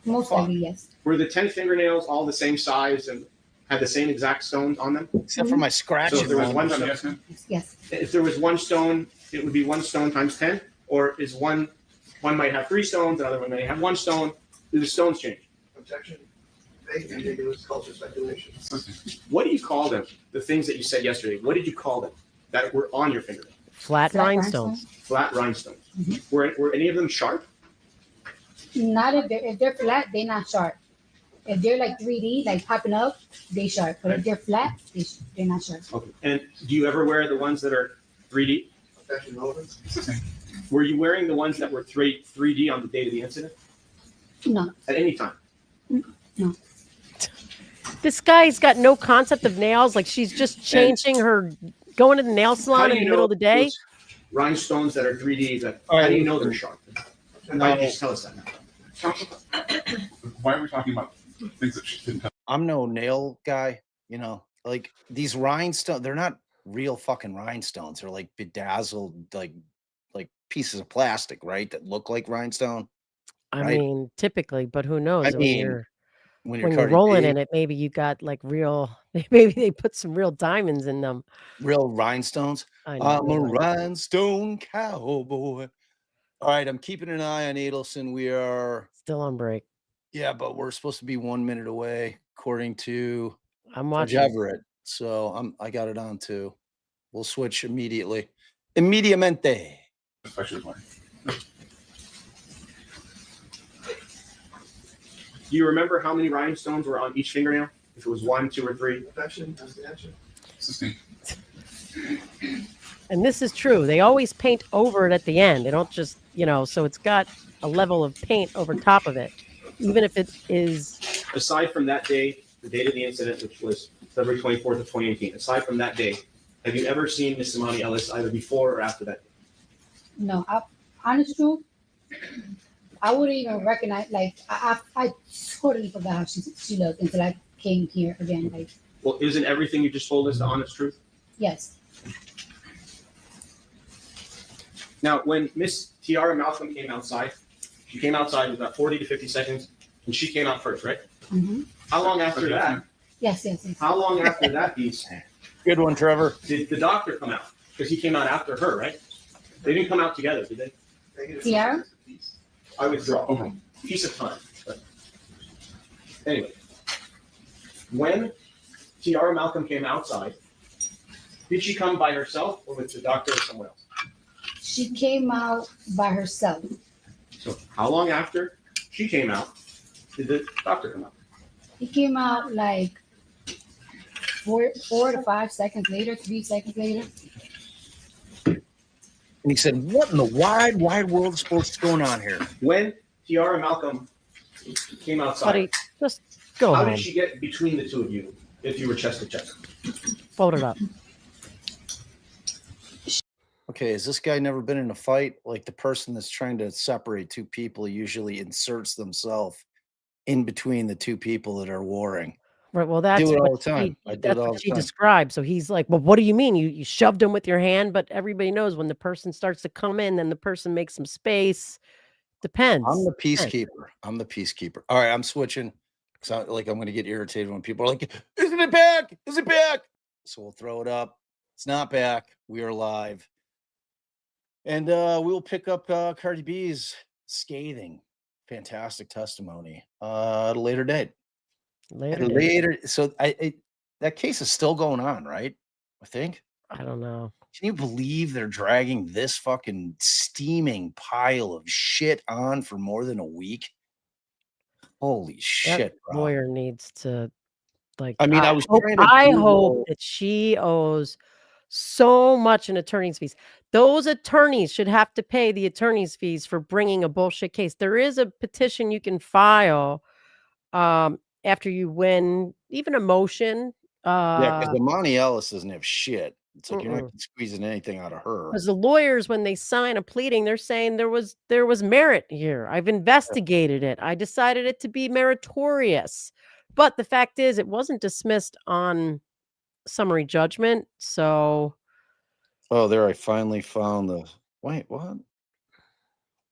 most likely yes. Were the 10 fingernails all the same size and had the same exact stones on them? Except for my scratch. So if there was one Yes, stone, ma'am. Yes. if there was one stone, it would be one stone times 10? Or is one might have 3 stones, another one may have 1 stone? Do the stones change? Objection. Vague, ambiguous, culture speculation. What do you call them? The things that you said yesterday, what did you call them that were on your fingernail? Flat rhinestones. Flat rhinestones. Were any of them sharp? Not if they're flat, they're not sharp. If they're like 3D, like popping up, they sharp. But if they're flat, they're not sharp. Okay. And do you ever wear the ones that are 3D? Were you wearing the ones that were 3D on the date of the incident? No. At any time? No. This guy's got no concept of nails. Like she's just changing going to the nail salon in the middle of the day. Rhinestones that are 3D, how do you know they're sharp? Why don't you just tell us that now? Why are we talking about things that she didn't tell? I'm no nail guy, you know, like these rhinestones, they're not real fucking rhinestones. They're like bedazzled, like pieces of plastic, right? That look like rhinestone. I right? mean, typically, but who knows? I When mean, you're when when you're you're Cardi rolling B, in it, maybe you got like real. Maybe they put some real diamonds in them. real rhinestones. I know. I'm a real diamonds. rhinestone cowboy. All right, I'm keeping an eye on Adelson. We are Still on break. Yeah, but we're supposed to be 1 minute away, according to I'm Judge watching. Everett. So I got it on too. We'll switch immediately. Immediamente. Do you remember how many rhinestones were on each fingernail? If it was 1, 2, or 3? And this is true. They always paint over it at the end. They don't just, so it's got a level of paint over top of it, even if it is. Aside from that day, the date of the incident, which was February 24th of 2018, aside from that day, have you ever seen Miss Imani Ellis either before or after that? No, honest truth, I wouldn't even recognize. Like I totally forgot how she looked until I came here again. Like, Well, isn't everything you just told us the honest truth? yes, Now, when Miss Tiara Malcolm came outside, she came outside with about 40 to 50 seconds, and she came out first, right? mm-hmm. How long after that? yes. How long after that piece Good one, Trevor. did the doctor come out? Because he came out after her, right? They didn't come out together, did they? Tiara. I withdraw. Piece of time. But anyway, when Tiara Malcolm came outside, did she come by herself or with the doctor or someone else? She came out by herself. So how long after she came out did the doctor come out? He came out like 4 to 5 seconds later, 3 seconds later. And he said, "What in the wide world of sports is going on here?" When Tiara Malcolm came outside, Buddy, just go how home. did she get between the two of you if you were chest to chest? Fold it up. Okay, has this guy never been in a fight? Like the person that's trying to separate two people usually inserts themselves in between the two people that are warring. Right. Well, that's do it what all the time. I do that's it all what the she time. described. So he's like, "Well, what do you mean? You shoved him with your hand?" But everybody knows when the person starts to come in, then the person makes some space. Depends. I'm the Depends. peacekeeper. All right, I'm switching because I'm going to get irritated when people are like, "Isn't it back? Is it back?" So we'll throw it up. It's not back. We are live. And we will pick up Cardi B's scathing, fantastic testimony at a later date. Later. So that case is still going on, right? I think. I don't know. Can you believe they're dragging this fucking steaming pile of shit on for more than a week? Holy shit, That bro. lawyer needs to I mean, I was trying to I Google- hope that she owes so much in attorney's fees. Those attorneys should have to pay the attorney's fees for bringing a bullshit case. There is a petition you can file after you win, even a motion. Yeah, because Imani Ellis doesn't have shit. It's like you're Mm-mm. not squeezing anything out of her. Because the lawyers, when they sign a pleading, they're saying there was merit here. I've investigated it. I decided it to be meritorious. But the fact is, it wasn't dismissed on summary judgment. So, Oh, there! I finally found the. Wait, what?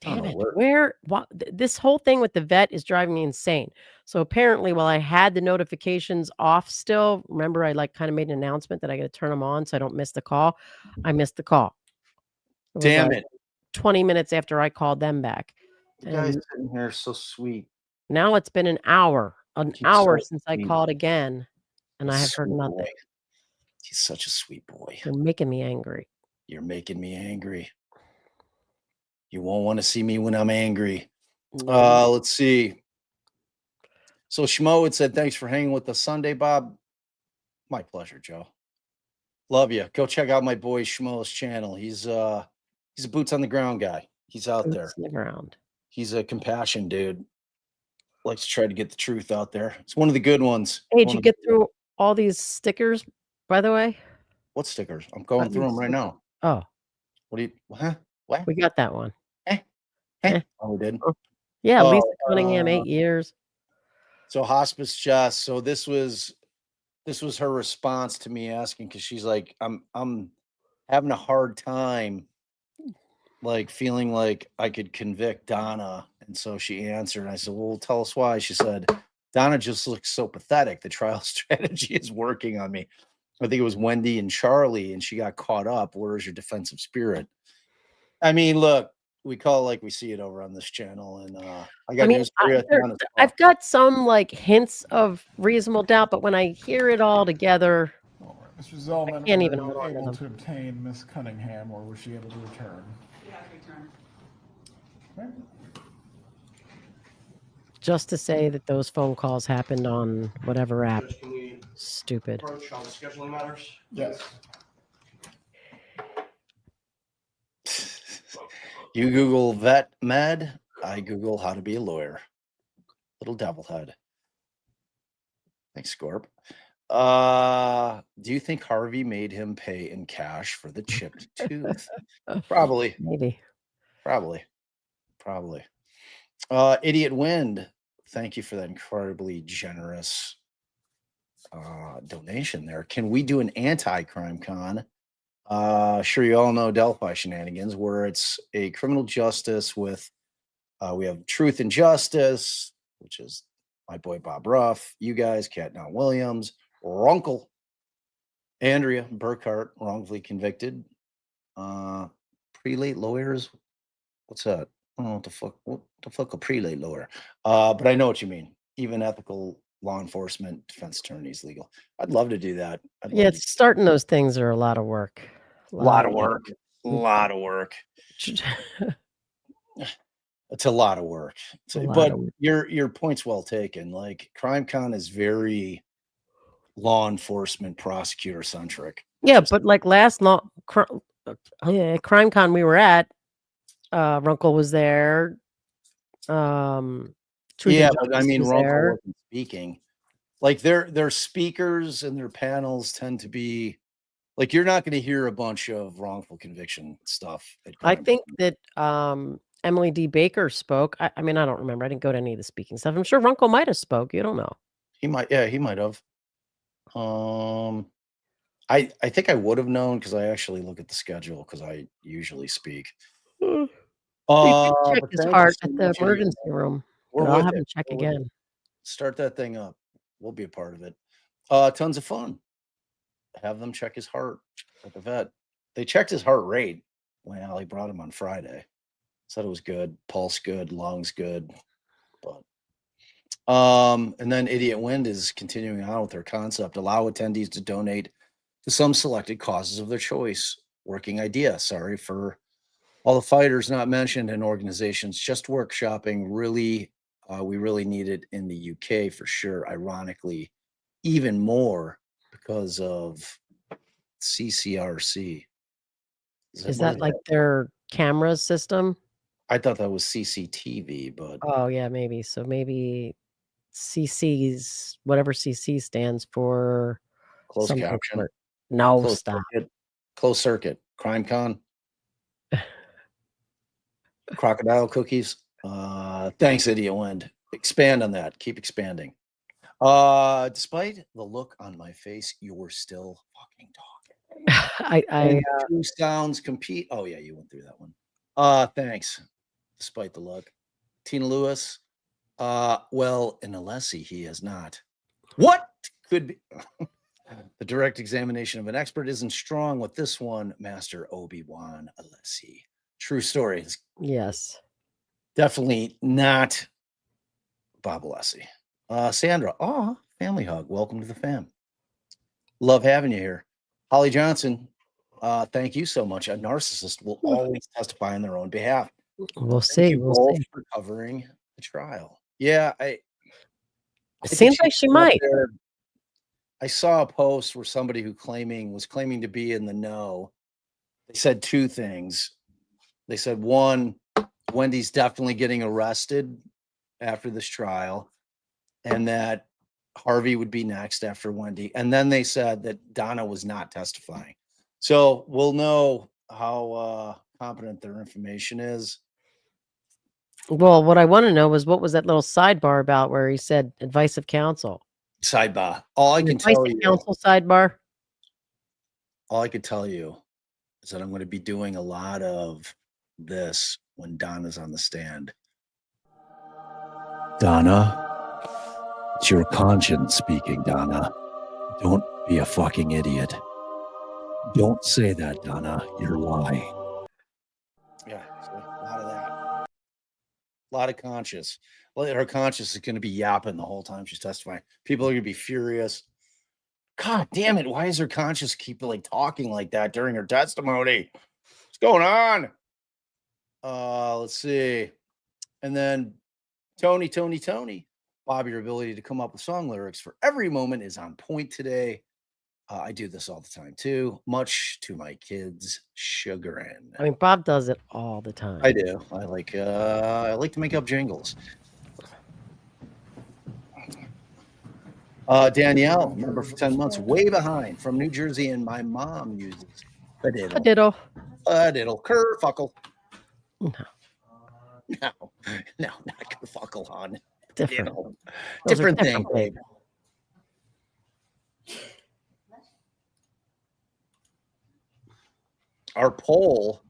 damn it! Where- This whole thing with the vet is driving me insane. So apparently, while I had the notifications off still, remember I kind of made an announcement that I got to turn them on so I don't miss the call. I missed the call. Was Damn it! 20 minutes after I called them back. The guy's And sitting here so sweet. now it's been an hour He's so since I sweet. called again, and I have heard Sweet nothing. boy. He's such a sweet boy. You're making me angry. You're making me angry. You won't want to see me when I'm angry. Let's see. So Schmo had said, thanks for hanging with us Sunday, Bob. My pleasure, Joe. Love you. Go check out my boy Schmo's channel. He's a boots on the ground guy. He's out there. Boots on the ground. He's a compassion dude. Likes to try to get the truth out there. It's one of the good ones. Hey, did you get through all these stickers, by the way? What stickers? I'm going through them right now. Oh. What do you, huh? What? We got that one. Oh, we did? Yeah, Oh, Lisa Cunningham, 8 years. So hospice Jess. So this was her response to me asking, because she's like, I'm having a hard time, like feeling like I could convict Donna. And so she answered, and I said, well, tell us why. She said, Donna just looks so pathetic. The trial strategy is working on me. I think it was Wendi and Charlie, and she got caught up. Where is your defensive spirit? I mean, look, we call it like we see it over on this channel. And I got news for you. I've got some like hints of reasonable doubt, but when I hear it all together, Mr. Zellman, I can't even were you remember able them. to obtain Miss Cunningham, or was she able to return? Okay. Just to say that those phone calls happened on whatever app. Judge, can we Stupid. approach on the scheduling matters? Yes. You Google vet med, I Google how to be a lawyer. Little devil head. Thanks, Scorp. Do you think Harvey made him pay in cash for the chipped tooth? Probably. Maybe. Probably. Idiot Wind, thank you for that incredibly generous donation there. Can we do an anti-crime con? Sure, you all know Delphi shenanigans, where it's a criminal justice with we have Truth and Justice, which is my boy Bob Ruff, you guys, Cat Now Williams, Runkle, Andrea Burkhart, wrongfully convicted, prelate lawyers. What's that? I don't know what the fuck a prelate lawyer. But I know what you mean. Even ethical law enforcement, defense attorneys, legal. I'd love to do that. Yeah, it's starting those things are a lot of work. Lot of work. It's a lot of work. But your point's well taken. Like CrimeCon is very law enforcement prosecutor centric. Yeah, but like last CrimeCon we were at, Runkle was there. Yeah, but I mean, Runkle wasn't speaking. Like their speakers and their panels tend to be like, you're not going to hear a bunch of wrongful conviction stuff. I think that Emily D. Baker spoke. I mean, I don't remember. I didn't go to any of the speaking stuff. I'm sure Runkle might have spoke. You don't know. He might. Yeah, he might have. I think I would have known because I actually look at the schedule because I usually speak. He did check his heart at the emergency room. I'll have him check again. Start that thing up. We'll be a part of it. Tons of fun. Have them check his heart at the vet. They checked his heart rate when Allie brought him on Friday. Said it was good, pulse good, lungs good. But and then Idiot Wind is continuing on with their concept. Allow attendees to donate to some selected causes of their choice. Working idea. Sorry for all the fighters not mentioned in organizations. Just workshopping. Really, we really need it in the UK for sure. Ironically, even more because of CCRC. Is that like their camera system? I thought that was CCTV, but oh yeah, maybe. So maybe CC's whatever CC stands for. Closed caption. No, closed stop. Closed circuit. CrimeCon. Crocodile cookies. Thanks, Idiot Wind. Expand on that. Keep expanding. Despite the look on my face, you were still fucking talking. Two sounds compete. Oh yeah, you went through that one. Thanks. Despite the look. Tina Lewis. Well, in Alessi, he has not. What could be the direct examination of an expert isn't strong with this one, Master Obi-Wan Alessi. True story. Yes. Definitely not Bob Alessi. Sandra, family hug. Welcome to the fam. Love having you here. Holly Johnson, Thank you so much. A narcissist will always testify on their own behalf. We'll Thank see. you We'll both see. for covering the trial. Yeah, It think seems if like she went up might. there- I saw a post where somebody who was claiming to be in the know. They said two things. They said, one, Wendy's definitely getting arrested after this trial, and that Harvey would be next after Wendi. And then they said that Donna was not testifying. So we'll know how competent their information is. Well, what I want to know is what was that little sidebar about where he said advice of counsel? Sidebar. All I An can advice tell of you, counsel sidebar. all I could tell you is that I'm going to be doing a lot of this when Donna's on the stand. Donna, it's your conscience speaking, Donna. Don't be a fucking idiot. Don't say that, Donna. You're lying. Yeah, so a lot of that. A lot of conscience. Well, her conscience is going to be yapping the whole time she's testifying. People are going to be furious. God damn it. Why is her conscience keep like talking like that during her testimony? What's going on? Let's see. And then Tony. Bobby, your ability to come up with song lyrics for every moment is on point today. I do this all the time too, much to my kids' chagrin. I mean, Bob does it all the time. I do. I like to make up jingles. Danielle, member for 10 months, way behind from New Jersey, and my mom uses a diddle. A diddle. A diddle. Kerfuckle. No. No, not kerfuckle, hon. Different. Diddle. Those are Different thing, babe. babe. Our poll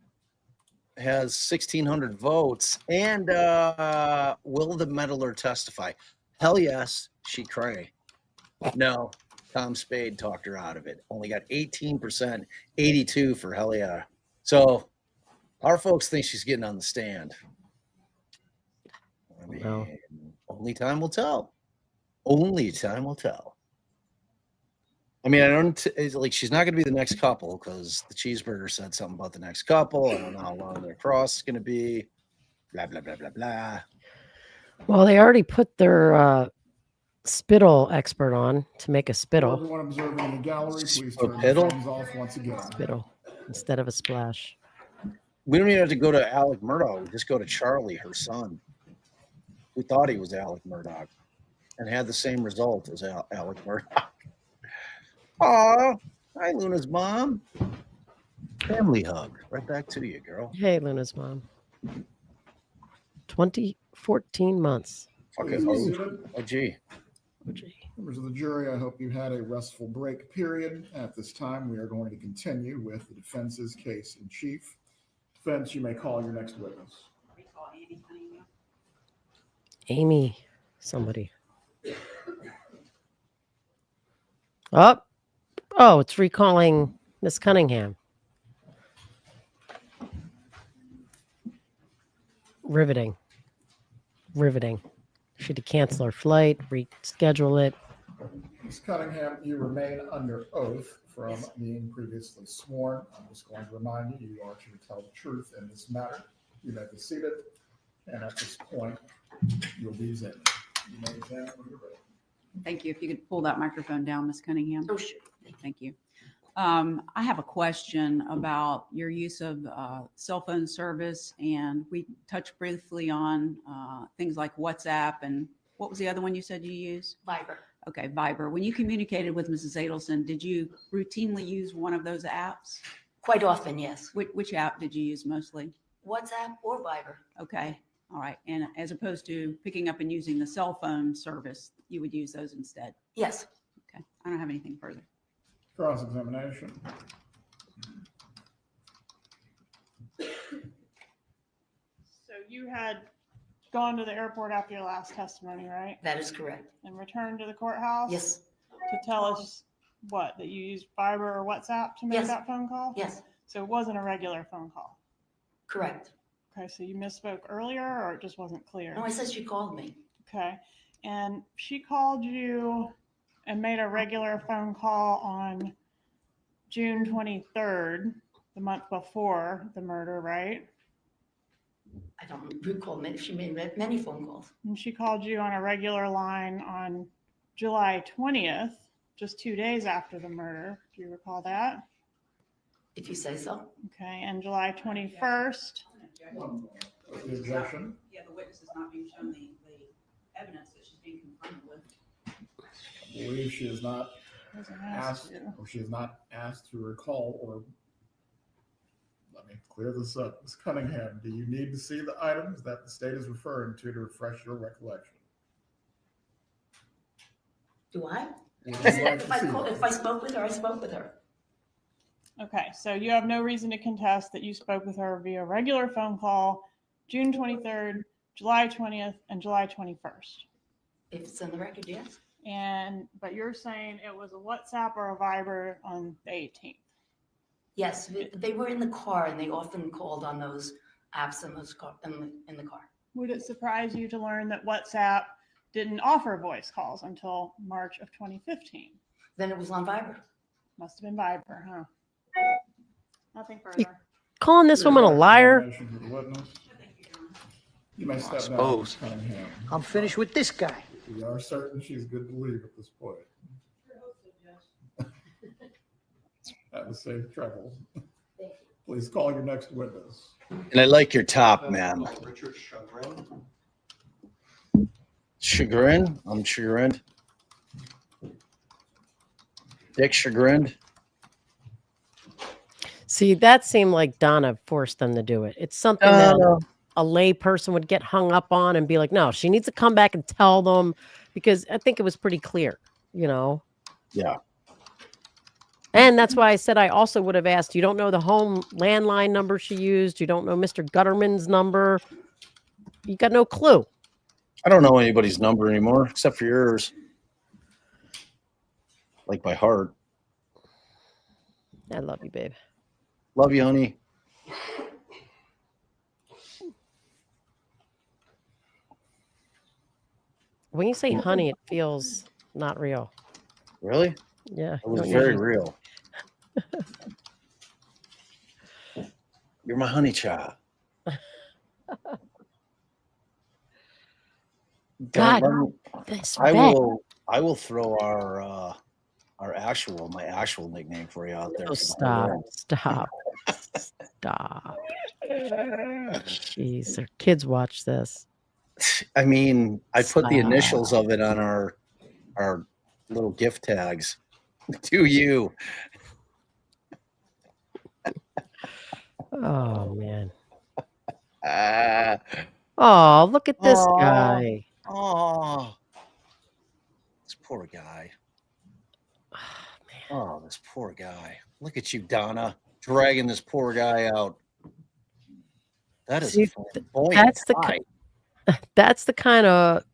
has 1,600 votes. And will the meddler testify? Hell yes, she cray. No, Tom Spade talked her out of it. Only got 18%, 82 for hell yeah. So our folks think she's getting on the stand. I mean, No. only time will tell. Only time will tell. I mean, I don't it's like she's not going to be the next couple because the cheeseburger said something about the next couple. I don't know how long their cross is going to be. Blah blah blah blah blah. Well, they already put their spittle expert on to make a For spittle. everyone observing in the gallery, please turn your Spittle? phones off once again. Spittle instead of a splash. We don't even have to go to Alec Murdoch. We just go to Charlie, her son. We thought he was Alec Murdoch and had the same result as Alec Murdoch. Aw, hi, Luna's mom. Family hug. Right back to you, girl. Hey, Luna's mom. 14 months. Fucking oh, gee. Members of the jury, I hope you had a restful break period. At this time, we are going to continue with the defense's case in chief. Defense, you may call your next witness. Amy, somebody. Oh, it's recalling Miss Cunningham. Riveting. She had to cancel her flight, reschedule it. Ms. Cunningham, you remain under oath from being previously sworn. I'm just going to remind you, you are to tell the truth in this matter. You may be seated, and at this point, you'll be examined. You may examine when you're ready. Thank you. If you could pull that microphone down, Ms. Cunningham. Oh, sure. Thank you. I have a question about your use of cell phone service, and we touched briefly on things like WhatsApp, and what was the other one you said you use? Viber. Okay, Viber. When you communicated with Mrs. Adelson, did you routinely use one of those apps? Quite often, yes. Which app did you use mostly? WhatsApp or Viber. Okay, all right. And as opposed to picking up and using the cell phone service, you would use those instead? Yes. Okay, I don't have anything further. Cross-examination. So you had gone to the airport after your last testimony, right? That is correct. And returned to the courthouse? Yes. To tell us what, that you used Viber or WhatsApp to make Yes. that phone call? Yes. So it wasn't a regular phone call? Correct. Okay, so you misspoke earlier or it just wasn't clear? No, I said she called me. Okay, and she called you and made a regular phone call on June 23rd, the month before the murder, right? I don't recall if she made many phone calls. And she called you on a regular line on July 20th, just 2 days after the murder. Do you recall that? If you say so. Okay, and July 21st. The objection? Yeah, the witness is not being shown the evidence that she's being confronted with. I believe she is not Doesn't asked, or she is not asked to recall, or let me clear this up. Ms. Cunningham, do you need to see the items that the state is referring to refresh your recollection? Do I? Would you Listen, like to see if I spoke with her, I spoke with her. Okay, so you have no reason to contest that you spoke with her via regular phone call, June 23rd, July 20th, and July 21st. If it's in the record, yes. But you're saying it was a WhatsApp or a Viber on the 18th. Yes, they were in the car, and they often called on those apps in the car. Would it surprise you to learn that WhatsApp didn't offer voice calls until March of 2015? Then it was on Viber. Must have been Viber, huh? Nothing You further. calling this woman a liar? You may step down, Suppose. Ms. Cunningham. I'm finished with this guy. We are certain she's good to leave at this point. Have a safe travels. Please call your next witness. And I like your top, ma'am. Richard Chagrin. Chagrin? I'm chagrined. Dick chagrined. See, that seemed like Donna forced them to do it. It's something that a lay person would get hung up on and be like, no, she needs to come back and tell them, because I think it was pretty clear, you know? Yeah. And that's why I said I also would have asked, you don't know the home landline number she used. You don't know Mr. Gutterman's number. You got no clue. I don't know anybody's number anymore except for yours. Like by heart. I love you, babe. Love you, honey. When you say honey, it feels not real. Really? Yeah. It was don't very usually- real. You're my honey child. God, Let me- this I vet. will throw my actual nickname for you out there. Oh, stop. Stop. Stop. Jeez, our kids watch this. I mean, I put the Stop. initials of it on our little gift tags to you. Oh, man. Ah. Oh, look at this Aw. guy. Oh, this poor guy. Oh, this poor guy. Look at you, Donna, dragging this poor guy out. That is See, a flamboyant that's the guy. that's the kind of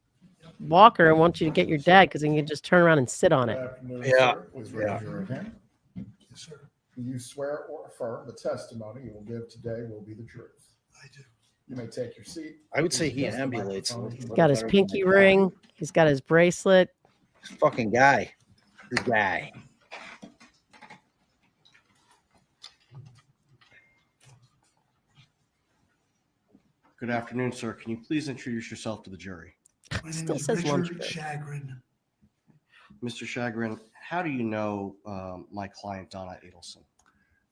walker I want you to get your dad, because then you can just turn around and sit on it. Good afternoon, Yeah. sir. Please raise your right hand. Yes, sir. Do you swear or affirm the testimony you will give today will be the truth? I do. You may take your seat. I would say Please he adjust the ambulates. microphone. a He's little got his better than pinky the guy. ring. He's got his bracelet. This fucking guy. This guy. Good afternoon, sir. Can you please introduce yourself to the jury? My name Still is says lunch Richard break. Chagrin. Mr. Chagrin, how do you know my client, Donna Adelson?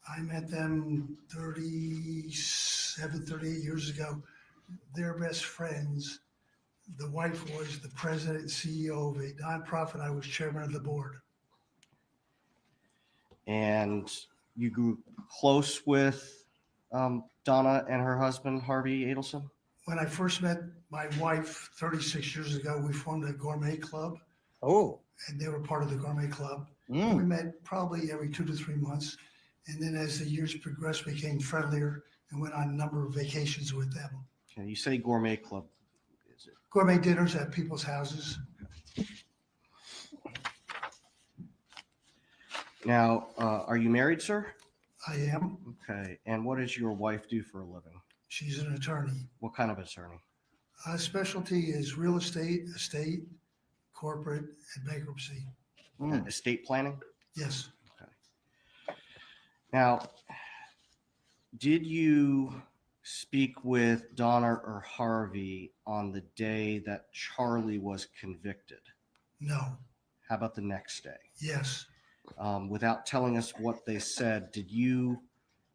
I met them 38 years ago. They're best friends. The wife was the president and CEO of a nonprofit. I was chairman of the board. And you grew close with Donna and her husband, Harvey Adelson? When I first met my wife 36 years ago, we formed a gourmet club. Oh. And they were part of the gourmet club. Mm. We met probably every 2 to 3 months. And then as the years progressed, we became friendlier and went on a number of vacations with them. Okay, you say gourmet club. Is it? Gourmet dinners at people's houses. Now, are you married, sir? I am. Okay. And what does your wife do for a living? She's an attorney. What kind of attorney? Specialty is real estate, corporate, and bankruptcy. Estate planning? Yes. Now, did you speak with Donna or Harvey on the day that Charlie was convicted? No. How about the next day? Yes. Without telling us what they said, did you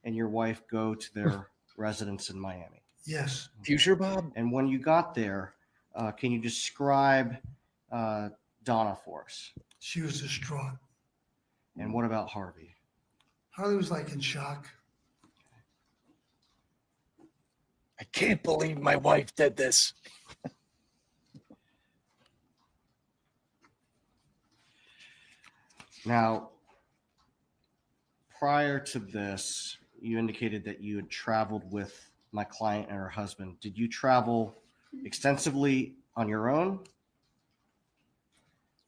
and your wife go to their residence in Miami? Yes. Future Bob? And when you got there, can you describe Donna for us? She was distraught. And what about Harvey? Harley was like in shock. I can't believe my wife did this. Now, prior to this, you indicated that you had traveled with my client and her husband. Did you travel extensively on your own?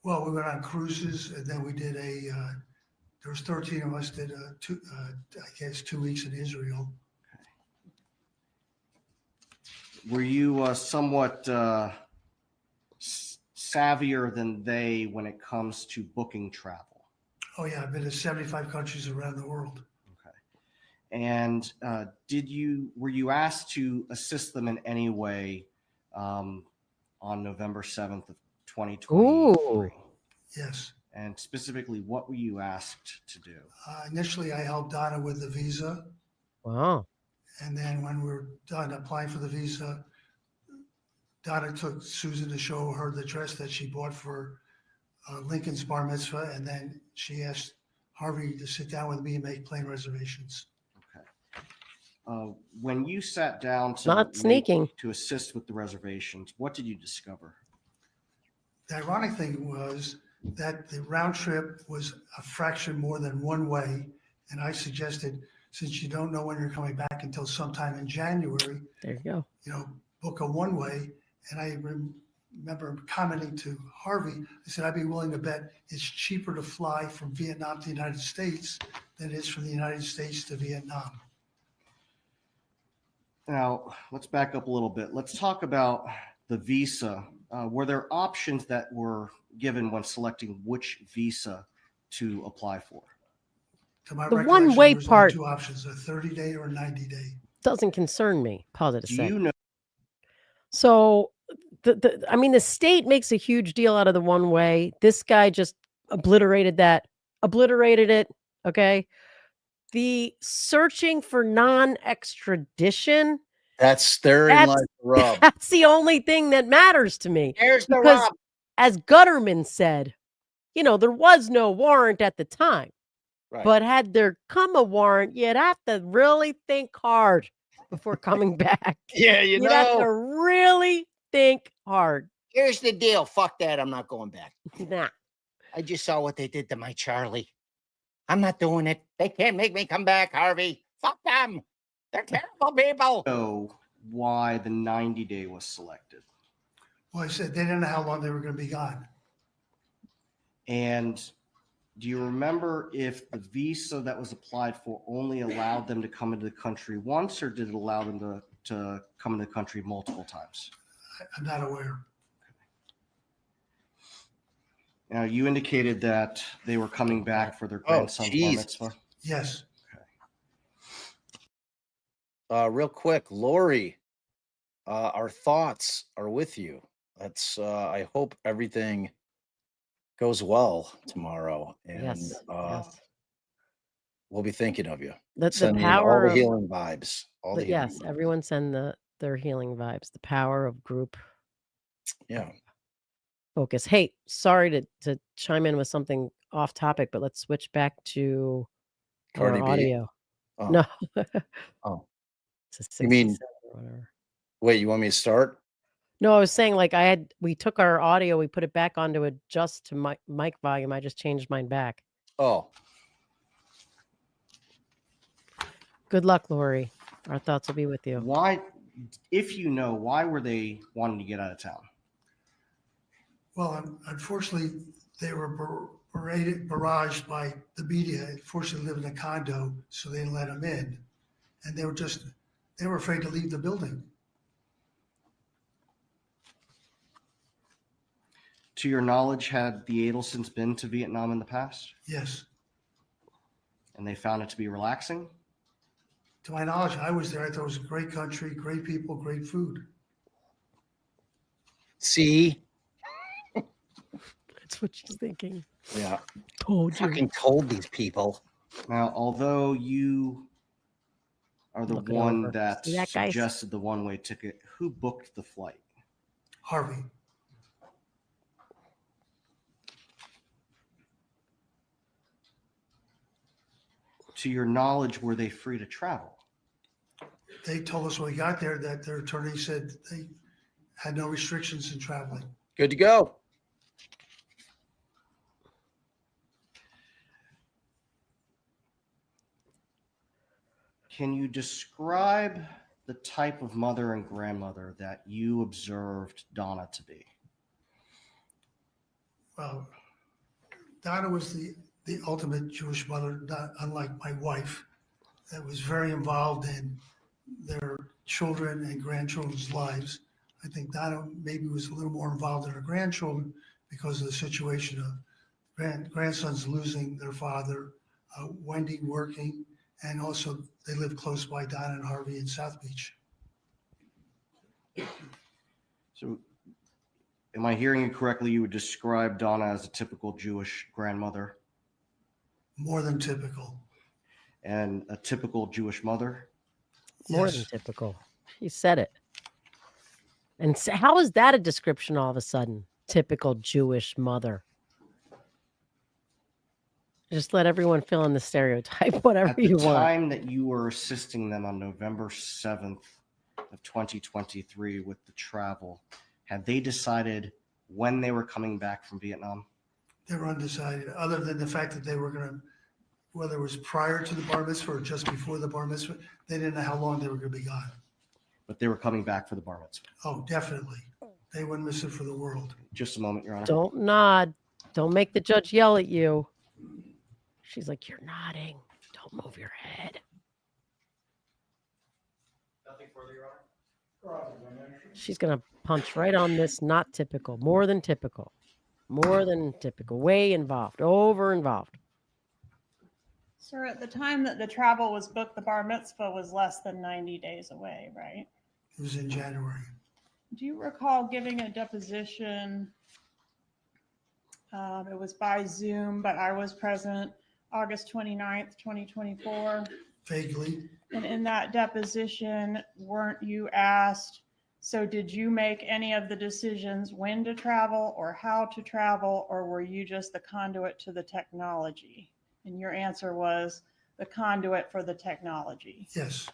Well, we went on cruises, and then we did there was 13 of us, did I guess 2 weeks in Israel. Were you somewhat savvier than they when it comes to booking travel? Oh yeah, I've been to 75 countries around the world. And were you asked to assist them in any way on November 7th of 2023? Ooh. Yes. And specifically, what were you asked to do? Initially, I helped Donna with the visa. Wow. And then when we were done applying for the visa, Donna took Susan to show her the dress that she bought for Lincoln's bar mitzvah. And then she asked Harvey to sit down with me and make plane reservations. When you sat down to assist with the reservations, what did you discover? The ironic thing was that the round trip was a fraction more than one way. And I suggested, since you don't know when you're coming back until sometime in January, there you go. Book a one way. And I remember commenting to Harvey, I said, I'd be willing to bet it's cheaper to fly from Vietnam to the United States than it is from the United States to Vietnam. Now, let's back up a little bit. Let's talk about the visa. Were there options that were given when selecting which visa to apply for? To my The recollection, one-way there was only part two options, a 30-day or a 90-day. doesn't concern me. Positive. Do you know? So, the state makes a huge deal out of the one way. This guy just obliterated it. Okay. The searching for non-extradition. That's therein lies the rub. That's the only thing that matters to me. There's the because, rub. as Guterson said, there was no warrant at the time. Right. But had there come a warrant, you'd have to really think hard before coming back. Yeah, you'd have to really think hard. Here's the deal. Fuck that. I'm not going back. Nah. I just saw what they did to my Charlie. I'm not doing it. They can't make me come back, Harvey. Fuck them. They're terrible people. Know why the 90-day was selected? Well, I said they didn't know how long they were going to be gone. And do you remember if the visa that was applied for only allowed them to come into the country once, or did it allow them to come into the country multiple times? I'm not aware. Now, you indicated that they were coming back for their grandson's bar mitzvah. Yes. Real quick, Lori, our thoughts are with you. I hope everything goes well tomorrow, and Yes. we'll be thinking of you. The Sending you power all the of healing vibes. yes, everyone send their healing vibes. The power of group. Yeah. Focus. Hey, sorry to chime in with something off topic, but let's switch back to Cardi our B? audio. Oh. No. Oh. It's a You mean? 67 or whatever. Wait, you want me to start? No, I was saying we took our audio, we put it back onto adjust to mic volume. I just changed mine back. Oh. Good luck, Lori. Our thoughts will be with you. Why, if you know, why were they wanting to get out of town? Well, unfortunately, they were barraged by the media. Unfortunately, live in a condo, so they didn't let them in. And they were afraid to leave the building. To your knowledge, had the Adelsons been to Vietnam in the past? Yes. And they found it to be relaxing? To my knowledge, I was there. I thought it was a great country, great people, great food. See? That's what she's thinking. Yeah. Told you. Fucking told these people. Now, although you are the Look it one over. that See that, guys? suggested the one-way ticket, who booked the flight? Harvey. To your knowledge, were they free to travel? They told us when we got there that their attorney said they had no restrictions in traveling. Good to go. Can you describe the type of mother and grandmother that you observed Donna to be? Well, Donna was the ultimate Jewish mother, not unlike my wife, that was very involved in their children and grandchildren's lives. I think Donna maybe was a little more involved in her grandchildren because of the situation of grandsons losing their father, Wendi working, and also they live close by, Donna and Harvey in South Beach. So, am I hearing you correctly? You would describe Donna as a typical Jewish grandmother? More than typical. And a typical Jewish mother? More than typical. He said it. And how is that a description all of a sudden? Typical Jewish mother. Just let everyone fill in the stereotype, whatever you want. At the time that you were assisting them on November 7th of 2023 with the travel, had they decided when they were coming back from Vietnam? They were undecided, other than the fact that they were going to, whether it was prior to the bar mitzvah or just before the bar mitzvah, they didn't know how long they were going to be gone. But they were coming back for the bar mitzvah. Oh, definitely. They wouldn't miss it for the world. Just a moment, Your Honor. Don't nod. Don't make the judge yell at you. She's like, you're nodding. Don't move your head. Nothing further, Your Honor. She's going to punch right on this not typical. More than typical. More than typical. Way involved. Over involved. Sir, at the time that the travel was booked, the bar mitzvah was less than 90 days away, right? It was in January. Do you recall giving a deposition? It was by Zoom, but I was present, August 29th, 2024. Vaguely. And in that deposition, weren't you asked, so did you make any of the decisions when to travel or how to travel, or were you just the conduit to the technology? And your answer was the conduit for the technology. Yes.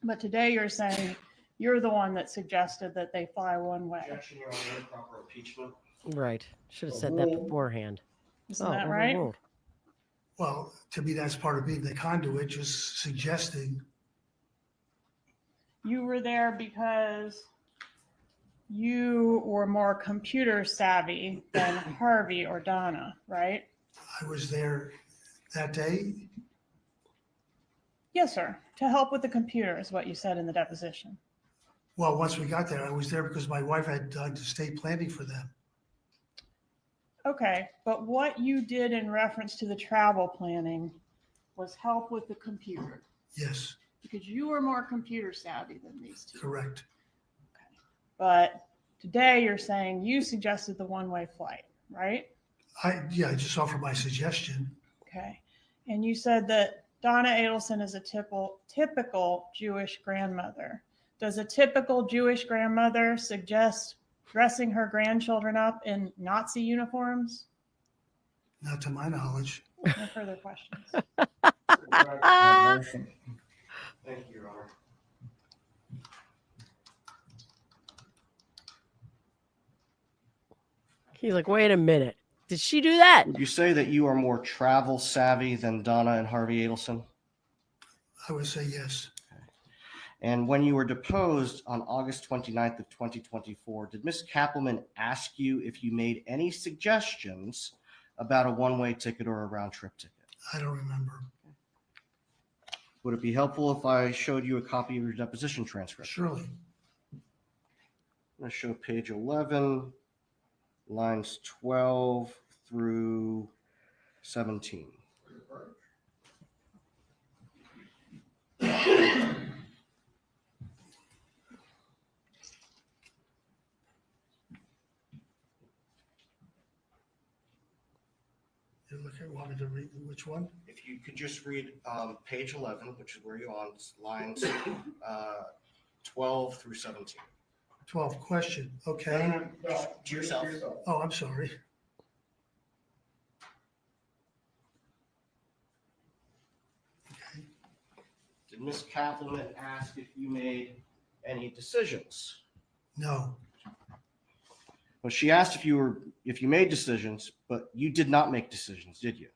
But today you're saying you're the one that suggested that they fly one way. Objection, Your Honor. Improper impeachment. Right. Should have said that beforehand. Isn't that right? Overruled. Well, to me, that's part of being the conduit, just suggesting. You were there because you were more computer savvy than Harvey or Donna, right? I was there that day. Yes, sir. To help with the computer is what you said in the deposition. Well, once we got there, I was there because my wife had done estate planning for them. Okay, but what you did in reference to the travel planning was help with the computer Yes, because you were more computer savvy than these two. correct. But today you're saying you suggested the one-way flight, right? I just offered my suggestion. Okay. And you said that Donna Adelson is a typical Jewish grandmother. Does a typical Jewish grandmother suggest dressing her grandchildren up in Nazi uniforms? Not to my knowledge. No further questions. Thank you, Your Honor. He's like, wait a minute. Did she do that? Would you say that you are more travel savvy than Donna and Harvey Adelson? I would say yes. And when you were deposed on August 29th of 2024, did Ms. Kappelman ask you if you made any suggestions about a one-way ticket or a round-trip ticket? I don't remember. Would it be helpful if I showed you a copy of your deposition transcript? Surely. I'm going to show page 11, lines 12 through 17. Okay, want me to read which one? If you could just read page 11, which is where you're on, lines 12 through 17. 12, question, okay. To yourself. Oh, I'm sorry. Did Ms. Katherine ask if you made any decisions? No, Well, she asked if you made decisions, but you did not make decisions, did you?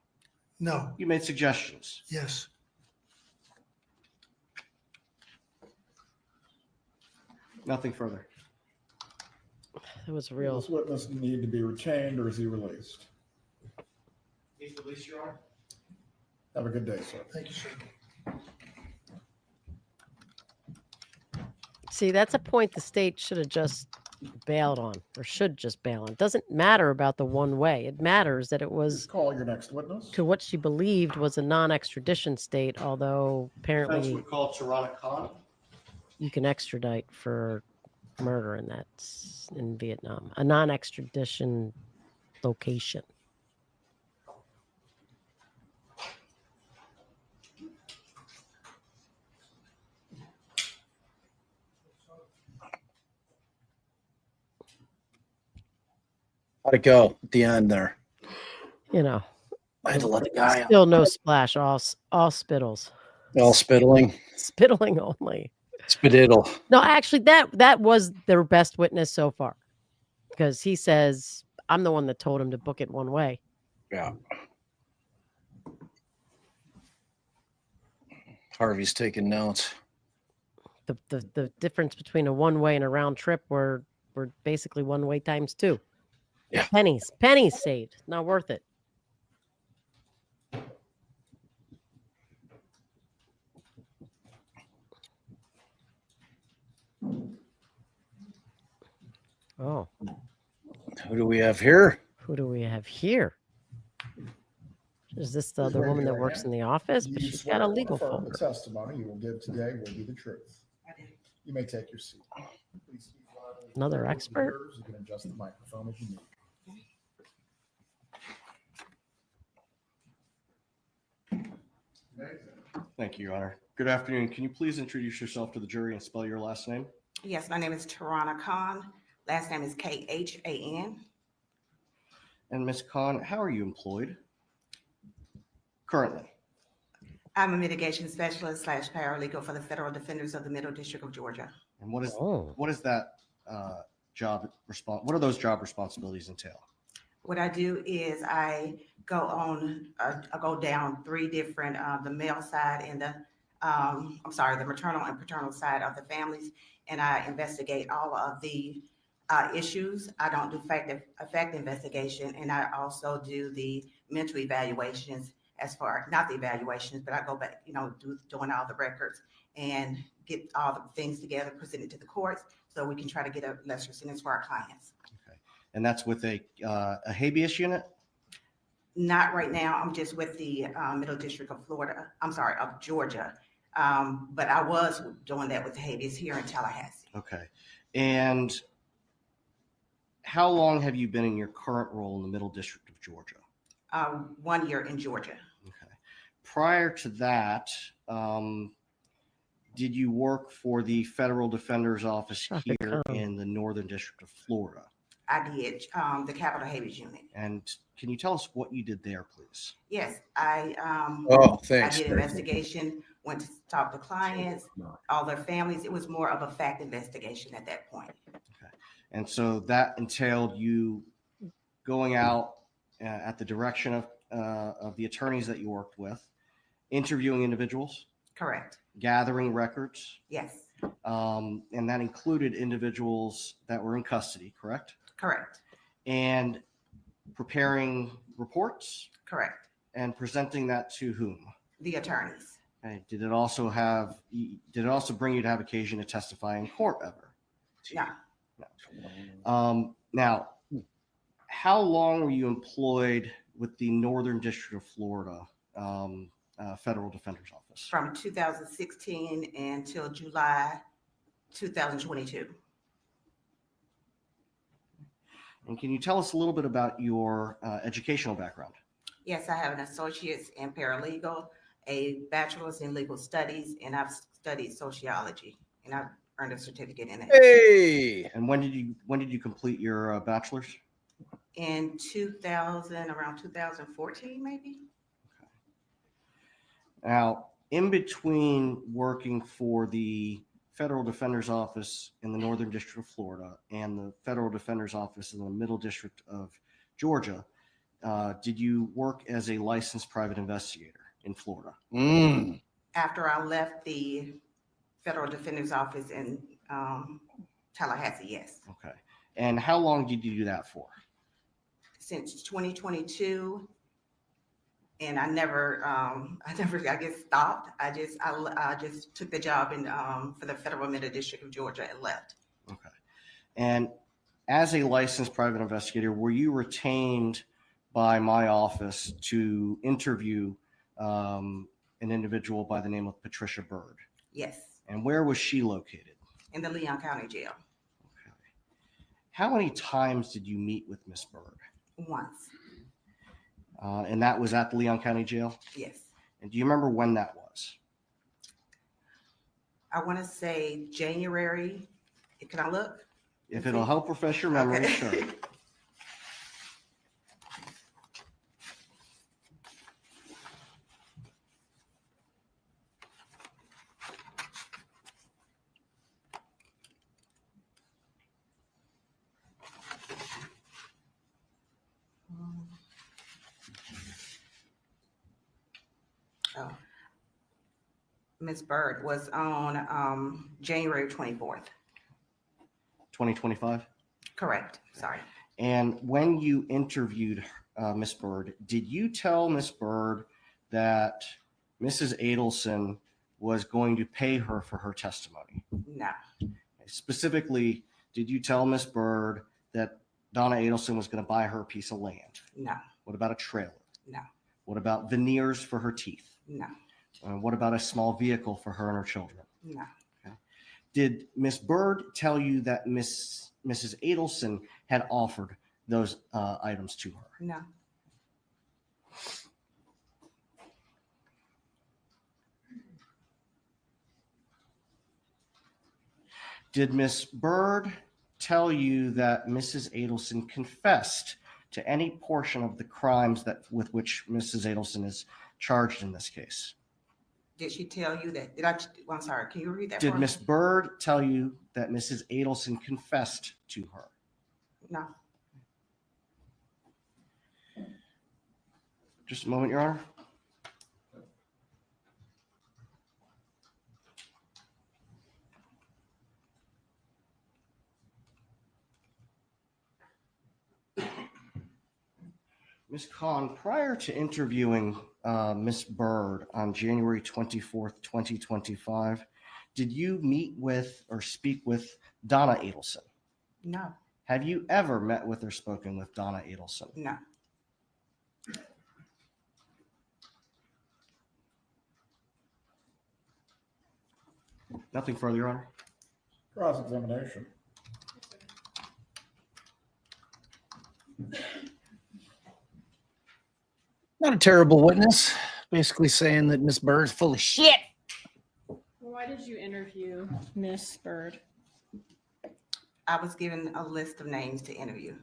no, You made suggestions. yes, Nothing further. It was Does real. this witness need to be retained or is he released? He's released, Your Honor. Have a good day, sir. thank you, sir. See, that's a point the state should have just bailed on, or should just bail on. It doesn't matter about the one way. It matters that it was Call your next witness. to what she believed was a non-extradition state, although Defense apparently would call Tarana Khan. you can extradite for murder, and that's in Vietnam, a non-extradition location. How'd it go at the end there? You know, I had to let the guy out. still no splash, all spittles, All spittling. spittling only. Spididdle. No, actually, that was their best witness so far, because he says I'm the one that told him to book it one way. Yeah. Harvey's taking notes. The difference between a one way and a round trip were basically one way times two. Yeah. Pennies saved. Not worth it. Oh, Who do we have here? who do we have here? Is this the other woman that works in the office? But You she's swear got a or legal affirm folder. The testimony you will give today will be the truth. You may take your seat. Please speak loudly. Another Clearly expert? with yours. You can adjust the microphone as you need. Thank you, Your Honor. Good afternoon. Can you please introduce yourself to the jury and spell your last name? Yes, my name is Tarana Khan. Last name is Khan. And Ms. Khan, how are you employed currently? I'm a mitigation specialist / paralegal for the Federal Defenders of the Middle District of Georgia. And what is that what do those job responsibilities entail? What I do is I go down three different, the male side and the maternal and paternal side of the families, and I investigate all of the issues. I don't do fact investigation, and I also do the mental evaluations not the evaluations, but I go back, doing all the records and get all the things together, present it to the courts so we can try to get a lesser sentence for our clients. Okay. And that's with a habeas unit? Not right now. I'm just with the Middle District of of Georgia. But I was doing that with the habeas here in Tallahassee. Okay. And how long have you been in your current role in the Middle District of Georgia? 1 year in Georgia. Okay. Prior to that, did you work for the Federal Defender's Office here in the Northern District of Florida? I did the Capital Habeas Unit. And can you tell us what you did there, please? Yes, I Thanks. I did investigation, went to talk to clients, all their families. It was more of a fact investigation at that point. Okay. And so that entailed you going out at the direction of the attorneys that you worked with, interviewing individuals, Correct. gathering records, Yes, and that included individuals that were in custody, correct? correct, And preparing reports correct. and presenting that to whom? The attorneys. Okay. Did it also bring you to have occasion to testify in court ever? No. Now, how long were you employed with the Northern District of Florida Federal Defender's Office? From 2016 until July 2022. And can you tell us a little bit about your educational background? Yes, I have an associate's in paralegal, a bachelor's in legal studies, and I've studied sociology, and I've earned a certificate in it. Hey. And when did you complete your bachelor's? In 2000, around 2014, maybe. Now, in between working for the Federal Defender's Office in the Northern District of Florida and the Federal Defender's Office in the Middle District of Georgia, did you work as a licensed private investigator in Florida? After I left the Federal Defender's Office in Tallahassee, yes. Okay. And how long did you do that for? Since 2022, and I never, I guess, stopped. I just took the job in for the Federal Middle District of Georgia and left. Okay. And as a licensed private investigator, were you retained by my office to interview an individual by the name of Patricia Bird? Yes, And where was she located? in the Leon County Jail. How many times did you meet with Miss Bird? Once. And that was at the Leon County Jail? Yes. And do you remember when that was? I want to say January. Can I look? If it'll help refresh your memory, Okay. sure. Oh. Miss Bird was on January 24th. 2025? Correct. Sorry. And when you interviewed Miss Bird, did you tell Miss Bird that Mrs. Adelson was going to pay her for her testimony? No. Specifically, did you tell Miss Bird that Donna Adelson was going to buy her a piece of land? No. What about a trailer? No. What about veneers for her teeth? No. What about a small vehicle for her and her children? No. Did Miss Bird tell you that Mrs. Adelson had offered those items to her? No. Did Miss Bird tell you that Mrs. Adelson confessed to any portion of the crimes with which Mrs. Adelson is charged in this case? Did she tell you that? I'm sorry. Can you read that? Did for me? Miss Bird tell you that Mrs. Adelson confessed to her? No. Just a moment, Your Honor. Ms. Kahn, prior to interviewing Ms. Bird on January 24th, 2025, did you meet with or speak with Donna Adelson? No. Have you ever met with or spoken with Donna Adelson? No. Nothing further, Your Honor. Cross-examination. Not a terrible witness. Basically saying that Miss Bird's full of shit. Why did you interview Miss Bird? I was given a list of names to interview.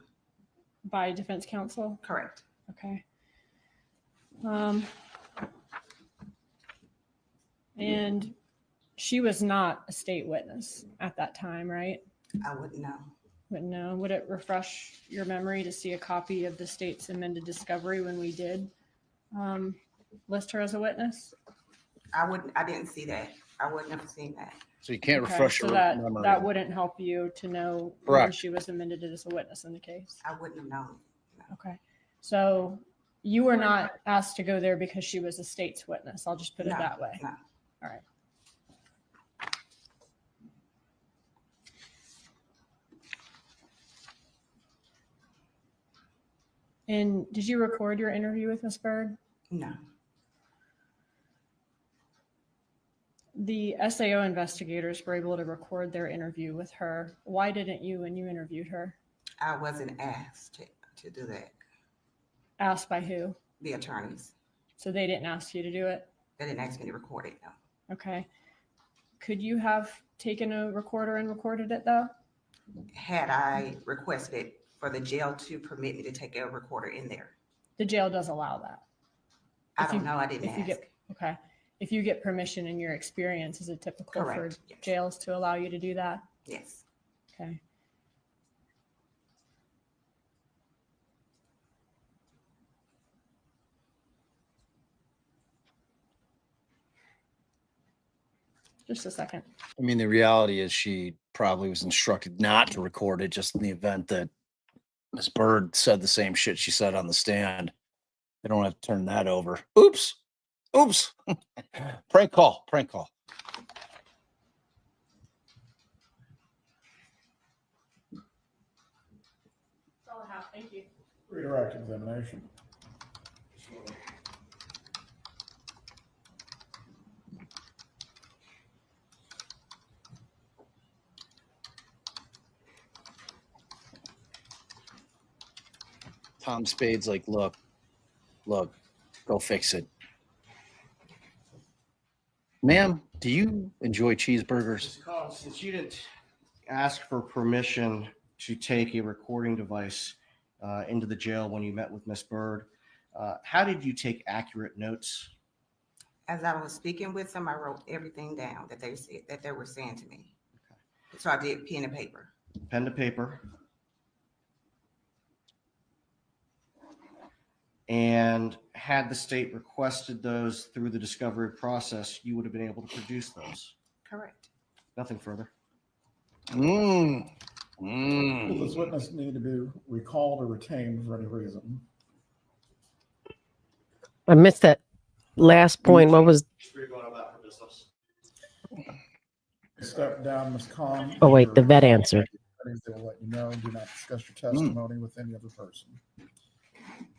By defense counsel? Correct. Okay. And she was not a state witness at that time, right? I wouldn't know. Wouldn't know. Would it refresh your memory to see a copy of the state's amended discovery when we did list her as a witness? I didn't see that. I wouldn't have seen that. So you can't Okay, refresh so your that, memory. that wouldn't help you to know when Correct. she was amended as a witness in the case. I wouldn't have known. Okay. So you were not asked to go there because she was a state's witness. I'll just put it No, that way. no. All right. And did you record your interview with Miss Bird? No. The SAO investigators were able to record their interview with her. Why didn't you when you interviewed her? I wasn't asked to do that. Asked by who? the attorneys. So they didn't ask you to do it? They didn't ask me to record it, no. Okay. Could you have taken a recorder and recorded it though? Had I requested for the jail to permit me to take a recorder in there? The jail does allow that. I don't know, I didn't If you ask. get, okay. If you get permission in your experience, is it typical for Correct, yes. jails to allow you to do that? Yes. Okay. Just a second. I mean, the reality is she probably was instructed not to record it, just in the event that Miss Bird said the same shit she said on the stand. They don't have to turn that over. Oops. Oops. Prank call. Prank call. That's all I have. Thank you. Redirect examination. Tom Spade's like, look, go fix it. Ma'am, do you enjoy cheeseburgers? Since you didn't ask for permission to take a recording device into the jail when you met with Miss Bird, how did you take accurate notes? As I was speaking with them, I wrote everything down that they said, that they were saying to me. Okay. So I did pen and paper. Pen to paper. And had the state requested those through the discovery process, you would have been able to produce those. Correct. Nothing further. Will this witness need to be recalled or retained for any reason? I missed that last point. What was? We're going about her business. Step down, Ms. Khan. Oh wait, the vet answered. They will let you know. Do not discuss your testimony with any other person.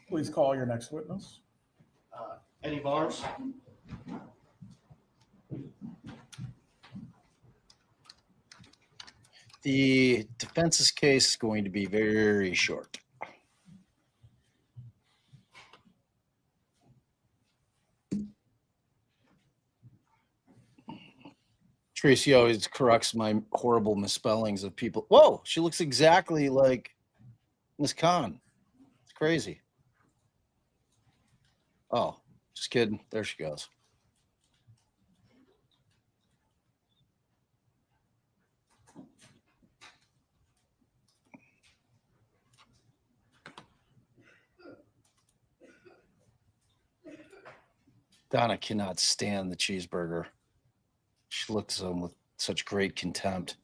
Please call your next witness. Eddie Barnes. The defense's case is going to be very short. Tracy always corrects my horrible misspellings of people. Whoa, she looks exactly like Miss Khan. It's crazy. Oh, just kidding. There she goes. Donna cannot stand the cheeseburger. She looks at him with such great contempt.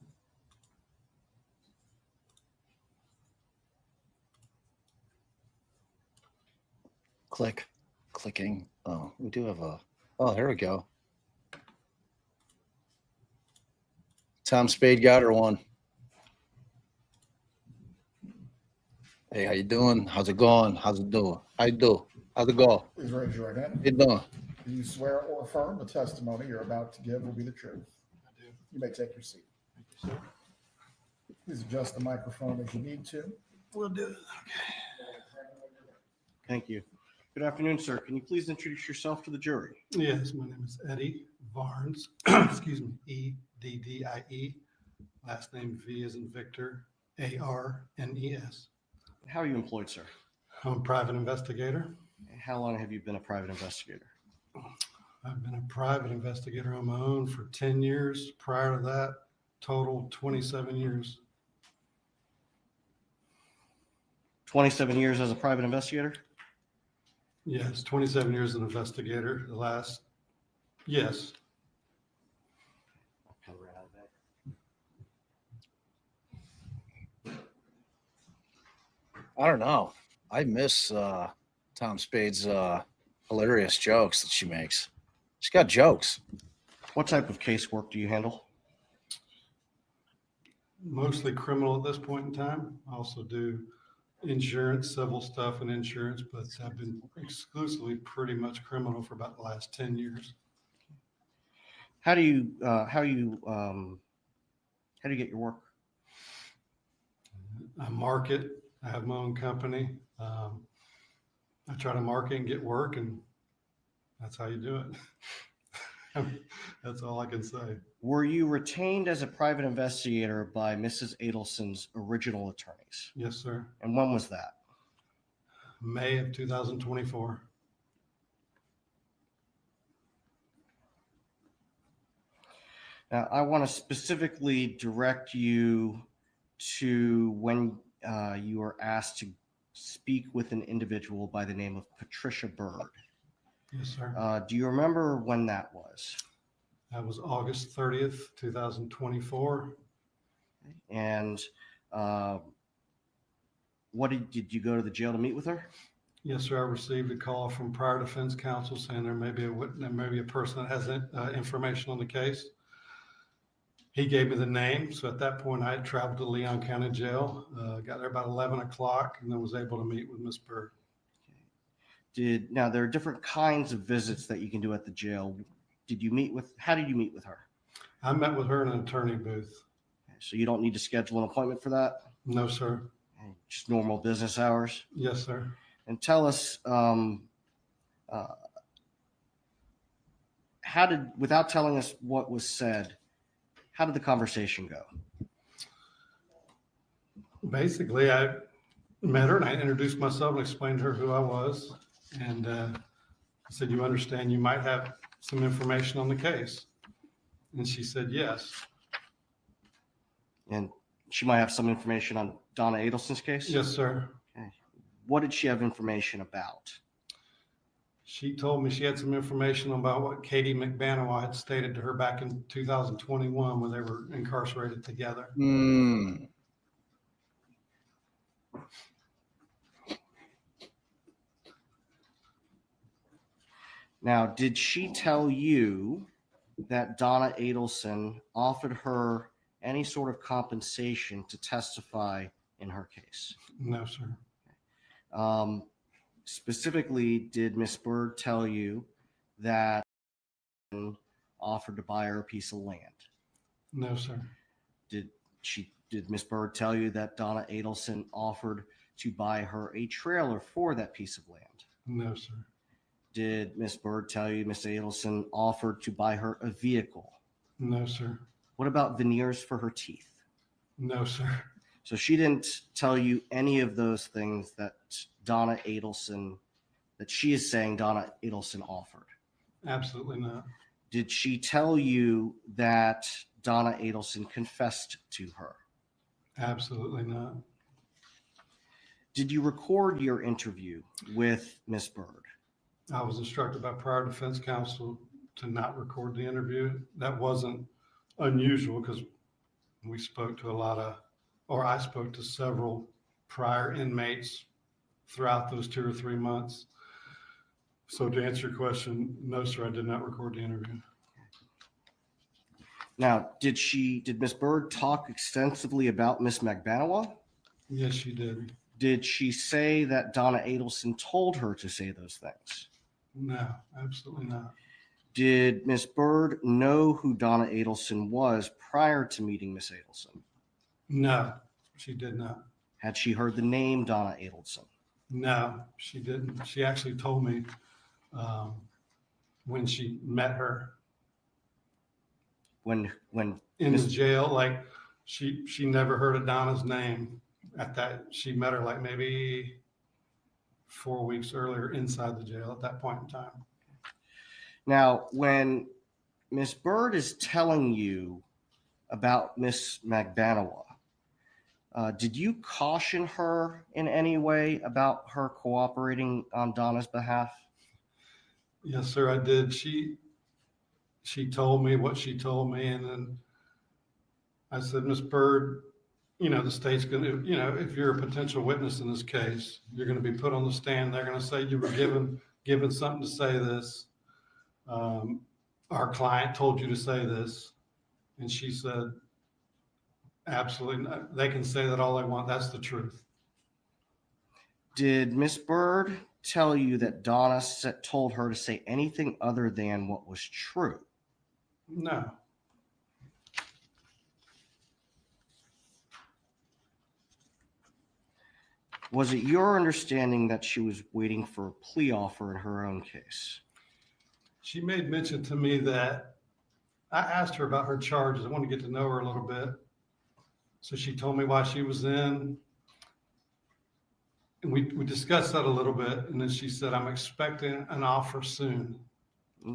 Clicking. Oh, we do have a. Oh, here we go. Tom Spade got her one. Hey, how you doing? How's it going? How's it doing? How you do? How's it go? Please raise your right hand. How you doing? Do you swear or affirm the testimony you're about to give will be the truth? I do. You may take your seat. Thank you, sir. Please adjust the microphone as you need to. We'll do it. Thank you. Good afternoon, sir. Can you please introduce yourself to the jury? Yes, my name is Eddie Barnes. Excuse me, E-D-D-I-E. Last name V as in Victor, A-R-N-E-S. How are you employed, sir? I'm a private investigator. How long have you been a private investigator? I've been a private investigator on my own for 10 years. Prior to that, total 27 years. 27 years as a private investigator? Yes, 27 years as an investigator. The last, yes. I don't know. I miss Tom Spade's hilarious jokes that she makes. She's got jokes. What type of casework do you handle? Mostly criminal at this point in time. I also do insurance, civil stuff and insurance, but I've been exclusively pretty much criminal for about the last 10 years. How do you get your work? I market. I have my own company. I try to market and get work, and that's how you do it. That's all I can say. Were you retained as a private investigator by Mrs. Adelson's original attorneys? Yes, sir. And when was that? May of 2024. Now, I want to specifically direct you to when you were asked to speak with an individual by the name of Patricia Bird. Yes, sir. Do you remember when that was? That was August 30th, 2024. And did you go to the jail to meet with her? Yes, sir. I received a call from prior defense counsel saying there may be a person that has information on the case. He gave me the name. So at that point, I had traveled to Leon County Jail, got there about 11 o'clock, and then was able to meet with Miss Bird. Now, there are different kinds of visits that you can do at the jail. How did you meet with her? I met with her in an attorney booth. Okay, so you don't need to schedule an appointment for that? No, sir. Okay, just normal business hours? Yes, sir. And tell us, without telling us what was said, how did the conversation go? Basically, I met her and I introduced myself and explained to her who I was. And I said, you understand you might have some information on the case? And she said, yes. And she might have some information on Donna Adelson's case? Yes, sir. Okay. What did she have information about? She told me she had some information about what Katie Magbanua had stated to her back in 2021 when they were incarcerated together. Now, did she tell you that Donna Adelson offered her any sort of compensation to testify in her case? No, sir. Specifically, did Miss Bird tell you that offered to buy her a piece of land? No, sir. Did Miss Bird tell you that Donna Adelson offered to buy her a trailer for that piece of land? No, sir. Did Miss Bird tell you Miss Adelson offered to buy her a vehicle? No, sir. What about veneers for her teeth? No, sir. So she didn't tell you any of those things that Donna Adelson, that she is saying Donna Adelson offered? Absolutely not. Did she tell you that Donna Adelson confessed to her? Absolutely not. Did you record your interview with Miss Bird? I was instructed by prior defense counsel to not record the interview. That wasn't unusual because we spoke to I spoke to several prior inmates throughout those 2 or 3 months. So to answer your question, no, sir, I did not record the interview. Now, did Miss Bird talk extensively about Miss Magbanua? Yes, she did. Did she say that Donna Adelson told her to say those things? No, absolutely not. Did Miss Bird know who Donna Adelson was prior to meeting Miss Adelson? No, she did not. Had she heard the name Donna Adelson? No, she didn't. She actually told me when she met her. When in the jail, like she never heard of Donna's name at that. She met her like maybe 4 weeks earlier inside the jail at that point in time. Now, when Miss Bird is telling you about Miss Magbanua, did you caution her in any way about her cooperating on Donna's behalf? Yes, sir, I did. She told me what she told me, and then I said, Miss Bird, the state's going to, if you're a potential witness in this case, you're going to be put on the stand. They're going to say you were given something to say this. Our client told you to say this. And she said, absolutely not. They can say that all they want. That's the truth. Did Miss Bird tell you that Donna told her to say anything other than what was true? No. Was it your understanding that she was waiting for a plea offer in her own case? She made mention to me that I asked her about her charges. I wanted to get to know her a little bit. So she told me why she was in. And we discussed that a little bit. And then she said, I'm expecting an offer soon.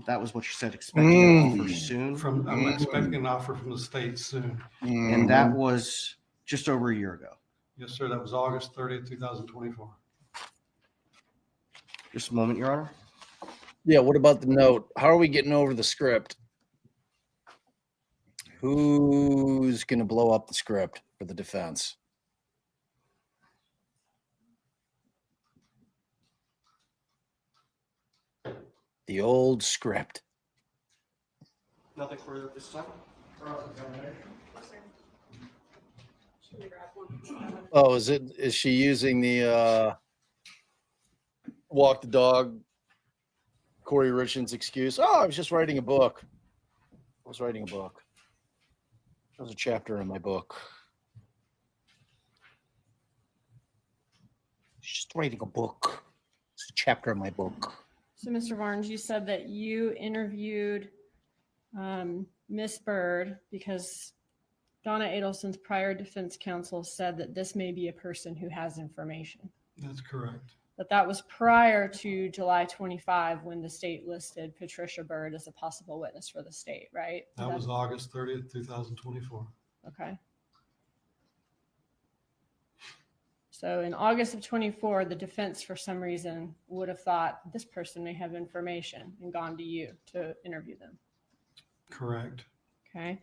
That was what she said, expecting an offer soon? I'm expecting an offer from the state soon. And that was just over a year ago? Yes, sir. That was August 30th, 2024. Just a moment, Your Honor. Yeah, what about the note? How are we getting over the script? Who's going to blow up the script for the defense? The old script. Nothing further at this time? Oh, is she using the walk the dog Corey Richards excuse? Oh, I was just writing a book. That was a chapter in my book. Just writing a book. It's a chapter in my book. So, Mr. Barnes, you said that you interviewed Miss Bird because Donna Adelson's prior defense counsel said that this may be a person who has information. That's correct. But that was prior to July 25 when the state listed Patricia Bird as a possible witness for the state, right? That was August 30th, 2024. Okay. So in August of 24, the defense, for some reason, would have thought this person may have information and gone to you to interview them. Correct. Okay.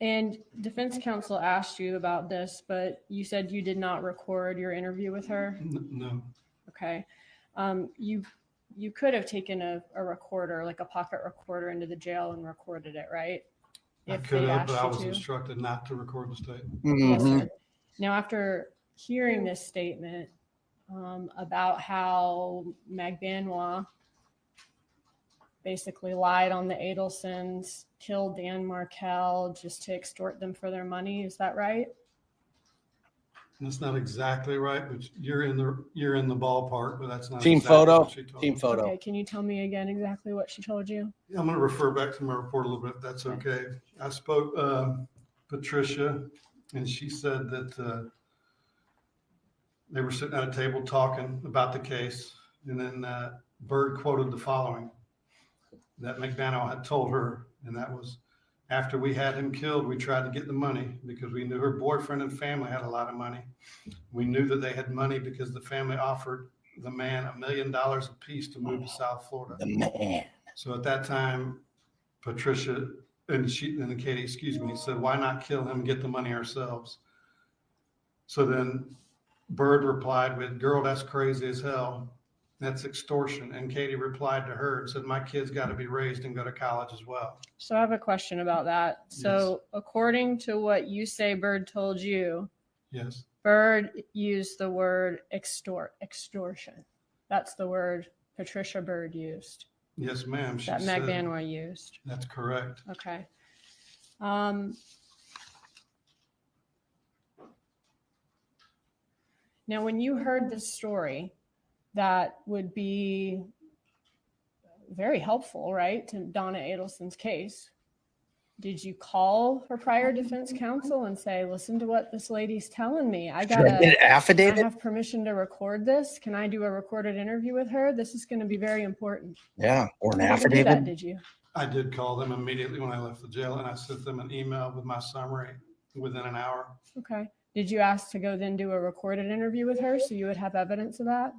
And defense counsel asked you about this, but you said you did not record your interview with her? No. Okay. You could have taken a recorder, like a pocket recorder, into the jail and recorded it, right? I could have, but I was instructed not to record the statement. Yes, sir. Now, after hearing this statement about how Magbanua basically lied on the Adelsons, killed Dan Markel just to extort them for their money, is that right? That's not exactly right, but you're in the ballpark, but that's not Team exactly photo. what she told Team me. photo. Okay, can you tell me again exactly what she told you? Yeah, I'm going to refer back to my report a little bit, if that's okay. I spoke Patricia, and she said that they were sitting at a table talking about the case, and then Bird quoted the following that Magbanua had told her, and that was, after we had him killed, we tried to get the money because we knew her boyfriend and family had a lot of money. We knew that they had money because the family offered the man $1 million apiece to move to South Florida. The man. So at that time, Patricia and Katie, excuse me, said, why not kill him and get the money ourselves? So then Bird replied with, girl, that's crazy as hell. That's extortion. And Katie replied to her and said, my kids got to be raised and go to college as well. So I have a question about that. So according to what you say Bird told you, yes, Bird used the word extortion. That's the word Patricia Bird used. Yes, ma'am. That Magbanua used. That's correct. Okay. Now, when you heard this story, that would be very helpful, right, to Donna Adelson's case. Did you call her prior defense counsel and say, listen to what this lady's telling me? I got an affidavit. I have permission to record this. Can I do a recorded interview with her? This is going to be very important. Yeah, or an You didn't do affidavit. that, did you? I did call them immediately when I left the jail, and I sent them an email with my summary within an hour. Okay. Did you ask to go then do a recorded interview with her so you would have evidence of that?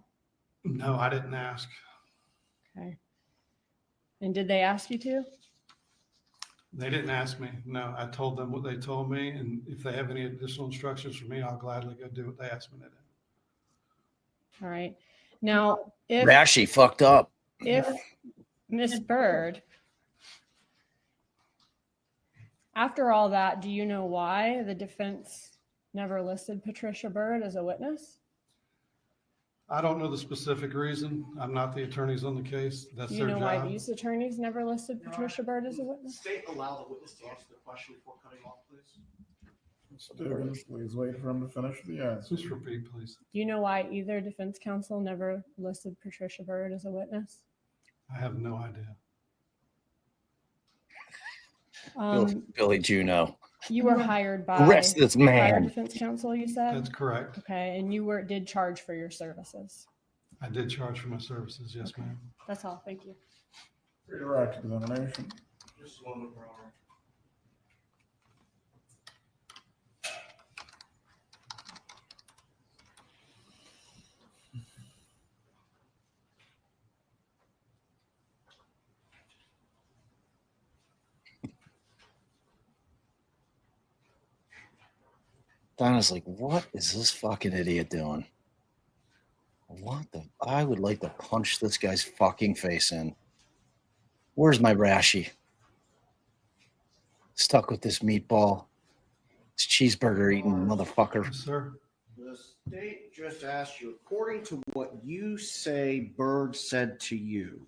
No, I didn't ask. Okay. And did they ask you to? They didn't ask me. No, I told them what they told me. And if they have any additional instructions for me, I'll gladly go do what they asked me to do. All right. Now, if Rashy fucked up. If Miss Bird, after all that, do you know why the defense never listed Patricia Bird as a witness? I don't know the specific reason. I'm not the attorneys on the case. That's Do you their know job. why these attorneys never listed Patricia Bird as a witness? State allow the witness to answer the question before cutting off, please. Students, please wait for him to finish the answer. Just repeat, please. Do you know why either defense counsel never listed Patricia Byrd as a witness? I have no idea. Billy Juno. You were hired by Arrest this prior man. defense counsel, you said? That's correct. Okay, and you did charge for your services. I did charge for my services, yes, ma'am. That's all. Thank you. Redirect examination. Just a moment, Your Honor. Donna's like, what is this fucking idiot doing? I would like to punch this guy's fucking face in. Where's my Rashi? Stuck with this meatball. This cheeseburger eating motherfucker. Yes, sir. The state just asked you, according to what you say Byrd said to you,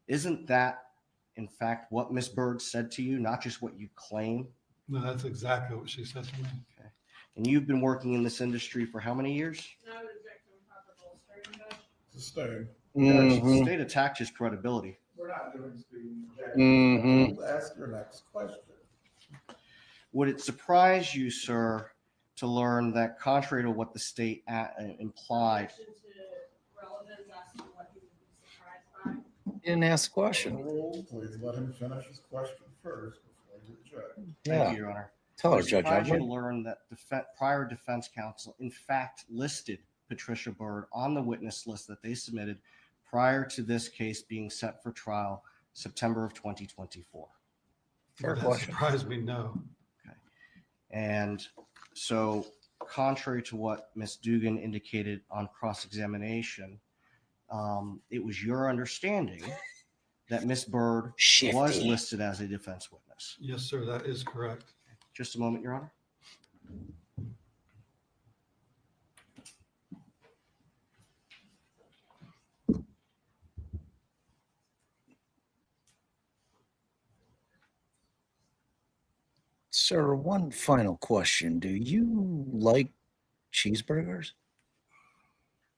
isn't that, in fact, what Miss Byrd said to you, not just what you claim? No, that's exactly what she said to me. Okay. And you've been working in this industry for how many years? Sustained. The state attacked his credibility. We're not doing speed. Ask your next question. Would it surprise you, sir, to learn that contrary to what the state implied, You didn't ask the question. Please let him finish his question first before you reject. Yeah. Thank you, Your Honor. Tell her, Would it Judge surprise you Edward. to learn that prior defense counsel, in fact, listed Patricia Byrd on the witness list that they submitted prior to this case being set for trial September of 2024. Fair That question. surprised me, no. Okay. And so contrary to what Ms. Dugan indicated on cross-examination, it was your understanding that Ms. Byrd was listed as a defense witness. Yes, sir, that is correct. Just a moment, Your Honor. Sir, one final question. Do you like cheeseburgers?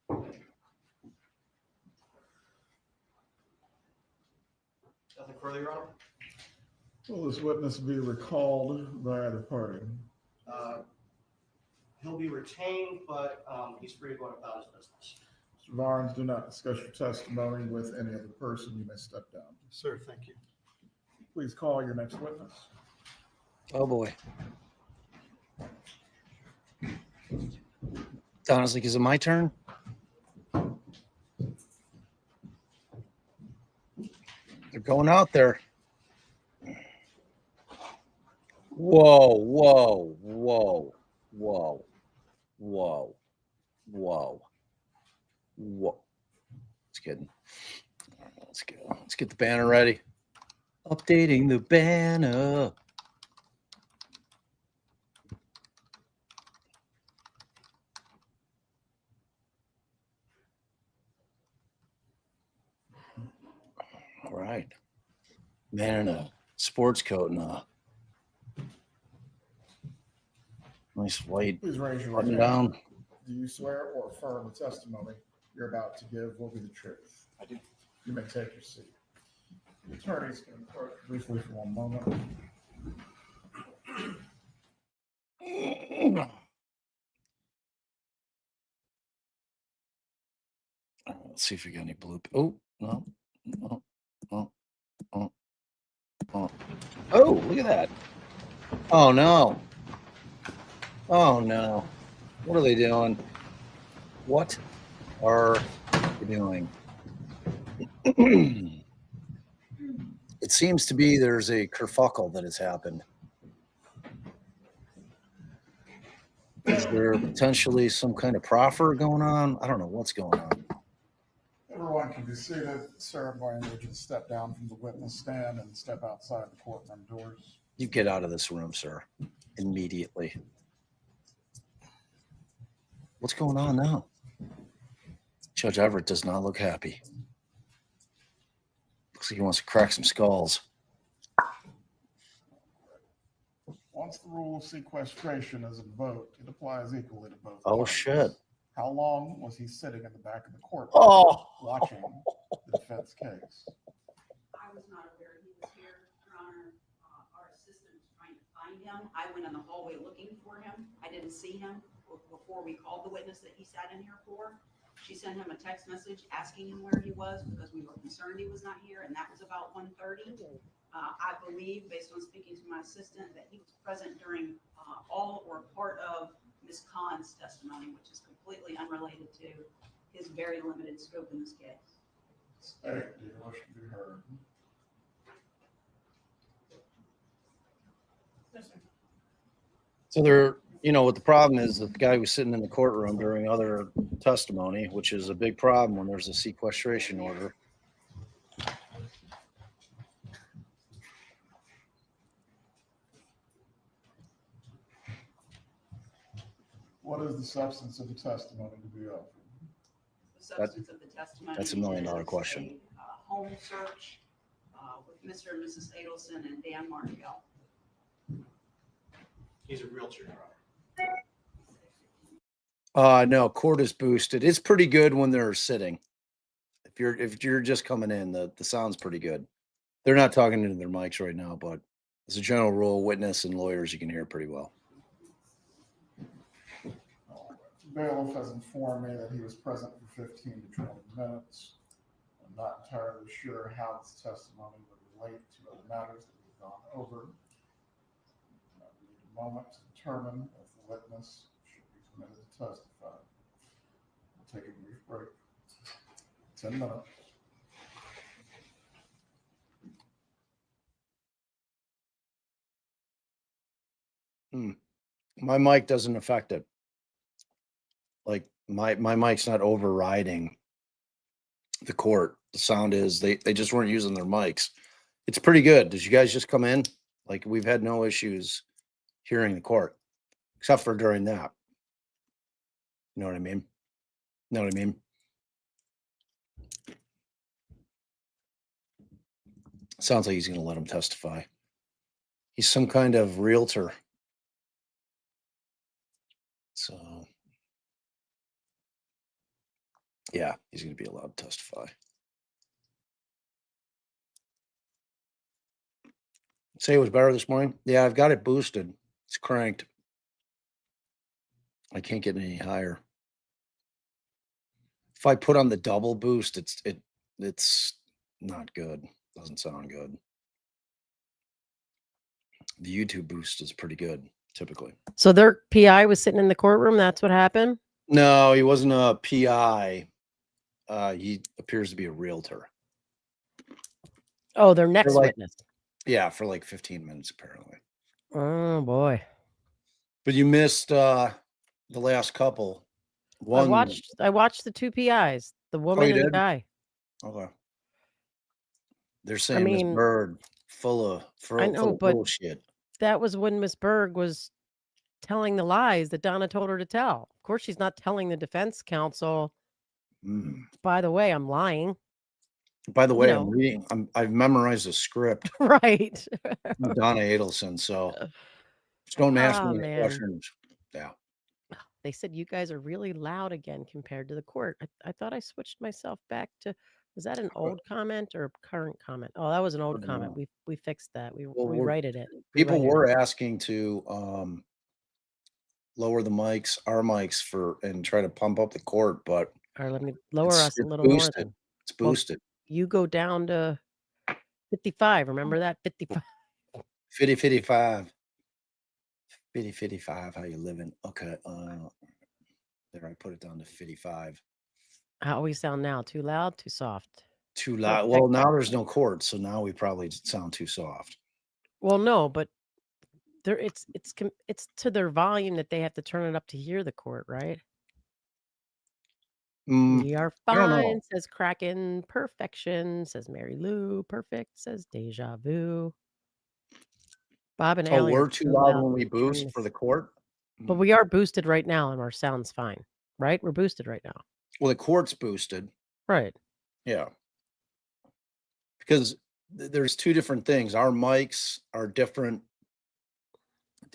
Nothing further, Your Honor? Will this witness be recalled by the party? He'll be retained, but he's free to go about his business. Mr. Barnes, do not discuss your testimony with any other person. You may step down. Sir, thank you. Please call your next witness. Oh boy. Donna's like, is it my turn? They're going out there. Whoa, whoa, whoa, whoa, whoa, whoa, whoa. Just kidding. All right, let's go. Let's get the banner ready. Updating the banner. All right. Man in a sports coat and a nice white Please raise your right button hand. down. Do you swear or affirm the testimony you're about to give will be the truth? I do. You may take your seat. The attorneys can approach briefly for one moment. Let's see if we got any bloop. Oh, no. Oh, oh, oh, oh. Oh, look at that. Oh, no. Oh, no. What are they doing? What are they doing? It seems to be there's a kerfuffle that has happened. Is there potentially some kind of proffer going on? I don't know what's going on. Everyone can be seated. Sir, I invite you to step down from the witness stand and step outside the courtroom doors. You get out of this room, sir, immediately. What's going on now? Judge Everett does not look happy. Looks like he wants to crack some skulls. Once What's the rule of sequestration as a vote? It applies equally to both. Oh, parties. shit. How long was he sitting in the back of the court watching the defense case? I was not aware he was here, Your Honor. Our assistant was trying to find him. I went in the hallway looking for him. I didn't see him before we called the witness that he sat in here for. She sent him a text message asking him where he was because we were concerned he was not here, and that was about 1:30. I believe, based on speaking to my assistant, that he was present during all or part of Ms. Khan's testimony, which is completely unrelated to his very limited scope in this case. State, do you wish to be heard? So there, what the problem is that the guy was sitting in the courtroom during other testimony, which is a big problem when there's a sequestration order. What is the substance of the testimony to be offered? The substance of the testimony. That's $1 million is question. a home search with Mr. and Mrs. Adelson and Dan Markel. He's a realtor. No, court is boosted. It's pretty good when they're sitting. If you're just coming in, the sound's pretty good. They're not talking into their mics right now, but as a general rule, witness and lawyers, you can hear pretty well. Bailiff has informed me that he was present for 15 to 20 minutes. I'm not entirely sure how this testimony would relate to other matters that we've gone over. We need a moment to determine if the witness should be permitted to testify. We'll take a brief break. 10 minutes. My mic doesn't affect it. Like my mic's not overriding the court. The sound is they just weren't using their mics. It's pretty good. Did you guys just come in? Like we've had no issues hearing the court, except for during that. You know what I mean? Know what I mean? Sounds like he's going to let him testify. He's some kind of realtor. So, yeah, he's going to be allowed to testify. Say it was better this morning. Yeah, I've got it boosted. It's cranked. I can't get any higher. If I put on the double boost, it's not good. Doesn't sound good. The YouTube boost is pretty good, typically. So their PI was sitting in the courtroom. That's what happened? No, he wasn't a PI. He appears to be a realtor. Oh, their next witness. Yeah, for like 15 minutes, apparently. Oh, boy. But you missed the last couple. One, I watched the two PIs, the woman and the guy. Okay. They're saying Miss Bird full of bullshit. That was when Miss Berg was telling the lies that Donna told her to tell. Of course, she's not telling the defense counsel. By the way, I'm lying. By the way, I'm reading. I've memorized a script. Right. Donna Adelson. So just don't ask me any questions. Yeah. They said you guys are really loud again compared to the court. I thought I switched myself back to. Was that an old comment or a current comment? Oh, that was an old comment. We fixed that. We rewrited it. People were asking to lower the mics, our mics and try to pump up the court, but all right, let me lower us a little more. Then. It's boosted. Well, you go down to 55. Remember that? 55. 55. 55. How you living? Okay. There, I put it down to 55. How we sound now? Too loud? Too soft? Too loud. Well, now there's no court, so now we probably sound too soft. Well, no, but it's to their volume that they have to turn it up to hear the court, right? We are fine, says Kraken. Perfection, says Mary Lou. Perfect, says Deja Vu. Bob and Allie. We're too loud when we boost for the court? But we are boosted right now and our sound's fine, right? We're boosted right now. Well, the court's boosted. Right. Yeah. Because there's two different things. Our mics are different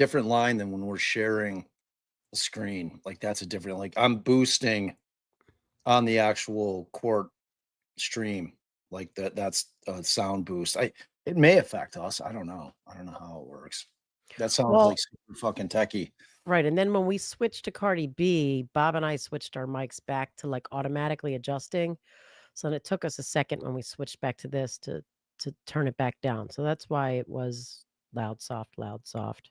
different line than when we're sharing the screen. Like that's a different, like I'm boosting on the actual court stream. Like that's a sound boost. It may affect us. I don't know. I don't know how it works. That sounds Well, like super fucking techie. right. And then when we switched to Cardi B, Bob and I switched our mics back to like automatically adjusting. So it took us a second when we switched back to this to turn it back down. So that's why it was loud, soft, loud, soft.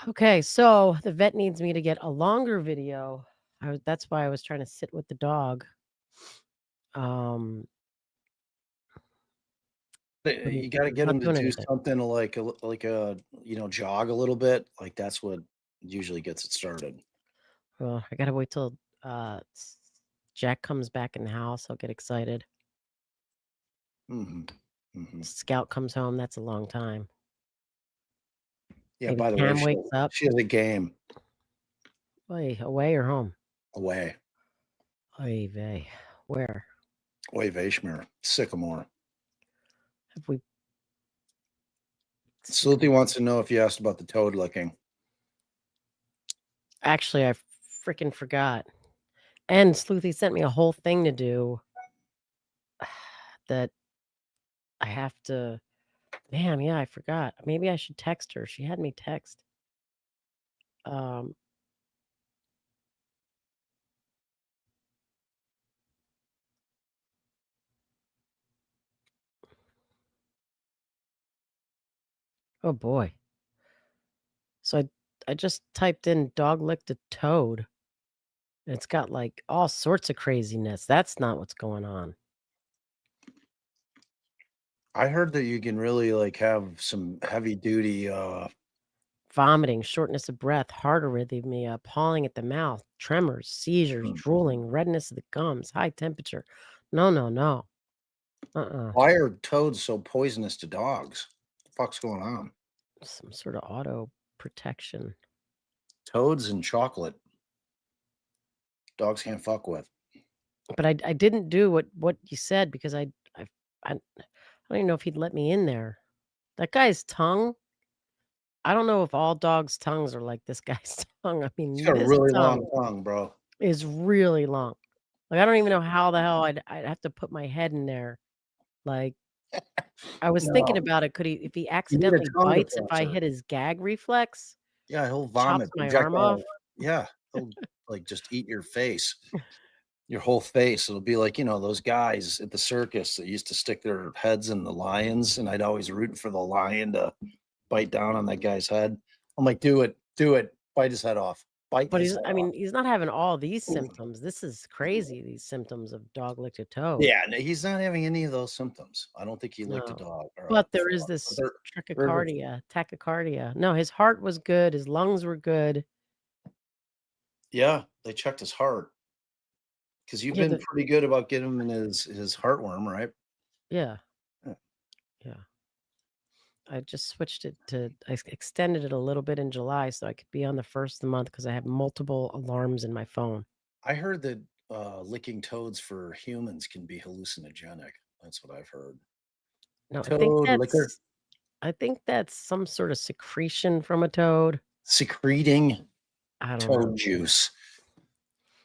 Okay, so the vet needs me to get a longer video. That's why I was trying to sit with the dog. You got to get Not them to doing do anything. something like a jog a little bit. Like that's what usually gets it started. Well, I gotta wait till Jack comes back in the house. I'll get excited. Scout comes home. That's a long time. Yeah. Maybe By the Cam way, wakes up. she has a game. Wait, away or home? Away. Oy vey. Where? Way Vashmere. Sycamore. Have we? Sleuthie wants to know if you asked about the toad licking. Actually, I freaking forgot. And Sleuthie sent me a whole thing to do that I have to. Damn, yeah, I forgot. Maybe I should text her. She had me text. Oh boy. So I just typed in dog licked a toad. And it's got like all sorts of craziness. That's not what's going on. I heard that you can really like have some heavy duty Vomiting, shortness of breath, heart arrhythmia, pawing at the mouth, tremors, seizures, drooling, redness of the gums, high temperature. No, no, no. Why are toads so poisonous to dogs? What the fuck's going on? Some sort of auto protection. Toads and chocolate. Dogs can't fuck with. But I didn't do what you said because I don't even know if he'd let me in there. That guy's tongue. I don't know if all dogs' tongues are like this guy's tongue. I mean, He's got a this really tongue long tongue, bro. is really long. Like I don't even know how the hell I'd have to put my head in there. Like I was thinking about it. Could he, if he accidentally tongue bites, if I depressor. hit his gag reflex? Yeah, he'll chops vomit. my arm off. Yeah, he'll like just eat your face, your whole face. It'll be like, those guys at the circus that used to stick their heads in the lions, and I'd always root for the lion to bite down on that guy's head. I'm like, do it, bite his head off. Bite But his he's, head I mean, off. he's not having all these symptoms. This is crazy. These symptoms of dog licked a toad. Yeah, no, he's not having any of those symptoms. I don't think he licked a No. dog. or But a there is frog. this They're- tachycardia. No, his heart was good. His lungs were good. Yeah, they checked his heart because you've Yeah, been pretty good about getting him in his heartworm, right? Yeah. Yeah. I just switched it to, I extended it a little bit in July so I could be on the first of the month because I have multiple alarms in my phone. I heard that licking toads for humans can be hallucinogenic. That's what I've heard. No, Toad liquor I think that's some sort of secretion from a toad. secreting I don't toad know. juice.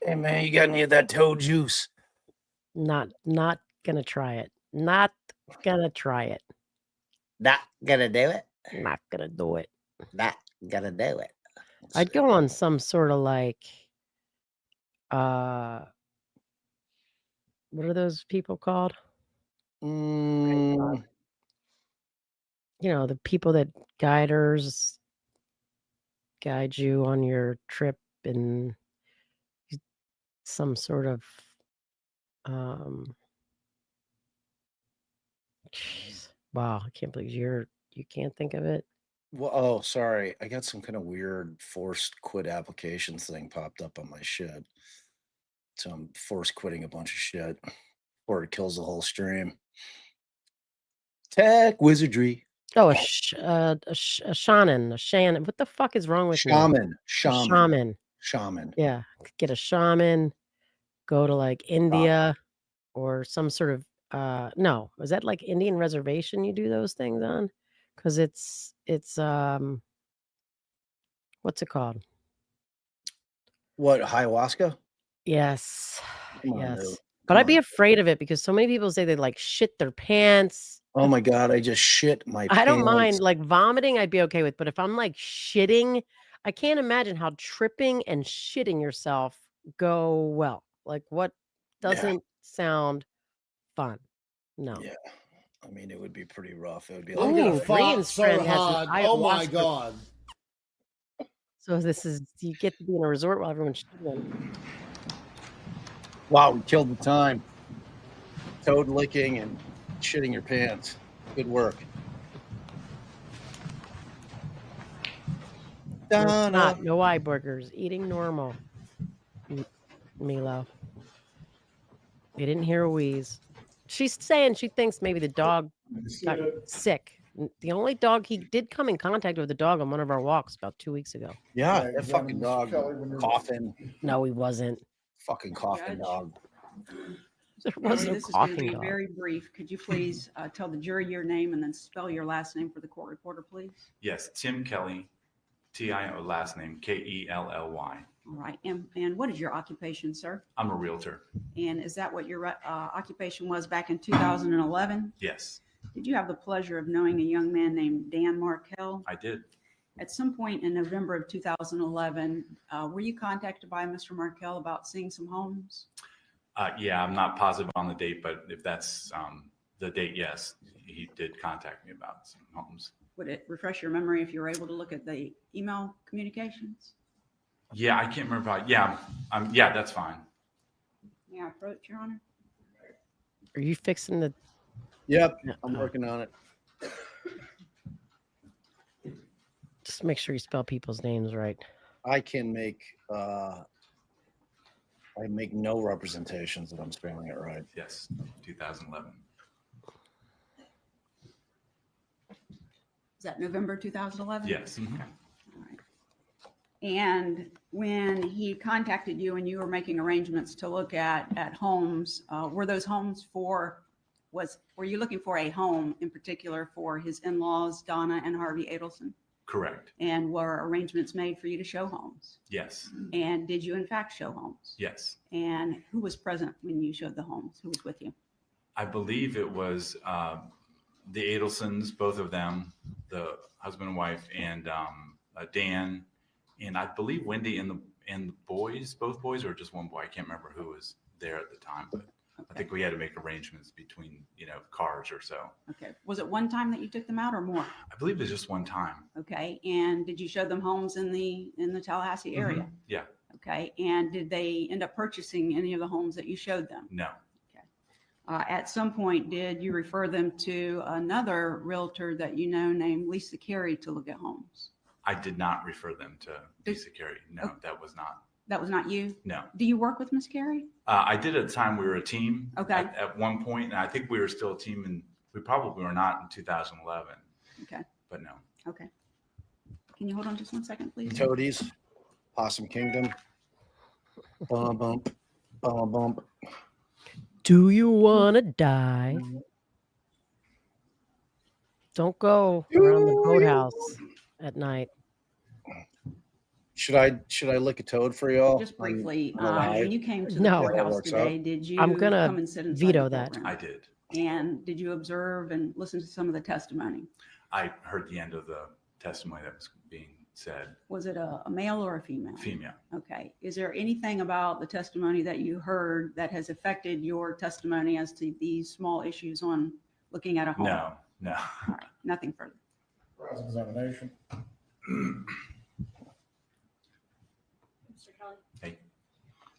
Hey man, you got any of that toad juice? Not gonna try it. Not gonna try it. Not gonna do it. Not gonna do it. Not gonna do it. I'd go on some sort of like what are those people called? Mm, The people that guide you on your trip and some sort of jeez. Wow, I can't believe you can't think of it. well, oh, sorry. I got some kind of weird forced quit applications thing popped up on my shit. So I'm forced quitting a bunch of shit before it kills the whole stream. Tech wizardry. Oh, a shaman. What the fuck is wrong with me? Shaman. Yeah, get a shaman. Go to like India or some sort of no. Was that like Indian reservation? You do those things on? because it's what's it called? What, ayahuasca? Yes. Come on, Yes. dude. But Come I'd be on. afraid of it because so many people say they like shit their pants. Oh my God, I just shit my I don't pants. mind like vomiting, I'd be okay with, but if I'm like shitting, I can't imagine how tripping and shitting yourself go well. Like what doesn't sound fun. No. Yeah. I mean, it would be pretty rough. It would be I'm like, gonna Ooh, fart Brian's so friend has an hard. Oh my ayahuasca. God. So this is you get to be in a resort while everyone's shitting. wow, we killed the time. Toad licking and shitting your pants. Good work. No, it's Donna. not. No eye burgers. Eating normal. Milo. You didn't hear a wheeze. She's saying she thinks maybe the dog got sick. The only dog he did come in contact with the dog on one of our walks about 2 weeks ago. Yeah, Yeah, that fucking examine dog Kelly when you're- coughing. No, he wasn't. Fucking coughing Judge. dog. There Kelly, was no this is going to coughing be dog. very brief. Could you please tell the jury your name and then spell your last name for the court reporter, please? Yes, Tim Kelly, T-I-O, last name Kelly. All right. And what is your occupation, sir? I'm a realtor. And is that what your occupation was back in 2011? Yes, Did you have the pleasure of knowing a young man named Dan Markel? I did. At some point in November of 2011, were you contacted by Mr. Markel about seeing some homes? Yeah, I'm not positive on the date, but if that's the date, yes, he did contact me about some homes. Would it refresh your memory if you were able to look at the email communications? Yeah, I can't remember. Yeah, yeah, that's fine. Yeah, approach, Your Honor. Are you fixing the? Yep, I'm working on it. Just make sure you spell people's names right. I can make I make no representations that I'm spelling it right. Yes, 2011. Is that November 2011? Yes. Okay. All right. And when he contacted you and you were making arrangements to look at homes, were those homes were you looking for a home in particular for his in-laws, Donna and Harvey Adelson? Correct. And were arrangements made for you to show homes? Yes. And did you in fact show homes? Yes. And who was present when you showed the homes? Who was with you? I believe it was the Adelsons, both of them, the husband and wife, and Dan, and I believe Wendi and the boys, both boys, or just one boy. I can't remember who was there at the time, but I think we had to make arrangements between, cars or so. Okay. Was it one time that you took them out or more? I believe it was just one time. Okay. And did you show them homes in the Tallahassee area? Mm-hmm. Yeah. Okay. And did they end up purchasing any of the homes that you showed them? No. At some point, did you refer them to another realtor that you know named Lisa Carey to look at homes? I did not refer them to Lisa Carey. No, that was not. That was not you? No. Do you work with Miss Carey? I did at the time. We were a team. Okay. At one point, and I think we were still a team, and we probably were not in 2011. Okay. But no. Okay. Can you hold on just one second, please? Toadies, Possum Kingdom. Bum bump, bum bump. Do you want to die? Don't go around the boathouse at night. Should I lick a toad for y'all? Just briefly, on the live? when you came to the No. courthouse Works today, out. did you I'm gonna come and sit inside veto the that. courtroom? I did. And did you observe and listen to some of the testimony? I heard the end of the testimony that was being said. Was it a male or a female? Female. Okay. Is there anything about the testimony that you heard that has affected your testimony as to these small issues on looking at a home? No, no. All right. Nothing further. Cross-examination. Mr. Kelly? Hey.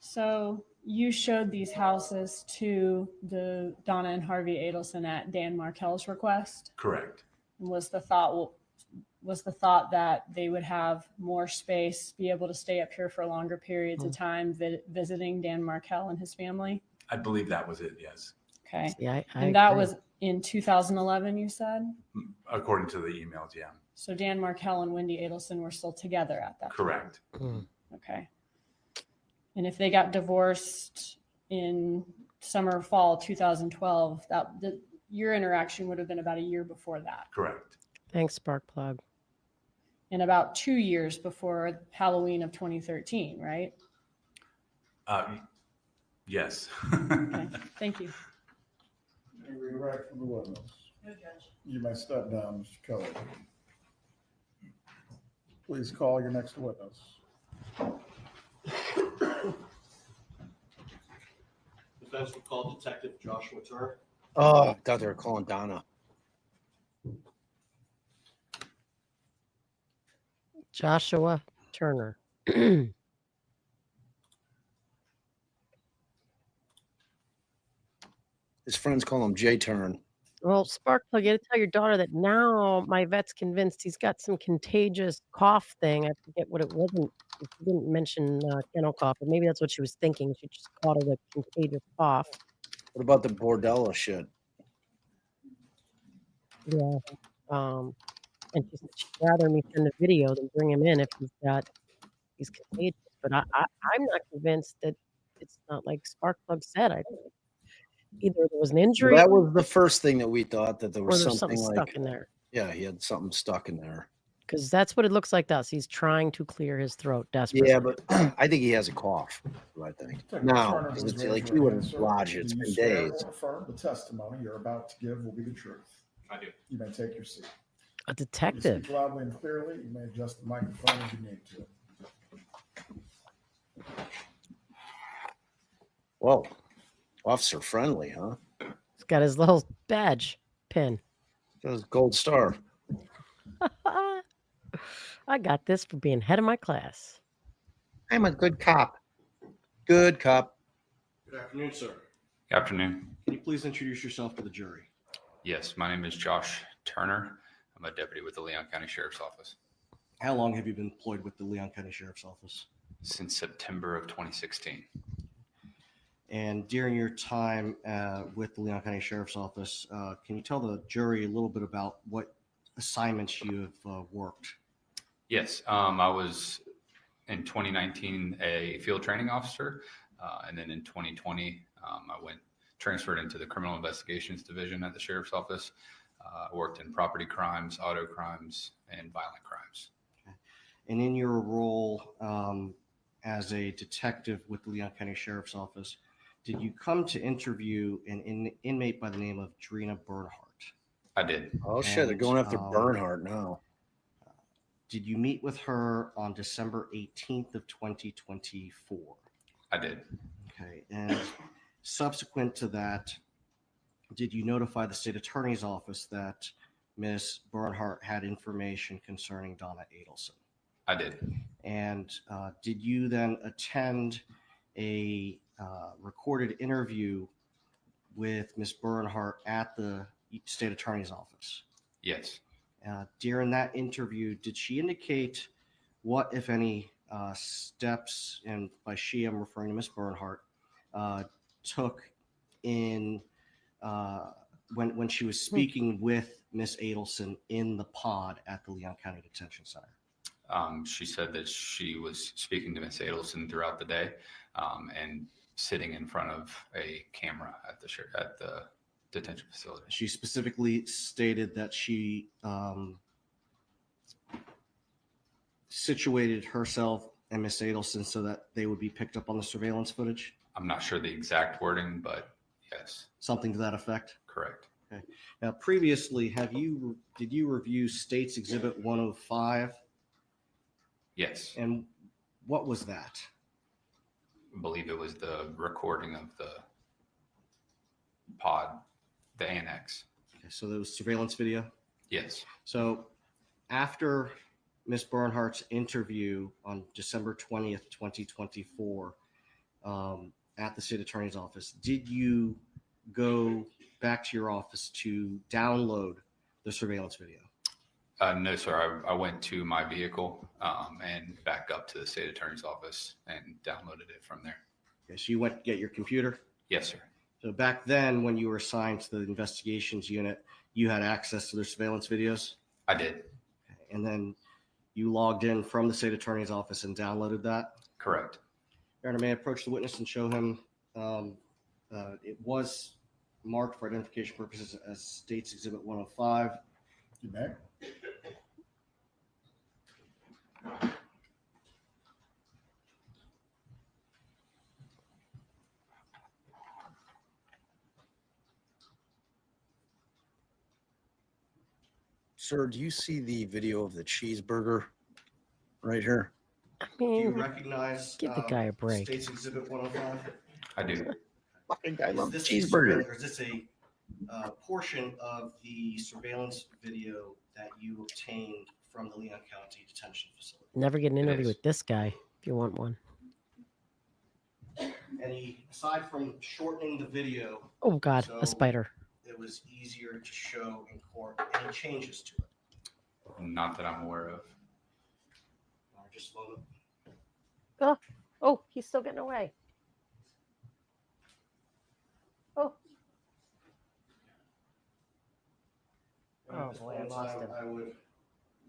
So you showed these houses to the Donna and Harvey Adelson at Dan Markel's request. Correct. Was the thought that they would have more space, be able to stay up here for longer periods of time visiting Dan Markel and his family? I believe that was it. Yes. Okay. Yeah, and that was in 2011, you said? According to the emails, yeah. So Dan Markel and Wendi Adelson were still together at that Correct. time? Okay. And if they got divorced in summer or fall 2012, your interaction would have been about a year before that. Correct. Thanks, Sparkplug. And about 2 years before Halloween of 2013, right? Yes. Okay, thank you. Any right from the witness? No, Judge. You may step down, Mr. Kelly. Please call your next witness. Defense will call Detective Joshua Turner. Oh, I thought they were calling Donna. Joshua Turner. His friends call him J Turn. Well, Sparkplug, you got to tell your daughter that now my vet's convinced he's got some contagious cough thing. I forget what it wasn't. She didn't mention kennel cough, but maybe that's what she was thinking. She just called it a contagious cough. What about the Bordella shit? Yeah. And she said she'd rather me send a video than bring him in if he's contagious. But I'm not convinced that it's not like Sparkplug said. I think either there was an injury. Well, that was the first thing that we thought, that there or was there's something something like, stuck in there. yeah, he had something stuck in there. Because that's what it looks like to us. He's trying to clear his throat desperately. Yeah, but I think he has a cough. I think. No, Turner, because please it's raise like your you hand, wouldn't sir. lodge it. It's Do you been swear days. or affirm the testimony you're about to give will be the truth? I do. You may take your seat. A You detective. speak loudly and clearly. You may adjust the microphone as you need to. Whoa, officer friendly, huh? He's got his little badge pin. Got his gold star. I got this for being head of my class. I'm a good cop. Good cop. Good afternoon, sir. Good afternoon. Can you please introduce yourself to the jury? Yes, my name is Josh Turner. I'm a deputy with the Leon County Sheriff's Office. How long have you been employed with the Leon County Sheriff's Office? Since September of 2016. And during your time with the Leon County Sheriff's Office, can you tell the jury a little bit about what assignments you have worked? Yes, I was in 2019 a field training officer, and then in 2020 I transferred into the Criminal Investigations Division at the Sheriff's Office. I worked in property crimes, auto crimes, and violent crimes. Okay. And in your role as a detective with the Leon County Sheriff's Office, did you come to interview an inmate by the name of Drina Bernhardt? I did. Oh shit, they're going after Bernhardt now. Did you meet with her on December 18th of 2024? I did. Okay. And subsequent to that, did you notify the state attorney's office that Ms. Bernhardt had information concerning Donna Adelson? I did. And did you then attend a recorded interview with Ms. Bernhardt at the state attorney's office? Yes. During that interview, did she indicate what, if any, steps, and by she I'm referring to Ms. Bernhardt, took in when she was speaking with Ms. Adelson in the pod at the Leon County Detention Center? She said that she was speaking to Ms. Adelson throughout the day and sitting in front of a camera at the detention facility. She specifically stated that she situated herself and Miss Adelson so that they would be picked up on the surveillance footage? I'm not sure the exact wording, but yes. Something to that effect? Correct. Okay. Now, previously, did you review State's Exhibit 105? Yes. And what was that? I believe it was the recording of the pod, the annex. Okay, so there was surveillance video? Yes. So after Ms. Bernhardt's interview on December 20th, 2024, at the state attorney's office, did you go back to your office to download the surveillance video? No, sir. I went to my vehicle and back up to the state attorney's office and downloaded it from there. Okay, so you went to get your computer? Yes, sir. So back then, when you were assigned to the investigations unit, you had access to their surveillance videos? I did. Okay, and then you logged in from the state attorney's office and downloaded that? Correct. Your Honor, may I approach the witness and show him it was marked for identification purposes as State's Exhibit 105. You may. Sir, do you see the video of the cheeseburger right here? I Do you mean, recognize? give the guy a break. State's Exhibit 105? I do. Fucking guy loves Is cheeseburger. this a portion of the surveillance video that you obtained from the Leon County Detention Facility? Never get an interview is. with this guy if you want one. Aside from shortening the video, Oh God, so a spider. it was easier to show in court, any changes to it? Not that I'm aware of. Just a moment. Oh, he's still getting away. Oh. And at Oh this boy, point I in lost time, him. I would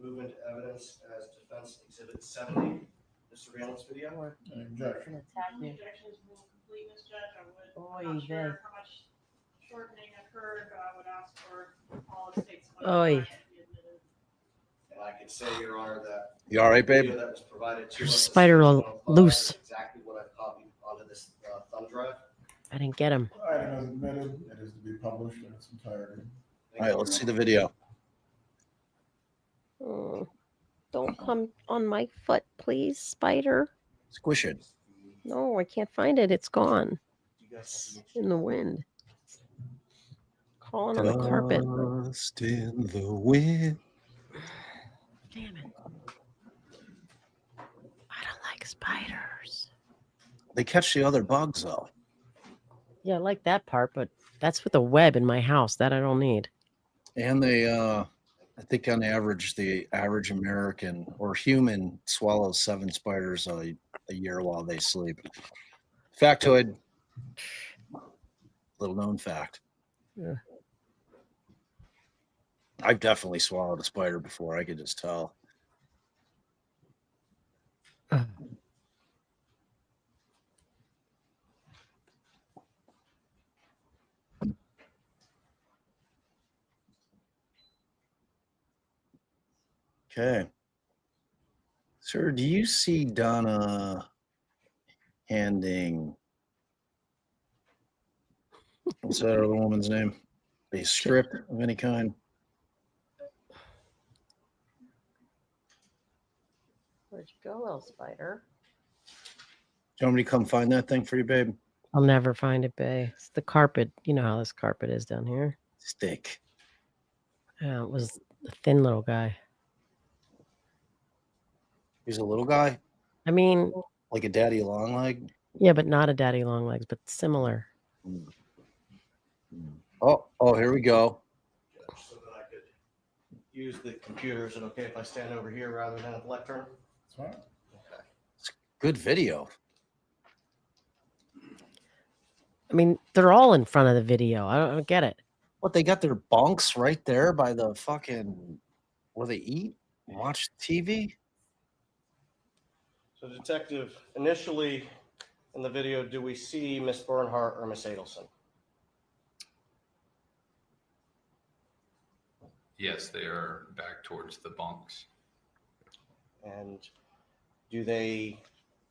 move into evidence as Defense Exhibit 70, the surveillance video. Any objection? Attack me. Objections will complete, Ms. Judge. I would, Oy I'm not vey. sure how much shortening occurred, but I would ask for all the state's. Oy. And I can say, Your Honor, that You all right, the video babe? that was provided to There's a us, spider the all 105, loose. is exactly what I've copied onto this thumb drive. I didn't get him. Item is admitted. It is to be published in its entirety. All right, let's see the video. Oh, don't come on my foot, please, spider. Squish it. No, I can't find it. It's gone. You guys have It's in the wind. Crawling on the carpet. Dust in the wind. Damn it. I don't like spiders. They catch the other bugs though. Yeah, I like that part, but that's with a web in my house. That I don't need. And they I think on average the average American or human swallows 7 spiders a year while they sleep. Factoid. Little known fact. Yeah. I've definitely swallowed a spider before. I could just tell. Okay. Sir, do you see Donna handing, what's that other woman's name? A script of any kind? Where'd you go, little spider? Do you want me to come find that thing for you, babe? I'll never find it, babe. It's the carpet. You know how this carpet is down here. It's thick. Yeah, it was a thin little guy. He's a little guy, I mean, like a daddy long leg. yeah, but not a daddy long legs, but similar. Oh, here we go. So that I could use the computer. Is it okay if I stand over here rather than at the lectern? That's fine. Okay. Good video. I mean, they're all in front of the video. I don't get it. What, they got their bunks right there by the fucking where they eat and watch TV? So detective, initially in the video, do we see Miss Bernhardt or Miss Adelson? Yes, they are back towards the bunks. And do they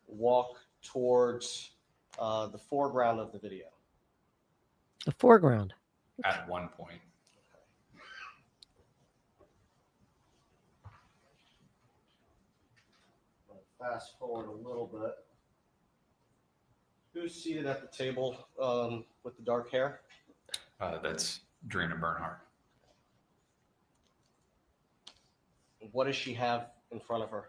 walk towards the foreground of the video? The foreground. At one point. Fast forward a little bit. Who's seated at the table with the dark hair? That's Drina Bernhardt. What does she have in front of her?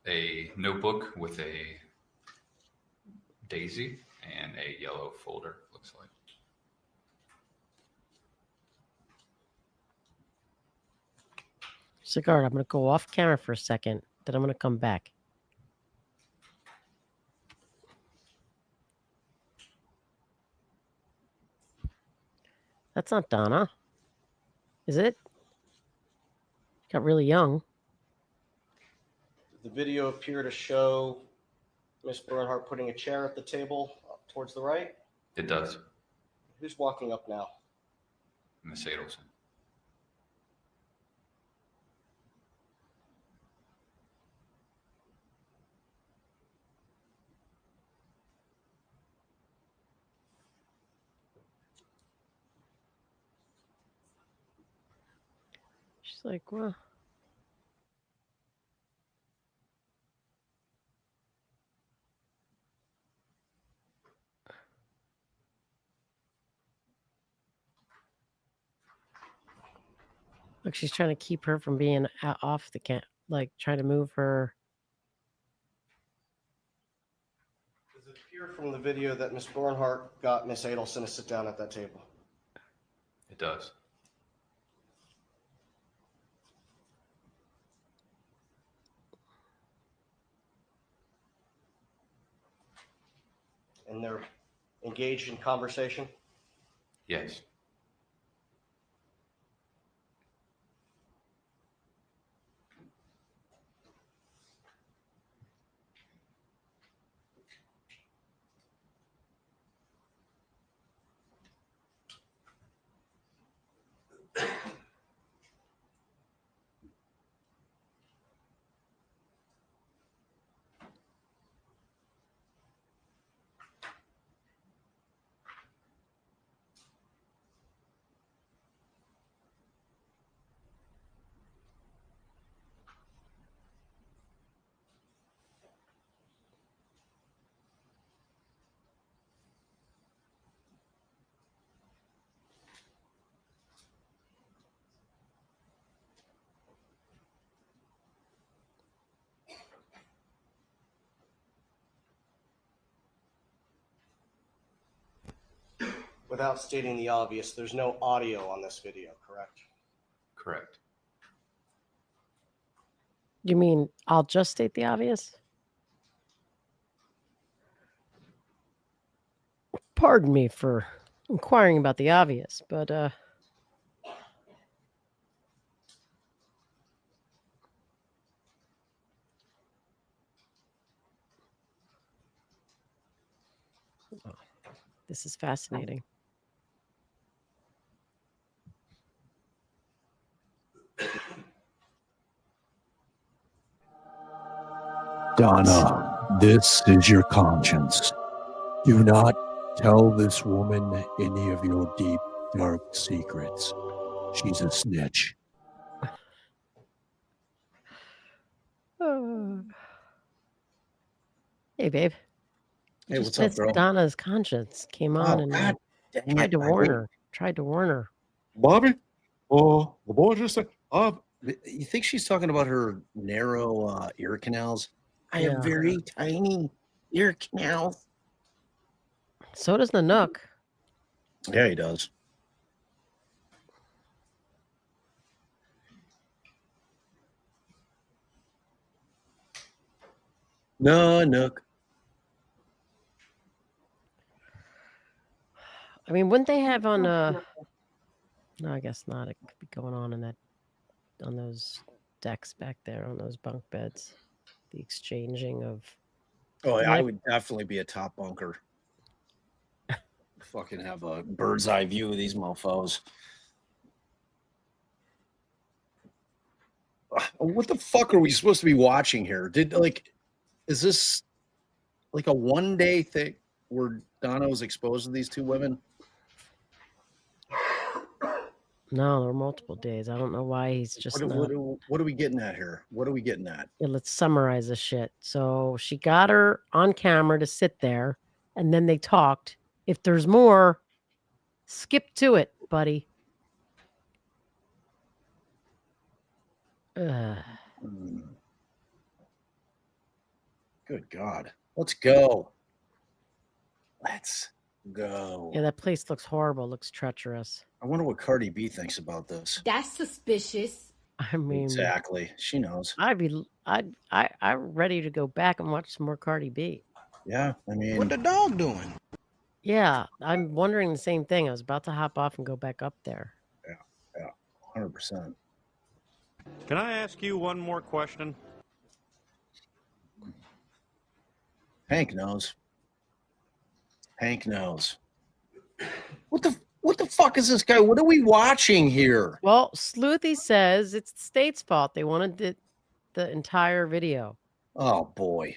A notebook with a daisy and a yellow folder, looks like. Cigar, I'm going to go off camera for a second, then I'm going to come back. That's not Donna. Is it? Got really young. Does the video appear to show Miss Bernhardt putting a chair at the table towards the right? It does. Who's walking up now? Miss Adelson. It's like, well. Look, she's trying to keep her from being off the camp, like trying to move her. Does it appear from the video that Miss Bernhardt got Miss Adelson to sit down at that table? It does. And they're engaged in conversation? Yes. Without stating the obvious, there's no audio on this video, correct? Correct. You mean I'll just state the obvious? Pardon me for inquiring about the obvious, but this is fascinating. Donna, this is your conscience. Do not tell this woman any of your deep, dark secrets. She's a snitch. Hey, babe. Hey, Just what's up, missed girl? Donna's conscience came on Oh, and God dang tried it, to my warn babe. her. Tried to warn her. Bobby? Oh, the boy just said, You think she's talking about her narrow ear canals? I Yeah. have very tiny ear canals. So does the Nook. Yeah, he does. No, Nook. I mean, wouldn't they have on no, I guess not. It could be going on in on those decks back there, on those bunk beds. The exchanging of Oh, I would definitely be a top bunker. Fucking have a bird's eye view of these mofos. What the fuck are we supposed to be watching here? Is this like a one-day thing where Donna was exposed to these two women? No, there were multiple days. I don't know why he's just not. What are we getting at here? What are we getting at? Yeah, let's summarize this shit. So she got her on camera to sit there, and then they talked. If there's more, skip to it, buddy. Good God. Let's go. Let's go. Yeah, that place looks horrible. Looks treacherous. I wonder what Cardi B thinks about this. That's suspicious. I mean, Exactly. She knows. I'm ready to go back and watch some more Cardi B. Yeah, I mean, What the dog doing? Yeah, I'm wondering the same thing. I was about to hop off and go back up there. Yeah, 100%. Can I ask you one more question? Hank knows. Hank knows. What the fuck is this guy? What are we watching here? Well, Sleuthy says it's the state's fault. They wanted the entire video. Oh boy.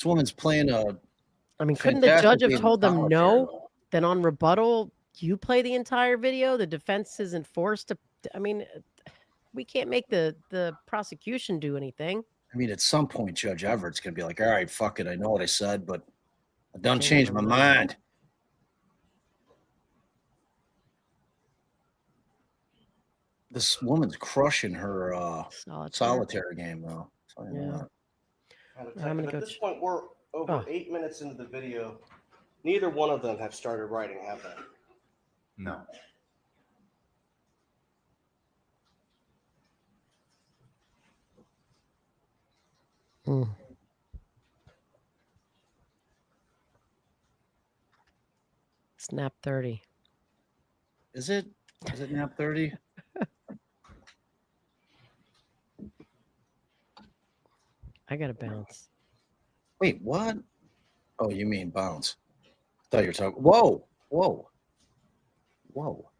I mean, couldn't the judge have told them no? Then on rebuttal, you play the entire video. The defense isn't forced to. I mean, we can't make the prosecution do anything. I mean, at some point, Judge Everett's going to be like, all right, fuck it. I know what I said, but I done Change changed my my mind." mind. This woman's crushing her solitaire game, though. So, you know Yeah. that. I'm gonna At go this point, we're over 8 minutes into the video. Neither one of them have started writing, have they? No. Snap 30. Is it? Is it nap 30? I gotta bounce. Wait, what? Oh, you mean bounce. I thought you were talking. Whoa, whoa, whoa.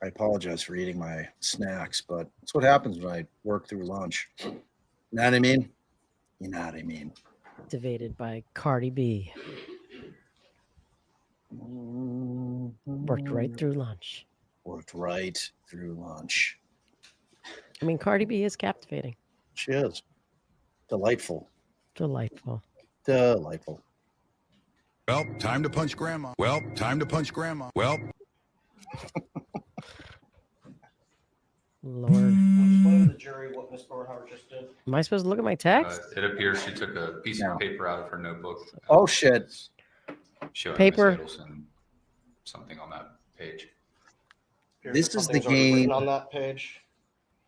I apologize for eating my snacks, but that's what happens when I work through lunch. You know what I mean? You know what I mean? Activated by Cardi B. Worked right through lunch. Worked right through lunch. I mean, Cardi B is captivating. She is. Delightful. Delightful. Delightful. Well, time to punch grandma. Well, time to punch grandma. Well. Lord. Explain to the jury what Ms. Bernhardt just did. Am I supposed to look at my text? It appears she took a piece of paper out of her notebook. Oh, shit. Showing Paper. Ms. Adelson something on that page. This is the Something's already written game on that page.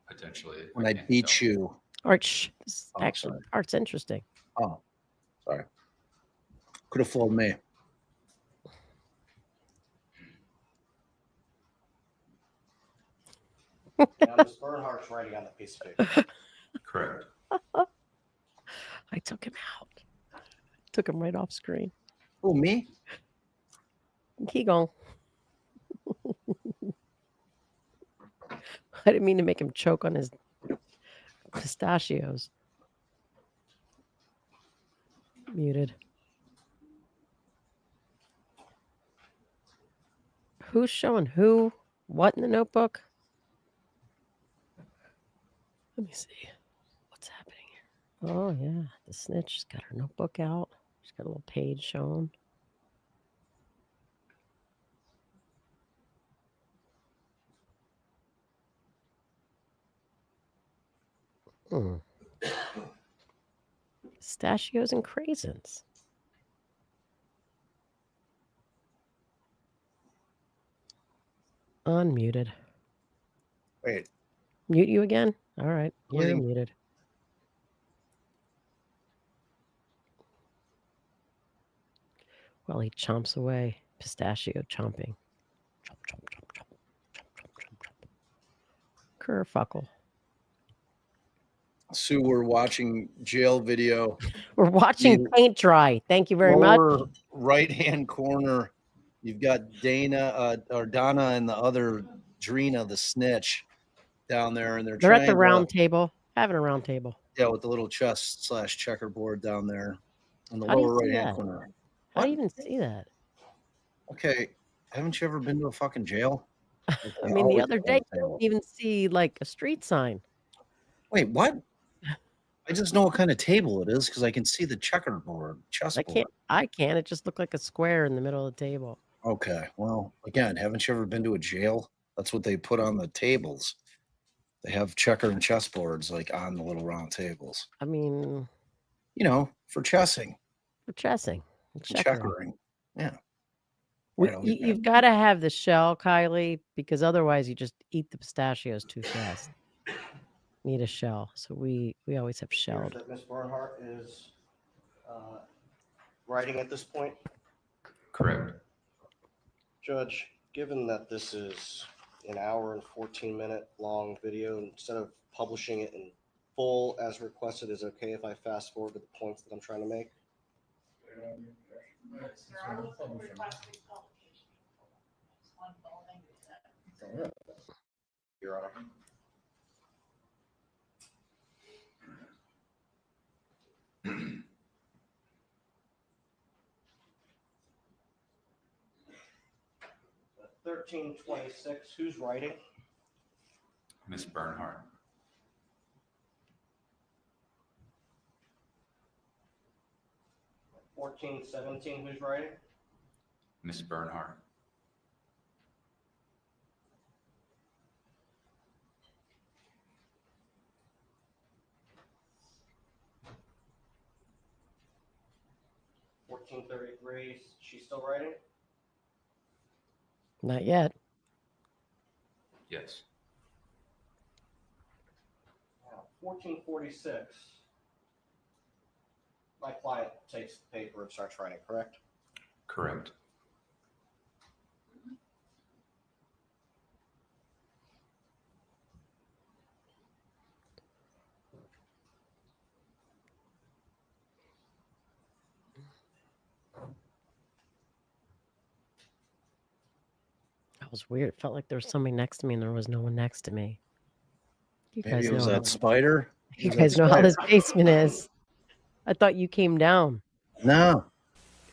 Potentially. when I beat you. Art, shh. This is Oh, actually, sorry. art's interesting. Oh, sorry. Could have fooled me. Now, Ms. Bernhardt's writing on the piece of paper. Correct. I took him out. Took him right off screen. Oh, me? Keep going. I didn't mean to make him choke on his pistachios. Muted. Who's showing who? What in the notebook? Let me see. What's happening here? Oh, yeah. The snitch has got her notebook out. She's got a little page shown. Pistachios and craisins. Unmuted. Wait. Mute you again? All right. You're Waiting. muted. While he chomps away. Pistachio chomping. Chomp, chomp, chomp, chomp. Chomp, chomp, chomp, chomp. Kerfuckle. Sue, we're watching jail video. We're watching paint dry. Thank you very much. Lower right-hand corner, you've got Dana or Donna and the other Drina, the snitch, down there, and They're trying at the round table. Having a round table. Yeah, with the little chess/checkerboard down there in the How do you lower see right-hand that? corner. How do you even see that? Okay, haven't you ever been to a fucking jail? I mean, the other day, you didn't even see like a street sign. Wait, what? I just know what kind of table it is because I can see the checkerboard, chessboard. I can't. It just looked like a square in the middle of the table. Okay, well, again, haven't you ever been to a jail? That's what they put on the tables. They have checker and chessboards like on the little round tables. I mean, you know, for chessing. For chessing. Checkering. Yeah. You've got to have the shell, Kylie, because otherwise you just eat the pistachios too fast. Need a shell. So we always have shelled. That Ms. Bernhardt is writing at this point. Correct. Judge, given that this is an hour and 14-minute long video, instead of publishing it in full as requested, is it okay if I fast forward to the points that I'm trying to make? Your Honor. $13.26, who's writing? Miss Bernhardt. $14.17, who's writing? Miss Bernhardt. $14.33, she's still writing? Not yet. Yes. 14:46. My client takes the paper and starts writing, correct? Correct. That was weird. It felt like there was somebody next to me and there was no one next to me. You Maybe guys it know was how- that spider. You It was guys that know how this spider. basement is. I thought you came down. No.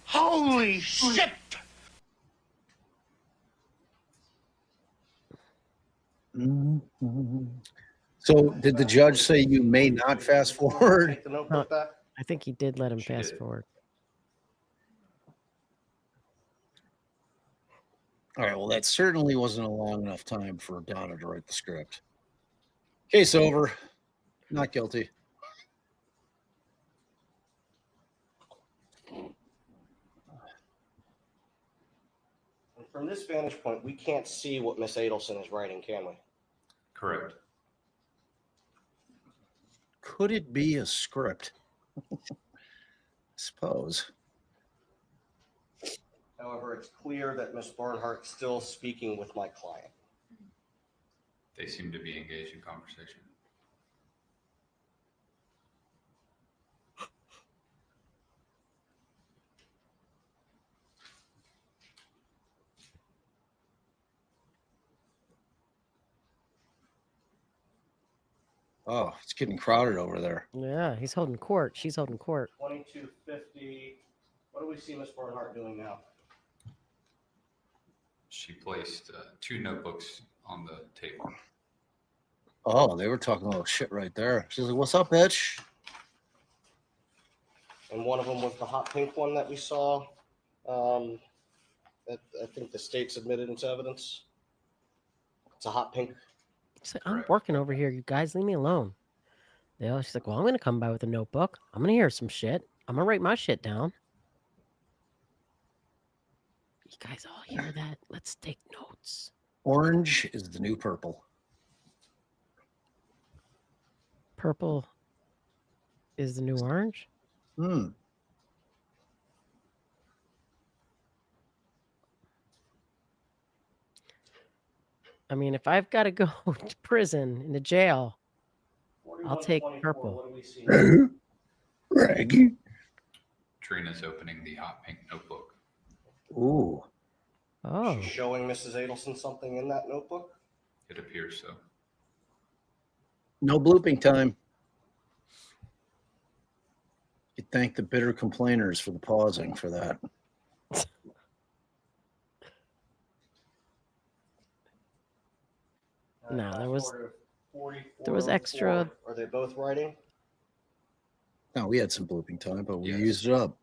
Holy shit! So, did the judge say you may not fast forward? Take the notebook back. I think he did let him fast forward. All right. Well, that certainly wasn't a long enough time for Donna to write the script. Case over. Not guilty. And from this vantage point, we can't see what Miss Adelson is writing, can we? Correct. Could it be a script? I suppose. However, it's clear that Miss Barnhart's still speaking with my client. They seem to be engaged in conversation. Oh, it's getting crowded over there. Yeah, he's holding court. She's holding court. 2250. What do we see Miss Barnhart doing now? She placed 2 notebooks on the table. Oh, they were talking a little shit right there. She's like, "What's up, bitch?" And one of them was the hot pink one that we saw. That I think the state submitted into evidence. It's a hot pink. She's like, I'm working over here. You guys leave me alone. She's like, well, I'm going to come by with a notebook. I'm going to hear some shit. I'm going to write my shit down. You guys all hear that? Let's take notes. Orange is the new purple. Purple is the new orange? Hmm. I mean, if I've got to go to prison, into jail, I'll take purple. What do we see? Greg. Trina's opening the hot pink notebook. Ooh. Oh. She's showing Mrs. Adelson something in that notebook? It appears so. No blooping time. You thank the bitter complainers for the pausing for that. No, there was 44, extra. Are they both writing? No, we had some blooping time, but we used it up.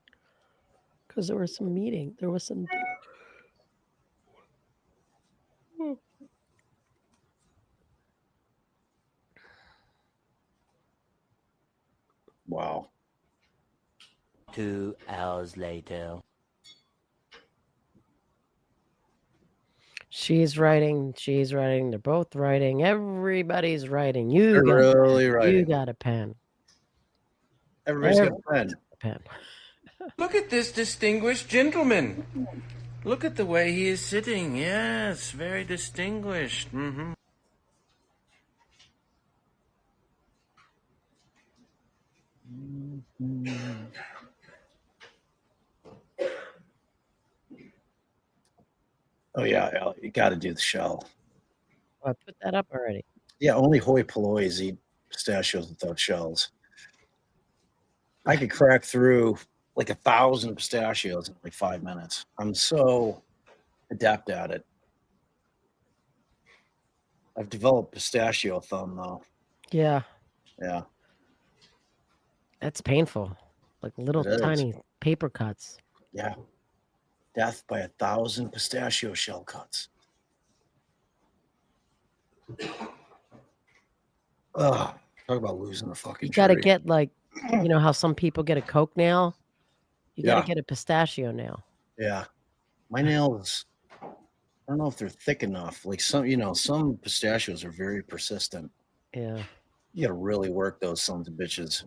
Because there was some meeting. There was some. Wow. 2 hours later. She's writing. She's writing. They're both writing. Everybody's writing. They're really writing. You got a pen. Everybody's got a pen. Look at this distinguished gentleman. Look at the way he is sitting. Yes, very distinguished. Mm-hmm. Oh yeah, you got to do the shell. Oh, I put that up already. Yeah, only hoi pollois eat pistachios without shells. I could crack through like 1,000 pistachios in like 5 minutes. I'm so adept at it. I've developed pistachio thumb though. Yeah, Yeah, that's painful. Like little it is. tiny paper cuts. Yeah. Death by 1,000 pistachio shell cuts. Ugh, talk about losing the fucking You got to jury. get like, you know how some people get a Coke nail? You got to Yeah. get a pistachio nail. Yeah. My nails, I don't know if they're thick enough. Like some pistachios are very persistent. Yeah. You got to really work those sons of bitches.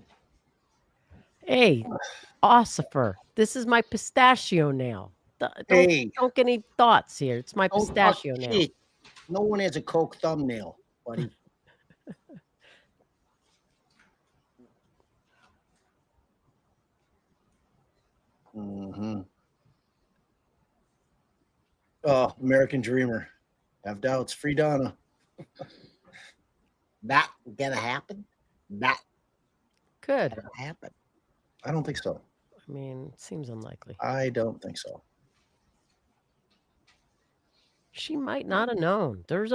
Hey, Ossifer, this is my pistachio nail. Hey. Don't get any thoughts here. It's my Don't talk pistachio nail. shit. No one has a Coke thumbnail, buddy. Mm-hmm. Oh, American Dreamer. Have doubts. Free Donna. Not gonna happen. Not Good. gonna happen. I don't think so. I mean, it seems unlikely. I don't think so. She might not have known. There's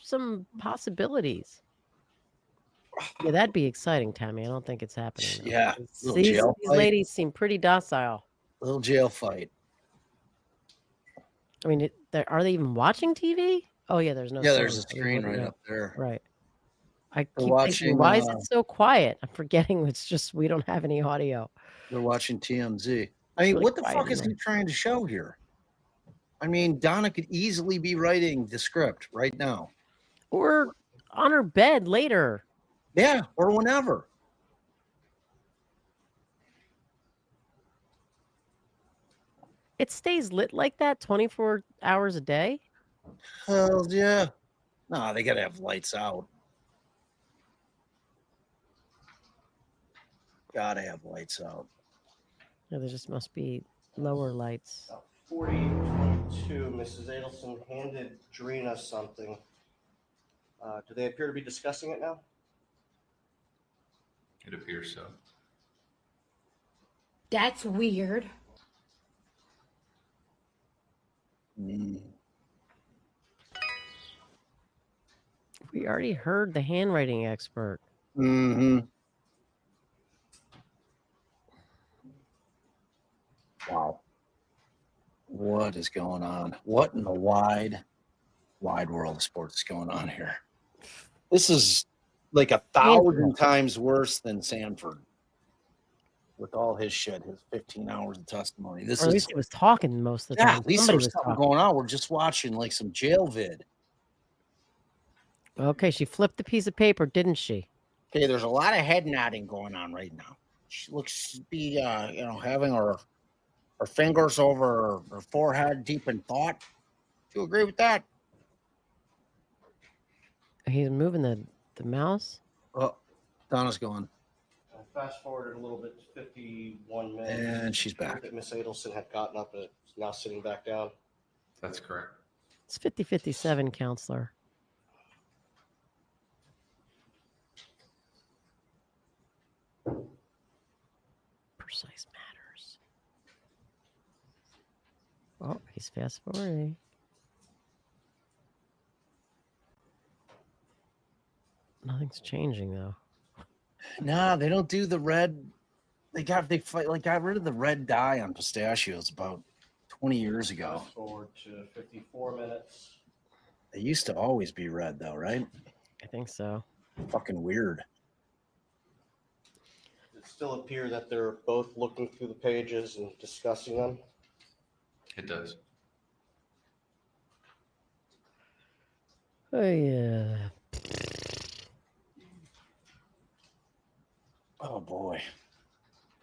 some possibilities. Yeah, that'd be exciting, Tammy. I don't think it's happening. Though. Yeah. Little These jail fight. ladies seem pretty docile. Little jail fight. I mean, are they even watching TV? Oh yeah, there's no. Yeah, there's a sound. screen right Yeah. up there. Right. I They're keep thinking, watching, why is it so quiet? I'm forgetting it's just we don't have any audio. They're watching TMZ. I mean, really what the quiet fuck in is there. he trying to show here? I mean, Donna could easily be writing the script right now. Or on her bed later. Yeah, or whenever. It stays lit like that 24 hours a day? Hell yeah. No, they gotta have lights out. Gotta have lights out. Yeah, there just must be lower lights. 4022, Mrs. Adelson handed Drina something. Do they appear to be discussing it now? It appears so. That's weird. We already heard the handwriting expert. Mm-hmm. Wow. What is going on? What in the wide world of sports is going on here? This is like 1,000 times worse than Sanford. With all his shit, his 15 hours of testimony. This Or at is least he was talking most of the time. at least Somebody there's was something talking. going on. We're just watching like some jail vid. Okay, she flipped the piece of paper, didn't she? Okay, there's a lot of head nodding going on right now. She looks to be, having her fingers over her forehead, deep in thought. Do you agree with that? He's moving the mouse. Oh, Donna's going. Fast forward a little bit to 51 minutes. And she's back. That Miss Adelson had gotten up and is now sitting back down. That's correct. It's 50-57, counselor. Precise matters. Oh, he's fast forwarding. Nothing's changing though. Nah, they don't do the red. They got rid of the red dye on pistachios about 20 years ago. Fast forward to 54 minutes. They used to always be red though, right? I think so. Fucking weird. Does it still appear that they're both looking through the pages and discussing them? It does. Oh yeah. Oh boy.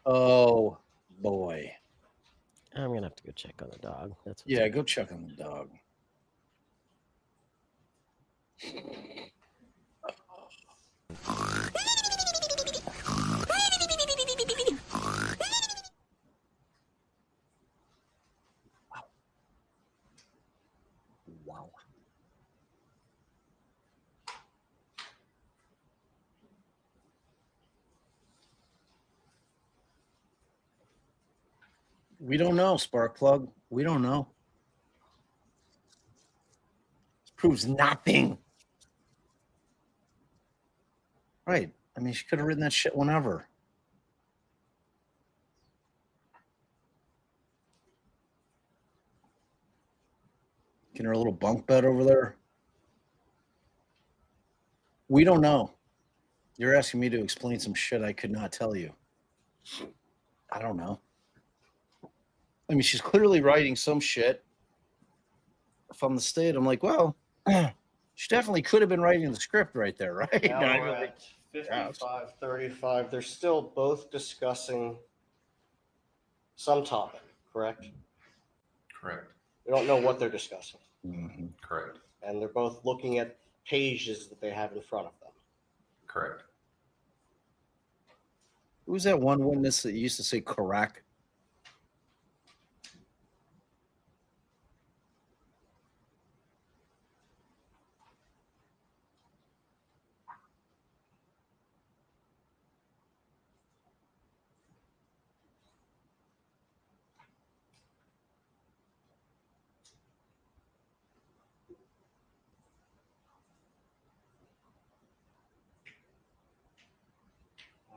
Oh boy. I'm gonna have to go check on the dog. That's what's Yeah, go check on the dog. We don't know, Sparkplug. We don't know. This proves nothing. Right. I mean, she could have written that shit whenever. Getting her little bunk bed over there. We don't know. You're asking me to explain some shit I could not tell you. I don't know. I mean, she's clearly writing some shit from the state. I'm like, well, she definitely could have been writing the script right there, right? Now No, I we're really- at 55:35. They're still both discussing some topic, correct? Correct. We don't know what they're discussing. Correct. And they're both looking at pages that they have in front of them. Correct. Who's that one witness that used to say correct?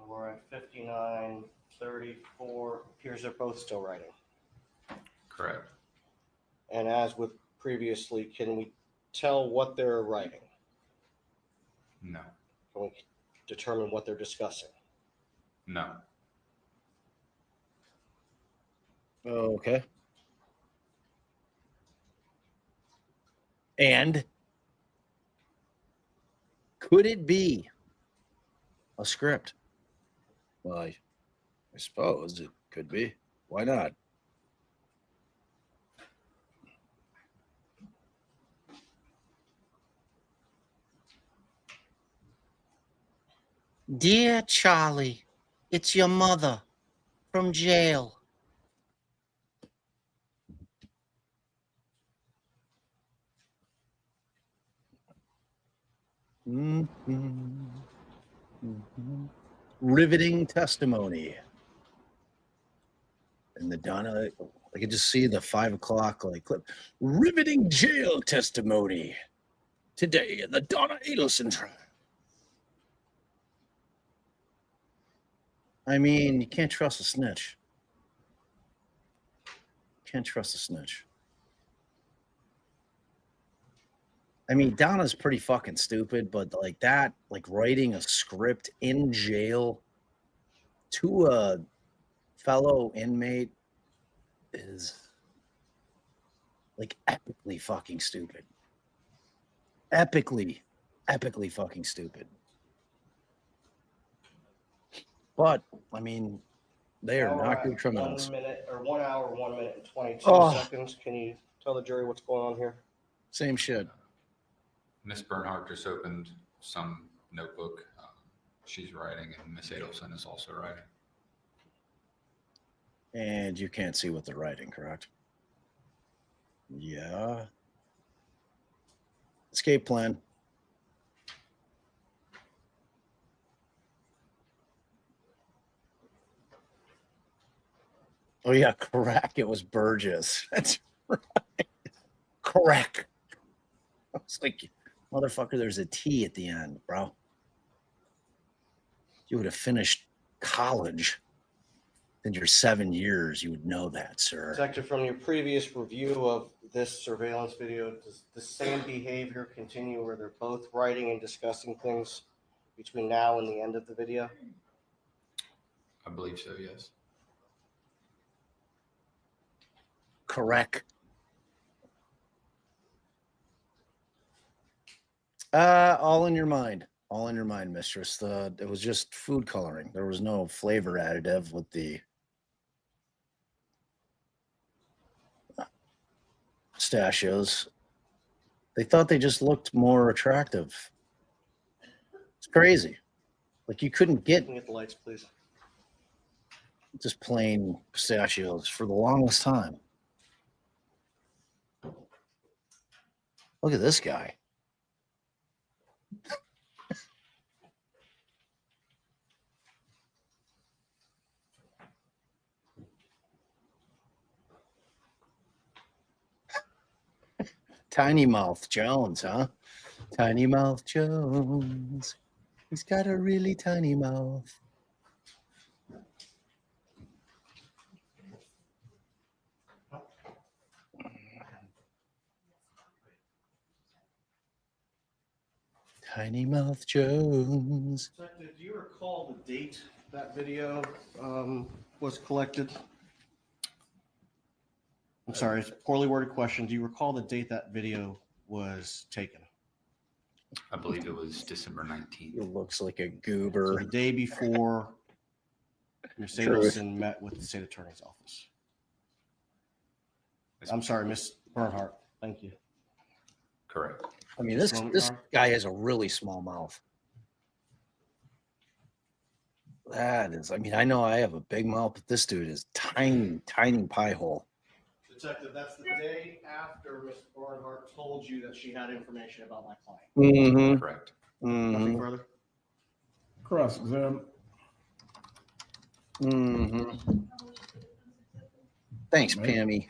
And we're at 59:34. Appears they're both still writing. Correct. And as with previously, can we tell what they're writing? No. Can we determine what they're discussing? No. Oh, okay. And could it be a script? Well, I suppose it could be. Why not? Dear Charlie, it's your mother from jail. Riveting testimony. And the Donna, I could just see the 5 o'clock like clip. Riveting jail testimony today in the Donna Adelson trial. I mean, you can't trust a snitch. Can't trust a snitch. I mean, Donna's pretty fucking stupid, but like that, like writing a script in jail to a fellow inmate is like epically fucking stupid. Epically fucking stupid. But I mean, they are Now we're not at good criminals. 1 minute or 1 hour, 1 minute and 22 Oh. seconds. Can you tell the jury what's going on here? Same shit. Miss Bernhardt just opened some notebook. She's writing, and Miss Adelson is also writing. And you can't see what they're writing, correct? Yeah. Escape plan. Oh yeah, correct. It was Burgess. That's right. Correct. I was like, motherfucker, there's a T at the end, bro. You would have finished college in your 7 years. You would know that, sir. Detective, from your previous review of this surveillance video, does the same behavior continue where they're both writing and discussing things between now and the end of the video? I believe so, yes. Correct. All in your mind. All in your mind, mistress. It was just food coloring. There was no flavor additive with the pistachios. They thought they just looked more attractive. It's crazy. Like you couldn't get Can you get the lights, please? just plain pistachios for the longest time. Look at this guy. Tiny Mouth Jones, huh? Tiny Mouth Jones. He's got a really tiny mouth. Tiny Mouth Jones. Do you recall the date that video was collected? I'm sorry, it's a poorly worded question. Do you recall the date that video was taken? I believe it was December 19th. It looks like a goober. So the day before Ms. True. Adelson met with the state attorney's office. I'm sorry, Ms. Bernhardt. Thank you. Correct. I mean, this guy has a really small mouth. That is, I mean, I know I have a big mouth, but this dude is tiny, tiny pie hole. Detective, that's the day after Ms. Barnhart told you that she had information about my client. Mm-hmm. Correct. Nothing further? Cross-exam. Mm-hmm. Thanks, Pammy.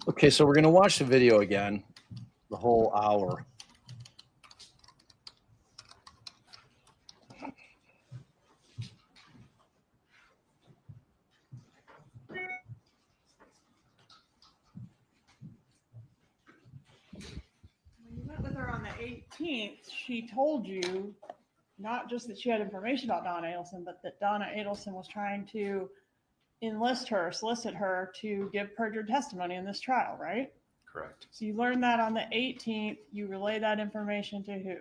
Okay, so we're going to watch the video again, the whole hour. When you met with her on the 18th, she told you not just that she had information about Donna Adelson, but that Donna Adelson was trying to enlist her, solicit her to give perjured testimony in this trial, right? Correct. So you learned that on the 18th. You relay that information to who?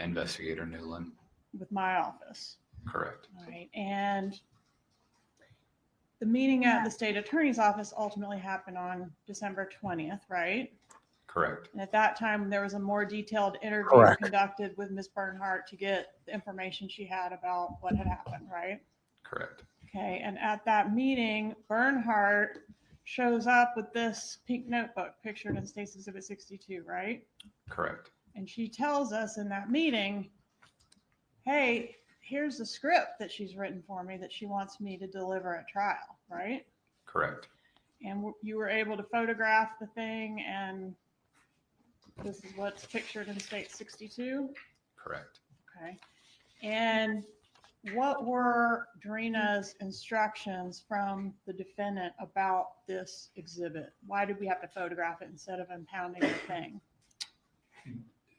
Investigator Newland. With my office. Correct. All right. And the meeting at the state attorney's office ultimately happened on December 20th, right? Correct. And at that time, there was a more detailed interview Correct. conducted with Ms. Bernhardt to get the information she had about what had happened, right? Correct. Okay. And at that meeting, Bernhardt shows up with this pink notebook pictured in State's Exhibit 62, right? Correct. And she tells us in that meeting, hey, here's the script that she's written for me that she wants me to deliver at trial, right? Correct. And you were able to photograph the thing, and this is what's pictured in State 62? Correct. Okay. And what were Drina's instructions from the defendant about this exhibit? Why did we have to photograph it instead of impounding the thing?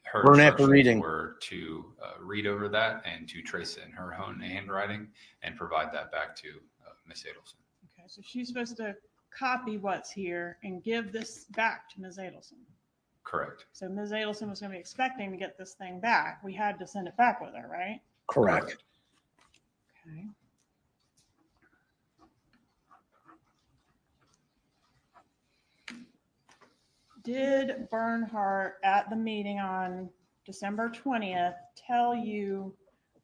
Her We're gonna have to instructions reading. were to read over that and to trace it in her own handwriting and provide that back to Ms. Adelson. Okay, so she's supposed to copy what's here and give this back to Ms. Adelson. Correct. So Ms. Adelson was going to be expecting to get this thing back. We had to send it back with her, right? Correct. Okay. Did Bernhardt at the meeting on December 20th tell you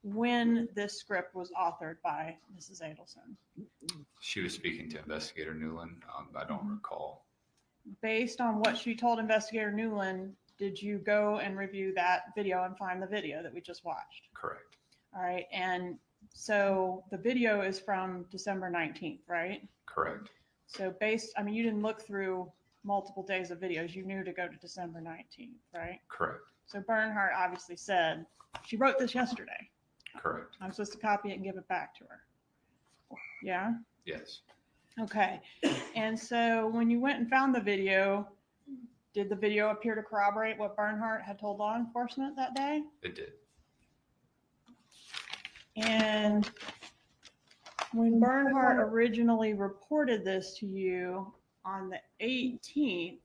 when this script was authored by Mrs. Adelson? She was speaking to Investigator Newland. I don't recall. Based on what she told Investigator Newland, did you go and review that video and find the video that we just watched? Correct. All right. And so the video is from December 19th, right? Correct. So you didn't look through multiple days of videos. You knew to go to December 19th, right? Correct. So Bernhardt obviously said, she wrote this yesterday. Correct. I'm supposed to copy it and give it back to her. Yeah? Yes. Okay. And so when you went and found the video, did the video appear to corroborate what Bernhardt had told law enforcement that day? It did. And when Bernhardt originally reported this to you on the 18th,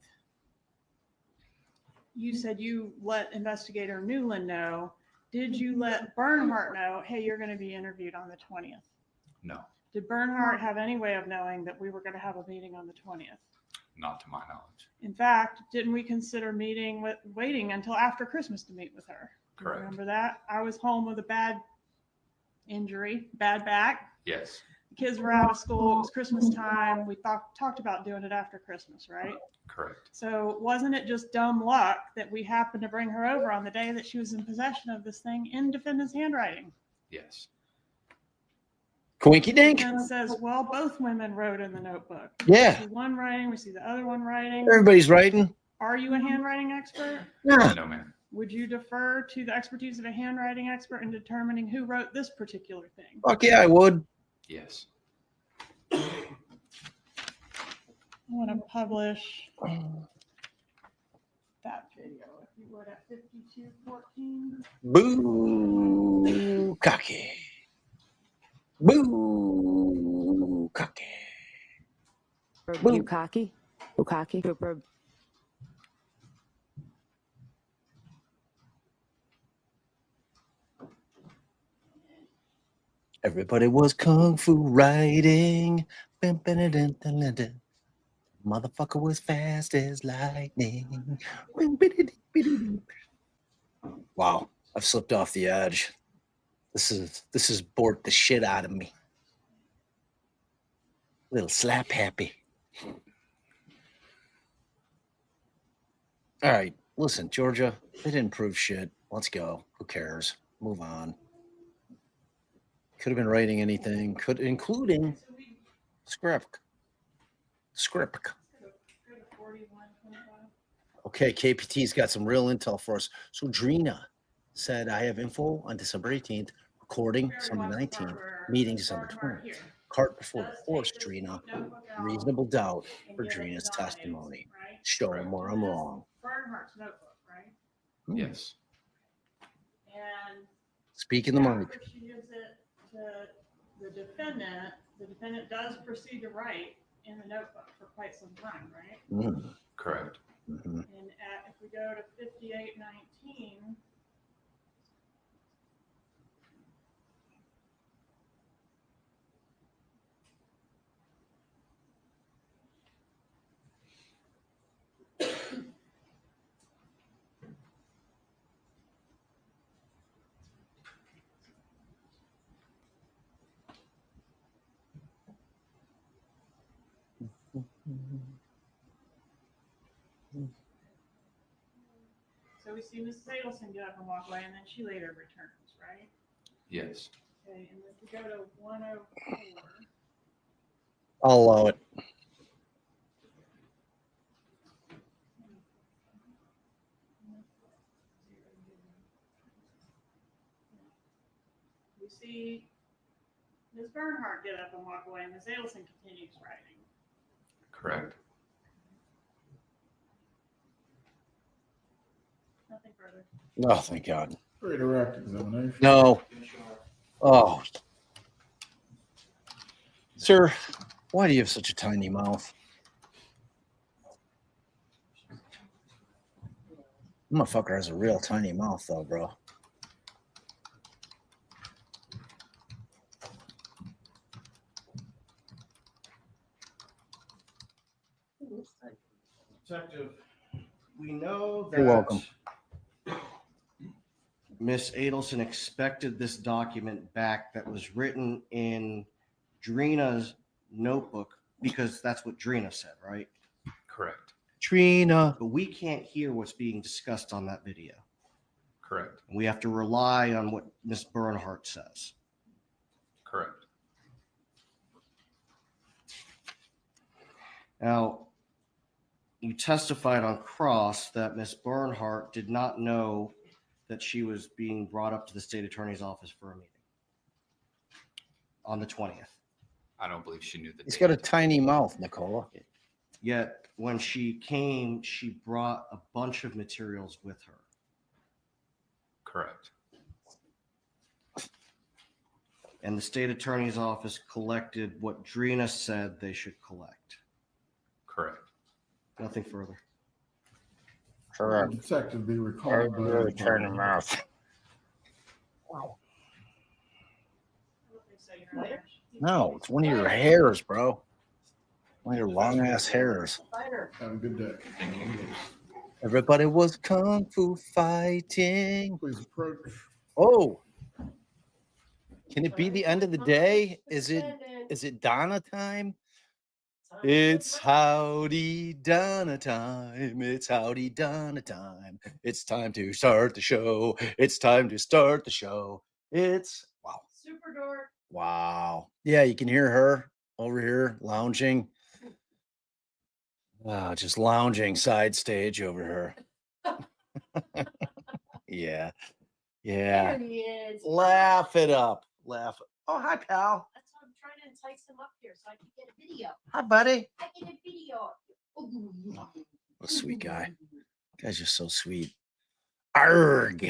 you said you let Investigator Newland know. Did you let Bernhardt know, hey, you're going to be interviewed on the 20th? No, Did Bernhardt have any way of knowing that we were going to have a meeting on the 20th? not to my knowledge. In fact, didn't we consider waiting until after Christmas to meet with her? Do you Correct. remember that? I was home with a bad injury, bad back. Yes. The kids were out of school. It was Christmas time. We talked about doing it after Christmas, right? Correct. So wasn't it just dumb luck that we happened to bring her over on the day that she was in possession of this thing in defendant's handwriting? Yes. Quinky dink. And says, well, both women wrote in the notebook. Yeah. We see one writing, we see the other one writing. Everybody's writing. Are you a handwriting expert? Yeah. No, ma'am. Would you defer to the expertise of a handwriting expert in determining who wrote this particular thing? Fuck yeah, I would. Yes. I want to publish that video if you would at 52:14. Boo cocky. Boo cocky. You cocky? Cocky? Everybody was kung fu writing. Motherfucker was fast as lightning. Wow, I've slipped off the edge. This is bored the shit out of me. Little slap happy. All right, listen, Georgia, they didn't prove shit. Let's go. Who cares? Move on. Could have been writing anything, including script. Okay, KPT's got some real intel for us. So Drina said, I have info on December 18th, recording December 19th, meeting December 20th. Cart before the horse, Drina. Reasonable doubt for Drina's testimony. Show him where I'm wrong. Bernhardt's notebook, right? Yes. And Speak in the mic. after she gives it to the defendant does proceed to write in the notebook for quite some time, right? Correct. Mm-hmm. And if we go to 58:19, so we see Mrs. Adelson get up and walk away, and then she later returns, right? Yes. Okay, and if we go to 104, I'll allow it. we see Ms. Bernhardt get up and walk away, and Ms. Adelson continues writing. Correct. Nothing further. Oh, thank God. Very direct examination. No. Oh. Sir, why do you have such a tiny mouth? Motherfucker has a real tiny mouth, though, bro. Detective, we know that You're welcome. Miss Adelson expected this document back that was written in Drina's notebook because that's what Drina said, right? Correct. Trina. But we can't hear what's being discussed on that video. Correct. We have to rely on what Miss Bernhardt says. Correct. Now, you testified on cross that Miss Bernhardt did not know that she was being brought up to the state attorney's office for a meeting on the 20th. I don't believe she knew the He's date. got a tiny mouth, Nicola. Yet when she came, she brought a bunch of materials with her. Correct. And the state attorney's office collected what Drina said they should collect. Correct. Nothing further. Correct. Detective be recalled. by the Turn him mouth. No, it's one of your hairs, bro. One of your long ass hairs. Have a good day. Everybody was kung fu fighting. Please approach. Oh, can it be the end of the day? Is it Donna time? It's howdy Donna time. It's howdy Donna time. It's time to start the show. It's time to start the show. It's wow. Super dork. Wow. Yeah, you can hear her over here lounging. Wow, just lounging side stage over her. Yeah. Yeah. There he is. Laugh it up. Laugh. Oh, hi, pal. That's why I'm trying to entice him up here so I can get a video. Hi, buddy. I get a video. What a sweet guy. Guy's just so sweet. Arg.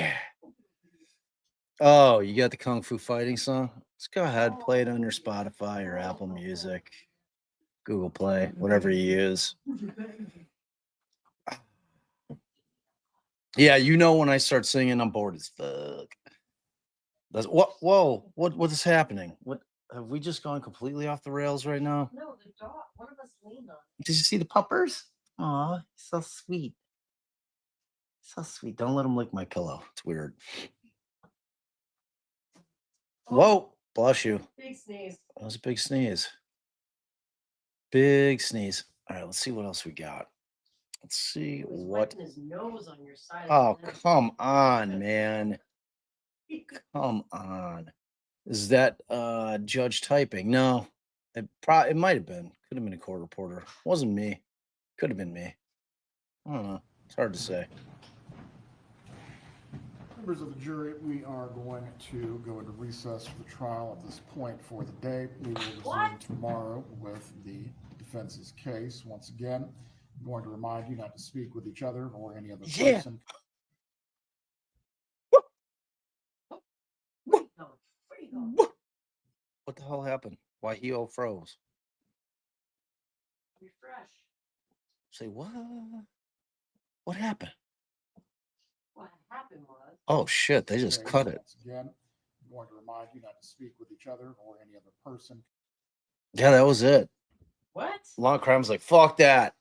Oh, you got the Kung Fu Fighting song? Let's go ahead, play it on your Spotify or Apple Music, Google Play, whatever you use. Yeah, you know when I start singing, I'm bored as fuck. That's what? Whoa! What is happening? What have we just gone completely off the rails right now? No, the dog. One of us leaned on it. Did you see the puppers? Aw, so sweet. So sweet. Don't let him lick my pillow. It's weird. Whoa! Bless you. Big sneeze. That was a big sneeze. Big sneeze. All right, let's see what else we got. Let's see what. His nose on your side. Oh, come on, man. Come on. Is that Judge typing? No. It might have been. Could have been a court reporter. Wasn't me. Could have been me. I don't know. It's hard to say. Members of the jury, we are going to go into recess for the trial at this point for the day. We will resume tomorrow with the defense's case. Once again, I'm going to remind you not to speak with each other or any other person. What the hell happened? Why he all froze? Refresh. Say what? What happened? What happened was. Oh shit! They just cut it. Once again, I'm going to remind you not to speak with each other or any other person. Yeah, that was it. What? Law Crime's like, fuck that.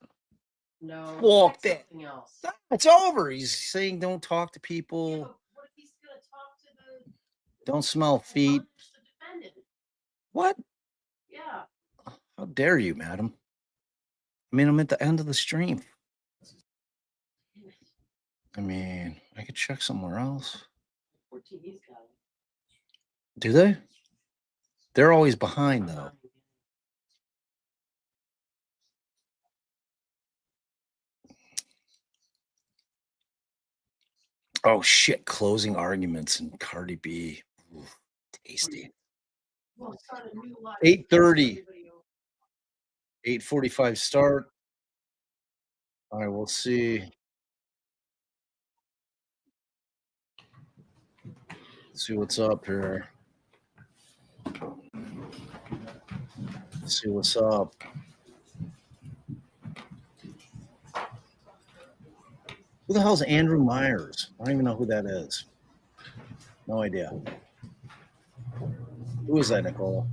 No. Fuck that. Something else. It's over. He's saying don't talk to people. Yeah, but what if he's gonna talk to the Don't smell feet. defendant? What? Yeah. How dare you, madam? I mean, I'm at the end of the stream. I mean, I could check somewhere else. Poor TV's got it. Do they? They're always behind, though. Oh, shit. Closing arguments and Cardi B. Ooh, tasty. 8:30. 8:45 start. All right, we'll see. See what's up here. See what's up. Who the hell's Andrew Myers? I don't even know who that is. No idea. Who is that, Nicole?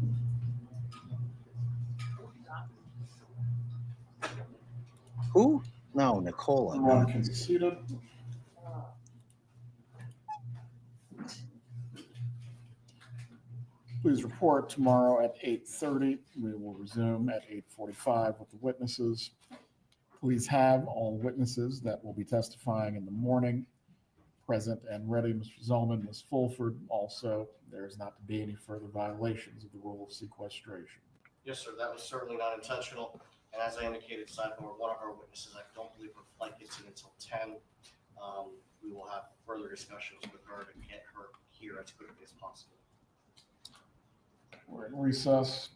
Who? No, Nicola. Everyone can be seated. Please report tomorrow at 8:30. We will resume at 8:45 with the witnesses. Please have all witnesses that will be testifying in the morning present and ready. Mr. Zellman, Ms. Fulford. Also, there is not to be any further violations of the rule of sequestration. Yes, sir. That was certainly not intentional. And as I indicated, sidebar, one of our witnesses, I don't believe her flight gets in until 10. We will have further discussions with her to get her here as quickly as possible. We're in recess.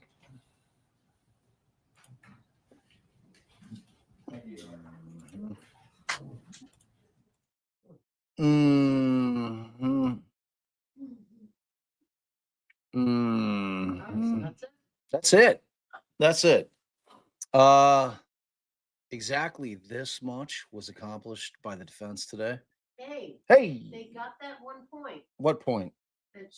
That's it. That's it. Exactly this much was accomplished by the defense today. Hey. Hey. They got that one point. What point? That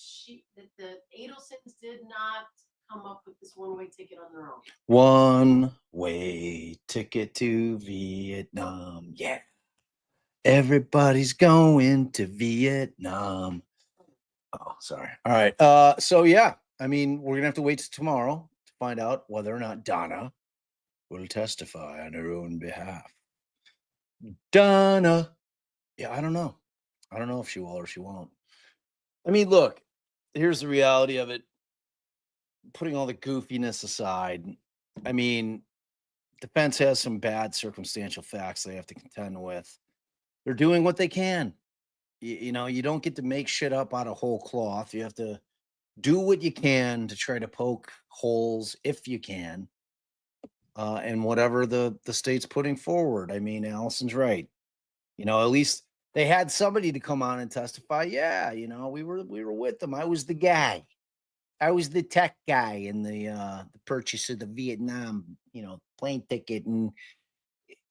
the Adelsons did not come up with this one-way ticket on their own. One-way ticket to Vietnam. Yeah. Everybody's going to Vietnam. Oh, sorry. All right. So yeah, I mean, we're gonna have to wait till tomorrow to find out whether or not Donna will testify on her own behalf. Donna. Yeah, I don't know. I don't know if she will or she won't. I mean, look, here's the reality of it. putting all the goofiness aside, I mean, defense has some bad circumstantial facts they have to contend with. They're doing what they can. You know, you don't get to make shit up out of whole cloth. You have to do what you can to try to poke holes if you can. And whatever the state's putting forward. I mean, Allison's right. You know, at least they had somebody to come on and testify. Yeah, you know, we were with them. I was the guy. I was the tech guy in the purchase of the Vietnam, you know, plane ticket, and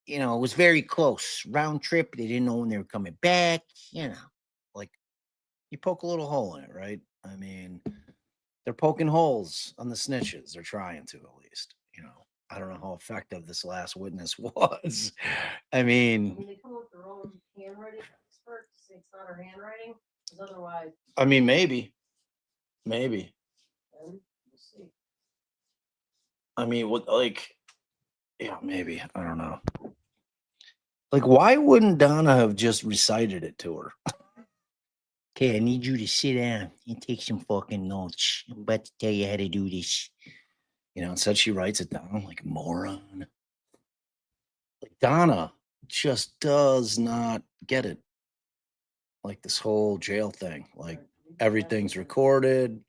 you know, it was very close. Round trip. They didn't know when they were coming back. You know, like you poke a little hole in it, right? I mean, they're poking holes on the snitches. They're trying to, at least. You know, I don't know how effective this last witness was. I mean, they come up with their own handwriting expert to say it's not her handwriting, because otherwise. I mean, maybe. We'll see. I mean, what, like, yeah, maybe. I don't know. Like, why wouldn't Donna have just recited it to her? Okay, I need you to sit down and take some fucking notes. I'm about to tell you how to do this. You know, instead she writes it down like a moron. Like, Donna just does not get it. Like this whole jail thing. Like, everything's recorded.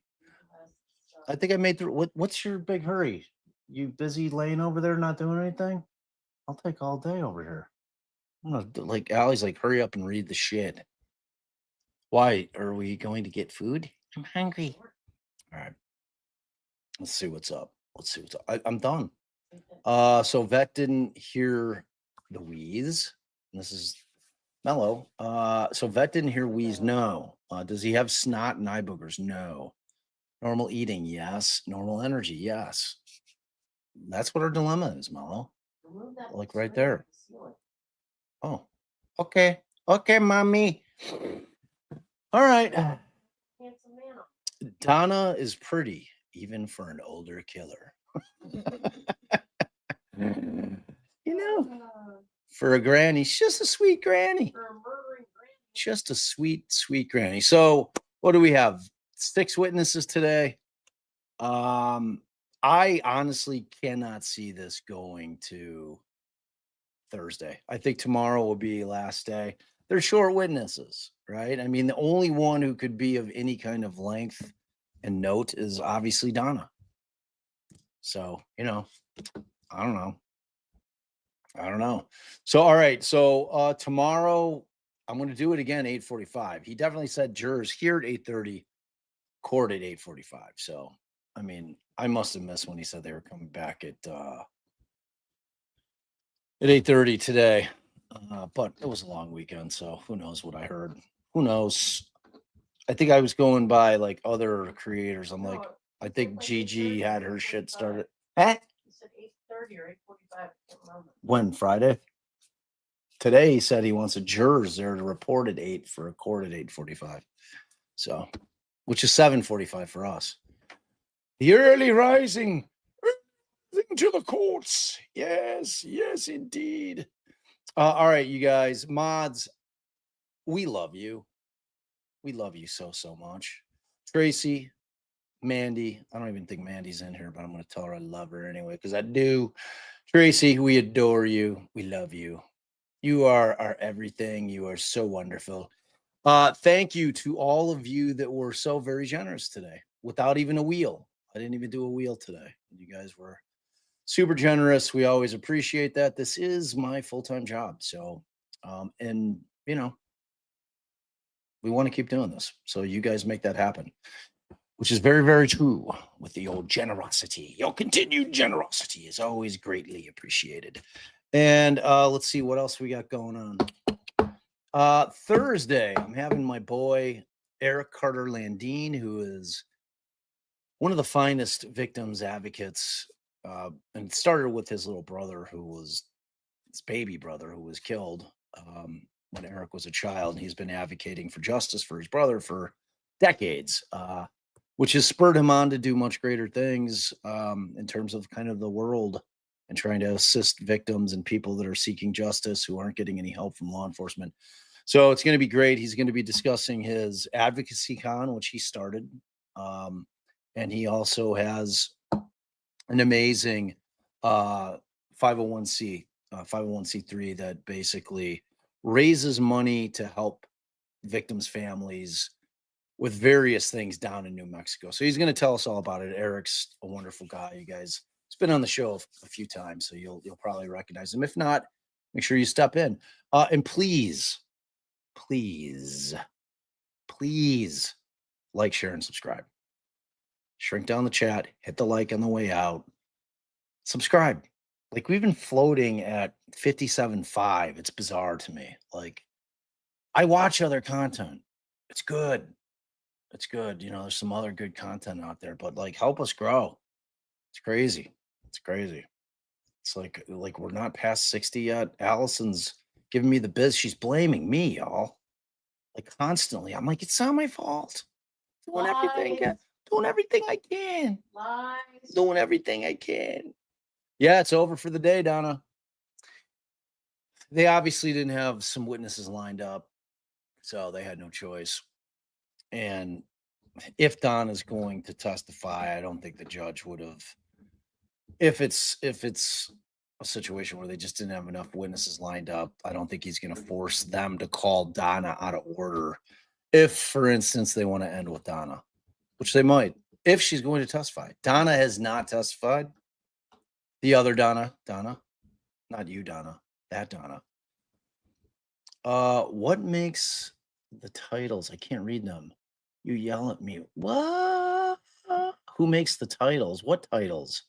I think I made through. What's your big hurry? You busy laying over there not doing anything? I'll take all day over here. I'm gonna like Allie's like, hurry up and read the shit. Why are we going to get food? I'm hungry. All right. Let's see what's up. I'm done. So Vet didn't hear the wheeze. This is mellow. So Vet didn't hear wheeze. No. Does he have snot and eye boogers? No. Normal eating, yes. Normal energy, yes. That's what our dilemma is, Mellow. Like right there. Oh, okay. Okay, mommy. All right. Donna is pretty, even for an older killer. You know, for a granny, she's just a sweet granny. Just a sweet, sweet granny. So, what do we have? 6 witnesses today. I honestly cannot see this going to Thursday. I think tomorrow will be last day. They're short witnesses, right? I mean, the only one who could be of any kind of length and note is obviously Donna. So, you know, I don't know. So, all right. So, tomorrow I'm going to do it again, 8:45. He definitely said jurors here at 8:30, court at 8:45. So, I mean, I must have missed when he said they were coming back at 8:30 today. But it was a long weekend, so who knows what I heard? Who knows? I think I was going by like other creators. I'm like, I think Gigi had her shit started. Huh? You said 8:30 or 8:45. When? Friday? Today he said he wants a jurors there to report at 8 for a court at 8:45. So, which is 7:45 for us. The early rising to the courts. Yes, indeed. All right, you guys, mods, we love you. We love you so much. Tracy, Mandy, I don't even think Mandy's in here, but I'm going to tell her I love her anyway, because I do. Tracy, we adore you. We love you. You are our everything. You are so wonderful. Thank you to all of you that were so very generous today without even a wheel. I didn't even do a wheel today. You guys were super generous. We always appreciate that. This is my full-time job. So, and you know, we want to keep doing this. So you guys make that happen, which is very, very true with the old generosity. Your continued generosity is always greatly appreciated. And let's see what else we got going on. Thursday, I'm having my boy, Eric Carter Landine, who is one of the finest victims advocates, and it started with his little brother, who was his baby brother, who was killed when Eric was a child. He's been advocating for justice for his brother for decades, which has spurred him on to do much greater things in terms of kind of the world and trying to assist victims and people that are seeking justice who aren't getting any help from law enforcement. So it's going to be great. He's going to be discussing his advocacy con, which he started. And he also has an amazing 501c3 that basically raises money to help victims' families with various things down in New Mexico. So he's going to tell us all about it. Eric's a wonderful guy, you guys. He's been on the show a few times, so you'll probably recognize him. If not, make sure you step in. And please like, share, and subscribe. Shrink down the chat, hit the like on the way out. Subscribe. Like, we've been floating at 57.5. It's bizarre to me. Like, I watch other content. It's good. It's good. You know, there's some other good content out there, but like, help us grow. It's crazy. It's crazy. It's like we're not past 60 yet. Allison's giving me the biz. She's blaming me, y'all. Like, constantly. I'm like, it's not my fault. Doing everything I can. Doing everything I can. Yeah, it's over for the day, Donna. They obviously didn't have some witnesses lined up, so they had no choice. And if Don is going to testify, I don't think the judge would have. If it's a situation where they just didn't have enough witnesses lined up, I don't think he's going to force them to call Donna out of order. If, for instance, they want to end with Donna, which they might, if she's going to testify. Donna has not testified. The other Donna, not you, Donna, that Donna. What makes the titles? I can't read them. You yell at me. What? Who makes the titles? What titles?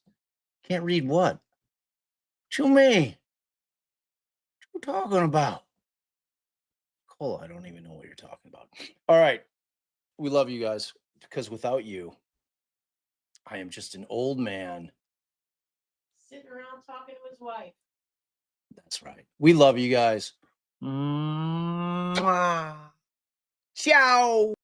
Can't read what? To me. What you talking about? Cole, I don't even know what you're talking about. All right. We love you guys, because without you, I am just an old man Sitting around talking to his wife. That's right. We love you guys. Mwah. Ciao.